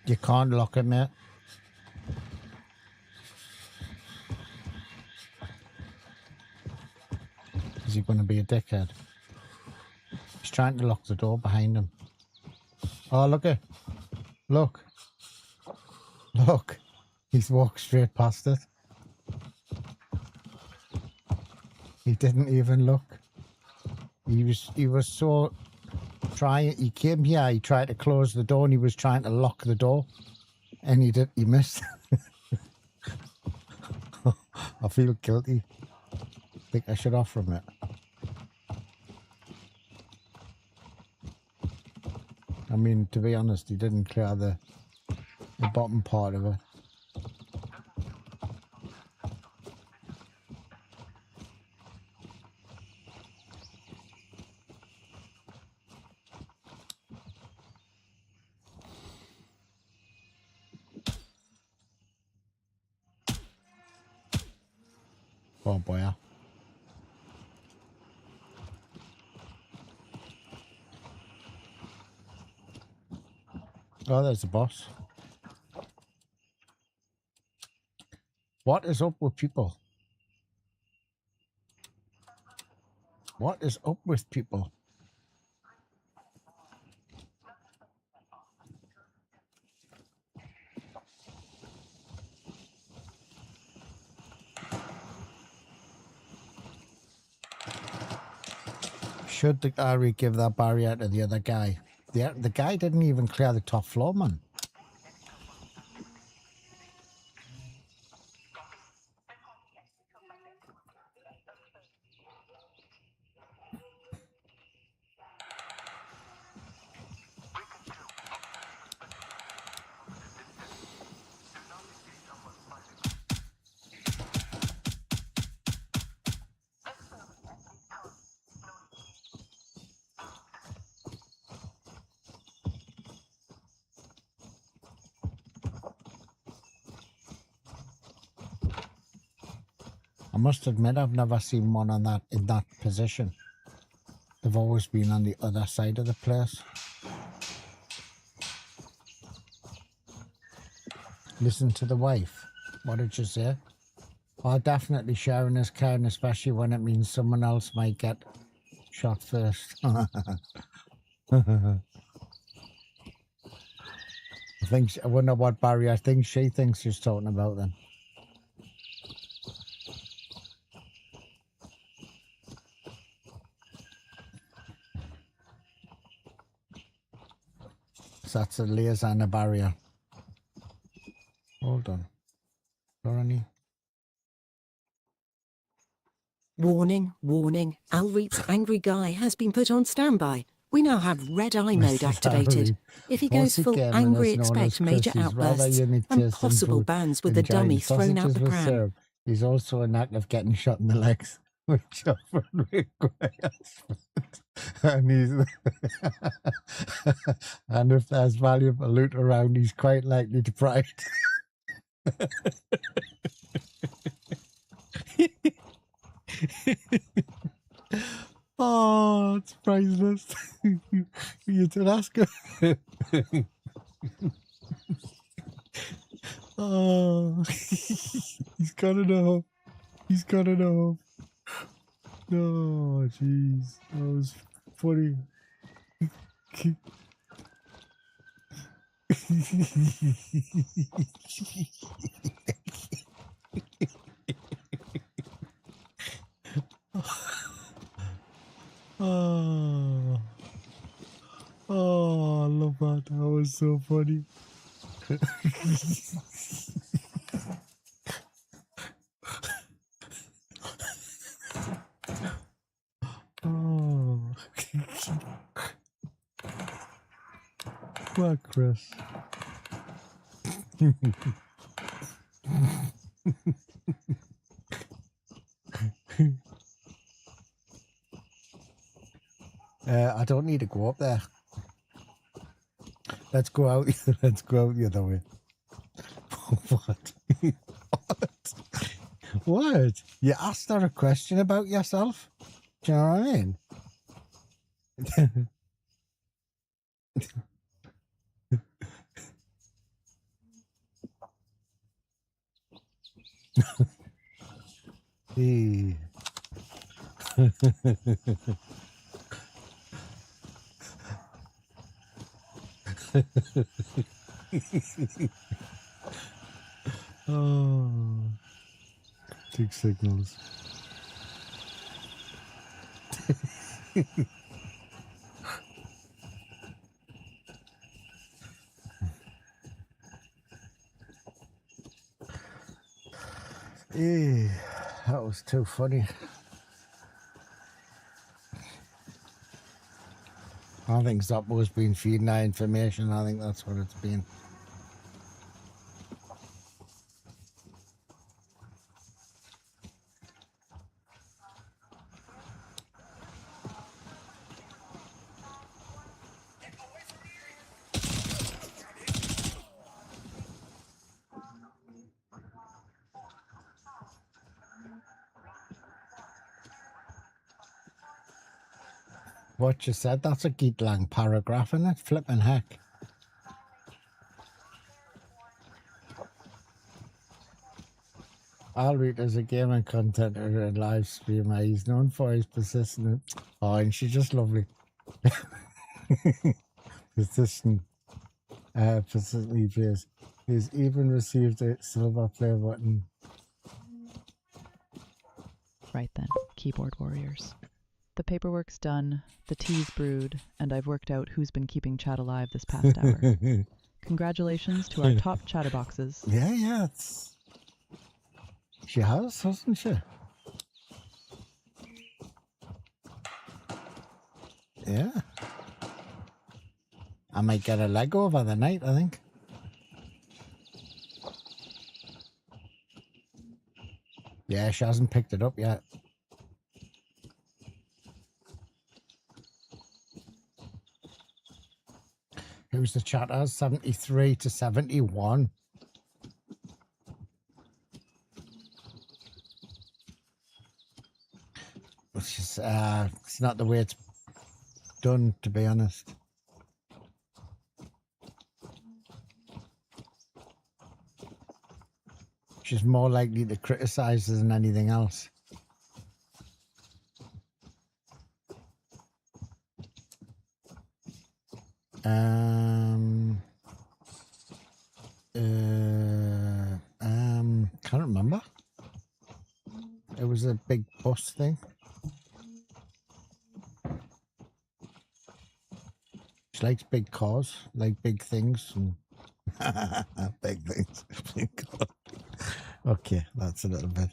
You can't lock him, mate. Is he going to be a dickhead? He's trying to lock the door behind him. Oh, look it. Look. Look. He's walked straight past it. He didn't even look. He was so trying. He came here, he tried to close the door and he was trying to lock the door. And he missed. I feel guilty. I think I should offer him it. I mean, to be honest, he didn't clear the bottom part of it. Oh boy. Yeah. Oh, there's the boss. What is up with people? What is up with people? Should the ALREET give that barrier to the other guy? The guy didn't even clear the top floor, man. I must admit, I've never seen one in that position. They've always been on the other side of the place. Listen to the wife. What did you say? Oh, definitely sharing his care, especially when it means someone else might get shot first. I wonder what barrier I think she thinks she's talking about then. So that's a laser and a barrier. Hold on. Got any? Warning, warning. ALREET's angry guy has been put on standby. We now have red eye mode activated. If he goes full angry, expect major outbursts and possible bans with the dummy thrown out the pram. He's also an act of getting shot in the legs, which often requires. And and if there's valuable loot around, he's quite likely to pride. Oh, it's priceless. You did ask her. Oh, he's gotta know. He's gotta know. Oh, jeez. That was funny. Oh, I love that. That was so funny. Oh, what, Chris? I don't need to go up there. Let's go out. Let's go out the other way. What? What? What? You asked her a question about yourself? Do you know what I mean? Eee. Oh, big signals. That was too funny. I think Zoppo's been feeding that information. I think that's what it's been. What you said, that's a geek lang paragraph, isn't it? Flipping heck. Alreet is a gaming content and live streamer. He's known for his persistent. Oh, and she's just lovely. Persistently plays. He's even received a silver play button. Right then, keyboard warriors. The paperwork's done, the tea's brewed, and I've worked out who's been keeping chat alive this past hour. Congratulations to our top chatterboxes. Yeah, she has, hasn't she? Yeah. I might get a leg over the night, I think. Yeah, she hasn't picked it up yet. Who's the chatter? 73 to 71. Which is, it's not the way it's done, to be honest. She's more likely to criticize than anything else. Can't remember. It was a big bus thing. She likes big cars, like big things. And big things. Big cars. Okay, that's a little bit.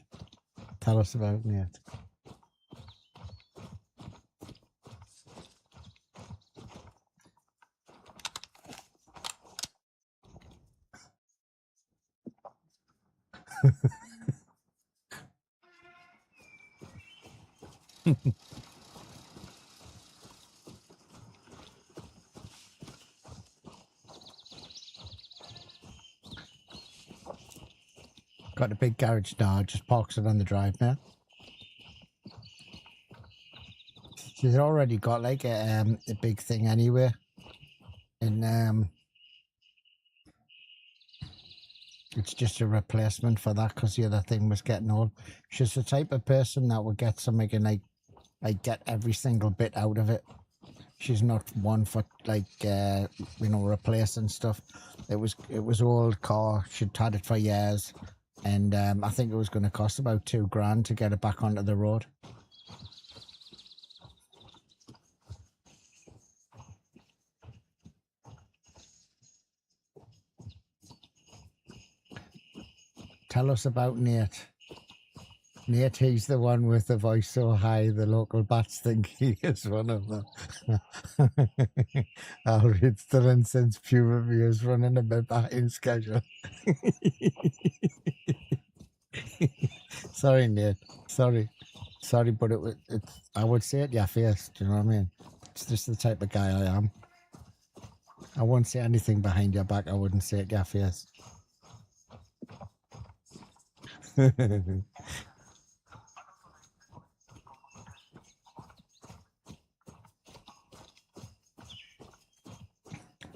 Tell us about it. Got a big garage now, just parks it on the drive now. She's already got like a big thing anyway. And it's just a replacement for that because the other thing was getting old. She's the type of person that would get something and like get every single bit out of it. She's not one for like replacing stuff. It was old car. She'd had it for years, and I think it was going to cost about $2,000 to get it back onto the road. Tell us about Nate. Nate, he's the one with the voice so high the local bats think he is one of them. Alreet still in since puberty is running a bit behind schedule. Sorry, Nate. Sorry, but it's. I would say it your face. Do you know what I mean? It's just the type of guy I am. I won't say anything behind your back. I wouldn't say it your face.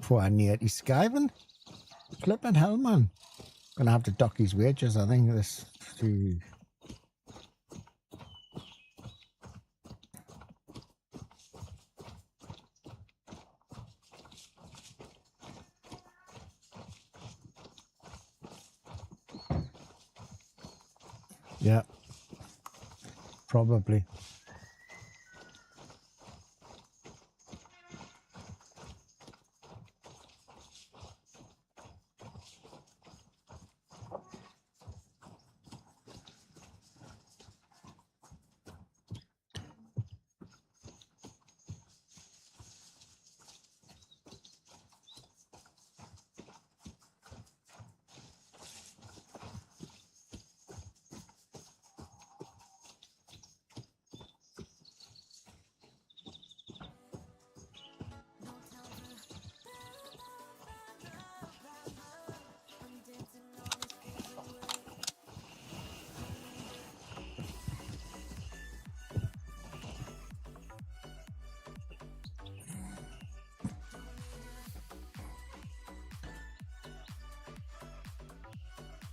Poor Nate, he's skiving. Flipping hell, man. Gonna have to dock his wages, I think. Yeah. Probably.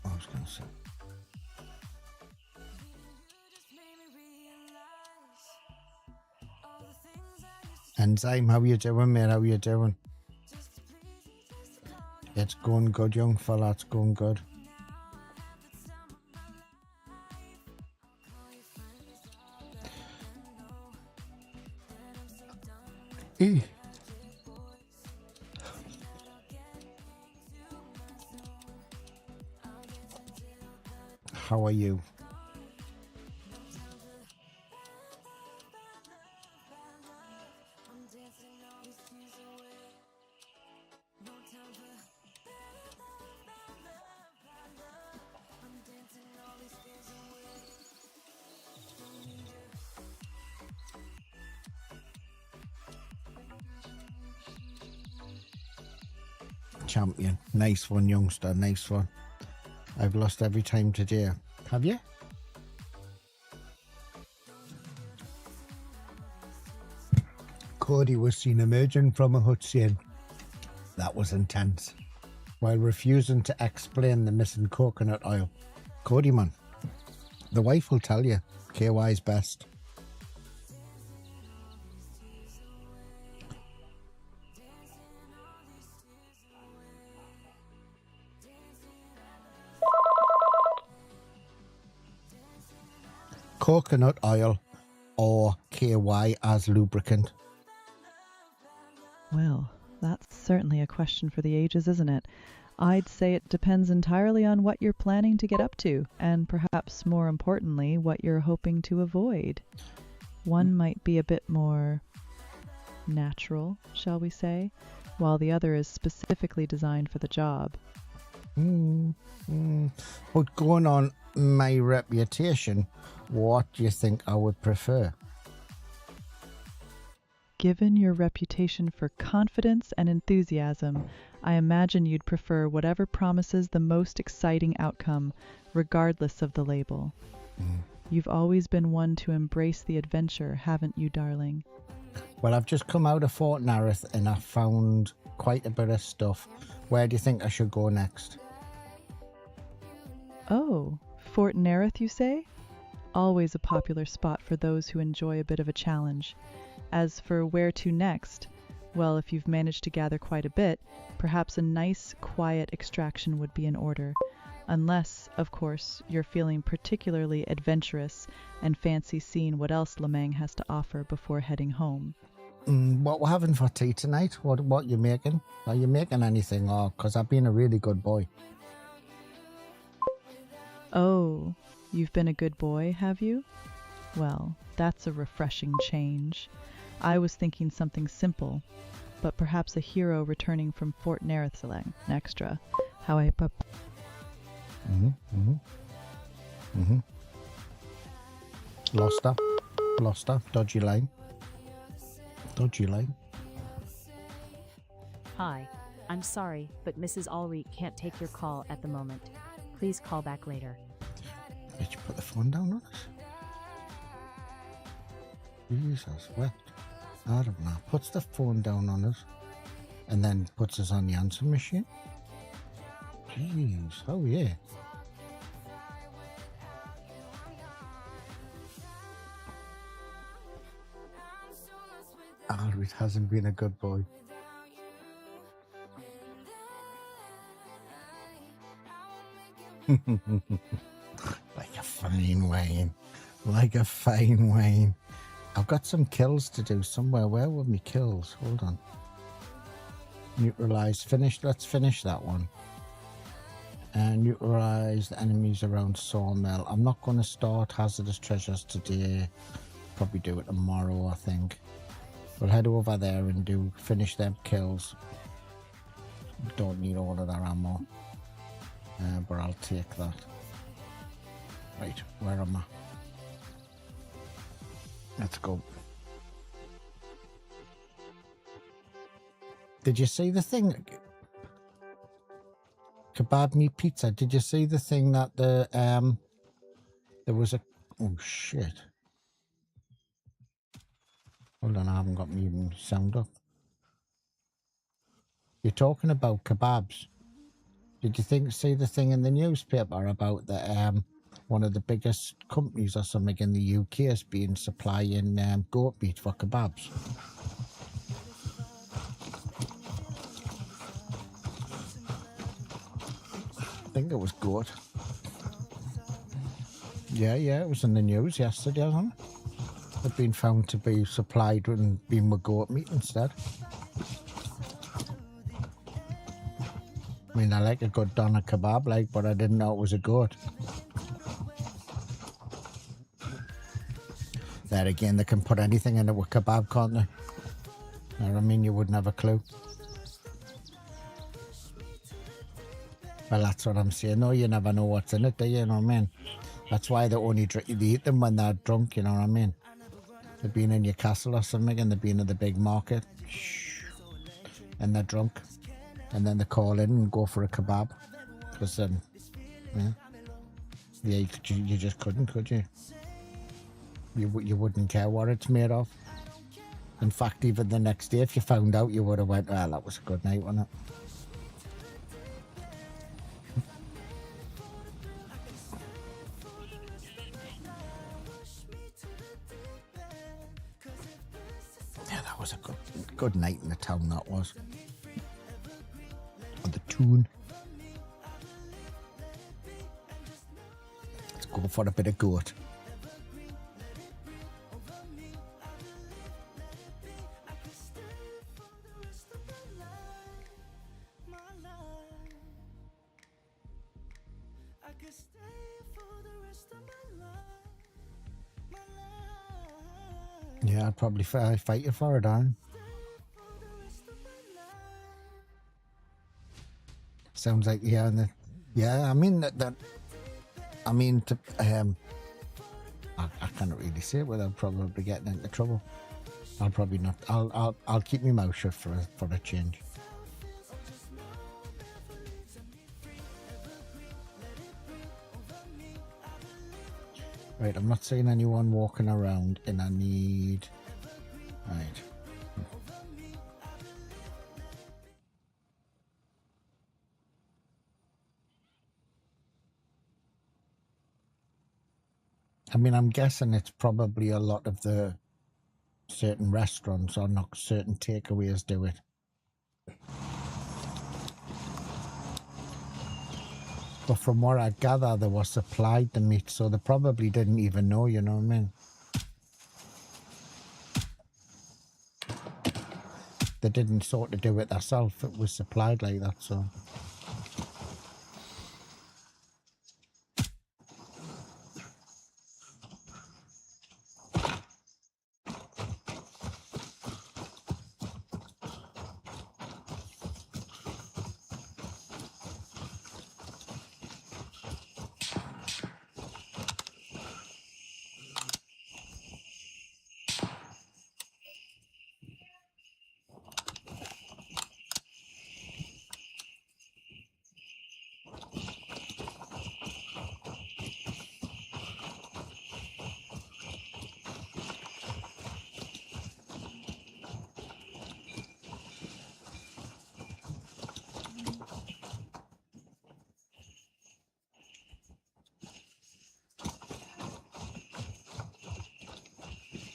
I was going to say. Enzyme, how you doing, mate? How you doing? It's going good, young fella. It's going good. How are you? Champion. Nice one, youngster. Nice one. I've lost every time today. Have you? Cody was seen emerging from a hut saying, "That was intense," while refusing to explain the missing coconut oil. Cody, man, the wife will tell you, KY's best. Coconut oil or KY as lubricant? Well, that's certainly a question for the ages, isn't it? I'd say it depends entirely on what you're planning to get up to, and perhaps more importantly, what you're hoping to avoid. One might be a bit more natural, shall we say, while the other is specifically designed for the job. But going on my reputation, what do you think I would prefer? Given your reputation for confidence and enthusiasm, I imagine you'd prefer whatever promises the most exciting outcome, regardless of the label. You've always been one to embrace the adventure, haven't you, darling? Well, I've just come out of Fort Nareth and I found quite a bit of stuff. Where do you think I should go next? Oh, Fort Nareth, you say? Always a popular spot for those who enjoy a bit of a challenge. As for where to next, well, if you've managed to gather quite a bit, perhaps a nice, quiet extraction would be in order. Unless, of course, you're feeling particularly adventurous and fancy seeing what else Lemang has to offer before heading home. What we're having for tea tonight? What you making? Are you making anything? Or because I've been a really good boy. Oh, you've been a good boy, have you? Well, that's a refreshing change. I was thinking something simple, but perhaps a hero returning from Fort Nareth extra. How I Lost her. Dodgy line. Hi, I'm sorry, but Mrs. Allreet can't take your call at the moment. Please call back later. Did you put the phone down on us? Jesus, what? I don't know. Puts the phone down on us and then puts us on the answer machine. Jeez, oh yeah. Alreet hasn't been a good boy. Like a fine wine. Like a fine wine. I've got some kills to do somewhere. Where were my kills? Hold on. Neutralize. Finish. Let's finish that one. And neutralize the enemies around Sawmill. I'm not going to start hazardous treasures today. Probably do it tomorrow, I think. We'll head over there and finish them kills. Don't need all of that ammo. But I'll take that. Right, where am I? Let's go. Did you see the thing? Kebab meat pizza. Did you see the thing that there was a... Oh, shit. Hold on, I haven't got my sound up. You're talking about kebabs. Did you see the thing in the newspaper about the one of the biggest companies or something in the UK has been supplying goat meat for kebabs? I think it was goat. Yeah, it was in the news yesterday, hasn't it? They've been found to be supplied and being with goat meat instead. I mean, I like a good doner kebab, but I didn't know it was a goat. There again, they can put anything in it with kebab, can't they? You know what I mean? You wouldn't have a clue. Well, that's what I'm saying. No, you never know what's in it, do you? You know what I mean? That's why they only they eat them when they're drunk, you know what I mean? They've been in your castle or something and they've been in the big market. And they're drunk. And then they call in and go for a kebab. Because then, you just couldn't, could you? You wouldn't care what it's made of. In fact, even the next day, if you found out, you would have went, well, that was a good night, wasn't it? Yeah, that was a good night in the town, that was. On the tune. Let's go for a bit of goat. Yeah, I'd probably fight you for it, Aaron. Sounds like, yeah, I mean that I mean to I can't really say it without probably getting into trouble. I'll probably not. I'll keep my mouth shut for a change. Right, I'm not seeing anyone walking around, and I need... Right. I mean, I'm guessing it's probably a lot of the certain restaurants or not certain takeaways do it. But from what I gather, they were supplied the meat, so they probably didn't even know, you know what I mean? They didn't sort of do it themselves, it was supplied like that, so...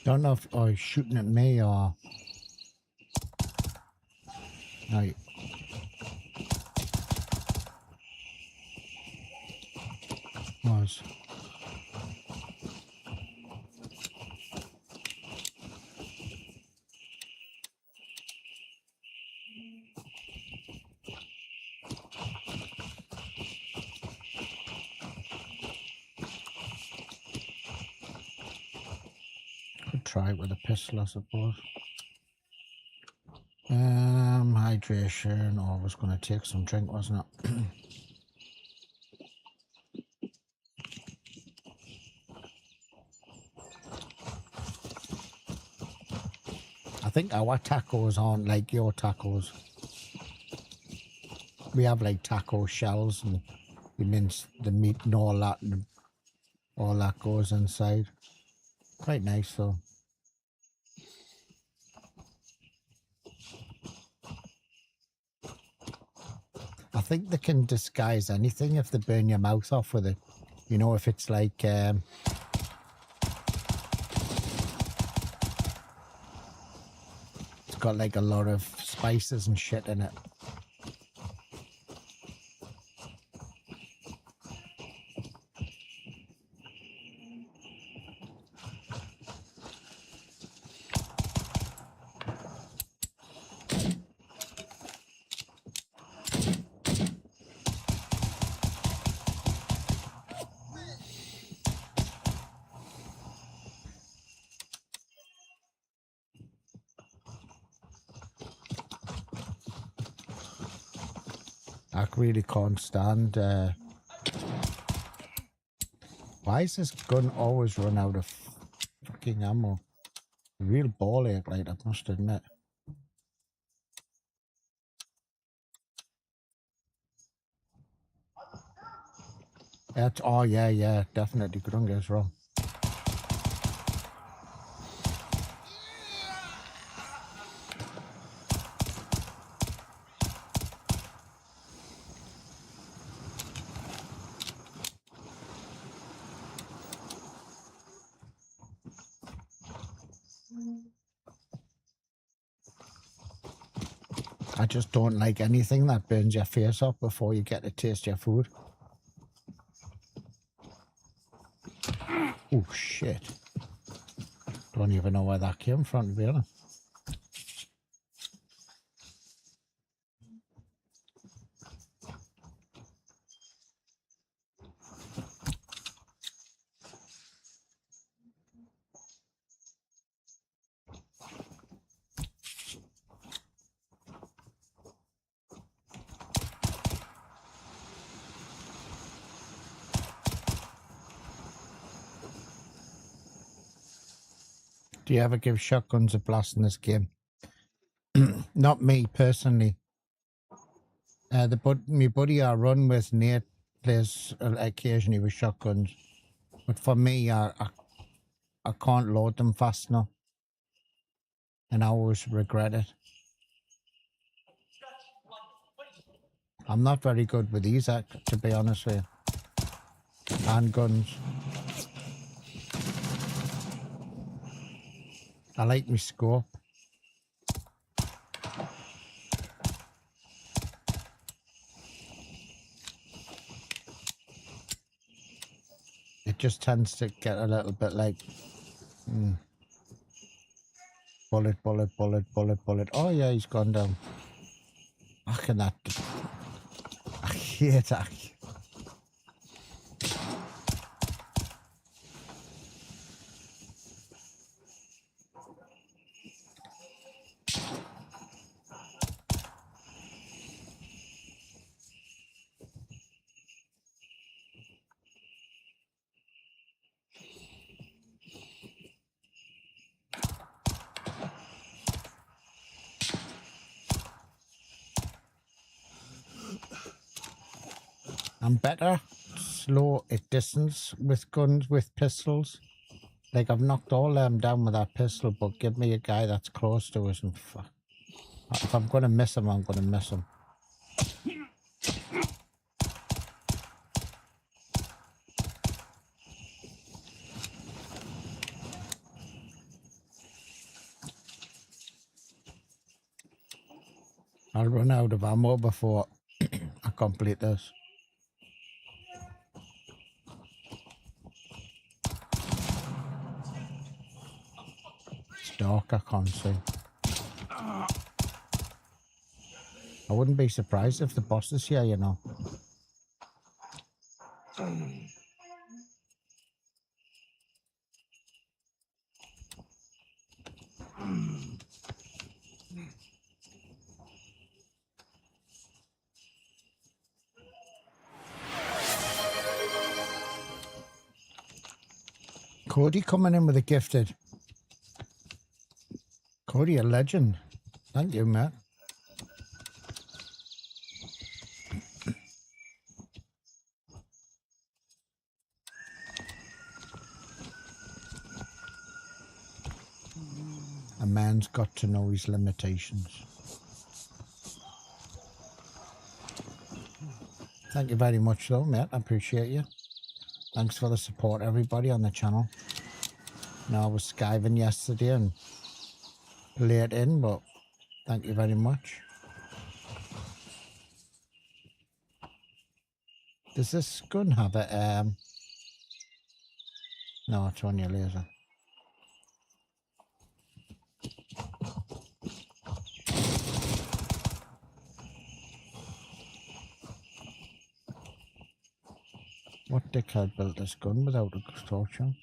Don't know if he's shooting at me or... No. Was. try it with a pistol, I suppose. Hydration. Oh, I was going to take some drink, wasn't it? I think our tacos aren't like your tacos. We have like taco shells and you mince the meat and all that goes inside. Quite nice though. I think they can disguise anything if they burn your mouth off with it. You know, if it's like it's got like a lot of spices and shit in it. I really can't stand. Why is this gun always run out of fucking ammo? Real ball ache, like I must admit. Oh yeah, definitely. Don't get us wrong. I just don't like anything that burns your face off before you get to taste your food. Oh shit. Don't even know where that came from, to be honest. Do you ever give shotguns a blast in this game? Not me personally. My buddy I run with, Nate, plays occasionally with shotguns. But for me, I can't load them fast enough. And I always regret it. I'm not very good with these, to be honest with you. Handguns. I like my scope. It just tends to get a little bit like bullet, bullet, bullet, bullet, bullet. Oh yeah, he's gone down. Fucking that. I hate that. I'm better slow at distance with guns, with pistols. Like, I've knocked all them down with that pistol, but give me a guy that's close to us and fuck. If I'm going to miss him, I'm going to miss him. I'll run out of ammo before I complete this. It's dark, I can't see. I wouldn't be surprised if the boss is here, you know. Cody coming in with a gifted. Cody, a legend. Thank you, Matt. A man's got to know his limitations. Thank you very much though, mate. I appreciate you. Thanks for the support, everybody on the channel. Now, I was skiving yesterday and late in, but thank you very much. Does this gun have a no, it's only a laser. What dickhead built this gun without a torch on?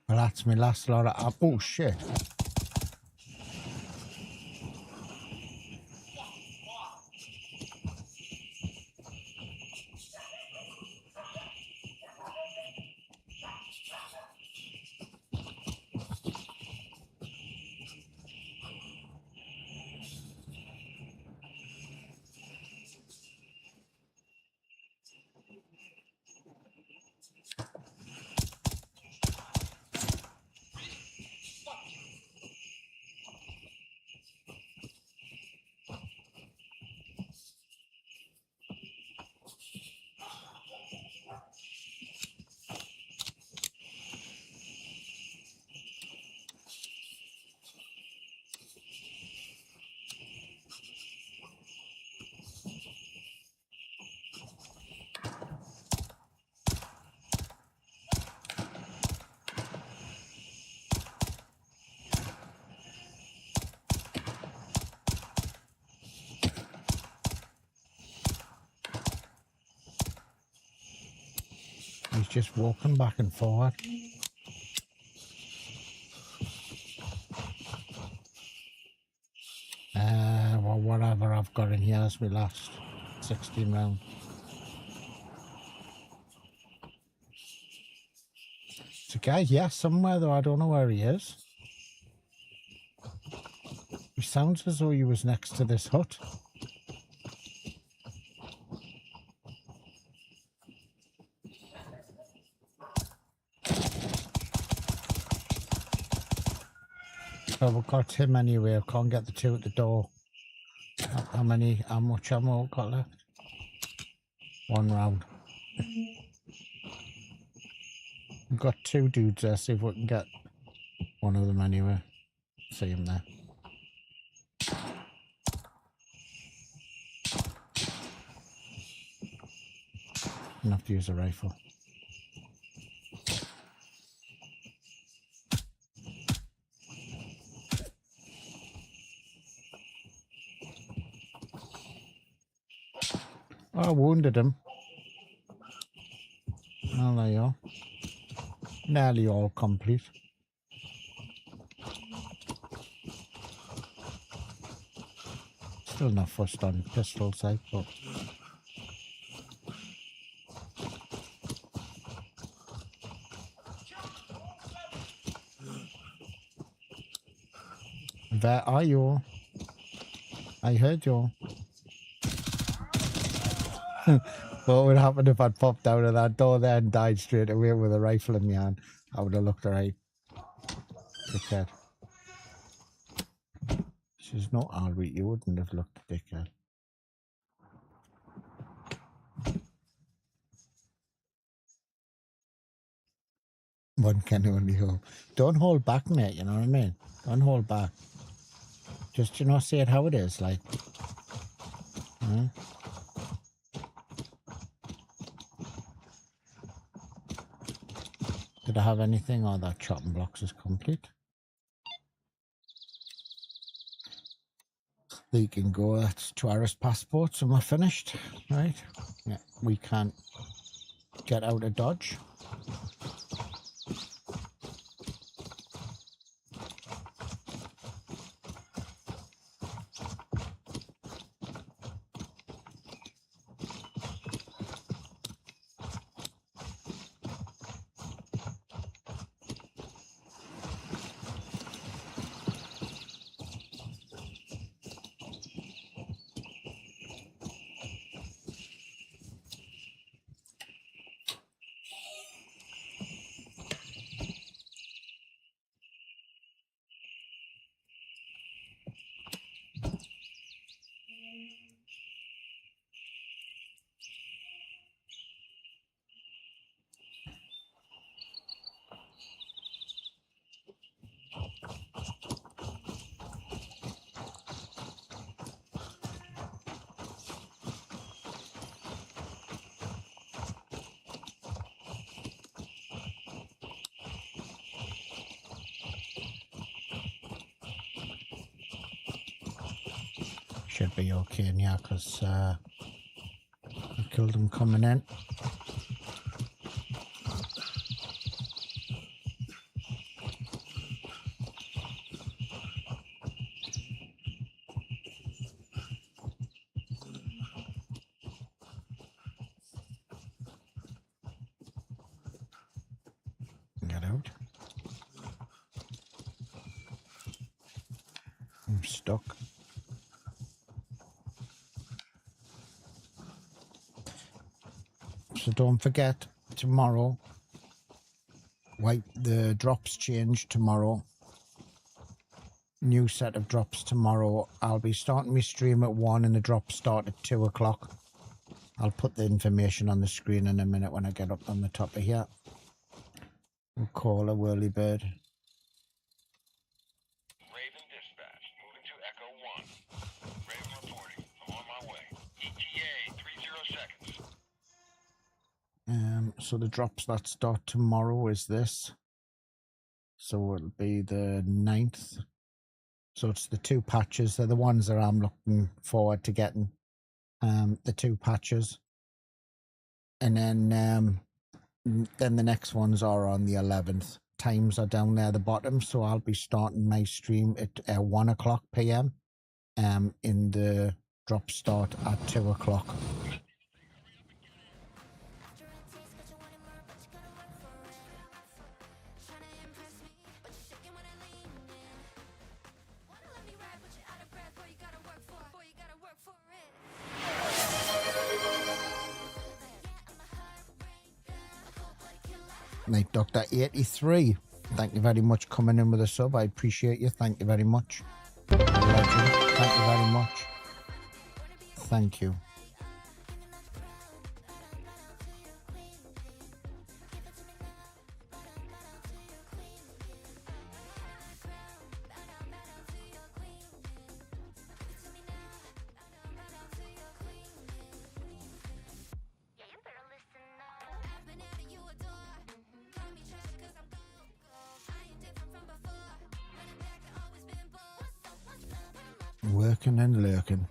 Well, that's my last lot of... Oh, shit. He's just walking back and forward. Well, whatever I've got in here is my last 16 round. It's a guy here somewhere, though I don't know where he is. He sounds as though he was next to this hut. So we've got him anyway. I can't get the two at the door. How much ammo got left? 1 round. We've got 2 dudes there, see if we can get one of them anyway. See him there. I'm gonna have to use a rifle. Oh, I wounded him. Oh, there you are. Nearly all complete. Still not fussed on pistol sight, but... Where are you? I heard you. What would happen if I'd popped out of that door there and died straight away with a rifle in my hand? I would have looked alright. Dickhead. She's not Alreet, you wouldn't have looked dickhead. One can only hope. Don't hold back, mate, you know what I mean? Don't hold back. Just, you know, say it how it is, like. Did I have anything? Oh, that chopping blocks is complete. They can go. That's tourist passports and we're finished. Right? Yeah, we can't get out of Dodge. Should be okay now because I killed them coming in. Get out. I'm stuck. So don't forget, tomorrow, the drops change tomorrow. New set of drops tomorrow. I'll be starting my stream at 1 and the drops start at 2 o'clock. I'll put the information on the screen in a minute when I get up on the top of here. We'll call a whirly bird. Raven dispatch, moving to Echo 1. Raven reporting. I'm on my way. ETA 30 seconds. So the drops that start tomorrow is this. So it'll be the 9th. So it's the 2 patches. They're the ones that I'm looking forward to getting. The 2 patches. And then the next ones are on the 11th. Times are down there at the bottom. So I'll be starting my stream at 1 o'clock PM. In the drop start at 2 o'clock. Night Doctor 83. Thank you very much coming in with a sub. I appreciate you. Thank you very much. Legend. Thank you very much. Thank you. Working and lurking.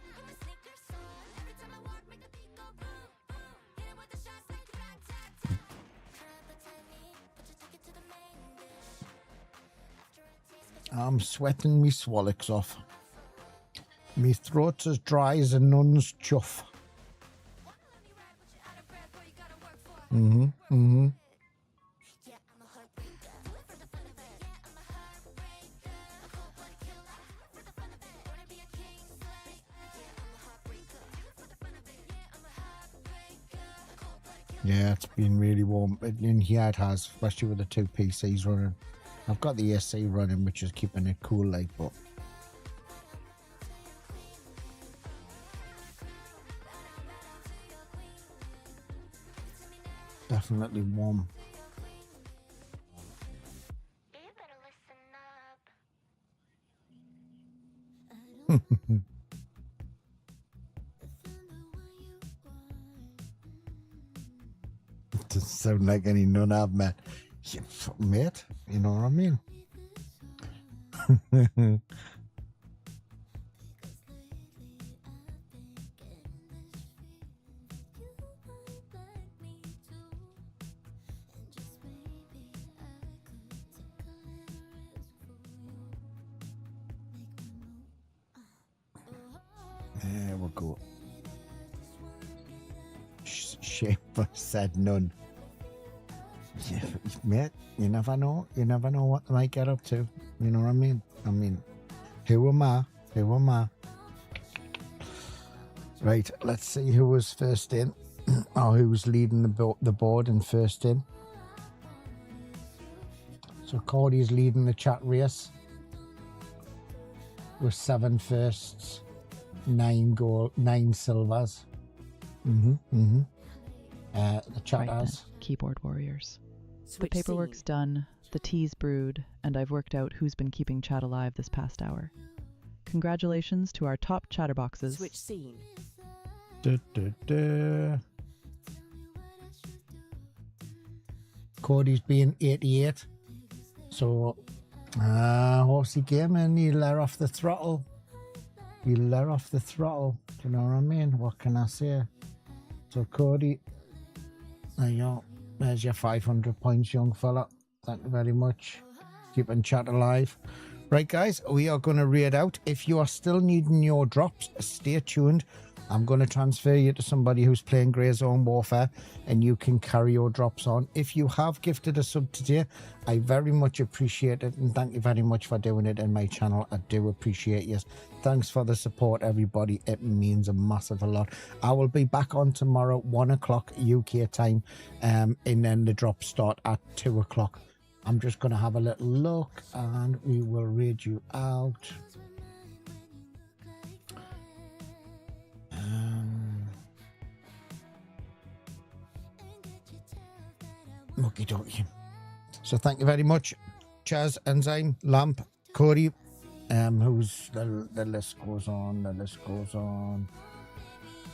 I'm sweating me swallocks off. Me throat's as dry as a nun's chuff. Yeah, it's been really warm in here. It has, especially with the 2 PCs running. I've got the AC running, which is keeping it cool, like, but definitely warm. Doesn't sound like any nun I've met. Yeah, mate, you know what I mean? There we go. Schaefer said none. Yeah, mate, you never know. You never know what they might get up to. You know what I mean? I mean, who am I? Who am I? Right, let's see who was first in. Or who was leading the board and first in. So Cody's leading the chat race with 7 firsts, 9 silvers. The chat Right then, has. keyboard warriors. The Switch paperwork's scene. done, the tea's brewed, and I've worked out who's been keeping chat alive this past hour. Congratulations to our top chatterboxes. Switch scene. Cody's being 88. So, Horsey Gaming, he'll let off the throttle. He'll let off the throttle. Do you know what I mean? What can I say? So, Cody, there you go. There's your 500 points, young fella. Thank you very much. Keeping chat alive. Right, guys, we are going to read out. If you are still needing your drops, stay tuned. I'm going to transfer you to somebody who's playing Grey Zone Warfare, and you can carry your drops on. If you have gifted a sub today, I very much appreciate it, and thank you very much for doing it in my channel. I do appreciate you. Thanks for the support, everybody. It means a massive lot. I will be back on tomorrow, 1 o'clock UK time, and then the drops start at 2 o'clock. I'm just going to have a little look, and we will read you out. Okie dokie. So thank you very much, Chaz, Enzyme, Lamp, Cody, who's the list goes on, the list goes on.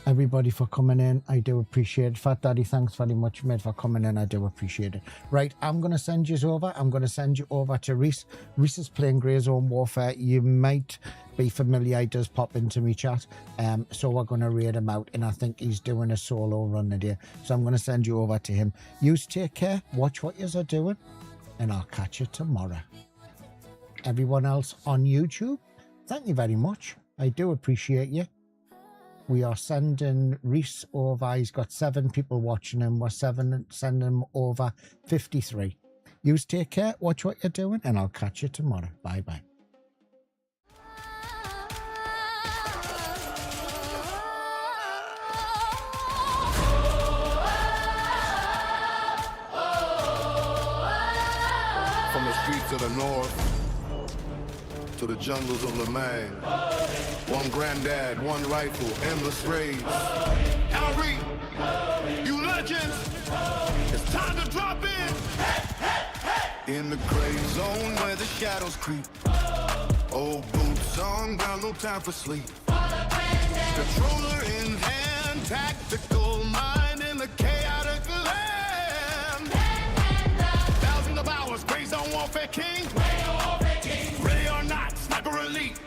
Everybody for coming in, I do appreciate it. Fat Daddy, thanks very much, mate, for coming in. I do appreciate it. Right, I'm going to send you over. I'm going to send you over to Reese. Reese is playing Grey Zone Warfare. You might be familiar. He does pop into me chat. So we're going to raid him out, and I think he's doing a solo run today. So I'm going to send you over to him. You take care. Watch what you're doing, and I'll catch you tomorrow. Everyone else on YouTube, thank you very much. I do appreciate you. We are sending Reese over. He's got 7 people watching him. We're sending him over 53. You take care. Watch what you're doing, and I'll catch you tomorrow. Bye-bye. From the streets of the north to the jungles of Lemang. One granddad, one rifle, endless raids. ALREET, you legends, it's time to drop in. In the gray zone where the shadows creep. Old boots on ground, no time for sleep. Controller in hand, tactical mind in the chaotic land. Thousands of hours, Grey Zone Warfare King. Ready or not, sniper elite.